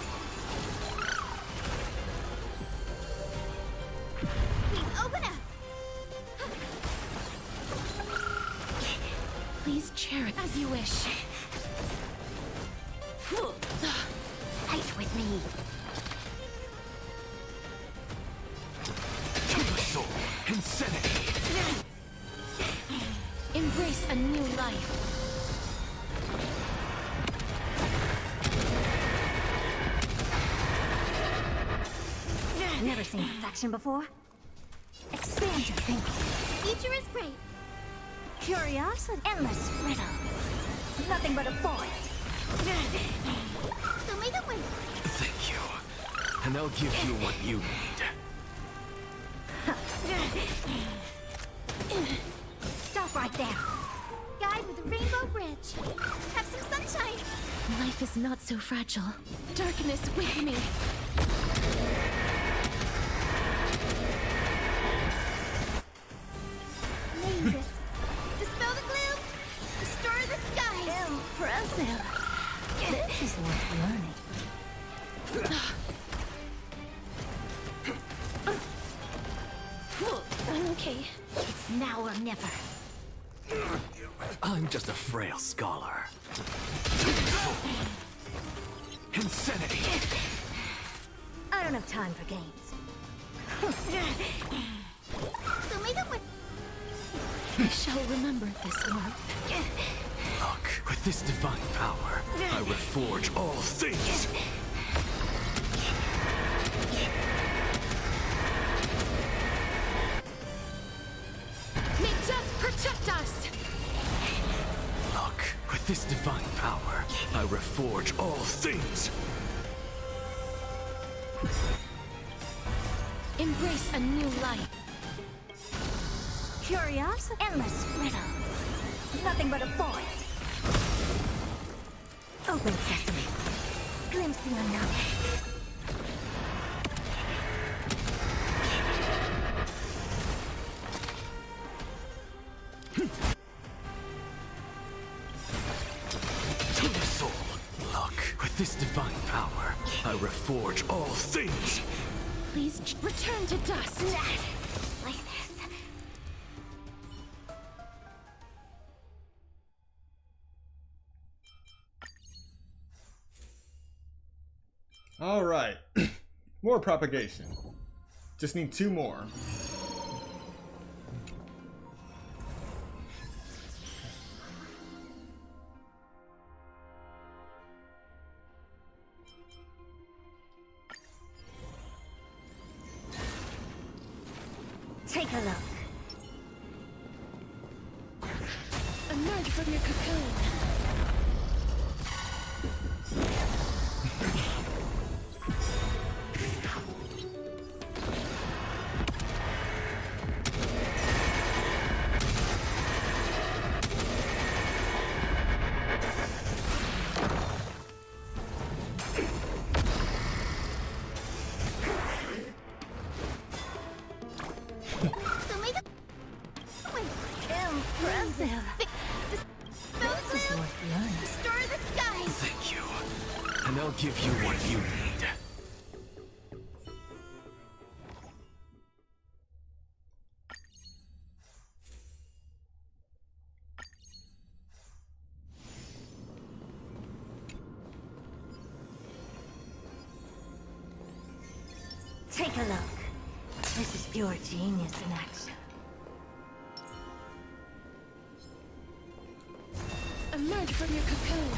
S6: Please open up.
S10: Please chair it as you wish.
S20: Fight with me.
S16: To the soul. Insanity.
S21: Embrace a new life.
S20: Never seen perfection before? Expand your thinking.
S6: Future is great.
S20: Curiosity. Endless riddle. Nothing but a void.
S6: So make it win.
S16: Thank you. And I'll give you what you need.
S20: Stop right there.
S6: Guide with a rainbow bridge. Have some sunshine.
S21: Life is not so fragile.
S6: Darkness with me. Mavis, dispel the gloom. Restore the skies.
S20: Impressive. This is worth learning.
S6: Okay,
S20: It's now or never.
S16: I'm just a frail scholar. Insanity!
S20: I don't have time for games.
S6: so make it win.
S21: I shall remember this one.
S16: Look, with this divine power, I reforge all things!
S21: May death protect us!
S16: Look, with this divine power, I reforge all things!
S21: Embrace a new life.
S20: Curiosity. Endless riddle. Nothing but a void. Open sesame. Glimpse the unknown.
S16: To the soul. Look, with this divine power, I reforge all things!
S21: Please return to dust.
S20: Like this.
S1: Alright. More propagation. Just need 2 more.
S20: Take a look.
S21: Emerge from your cocoon.
S6: So make it win.
S20: Impressive.
S6: Dispel the
S20: This is
S6: gloom.
S20: worth learning.
S6: Restore the skies.
S16: Thank you. And I'll give you what you need.
S20: Take a look. This is pure genius in action.
S21: Emerge from your cocoon.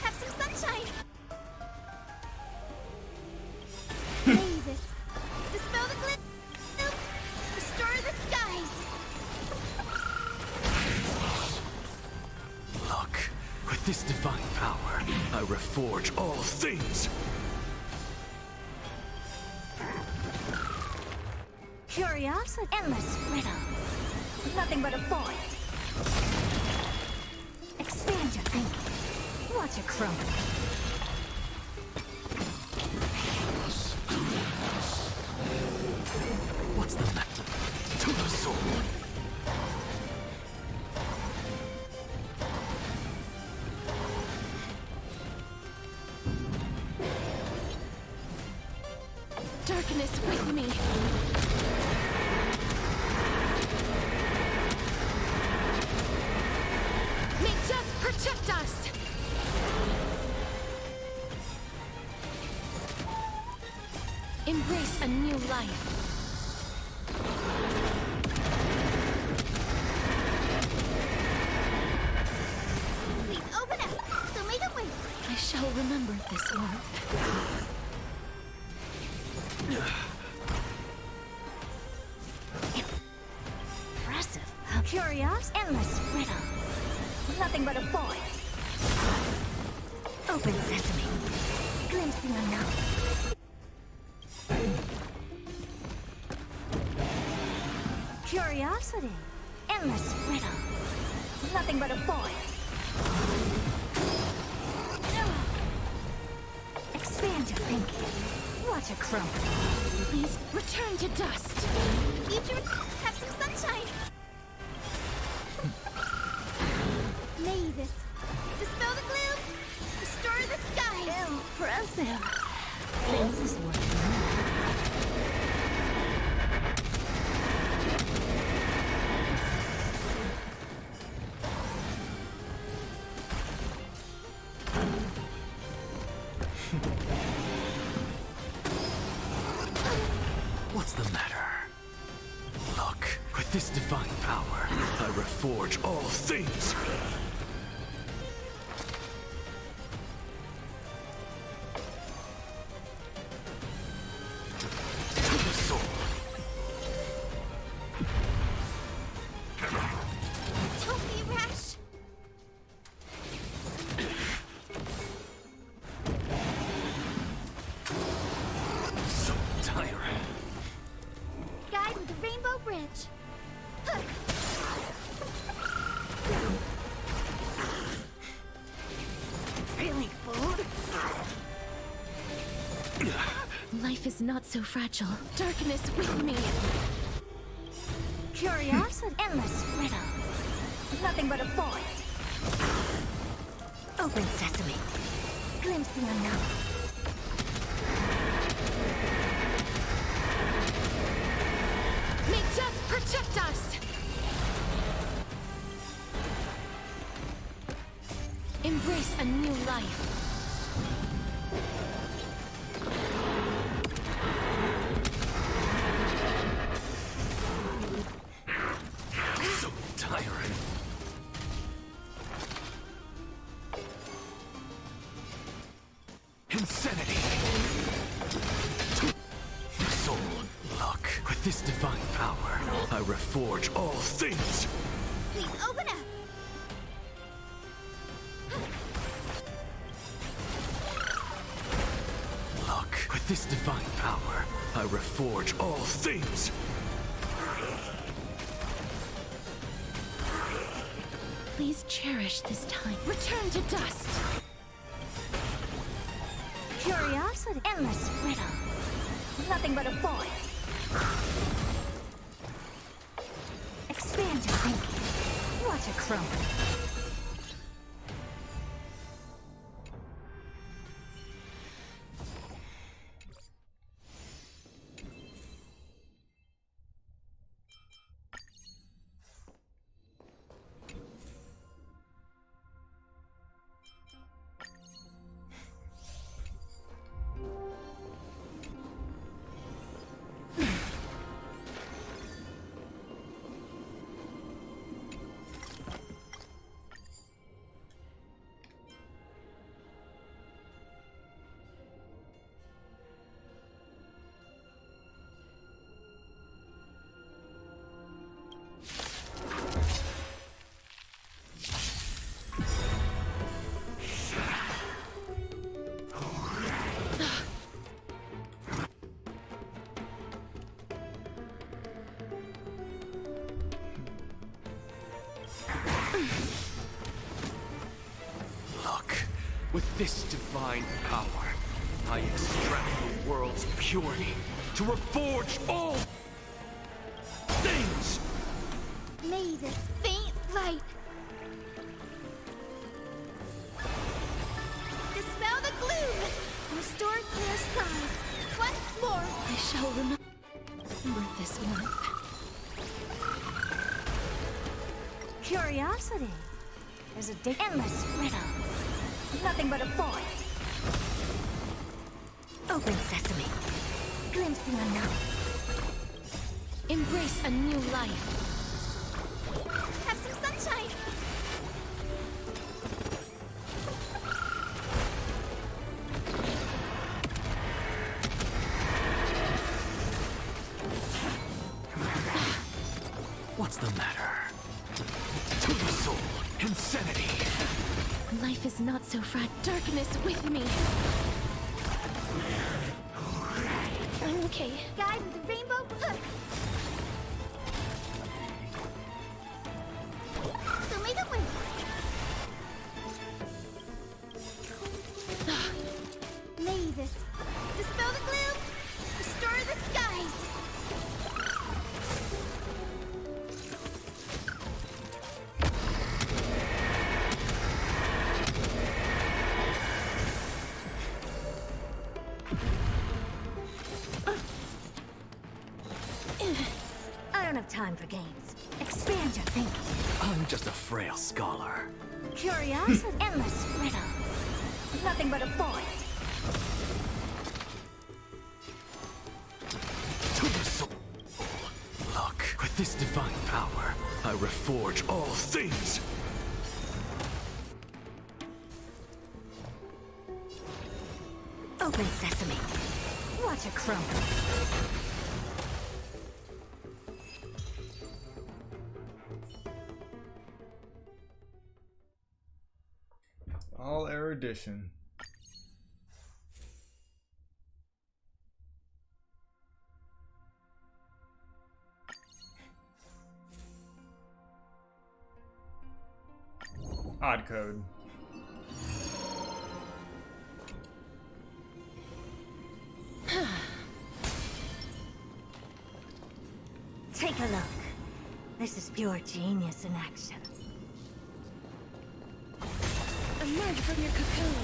S6: Have some sunshine. Mavis, dispel the gloom. Restore the skies.
S16: Look, with this divine power, I reforge all things!
S20: Curiosity. Endless riddle. Nothing but a void. Expand your thinking. Watch it crumble.
S16: What's the matter? To the soul!
S14: darkness with me. May death protect us! Embrace a new life.
S6: Please open up! So make it wait!
S14: I shall remember this word.
S20: Impressive. Curious, endless riddle. Nothing but a void. Open sesame. Glimpse the unknown. Curiosity. Endless riddle. Nothing but a void. Expand your thinking. Watch it crumble.
S14: Please return to dust.
S6: Future, have some sunshine! May this dispel the gloom, restore the skies!
S20: Impressive. This is working.
S16: What's the matter? Look, with this divine power, I reforge all things! To the soul!
S6: Don't be rash!
S16: So tiring.
S6: Guide with the rainbow bridge. Huh.
S20: Really, food?
S14: Life is not so fragile. Darkness with me.
S20: Curiosity. Endless riddle. Nothing but a void. Open sesame. Glimpse the unknown.
S14: May death protect us! Embrace a new life.
S16: So tiring. Insanity! Soul, look, with this divine power, I reforge all things!
S6: Please open up!
S16: Look, with this divine power, I reforge all things!
S14: Please cherish this time. Return to dust!
S20: Curiosity. Endless riddle. Nothing but a void. Expand your thinking. Watch it crumble.
S16: With this divine power, I extract the world's purity to reforge all things!
S6: May this faint light dispel the gloom, restore clear skies. Once more,
S14: I shall remember this one.
S20: Curiosity. There's a endless riddle. Nothing but a void. Open sesame. Glimpse the unknown.
S14: Embrace a new life.
S6: Have some sunshine!
S16: What's the matter? To the soul, insanity.
S14: Life is not so fragile. Darkness with me. I'm okay.
S6: Guide with the rainbow book! So make a win! May this dispel the gloom, restore the skies!
S20: I don't have time for games. Expand your thinking.
S16: I'm just a frail scholar.
S20: Curiosity. Endless riddle. Nothing but a void.
S16: To the soul. Look, with this divine power, I reforge all things.
S20: Open sesame. Watch it crumble.
S1: All erudition. Odd code.
S20: Take a look. This is pure genius in action.
S14: Emerge from your cocoon.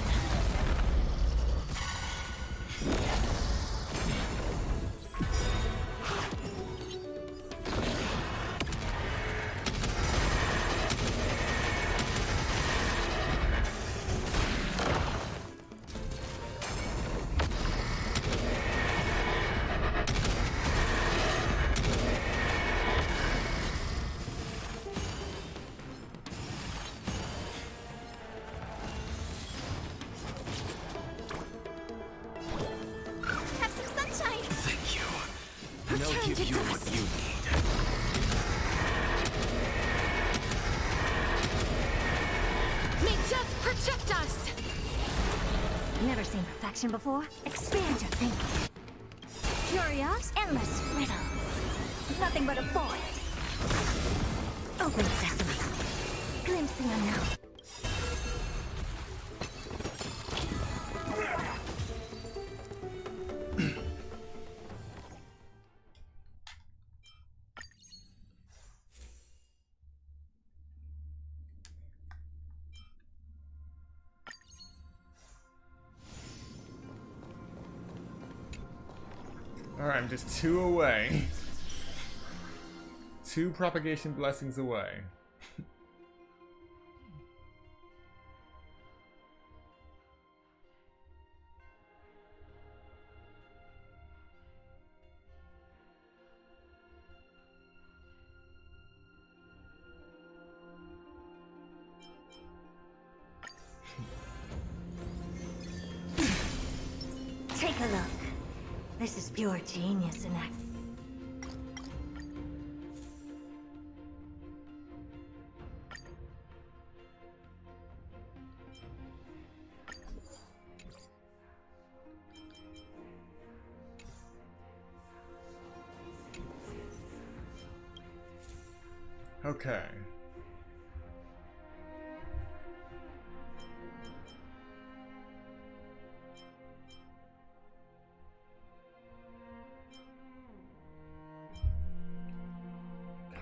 S6: Have some sunshine!
S16: Thank you. And I'll
S14: Return
S16: give
S14: to
S16: you
S14: dust.
S16: what you need.
S14: May death protect us!
S20: Never seen perfection before? Expand your thinking. Curious, endless riddle. Nothing but a void. Open sesame. Glimpse the unknown.
S1: Alright, I'm just 2 away. 2 propagation blessings away.
S20: Take a look. This is pure genius in action.
S1: Okay.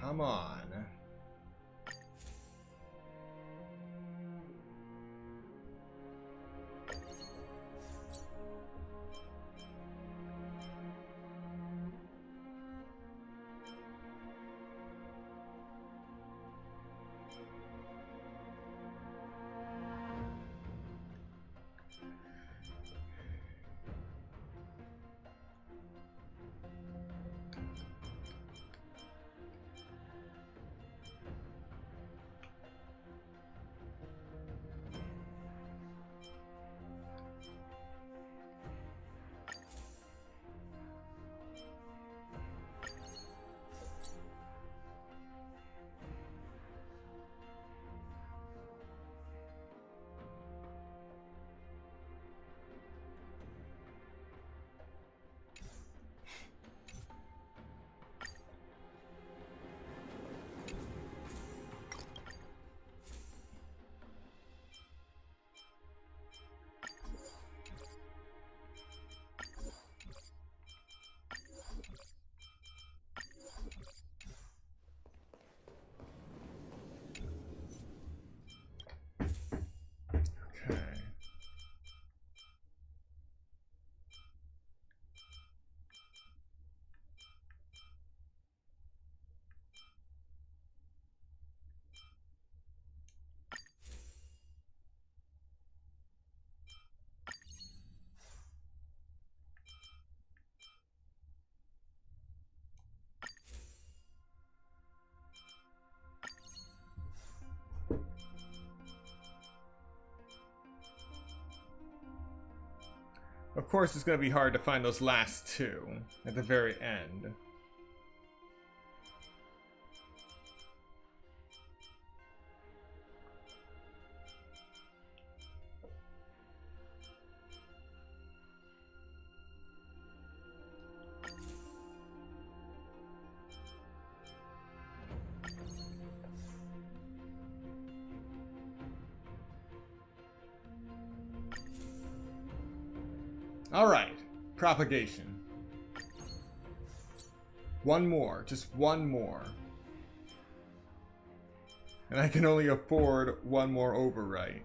S1: Come on. Of course, it's going to be hard to find those last two at the very end. Alright, propagation. One more, just one more. And I can only afford one more overwrite.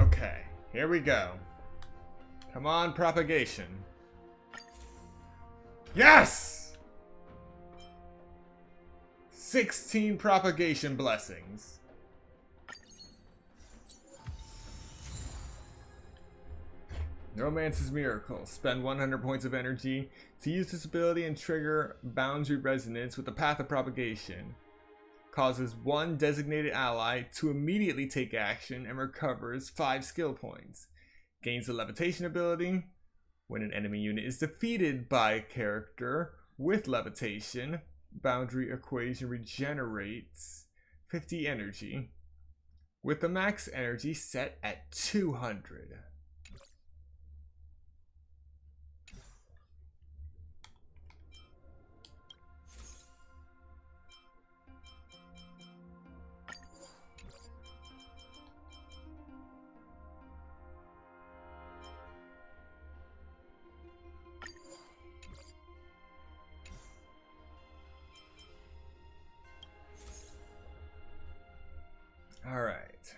S1: Okay, here we go. Come on, propagation. Yes! 16 propagation blessings. Romance's Miracle. Spend 100 points of energy to use this ability and trigger boundary resonance with the path of propagation. Causes one designated ally to immediately take action and recovers 5 skill points. Gains the levitation ability. When an enemy unit is defeated by a character with levitation, boundary equation regenerates 50 energy, with the max energy set at 200. All right.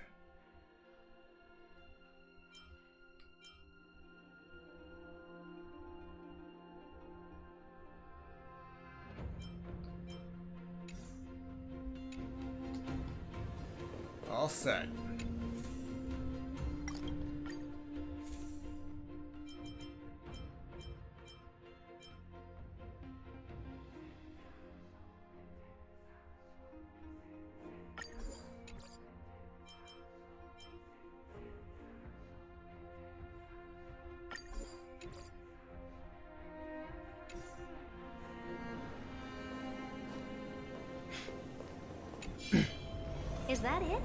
S1: All set.
S20: Is that it?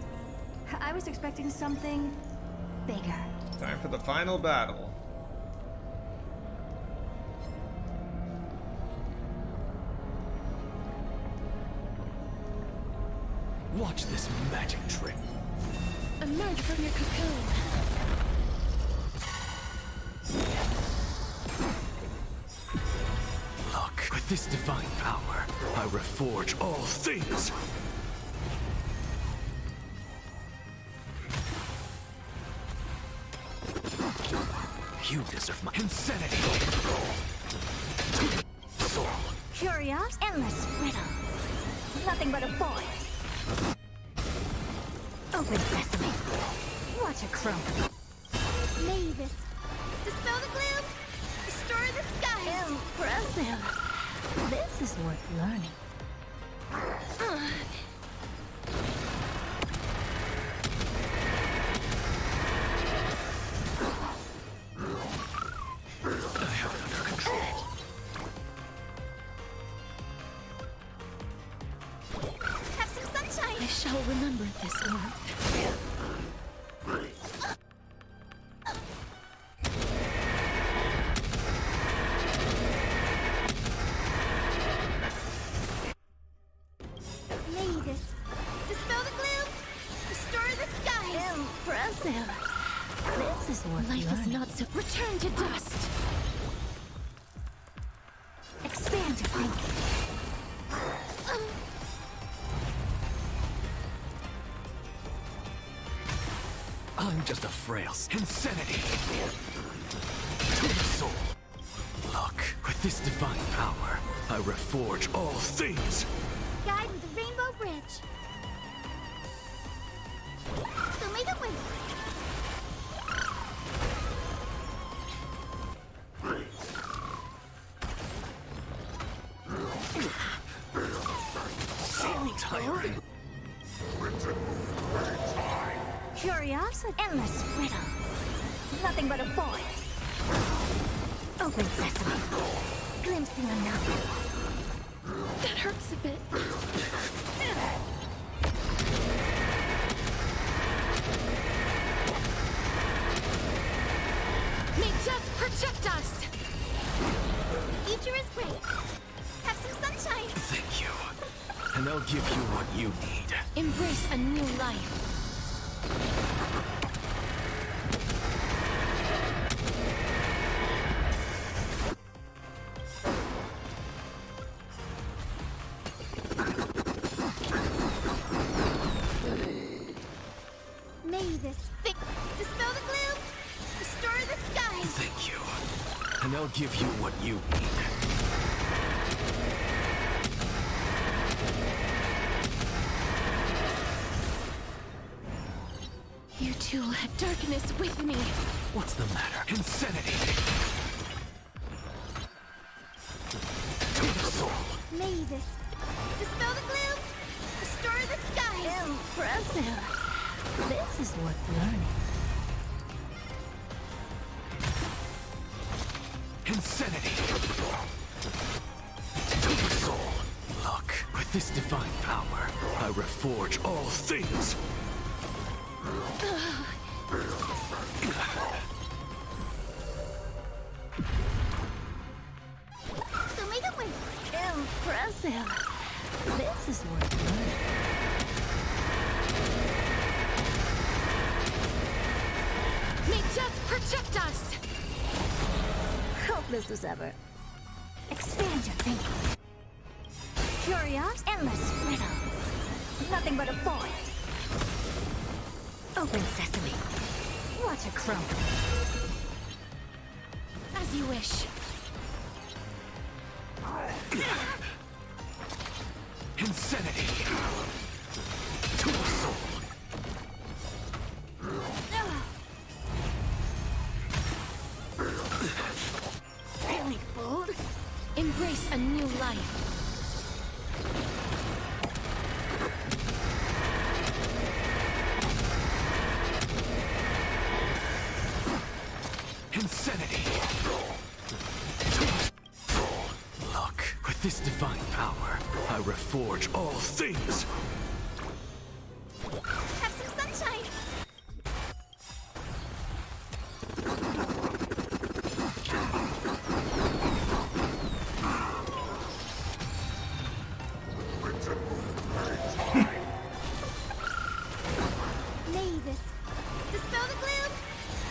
S20: I was expecting something bigger.
S1: Time for the final battle.
S16: Watch this magic trick.
S14: Emerge from your cocoon.
S16: Look, with this divine power, I reforge all things. You deserve my insanity. Soul.
S20: Curious, endless riddle. Nothing but a void. Open sesame. Watch a crumble.
S6: Mavis, dispel the gloom, restore the skies.
S20: Impressive. This is worth learning.
S16: I have it under control.
S6: Have some sunshine.
S14: I shall remember this warmth.
S20: impressive. This is worth
S21: Life is
S20: learning.
S21: not so. Return to dust!
S20: Expand your thinking.
S16: I'm just a frail insanity. To the soul. Look, with this divine power, I reforge all things.
S15: Guide with the Rainbow Bridge. So make it win.
S16: Tiring.
S20: Curiosity. Endless riddle. Nothing but a void. Open sesame. Glimpse the unknown.
S21: That hurts a bit. May death protect us!
S15: The future is great. Have some sunshine.
S16: Thank you. And I'll give you what you need.
S21: Embrace a new life.
S15: May this dispel the gloom, restore the skies.
S16: Thank you. And I'll give you what you need.
S21: You two will have darkness with me.
S16: What's the matter? Insanity! To the soul!
S15: May this dispel the gloom, restore the skies.
S20: Impressive. This is worth learning.
S16: Insanity! To the soul! Look, with this divine power, I reforge all things!
S15: So make it win.
S20: Impressive. This is worth learning.
S21: May death protect us!
S20: Hopeless as ever. Expand your thinking. Curiosity. Endless riddles. Nothing but a void. Open sesame. Watch it crumble.
S21: As you wish.
S16: Insanity! To the soul!
S21: Really bold? Embrace a new life.
S16: Insanity! To the soul! Look, with this divine power, I reforge all things!
S15: Have some sunshine. May this dispel the gloom,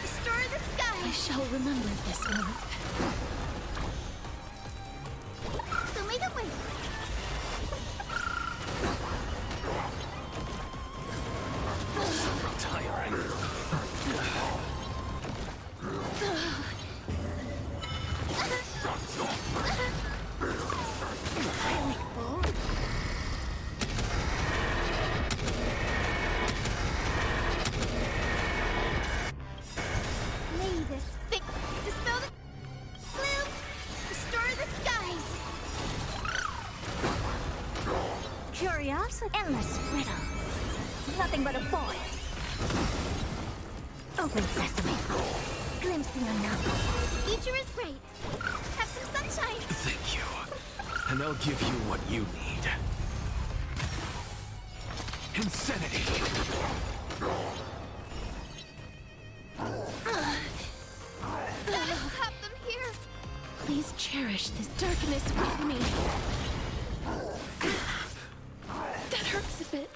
S15: restore the skies.
S21: I shall remember this moment.
S15: So make it win.
S16: Tiring.
S15: Really bold. May this dispel the gloom, restore the skies.
S20: Curiosity. Endless riddles. Nothing but a void. Open sesame. Glimpse the unknown.
S15: The future is great. Have some sunshine.
S16: Thank you. And I'll give you what you need. Insanity!
S21: Let us have them here. Please cherish this darkness with me. That hurts a bit.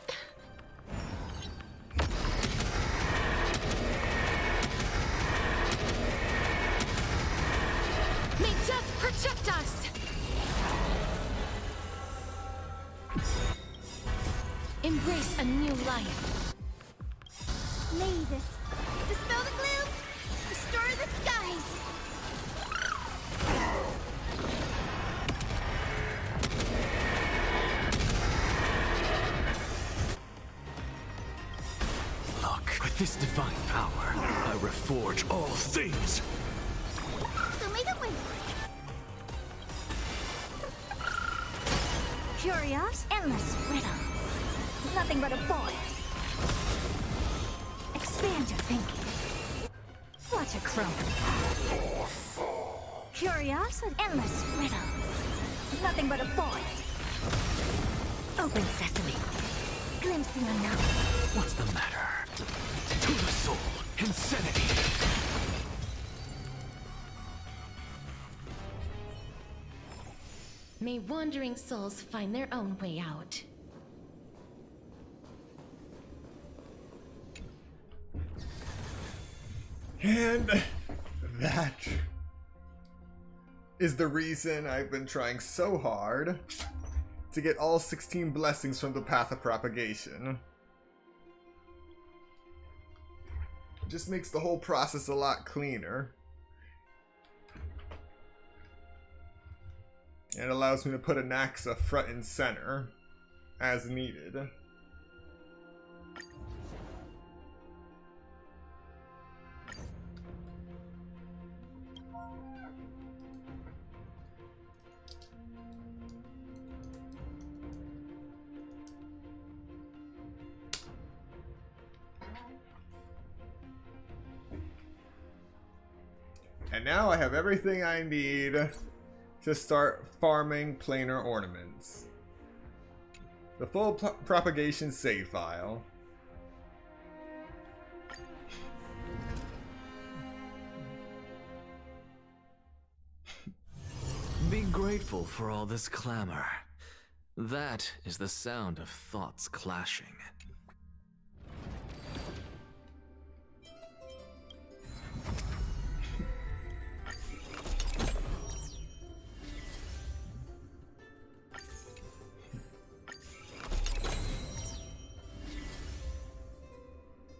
S14: Embrace a new life.
S6: May this dispel the gloom, restore the skies.
S16: Look, with this divine power, I reforge all things.
S6: So may the wind.
S20: Curious, endless riddle. Nothing but a void. Expand your thinking. Watch a crumble. Curiosity, endless riddle. Nothing but a void. Open sesame. Glimpse the unknown.
S16: What's the matter? To the soul, insanity.
S14: May wandering souls find their own way out.
S1: And that is the reason I've been trying so hard to get all 16 blessings from the Path of Propagation. It just makes the whole process a lot cleaner. And it allows me to put Anaxa front and center as needed. And now I have everything I need to start farming planar ornaments. The full propagation save file.
S16: Be grateful for all this clamor. That is the sound of thoughts clashing.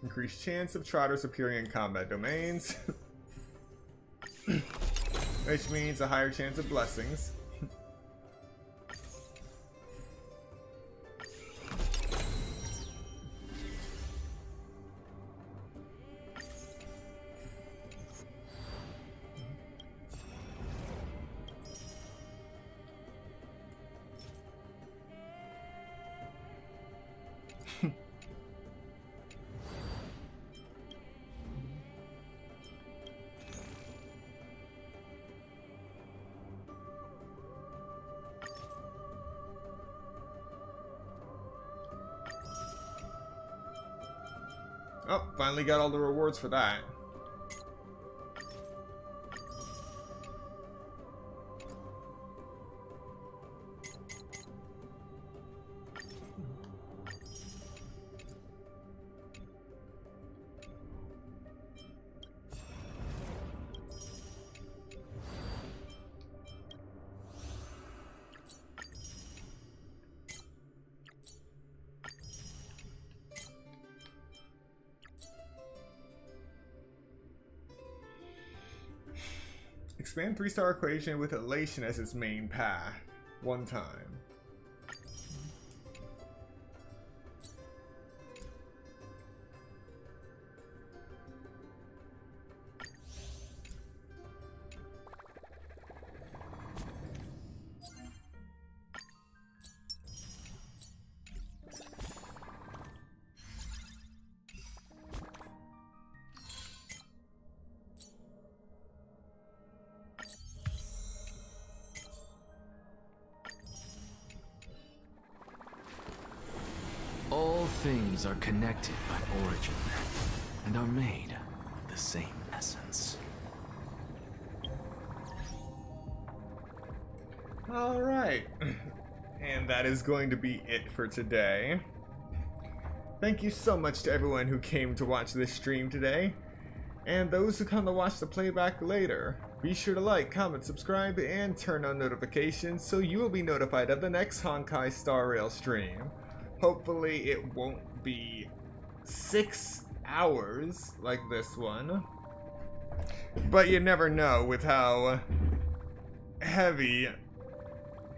S1: Increased chance of trotters appearing in combat domains. Which means a higher chance of blessings. Oh, finally got all the rewards for that. Expand 3-star equation with elation as its main path. One time.
S16: All things are connected by origin, and are made of the same essence.
S1: Alright. And that is going to be it for today. Thank you so much to everyone who came to watch this stream today. And those who come to watch the playback later, be sure to like, comment, subscribe, and turn on notifications so you will be notified of the next Honkai Star Rail stream. Hopefully it won't be 6 hours like this one. But you never know with how heavy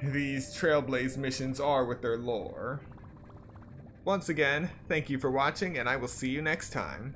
S1: these Trailblaze missions are with their lore. Once again, thank you for watching, and I will see you next time.